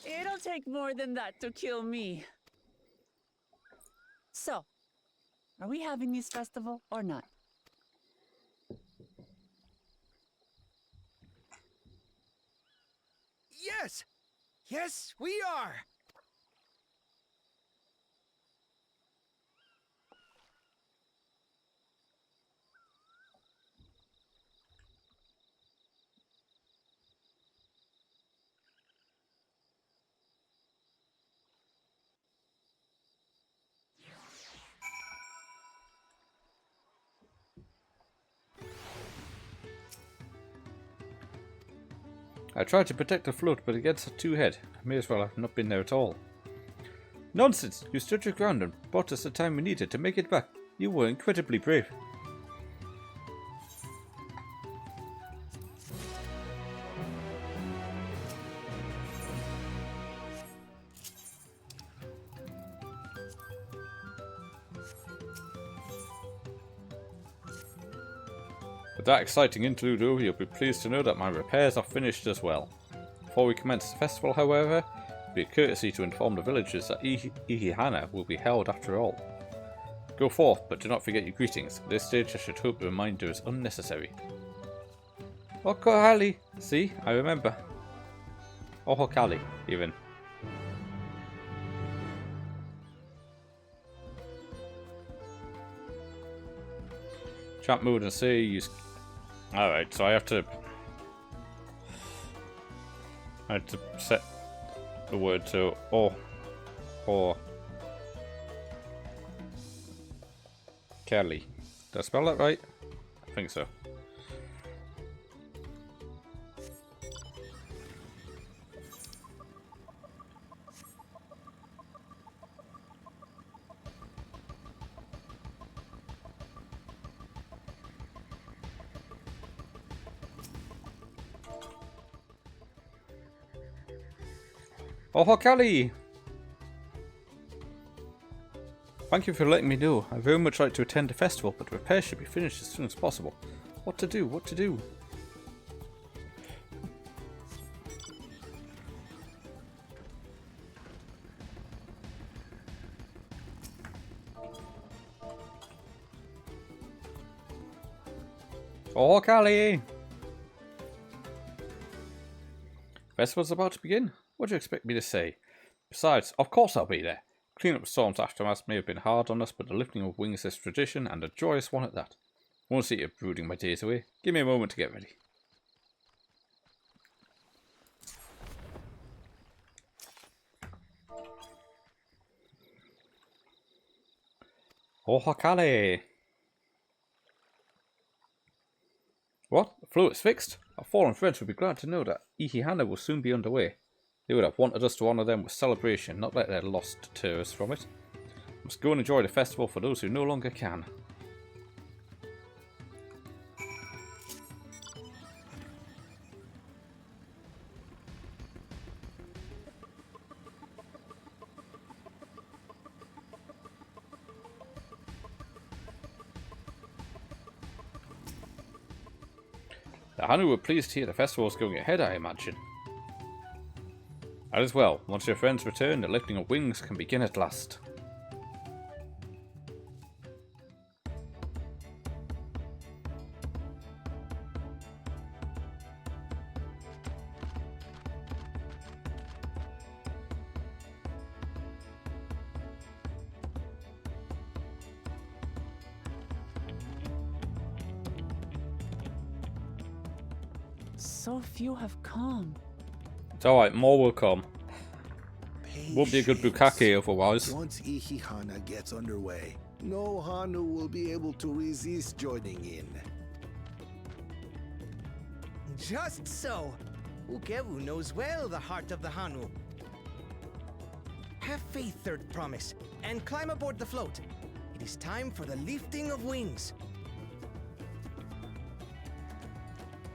It'll take more than that to kill me. So, are we having this festival or not? Yes! Yes, we are! I tried to protect the float, but against a two-head, I may as well have not been there at all. Nonsense! You stood your ground and bought us the time we needed to make it back. You were incredibly brave. With that exciting interlude over, you'll be pleased to know that my repairs are finished as well. Before we commence the festival, however, it would be a courtesy to inform the villagers that Ihihana will be held after all. Go forth, but do not forget your greetings. At this stage I should hope the reminder is unnecessary. Okohali! See, I remember. Ohokali, even. Chat mode and say use. Alright, so I have to set the word to or Kelly. Did I spell that right? I think so. Oh, Kelly! Thank you for letting me know. I'd very much like to attend the festival, but the repairs should be finished as soon as possible. What to do? What to do? Oh, Kelly! Festival's about to begin. What do you expect me to say? Besides, of course I'll be there. Cleaning up Storm's aftermath may have been hard on us, but the lifting of wings is tradition, and a joyous one at that. Won't see you brooding my days away. Give me a moment to get ready. Oh, Hakale! What? The float is fixed? Our fallen friends would be glad to know that Ihihana will soon be underway. They would have wanted us to honour them with celebration, not let their lost deter us from it. Must go and enjoy the festival for those who no longer can. The Hanu were pleased to hear the festival's going ahead, I imagine. As well, once your friends return, the lifting of wings can begin at last. So few have come. It's alright, more will come. Won't be a good bukkake otherwise. Once Ihihana gets underway, no Hanu will be able to resist joining in. Just so. Ukewu knows well the heart of the Hanu. Have faith, Third Promise, and climb aboard the float. It is time for the lifting of wings.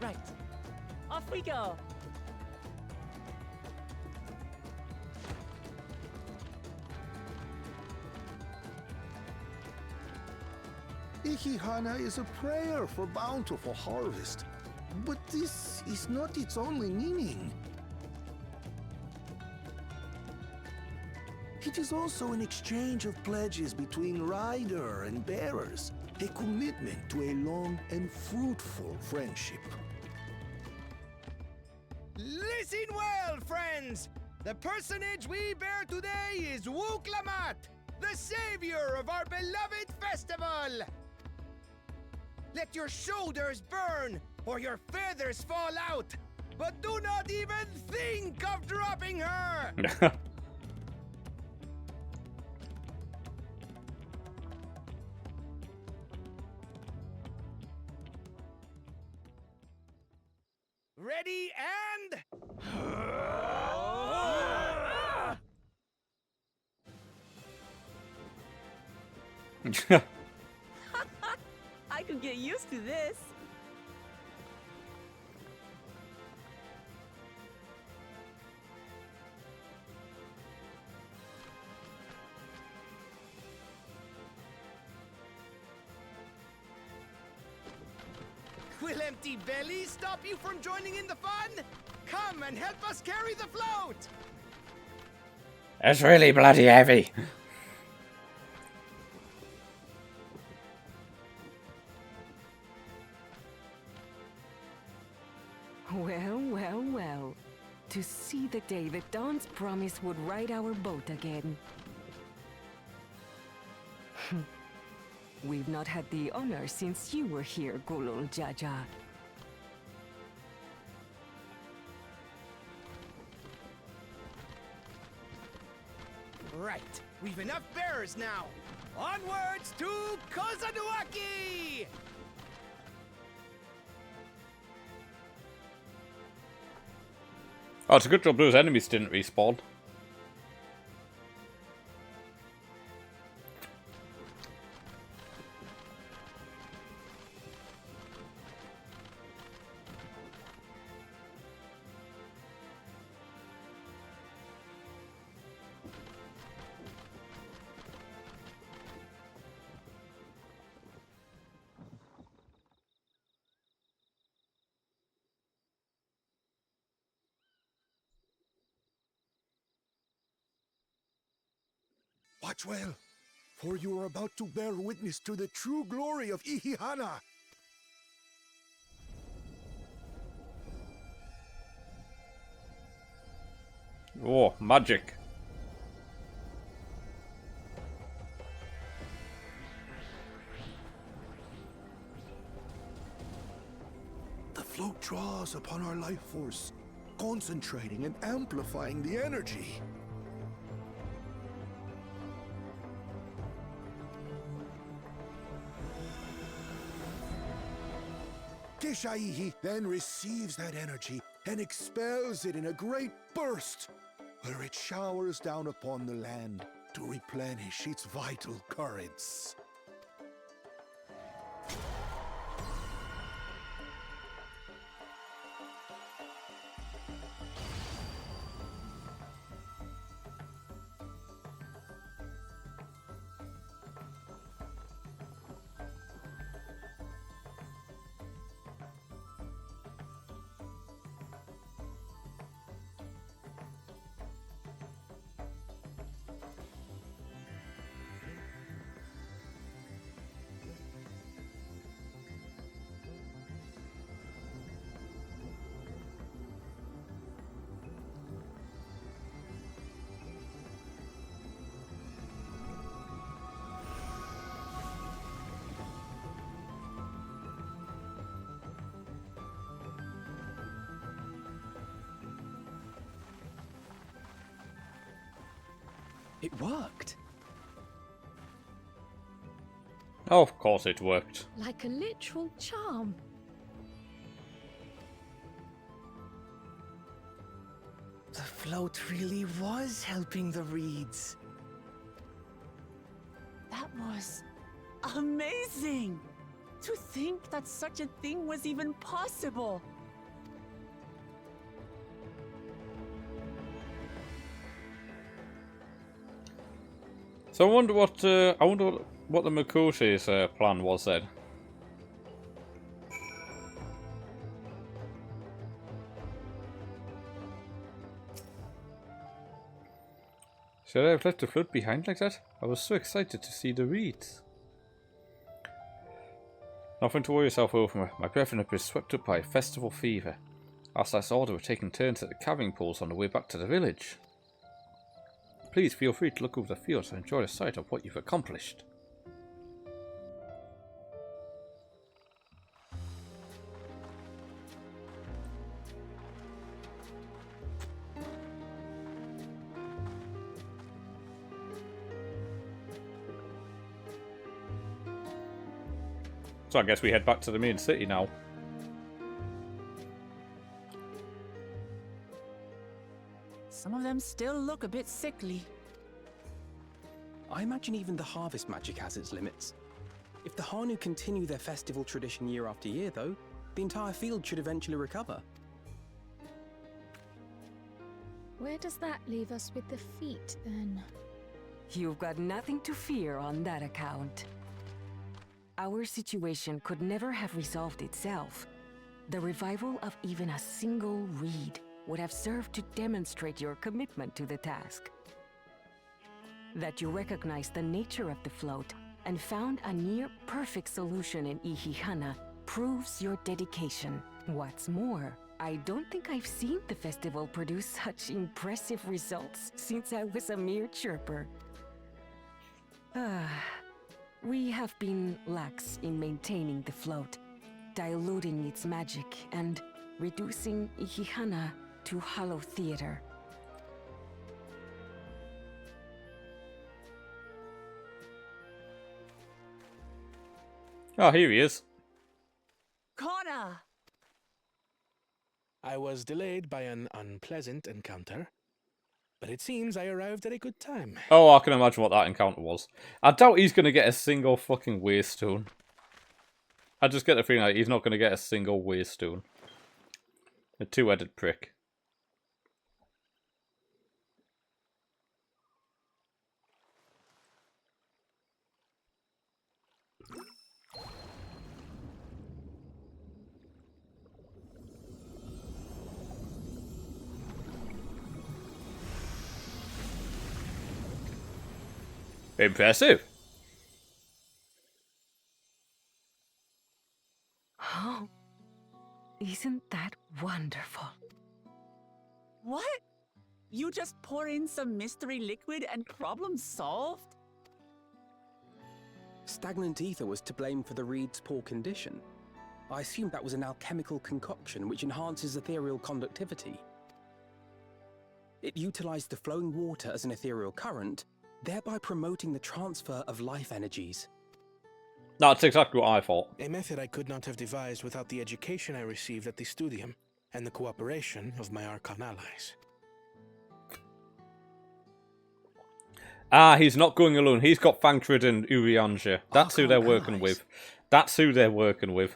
Right. Off we go. Ihihana is a prayer for bountiful harvest. But this is not its only meaning. It is also an exchange of pledges between rider and bearers, a commitment to a long and fruitful friendship. Listen well, friends! The personage we bear today is Wuklamat, the savior of our beloved festival! Let your shoulders burn, or your feathers fall out, but do not even think of dropping her! Ready and... I could get used to this. Will empty bellies stop you from joining in the fun? Come and help us carry the float! It's really bloody heavy. Well, well, well. To see the day that Dawn's promise would ride our boat again. We've not had the honor since you were here, Golul Jaja. Right, we've enough bearers now. Onwards to Kozanuaki! Oh, it's a good job those enemies didn't respawn. Watch well, for you are about to bear witness to the true glory of Ihihana. Oh, magic. The float draws upon our life force, concentrating and amplifying the energy. Keshaihi then receives that energy and expels it in a great burst, where it showers down upon the land to replenish its vital currents. It worked. Oh, of course it worked. Like a literal charm. The float really was helping the reeds. That was amazing! To think that such a thing was even possible! So I wonder what the Makoshi's plan was then. Should I have left the float behind like that? I was so excited to see the reeds. Nothing to worry yourself over. My brethren have been swept up by a festival fever. As I saw, they were taking turns at the carrying poles on the way back to the village. Please feel free to look over the fields and enjoy the sight of what you've accomplished. So I guess we head back to the main city now. Some of them still look a bit sickly. I imagine even the harvest magic has its limits. If the Hanu continue their festival tradition year after year, though, the entire field should eventually recover. Where does that leave us with the feet, then? You've got nothing to fear on that account. Our situation could never have resolved itself. The revival of even a single reed would have served to demonstrate your commitment to the task. That you recognize the nature of the float and found a near-perfect solution in Ihihana proves your dedication. What's more, I don't think I've seen the festival produce such impressive results since I was a mere chirper. We have been lax in maintaining the float, diluting its magic and reducing Ihihana to hollow theater. Oh, here he is. Kona! I was delayed by an unpleasant encounter, but it seems I arrived at a good time. Oh, I can imagine what that encounter was. I doubt he's going to get a single fucking waystone. I just get the feeling like he's not going to get a single waystone. A two-headed prick. Impressive. Oh, isn't that wonderful? What? You just pour in some mystery liquid and problem solved? Stagnant ether was to blame for the reed's poor condition. I assumed that was an alchemical concoction which enhances ethereal conductivity. It utilized the flowing water as an ethereal current, thereby promoting the transfer of life energies. That's exactly what I thought. A method I could not have devised without the education I received at the studium and the cooperation of my Archon allies. Ah, he's not going alone. He's got Thancred and Urianger. That's who they're working with. That's who they're working with.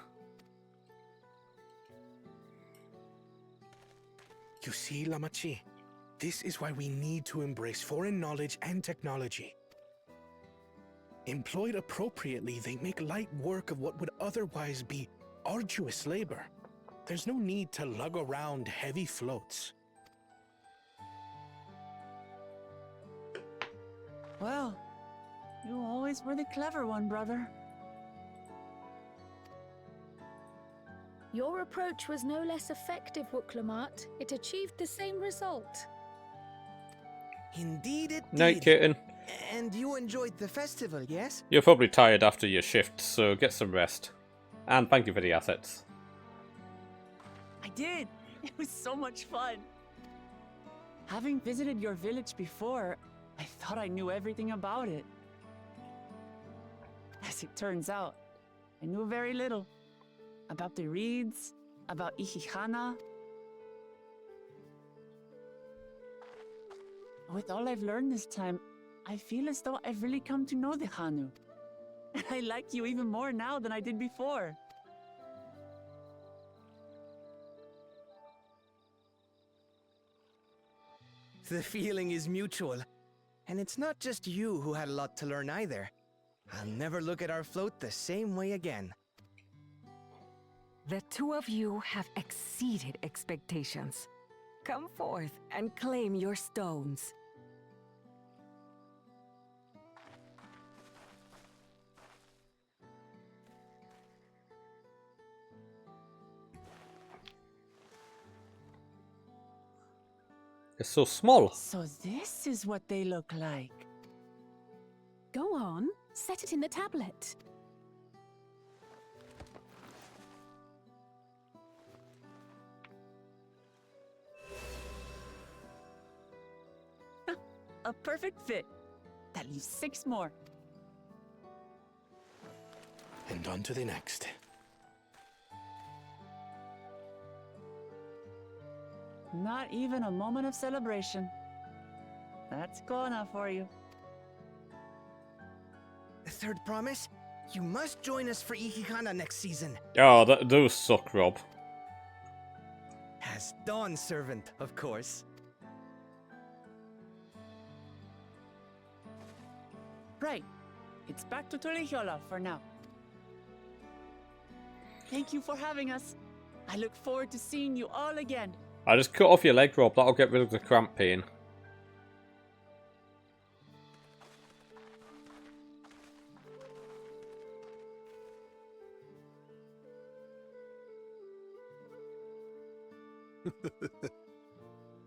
You see, Lamachi, this is why we need to embrace foreign knowledge and technology. Employed appropriately, they make light work of what would otherwise be arduous labor. There's no need to lug around heavy floats. Well, you always were the clever one, brother. Your approach was no less effective, Wooklamat. It achieved the same result. Indeed it did. Night, kitten. And you enjoyed the festival, yes? You're probably tired after your shift, so get some rest. And thank you for the assets. I did. It was so much fun. Having visited your village before, I thought I knew everything about it. As it turns out, I knew very little. About the reeds, about Ihihana. With all I've learned this time, I feel as though I've really come to know the Hanu. And I like you even more now than I did before. The feeling is mutual. And it's not just you who had a lot to learn either. I'll never look at our float the same way again. The two of you have exceeded expectations. Come forth and claim your stones. It's so small. So this is what they look like. Go on, set it in the tablet. A perfect fit. That leaves 6 more. And on to the next. Not even a moment of celebration. That's Kona for you. Third promise? You must join us for Ihihana next season. Oh, those suck, Rob. As Dawn servant, of course. Right. It's back to Torihiola for now. Thank you for having us. I look forward to seeing you all again. I just cut off your leg, Rob. That'll get rid of the cramp pain.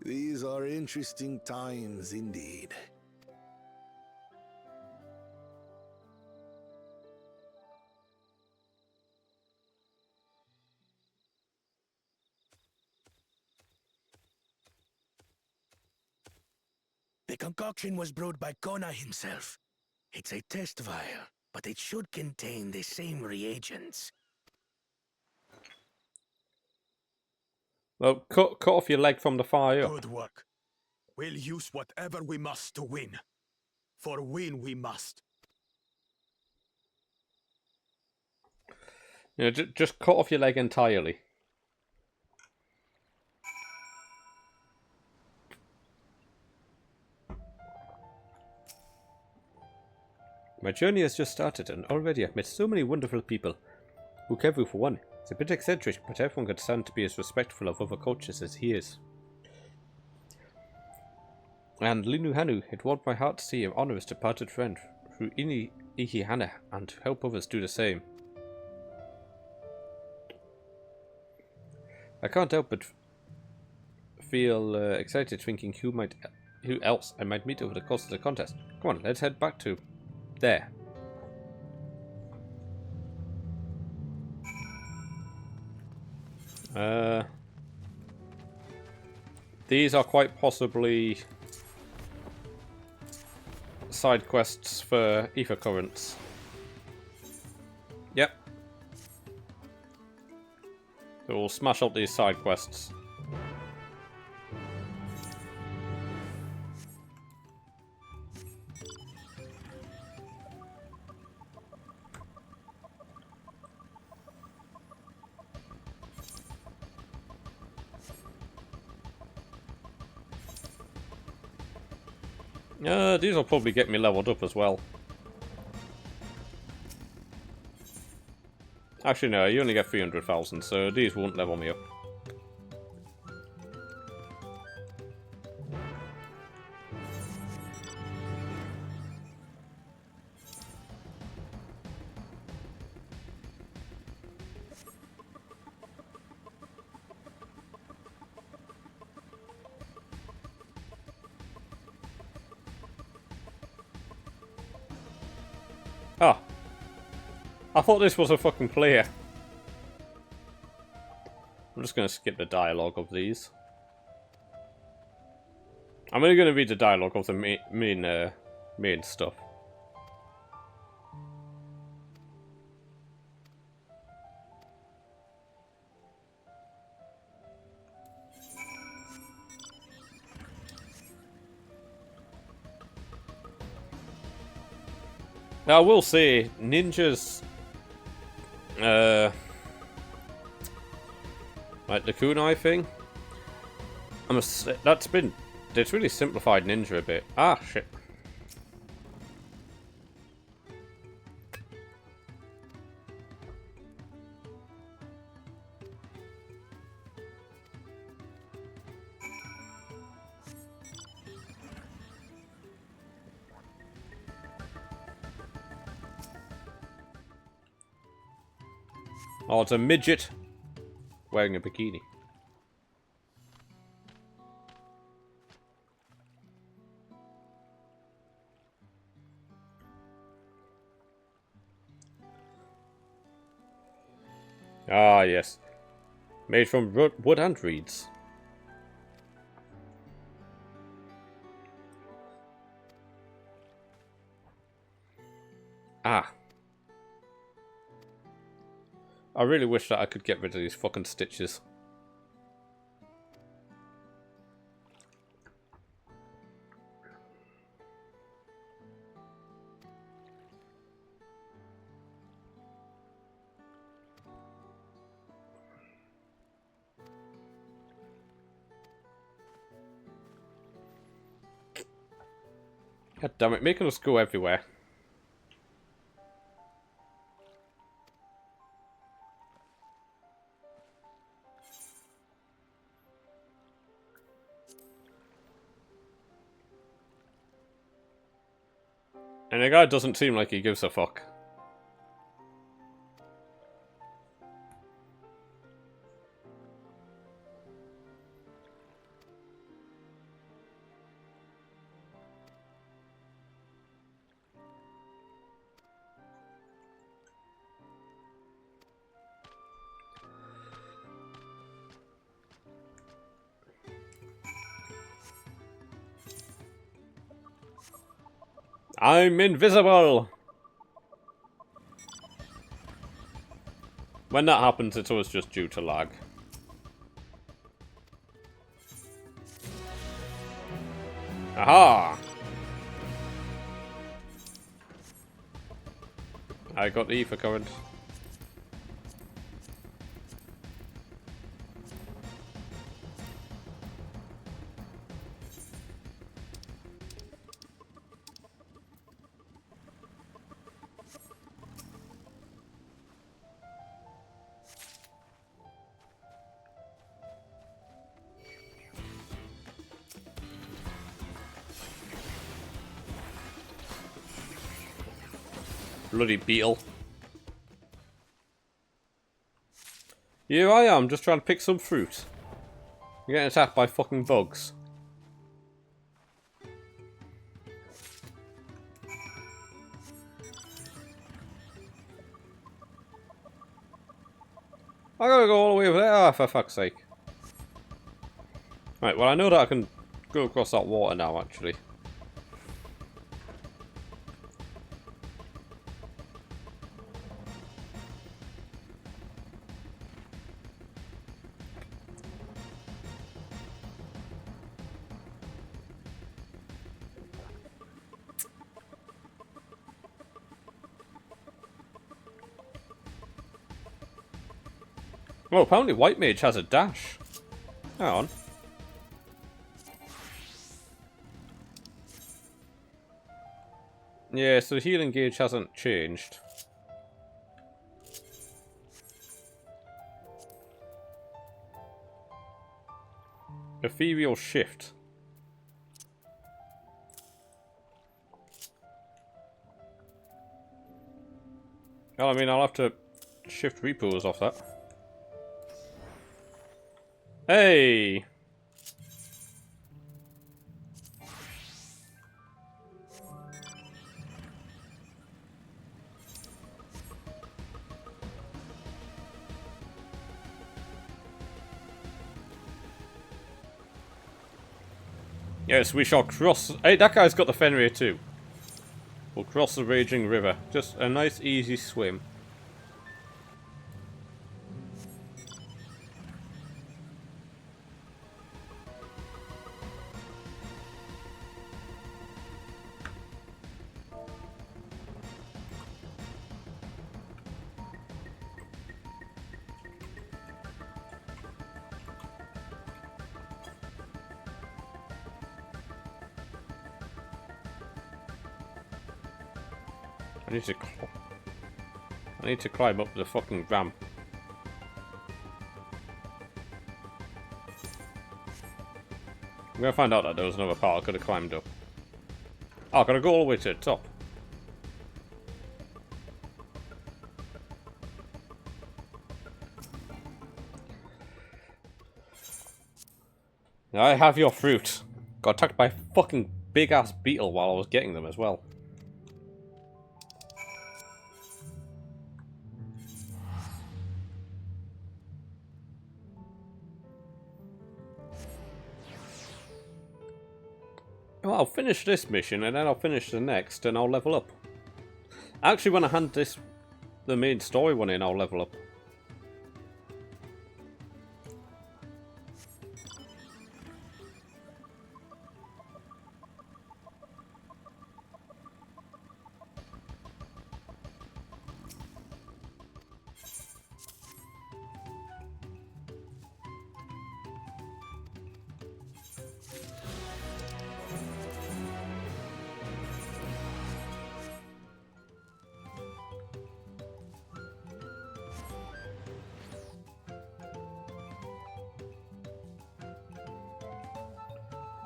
These are interesting times indeed. The concoction was brewed by Kona himself. It's a test vial, but it should contain the same reagents. Well, cut off your leg from the fire. Good work. We'll use whatever we must to win. For win we must. You know, just cut off your leg entirely. My journey has just started, and already I've met so many wonderful people. Bukevu, for one. It's a bit eccentric, but everyone can stand to be as respectful of other cultures as he is. And Linuhanu, it warmed my heart to see him honour his departed friend through Ihihana and to help others do the same. I can't help but feel excited thinking who else I might meet over the course of the contest. Come on, let's head back to there. These are quite possibly side quests for ether currents. Yep. So we'll smash up these side quests. These will probably get me leveled up as well. Actually no, you only get 300,000, so these won't level me up. Oh. I thought this was a fucking player. I'm just going to skip the dialogue of these. I'm only going to read the dialogue of the main stuff. Now, I will say, ninjas, like the kunai thing, it's really simplified ninja a bit. Ah, shit. Oh, it's a midget wearing a bikini. Ah, yes. Made from wood and reeds. Ah. I really wish that I could get rid of these fucking stitches. God damn it, making us go everywhere. And the guy doesn't seem like he gives a fuck. I'm invisible! When that happens, it's always just due to lag. Aha! I got the ether current. Bloody beetle. Here I am, just trying to pick some fruit. I'm getting attacked by fucking bugs. I gotta go all the way over there, for fuck's sake. Right, well I know that I can go across that water now, actually. Oh, apparently White Mage has a dash. Hang on. Yeah, so the healing gauge hasn't changed. Ethereal shift. Well, I mean, I'll have to shift repos off that. Hey! Yes, we shall cross... Hey, that guy's got the Fenrir too. We'll cross the raging river. Just a nice, easy swim. I need to climb up the fucking ramp. I'm gonna find out that there was another part I could have climbed up. Oh, I gotta go all the way to the top. I have your fruit. Got attacked by a fucking big ass beetle while I was getting them as well. Well, I'll finish this mission and then I'll finish the next and I'll level up. Actually, when I hand the main story one in, I'll level up.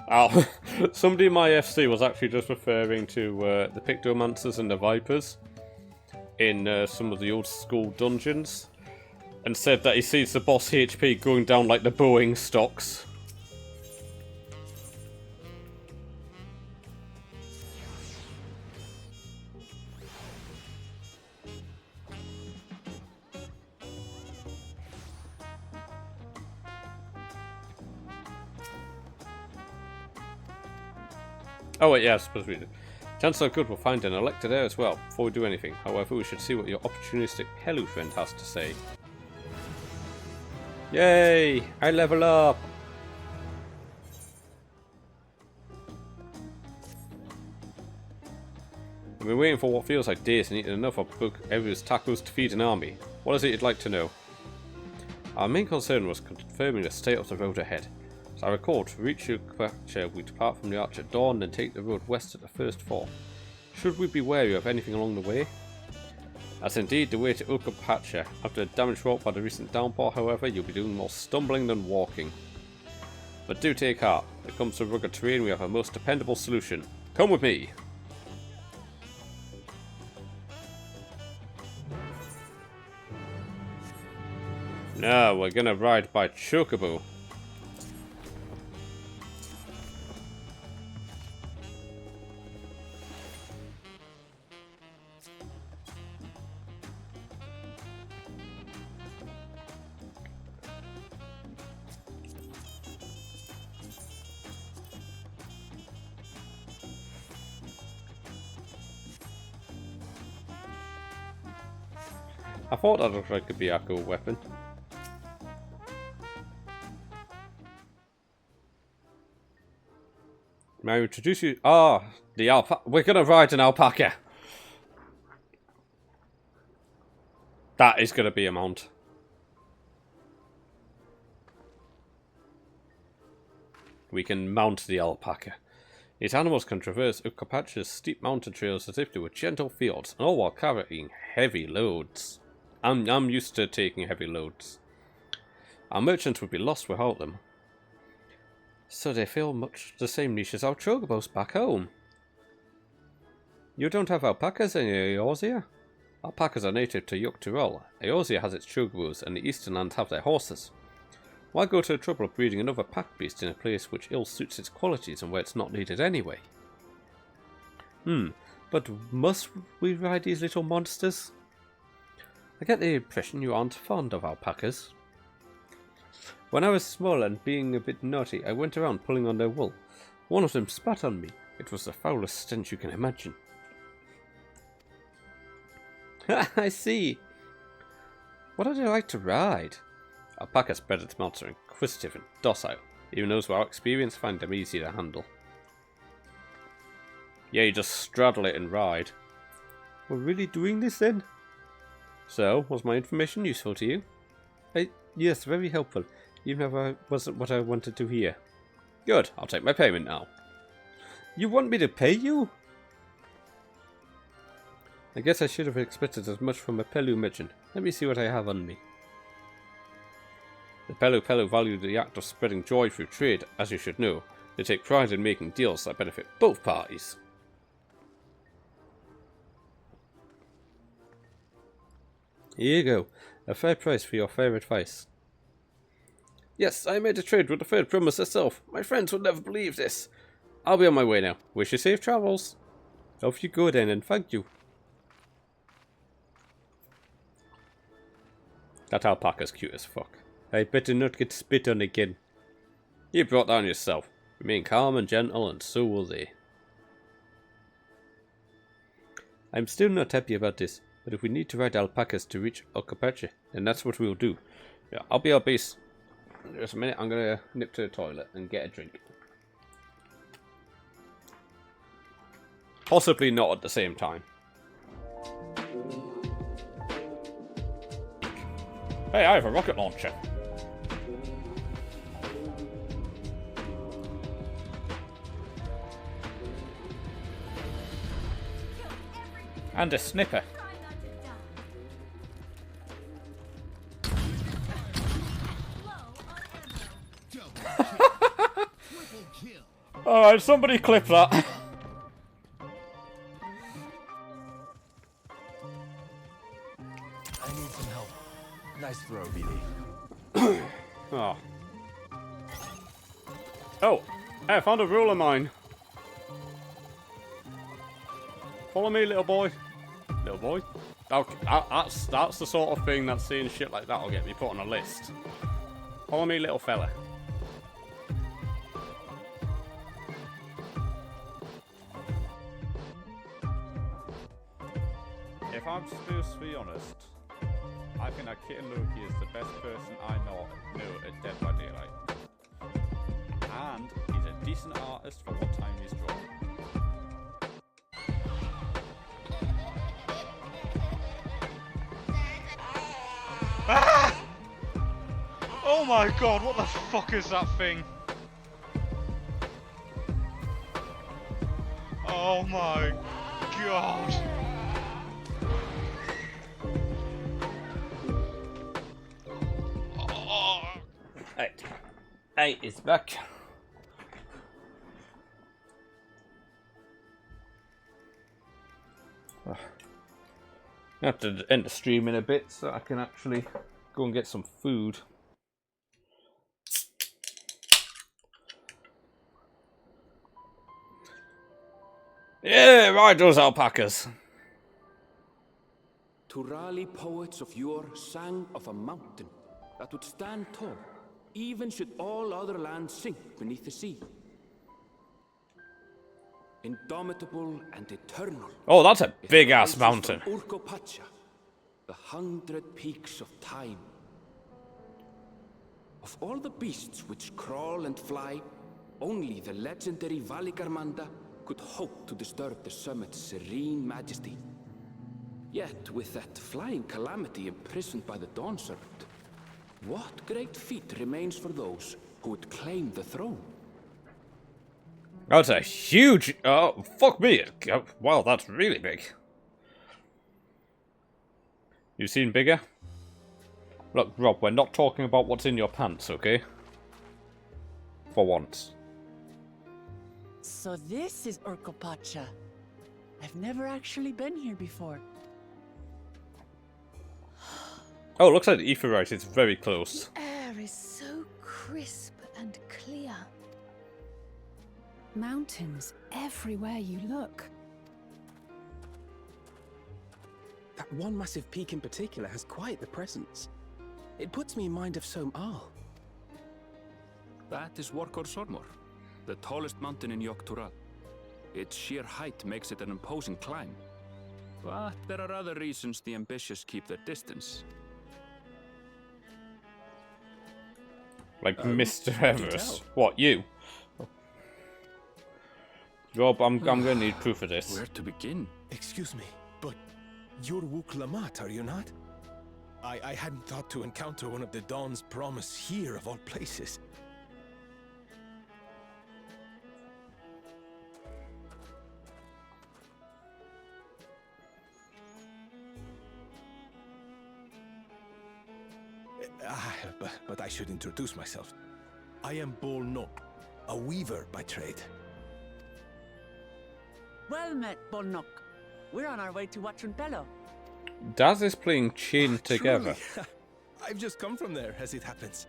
Oh, somebody in my FC was actually just referring to the Pictomancers and the Vipers in some of the old school dungeons, and said that he sees the boss HP going down like the Boeing stocks. Oh wait, yeah, I suppose we do. Chances are good we'll find an elected heir as well, before we do anything. However, we should see what your opportunistic Hellu friend has to say. Yay! I level up! I've been waiting for what feels like days and eaten enough of Book Ever's tacos to feed an army. What is it you'd like to know? Our main concern was confirming the state of the road ahead. As I recall, to reach Ukpacha, we depart from the arch at dawn and take the road west at the first fall. Should we be wary of anything along the way? That's indeed the way to Ukpacha. After the damage wrought by the recent downpour, however, you'll be doing more stumbling than walking. But do take heart. When it comes to rugged terrain, we have a most dependable solution. Come with me! Now, we're gonna ride by Chocobo. I thought that looked like a Byakuya weapon. May I introduce you? Ah, the alpaca. We're gonna ride an alpaca. That is gonna be a mount. We can mount the alpaca. These animals can traverse Ukpacha's steep mountain trails as if they were gentle fields, and all while carrying heavy loads. I'm used to taking heavy loads. Our merchants would be lost without them. So they fill much the same niche as our chocobos back home. You don't have alpacas in Eorzea? Alpacas are native to Yuk-Tirol. Eorzea has its chocobos, and the eastern lands have their horses. Why go to the trouble of breeding another pack beast in a place which ill suits its qualities and where it's not needed anyway? But must we ride these little monsters? I get the impression you aren't fond of alpacas. When I was small and being a bit naughty, I went around pulling on their wool. One of them spat on me. It was the foulest stench you can imagine. I see. What would you like to ride? Alpacas predator mounts are inquisitive and docile. Even those without experience find them easy to handle. Yeah, you just straddle it and ride. We're really doing this then? So, was my information useful to you? Yes, very helpful, even if it wasn't what I wanted to hear. Good, I'll take my payment now. You want me to pay you? I guess I should have expected as much from a Pelu merchant. Let me see what I have on me. The Pelu value the act of spreading joy through trade, as you should know. They take pride in making deals that benefit both parties. Here you go. A fair price for your fair advice. Yes, I made a trade with the third promise herself. My friends would never believe this. I'll be on my way now. Wish you safe travels. Off you go then, and thank you. That alpaca's cute as fuck. I better not get spit on again. You brought that on yourself. Remain calm and gentle, and so will they. I'm still not happy about this, but if we need to ride alpacas to reach Okapache, then that's what we'll do. Yeah, I'll be our base. Just a minute, I'm gonna nip to the toilet and get a drink. Possibly not at the same time. Hey, I have a rocket launcher. And a snipper. Alright, somebody clip that. I need some help. Nice throw, BD. Oh. Oh, hey, I found a rule of mine. Follow me, little boy. Little boy? Okay, that's the sort of thing that seeing shit like that will get me put on a list. Follow me, little fella. If I'm supposed to be honest, I think that Kitten Loki is the best person I know at Dead by Daylight. And he's a decent artist for what time he's drawn. Ah! Oh my god, what the fuck is that thing? Oh my god. Hey, it's back. I have to end the stream in a bit so I can actually go and get some food. Yeah, ride those alpacas. Turali poets of yore sang of a mountain that would stand tall, even should all other lands sink beneath the sea. Indomitable and eternal. Oh, that's a big-ass mountain. Urkopacha, the 100 peaks of time. Of all the beasts which crawl and fly, only the legendary Valigarmanda could hope to disturb the summit's serene majesty. Yet, with that flying calamity imprisoned by the Dawn Serpent, what great feat remains for those who would claim the throne? That's a huge... Oh, fuck me. Wow, that's really big. You seen bigger? Look, Rob, we're not talking about what's in your pants, okay? For once. So this is Urkopacha. I've never actually been here before. Oh, looks like the Aetheryte is very close. The air is so crisp and clear. Mountains everywhere you look. That one massive peak in particular has quite the presence. It puts me in mind of Som Al. That is Workor Sormor. the tallest mountain in Yogg-Tural. Its sheer height makes it an imposing climb. But there are other reasons the ambitious keep their distance. Like Mr. Everest. What, you? Rob, I'm gonna need proof of this. Where to begin? Excuse me, but you're Wook Lamat, are you not? I hadn't thought to encounter one of the Dawn's promise here of all places. But I should introduce myself. I am Bol Nok, a weaver by trade. Well met, Bolnok. We're on our way to Watranpello. Daz is playing chained together. Truly. I've just come from there, as it happens.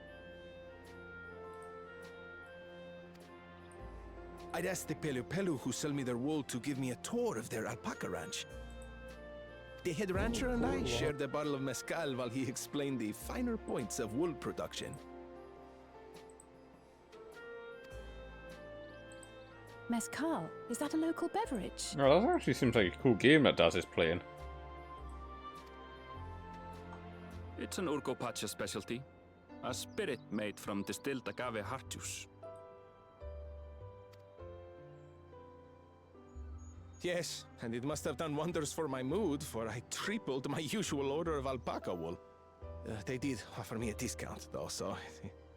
I'd asked the Pelu who sell me their wool to give me a tour of their alpaca ranch. The head rancher and I shared a bottle of mezcal while he explained the finer points of wool production. Mezcal, is that a local beverage? Oh, that actually seems like a cool game that Daz is playing. It's an Urgopacha specialty. A spirit made from distilled agave heart juice. Yes, and it must have done wonders for my mood, for I tripled my usual order of alpaca wool. They did offer me a discount, though, so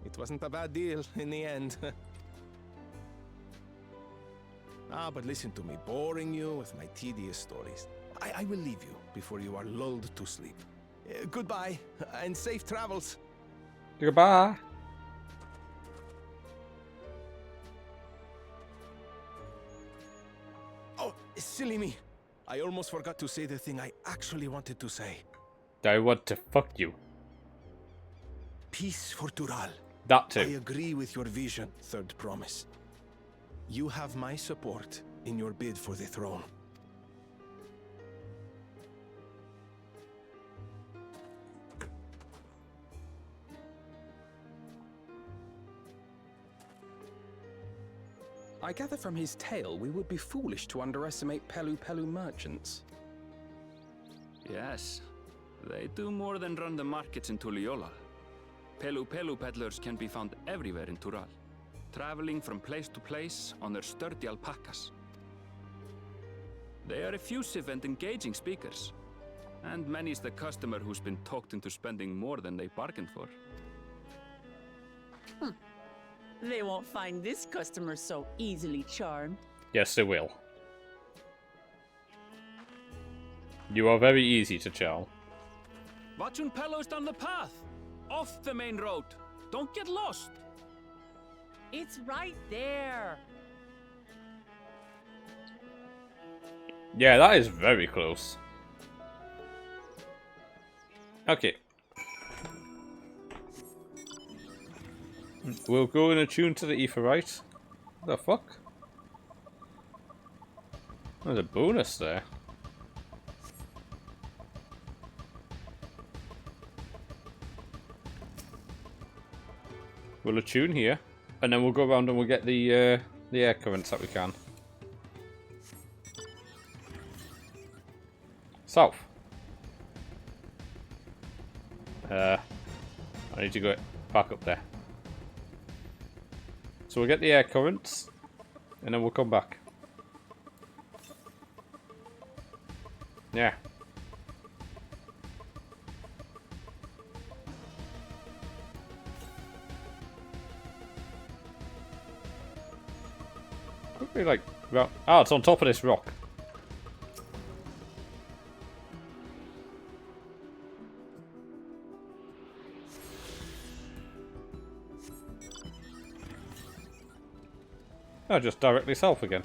it wasn't a bad deal in the end. But listen to me, boring you with my tedious stories. I will leave you before you are lulled to sleep. Goodbye, and safe travels. Goodbye. Oh, silly me. I almost forgot to say the thing I actually wanted to say. I want to fuck you. Peace for Tural. That too. I agree with your vision, Third Promise. You have my support in your bid for the throne. I gather from his tale we would be foolish to underestimate Pelu merchants. Yes, they do more than run the markets in Tuliyola. Pelu peddlers can be found everywhere in Tural, traveling from place to place on their sturdy alpacas. They are effusive and engaging speakers, and many's the customer who's been talked into spending more than they bargained for. They won't find this customer so easily charmed. Yes, they will. You are very easy to charm. Watranpello's down the path! Off the main road! Don't get lost! It's right there! Yeah, that is very close. Okay. We'll go and attune to the Aetheryte. What the fuck? There's a bonus there. We'll attune here, and then we'll go around and we'll get the air currents that we can. South. I need to go back up there. So we'll get the air currents, and then we'll come back. Yeah. Could be like, oh, it's on top of this rock. Oh, just directly south again.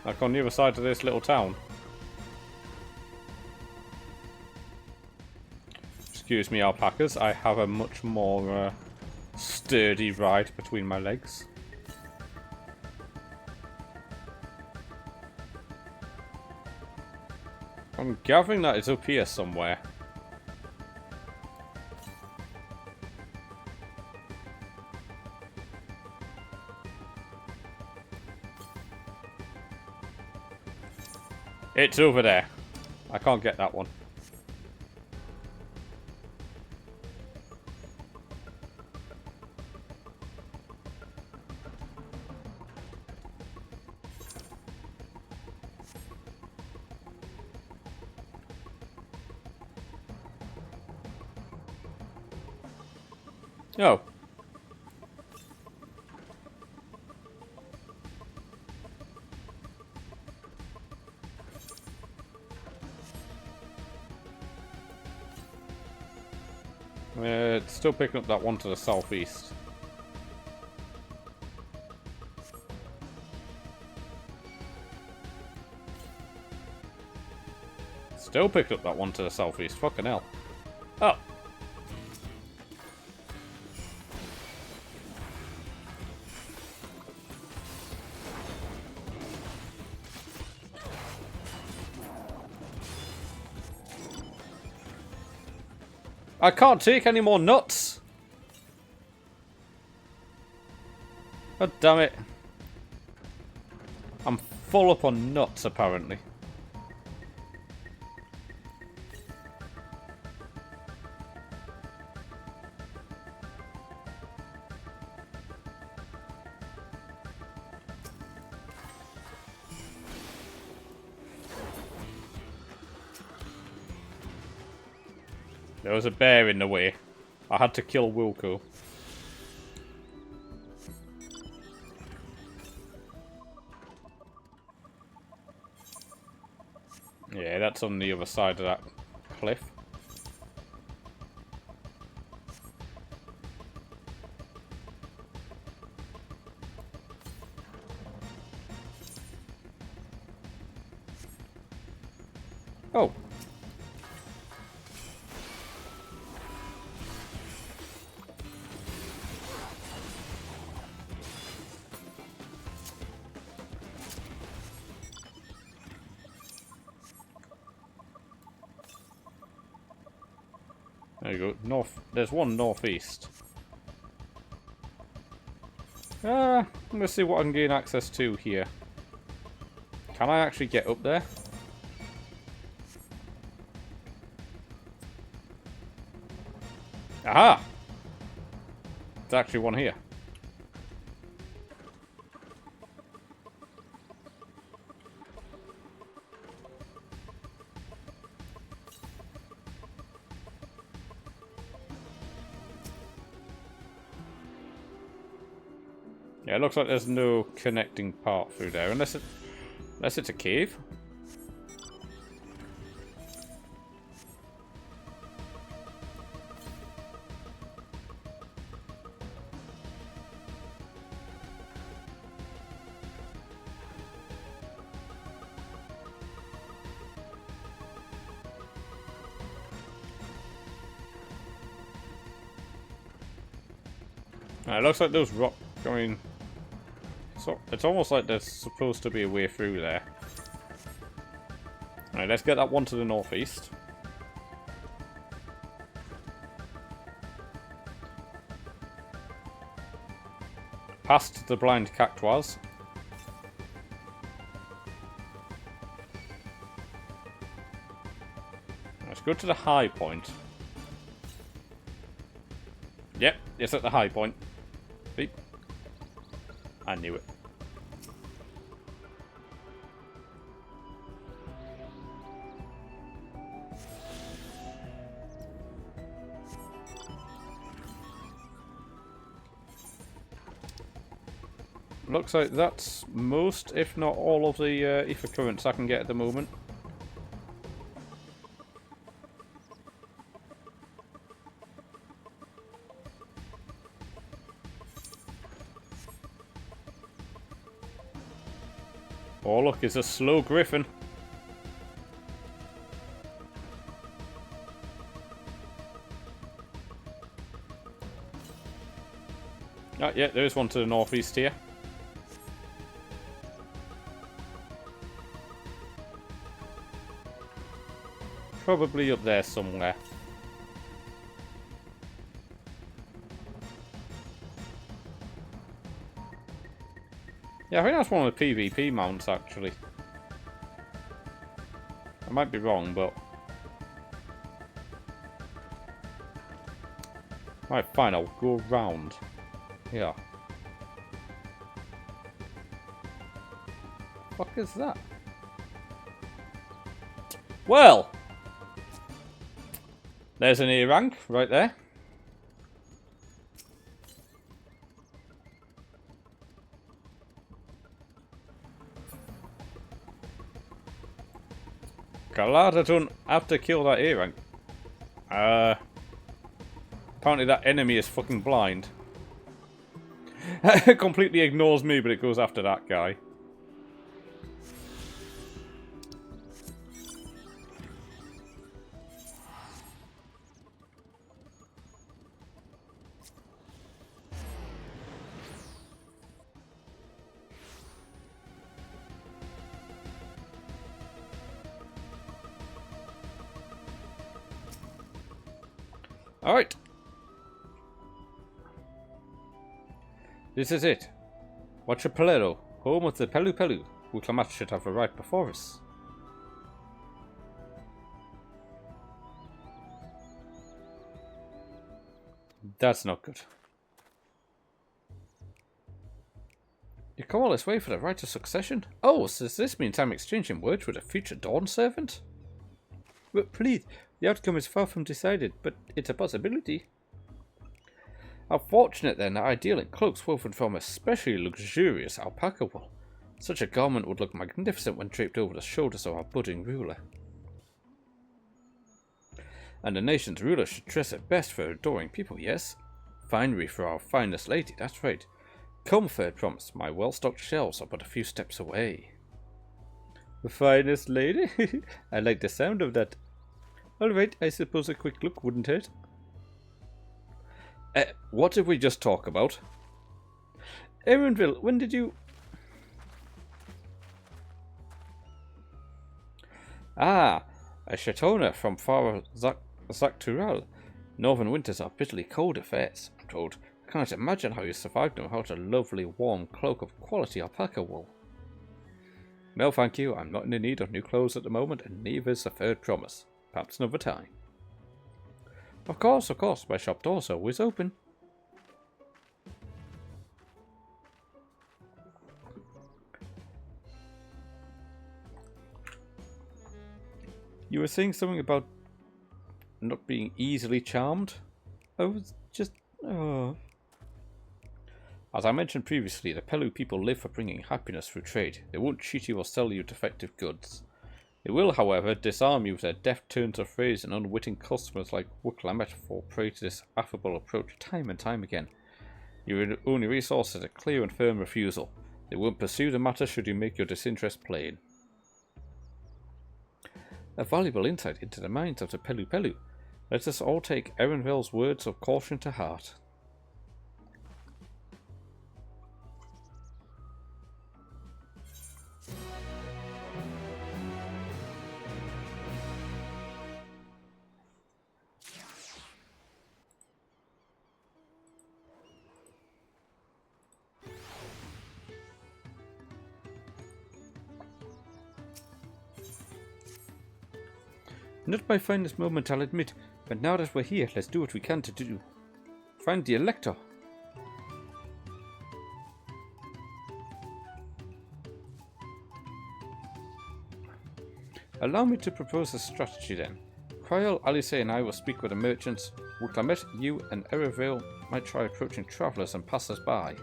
Like on the other side of this little town. Excuse me, alpacas. I have a much more sturdy ride between my legs. I'm gathering that it's up here somewhere. It's over there. I can't get that one. Oh. It's still picking up that one to the southeast. Still picked up that one to the southeast. Fucking hell. Oh. I can't take any more nuts. God damn it. I'm full up on nuts, apparently. There was a bear in the way. I had to kill Wilco. Yeah, that's on the other side of that cliff. Oh. There you go. North. There's one northeast. I'm gonna see what I can gain access to here. Can I actually get up there? Aha! There's actually one here. Yeah, it looks like there's no connecting part through there, unless it's a cave. It looks like those rock going. So it's almost like there's supposed to be a way through there. Alright, let's get that one to the northeast. Past the blind cactuars. Let's go to the high point. Yep, it's at the high point. Beep. I knew it. Looks like that's most, if not all, of the ether currents I can get at the moment. Oh look, it's a slow griffin. Oh yeah, there is one to the northeast here. Probably up there somewhere. Yeah, I think that's one of the PvP mounts, actually. I might be wrong, but... Right, fine, I'll go round. Yeah. Fuck is that? Well! There's an A rank right there. Glad I don't have to kill that A rank. Apparently that enemy is fucking blind. It completely ignores me, but it goes after that guy. Alright. This is it. Watrapalero, home of the Pelu Pelu. Uklamat should have arrived before us. That's not good. You come all this way for the right of succession? Oh, so does this mean I'm exchanging words with a future Dawn servant? But please, the outcome is far from decided, but it's a possibility. How fortunate then that ideal in cloaks woven from especially luxurious alpaca wool. Such a garment would look magnificent when draped over the shoulders of our budding ruler. And the nation's ruler should dress it best for adoring people, yes? Finery for our finest lady, that's right. Come, third promise, my well-stocked shelves are but a few steps away. The finest lady? I like the sound of that. Alright, I suppose a quick look wouldn't hurt. What did we just talk about? Erinville, when did you... Ah, a Shatona from far Zaktural. Northern winters are bitterly cold affairs, I'm told. I cannot imagine how you survived them without a lovely warm cloak of quality alpaca wool. No thank you, I'm not in the need of new clothes at the moment, and neither is the third promise. Perhaps another time. Of course, my shop door's always open. You were saying something about not being easily charmed? I was just... Oh. As I mentioned previously, the Pelu people live for bringing happiness through trade. They won't cheat you or sell you defective goods. They will, however, disarm you with their deft turns of phrase, and unwitting customers like Wuklamet fall prey to this affable approach time and time again. Your only resource is a clear and firm refusal. They won't pursue the matter should you make your disinterest plain. A valuable insight into the minds of the Pelu Pelu. Let us all take Erinville's words of caution to heart. Not my finest moment, I'll admit, but now that we're here, let's do what we can to do. Find the Elector. Allow me to propose a strategy then. Kryal, Alice and I will speak with the merchants. Wuklamet, you and Erinville might try approaching travellers and passers-by.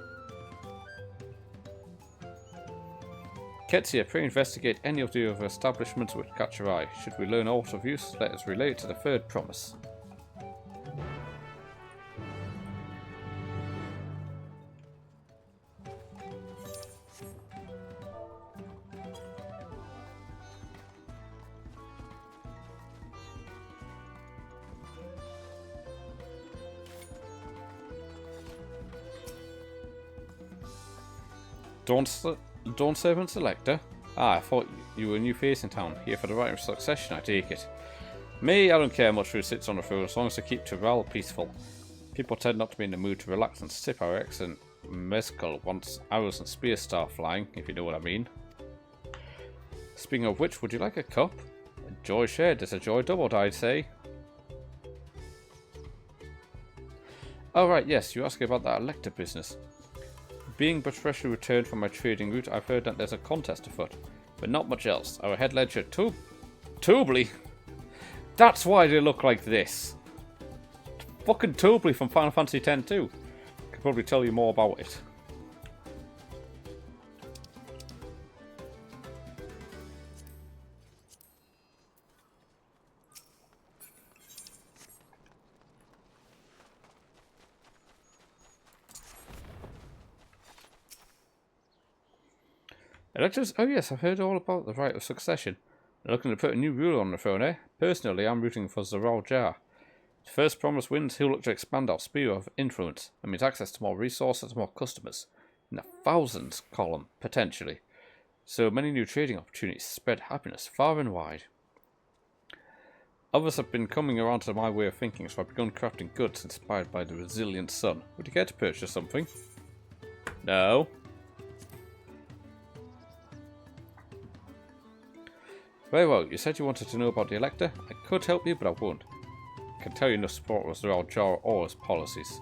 Ketsia, pray investigate any of the other establishments which catch your eye. Should we learn aught of use, let us relay it to the third promise. Dawn Servant Selector? Ah, I thought you were a new face in town, here for the right of succession, I take it. Me, I don't care much who sits on the throne as long as I keep Tural peaceful. People tend not to be in the mood to relax and sip our excellent mezcal once arrows and spears start flying, if you know what I mean. Speaking of which, would you like a cup? A Joy shared is a joy doubled, I'd say. Oh right, yes, you asked about that elector business. Being but freshly returned from my trading route, I've heard that there's a contest afoot, but not much else. Our head ledger, Tobley? That's why they look like this. Fucking Tobley from Final Fantasy X too. Could probably tell you more about it. Electors? Oh yes, I've heard all about the right of succession. They're looking to put a new ruler on the throne, eh? Personally, I'm rooting for Zoral Jar. If first promise wins, he'll look to expand our sphere of influence. That means access to more resources, more customers. In the thousands column, potentially. So many new trading opportunities spread happiness far and wide. Others have been coming around to my way of thinking, so I've begun crafting goods inspired by the resilient sun. Would you care to purchase something? No. Very well, you said you wanted to know about the Elector. I could help you, but I won't. I can tell you no support was Zoral Jar or his policies.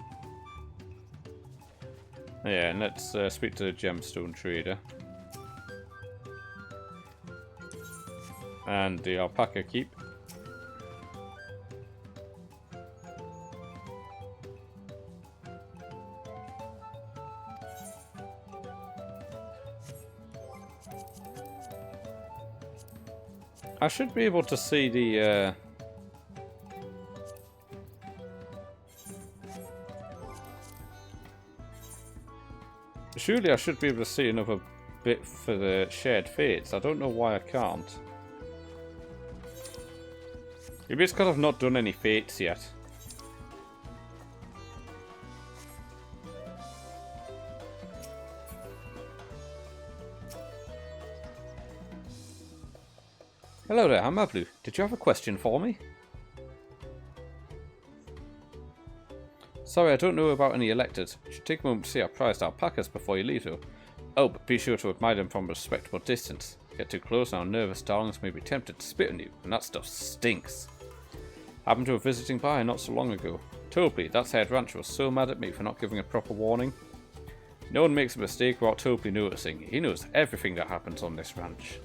Yeah, and let's speak to the gemstone trader. And the alpaca keep. I should be able to see the surely I should be able to see another bit for the shared fates. I don't know why I can't. Maybe it's because I've not done any fates yet. Hello there, I'm Mablu. Did you have a question for me? Sorry, I don't know about any electors. You should take a moment to see our prized alpacas before you leave though. Oh, but be sure to admire them from a respectable distance. Get too close and our nervous darlings may be tempted to spit on you, and that stuff stinks. Happened to a visiting buyer not so long ago. Tobley, that head rancher, was so mad at me for not giving a proper warning. No one makes a mistake without Tobley noticing. He knows everything that happens on this ranch.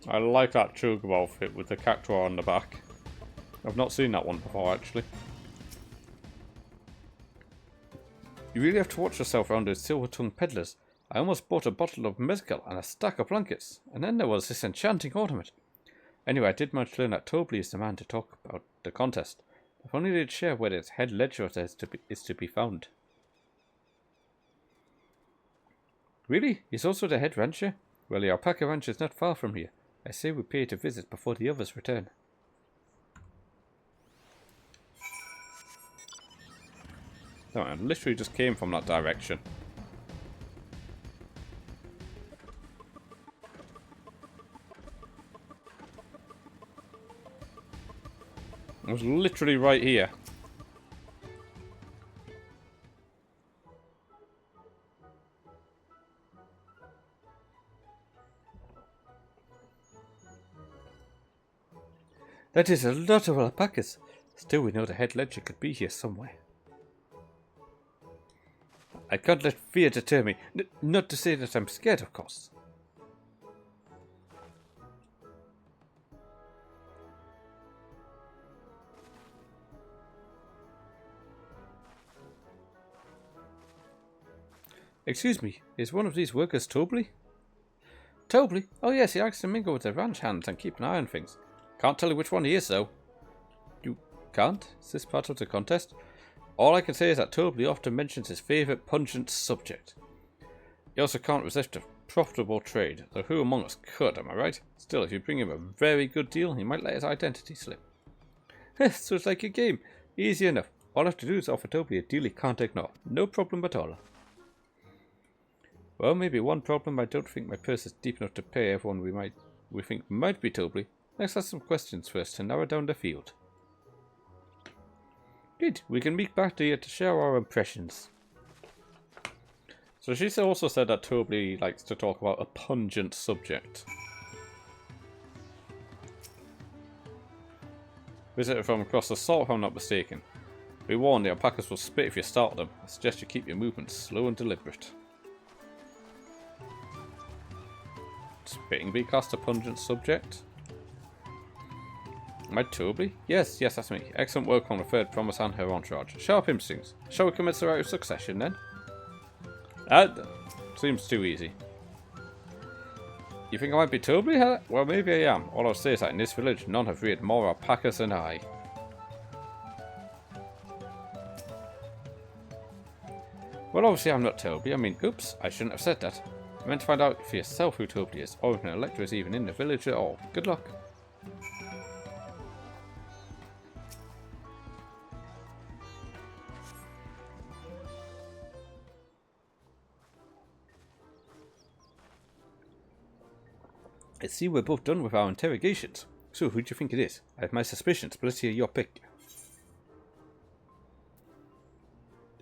I like that Chocobo outfit with the cactuar on the back. I've not seen that one before, actually. You really have to watch yourself around those silver-tongued peddlers. I almost bought a bottle of mezcal and a stack of blankets, and then there was this enchanting ornament. Anyway, I did manage to learn that Tobley is the man to talk about the contest. If only they'd share where its head ledger is to be found. Really? He's also the head rancher? Well, the alpaca ranch is not far from here. I say we pay it a visit before the others return. No, I literally just came from that direction. I was literally right here. That is a lot of alpacas. Still, we know the head ledger could be here somewhere. I can't let fear deter me. Not to say that I'm scared, of course. Excuse me, is one of these workers Tobley? Tobley? Oh yes, he likes to mingle with the ranch hands and keep an eye on things. Can't tell you which one he is, though. You can't? Is this part of the contest? All I can say is that Tobley often mentions his favourite pungent subject. He also can't resist a profitable trade, though who among us could, am I right? Still, if you bring him a very good deal, he might let his identity slip. So it's like a game. Easy enough. All I have to do is offer Tobley a deal he can't ignore. No problem at all. Well, maybe one problem, I don't think my purse is deep enough to pay everyone we think might be Tobley. Let's ask some questions first to narrow down the field. Good, we can meet back here to share our impressions. So she also said that Toby likes to talk about a pungent subject. Visitor from across the salt, if I'm not mistaken. Be warned, the alpacas will spit if you startle them. I suggest you keep your movements slow and deliberate. Spitting be cast a pungent subject? Am I Toby? Yes, that's me. Excellent work on the third promise and her entourage. Sharp instincts. Shall we commence the right of succession then? That seems too easy. You think I might be Toby? Well, maybe I am. All I'll say is that in this village, none have reared more alpacas than I. Well, obviously I'm not Toby. I mean, oops, I shouldn't have said that. I meant to find out for yourself who Toby is, or if an elector is even in the village at all. Good luck. I see we're both done with our interrogations. So, who do you think it is? I have my suspicions, but let's hear your pick.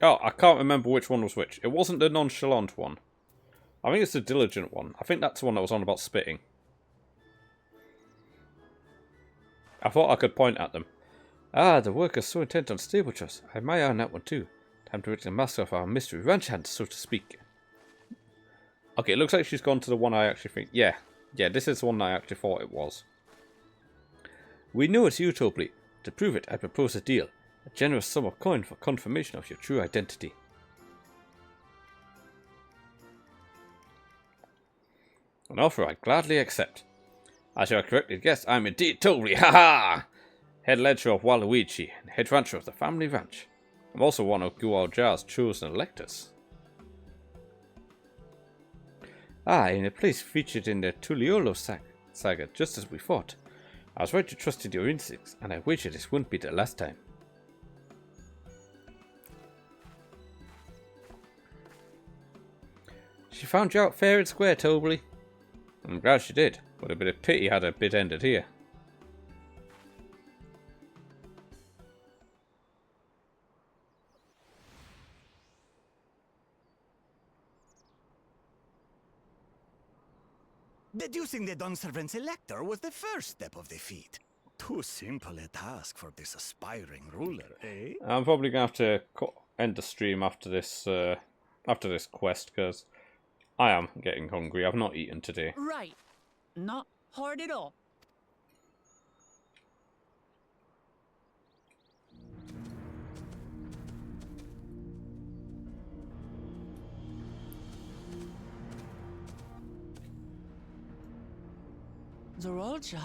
Oh, I can't remember which one was which. It wasn't the nonchalant one. I think it's the diligent one. I think that's the one that was on about spitting. I thought I could point at them. Ah, the worker's so intent on stable trust. I admire on that one too. Time to reach the master of our mystery ranch hand, so to speak. Okay, it looks like she's gone to the one I actually think. Yeah, this is the one I actually thought it was. We know it's you, Toby. To prove it, I propose a deal. A generous sum of coin for confirmation of your true identity. An offer I gladly accept. As you have correctly guessed, I am indeed Toby, ha! Head ledger of Waluigi, and head rancher of the family ranch. I'm also one of Gualjar's chosen electors. Ah, in a place featured in the Tuliolo saga, just as we thought. I was right to trust in your instincts, and I wager this wouldn't be the last time. She found you out fair and square, Toby. I'm glad she did, but a bit of pity had her bit ended here. Deducing the Dawnservant's elector was the first step of the feat. Too simple a task for this aspiring ruler, eh? I'm probably gonna have to end the stream after this quest because I am getting hungry. I've not eaten today. Right. Not hard at all. Zorolja.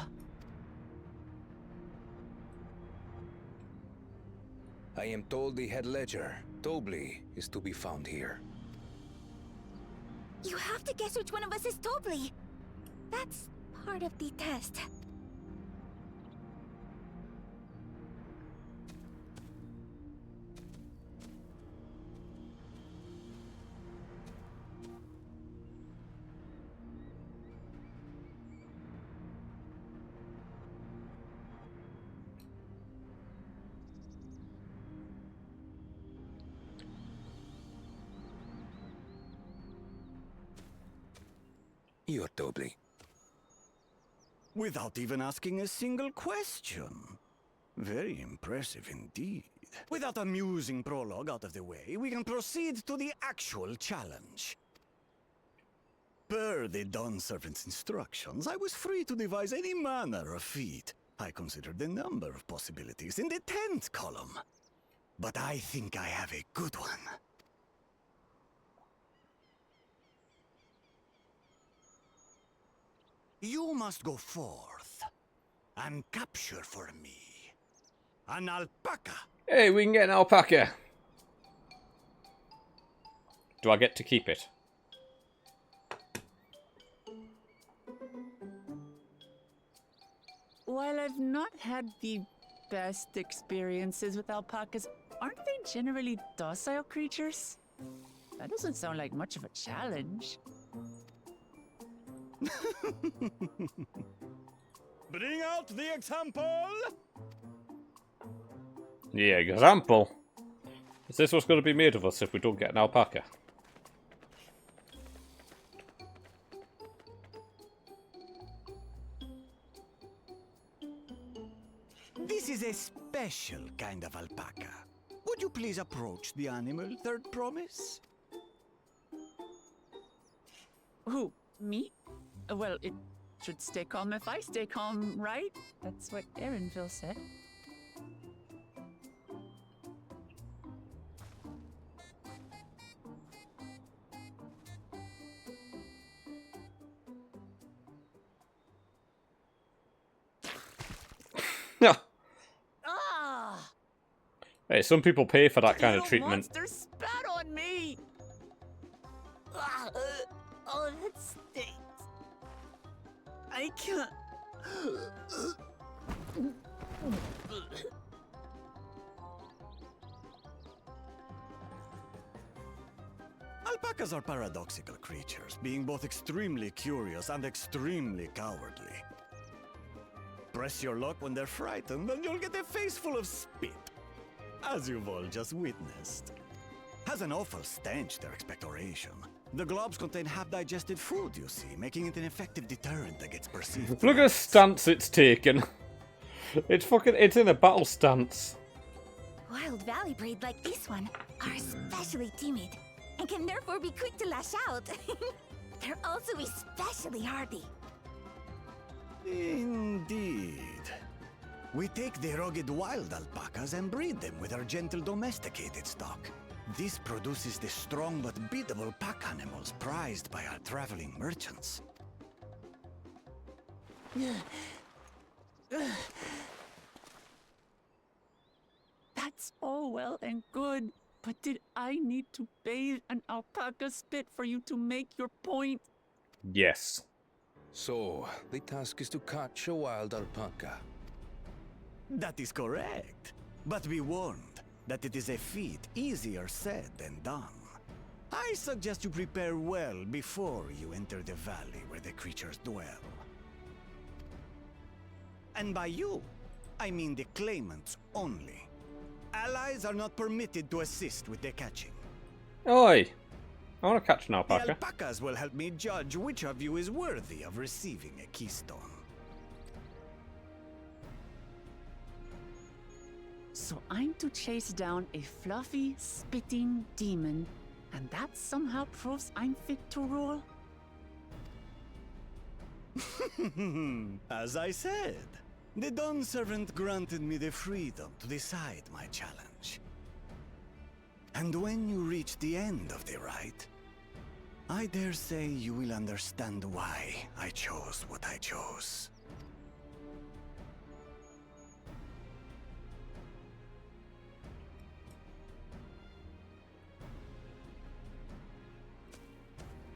I am told the head ledger, Toby, is to be found here. You have to guess which one of us is Toby. That's part of the test. You're Toby. Without even asking a single question. Very impressive indeed. With that amusing prologue out of the way, we can proceed to the actual challenge. Per the Dawnservant's instructions, I was free to devise any manner of feat. I considered a number of possibilities in the 10th column. But I think I have a good one. You must go forth and capture for me an alpaca. Hey, we can get an alpaca. Do I get to keep it? While I've not had the best experiences with alpacas, aren't they generally docile creatures? That doesn't sound like much of a challenge. Bring out the example! Yeah, example. Is this what's going to be made of us if we don't get an alpaca? This is a special kind of alpaca. Would you please approach the animal, Third Promise? Who? Me? Well, it should stay calm if I stay calm, right? That's what Erinville said. Ah! Hey, some people pay for that kind of treatment. Monster spat on me! Ah, oh, that stinks. I can't. Alpacas are paradoxical creatures, being both extremely curious and extremely cowardly. Press your luck when they're frightened, and you'll get a face full of spit, as you've all just witnessed. Has an awful stench, their expectoration. The globs contain half-digested food, you see, making it an effective deterrent against perceived Look at the stance it's taken. It's in a battle stance. Wild valley breed like this one are especially timid and can therefore be quick to lash out. They're also especially hardy. Indeed. We take the rugged wild alpacas and breed them with our gentle domesticated stock. This produces the strong but beatable pack animals prized by our traveling merchants. That's all well and good, but did I need to bathe an alpaca spit for you to make your point? Yes. So, the task is to catch a wild alpaca. That is correct. But be warned that it is a feat easier said than done. I suggest you prepare well before you enter the valley where the creatures dwell. And by you, I mean the claimants only. Allies are not permitted to assist with their catching. Oi! I want to catch an The alpaca. alpacas will help me judge which of you is worthy of receiving a keystone. So I'm to chase down a fluffy, spitting demon, and that somehow proves I'm fit to rule? As I said, the Dawn Servant granted me the freedom to decide my challenge. And when you reach the end of the rite, I dare say you will understand why I chose what I chose.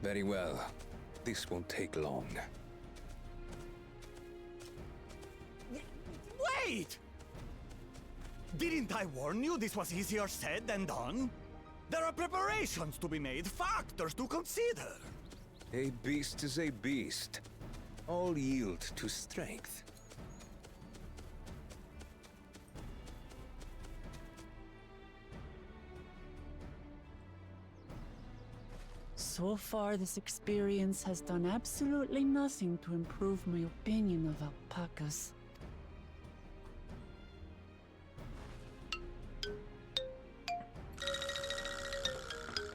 Very well. This won't take long. Wait! Didn't I warn you this was easier said than done? There are preparations to be made, factors to consider. A beast is a beast. All yield to strength. So far, this experience has done absolutely nothing to improve my opinion of alpacas.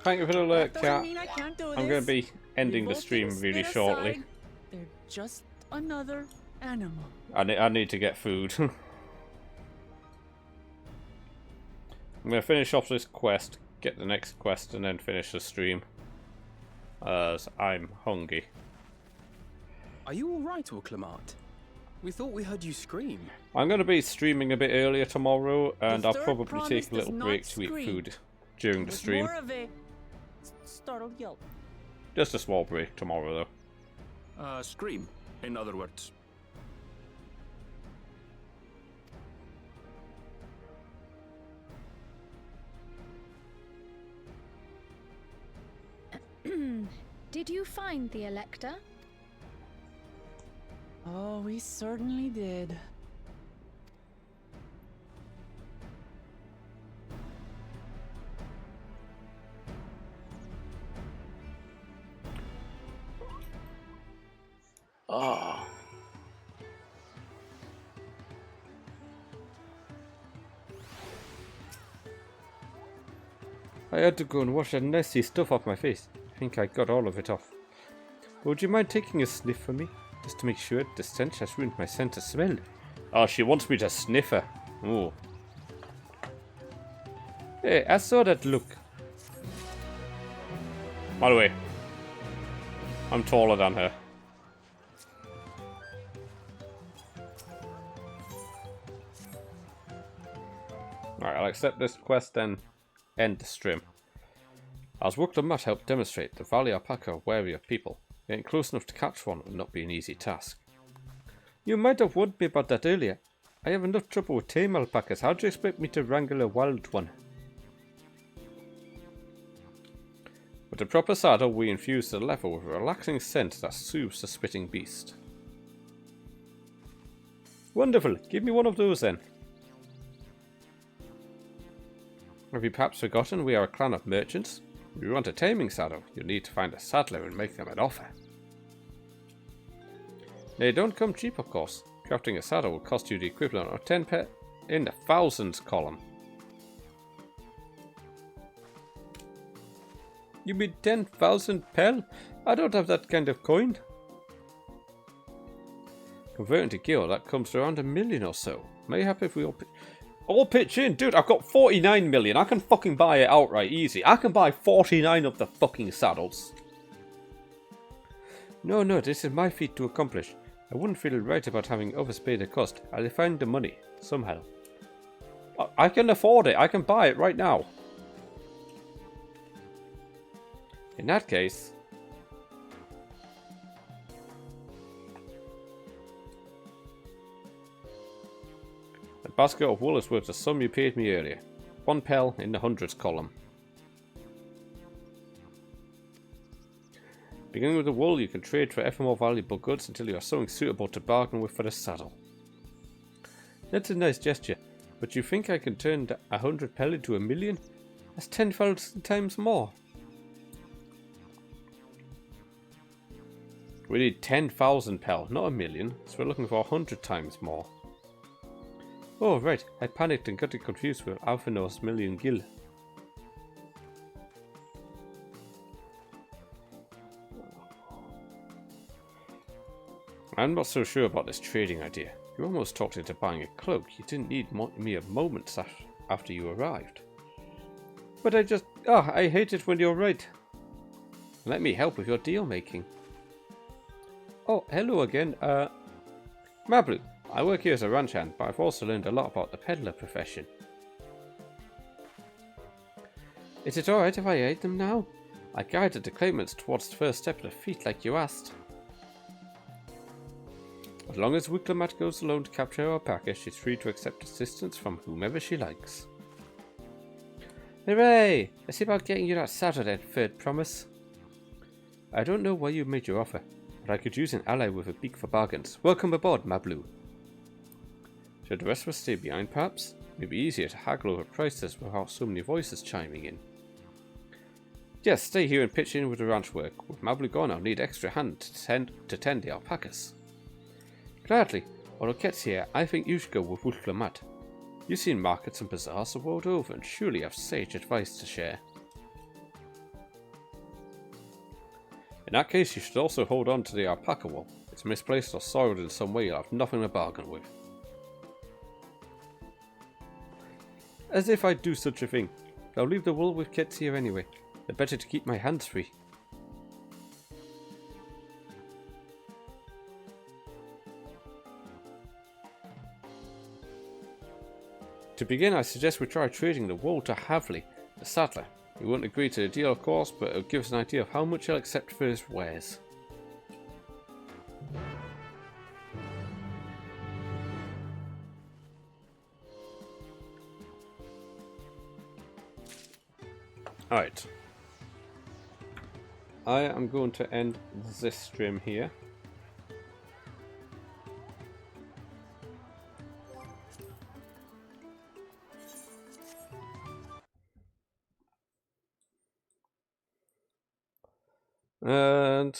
Thank you for the alert, That Cat. doesn't mean I can't do I'm going to this. be ending the Revolt stream and really spit shortly. aside, they're just another animal. I need to get food. I'm going to finish off this quest, get the next quest, and then finish the stream. As I'm hungry. Are you alright, Orclamart? We thought we heard you scream. I'm going to be streaming a bit earlier tomorrow, and I'll third probably promise take a does little not break to eat scream. food during the With stream. more of a startled yelp. Just a small break tomorrow, though. Scream, in other words. Did you find the Elector? Oh, we certainly did. Ah. I had to go and wash that nasty stuff off my face. I think I got all of it off. Would you mind taking a sniff for me? Just to make sure the stench has ruined my sense of smell. Oh, she wants me to sniff her. Oh. Hey, I saw that look. By the way, I'm taller than her. Alright, I'll accept this quest then end the stream. As Wukla helped demonstrate, the Valley Alpaca are wary of people. Getting close enough to catch one would not be an easy task. You might have warned me about that earlier. I have enough trouble with tame alpacas. How do you expect me to wrangle a wild one? With a proper saddle, we infuse the leather with a relaxing scent that soothes the spitting beast. Wonderful! Give me one of those then. Have you perhaps forgotten we are a clan of merchants? If you want a taming saddle, you need to find a saddler and make them an offer. They don't come cheap, of course. Crafting a saddle will cost you the equivalent of 10 in the thousands column. You mean 10,000 pel? I don't have that kind of coin. Converting to gil, that comes to around 1 million or so. Mayhap if we all pitch in. Dude, I've got 49 million. I can fucking buy it outright easy. I can buy 49 of the fucking saddles. No, this is my feat to accomplish. I wouldn't feel right about having overpaid the cost. I'll find the money, somehow. I can afford it. I can buy it right now. In that case... a basket of wool is worth the sum you paid me earlier. 1 pel in the hundreds column. Beginning with the wool, you can trade for ever more valuable goods until you have something suitable to bargain with for the saddle. That's a nice gesture, but you think I can turn 100 pel into 1 million? That's 10,000 times more. We need 10,000 pel, not 1 million, so we're looking for 100 times more. Oh right, I panicked and got it confused with Alphanor's million gil. I'm not so sure about this trading idea. You almost talked into buying a cloak. You didn't need mere moments after you arrived. But I hate it when you're right. Let me help with your deal making. Oh, hello again. Mablu, I work here as a ranch hand, but I've also learned a lot about the peddler profession. Is it alright if I aid them now? I guided the claimants towards the first step of the feat like you asked. As long as Wukla goes alone to capture our package, she's free to accept assistance from whomever she likes. Hooray! I see about getting you that saddle then, third promise. I don't know why you made your offer, but I could use an ally with a beak for bargains. Welcome aboard, Mablu. Should the rest of us stay behind, perhaps? It'd be easier to haggle over prices without so many voices chiming in. Yes, stay here and pitch in with the ranch work. With Mablu gone, I'll need extra hand to tend the alpacas. Gladly. While Roquette's here, I think you should go with Wukla. You've seen markets and bazaars the world over and surely have sage advice to share. In that case, you should also hold on to the alpaca wool. It's misplaced or soiled in some way, you'll have nothing to bargain with. As if I'd do such a thing. I'll leave the wool with Kets here anyway. They're better to keep my hands free. To begin, I suggest we try trading the wool to Havli, the saddler. He won't agree to the deal, of course, but it'll give us an idea of how much he'll accept for his wares. Alright. I am going to end this stream here. And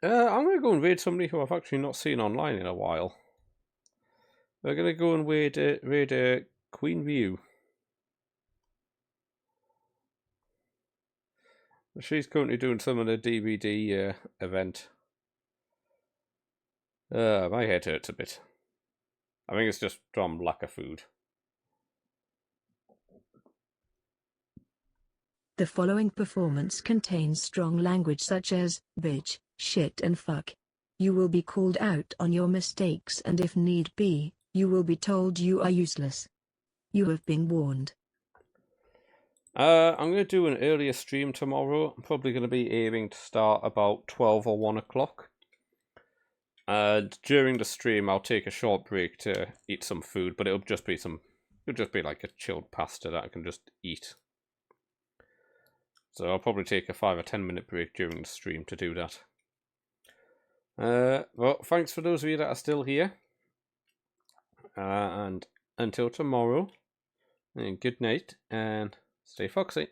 I'm going to go and raid somebody who I've actually not seen online in a while. We're going to go and raid Queen View. She's currently doing some of the DVD event. My head hurts a bit. I think it's just from lack of food. The following performance contains strong language such as bitch, shit and fuck. You will be called out on your mistakes, and if need be, you will be told you are useless. You have been warned. I'm going to do an earlier stream tomorrow. I'm probably going to be aiming to start about 12 or 1 o'clock. And during the stream, I'll take a short break to eat some food, but it'll just be like a chilled pasta that I can just eat. So I'll probably take a 5 or 10 minute break during the stream to do that. Well, thanks for those of you that are still here. And until tomorrow, and good night, and stay foxy.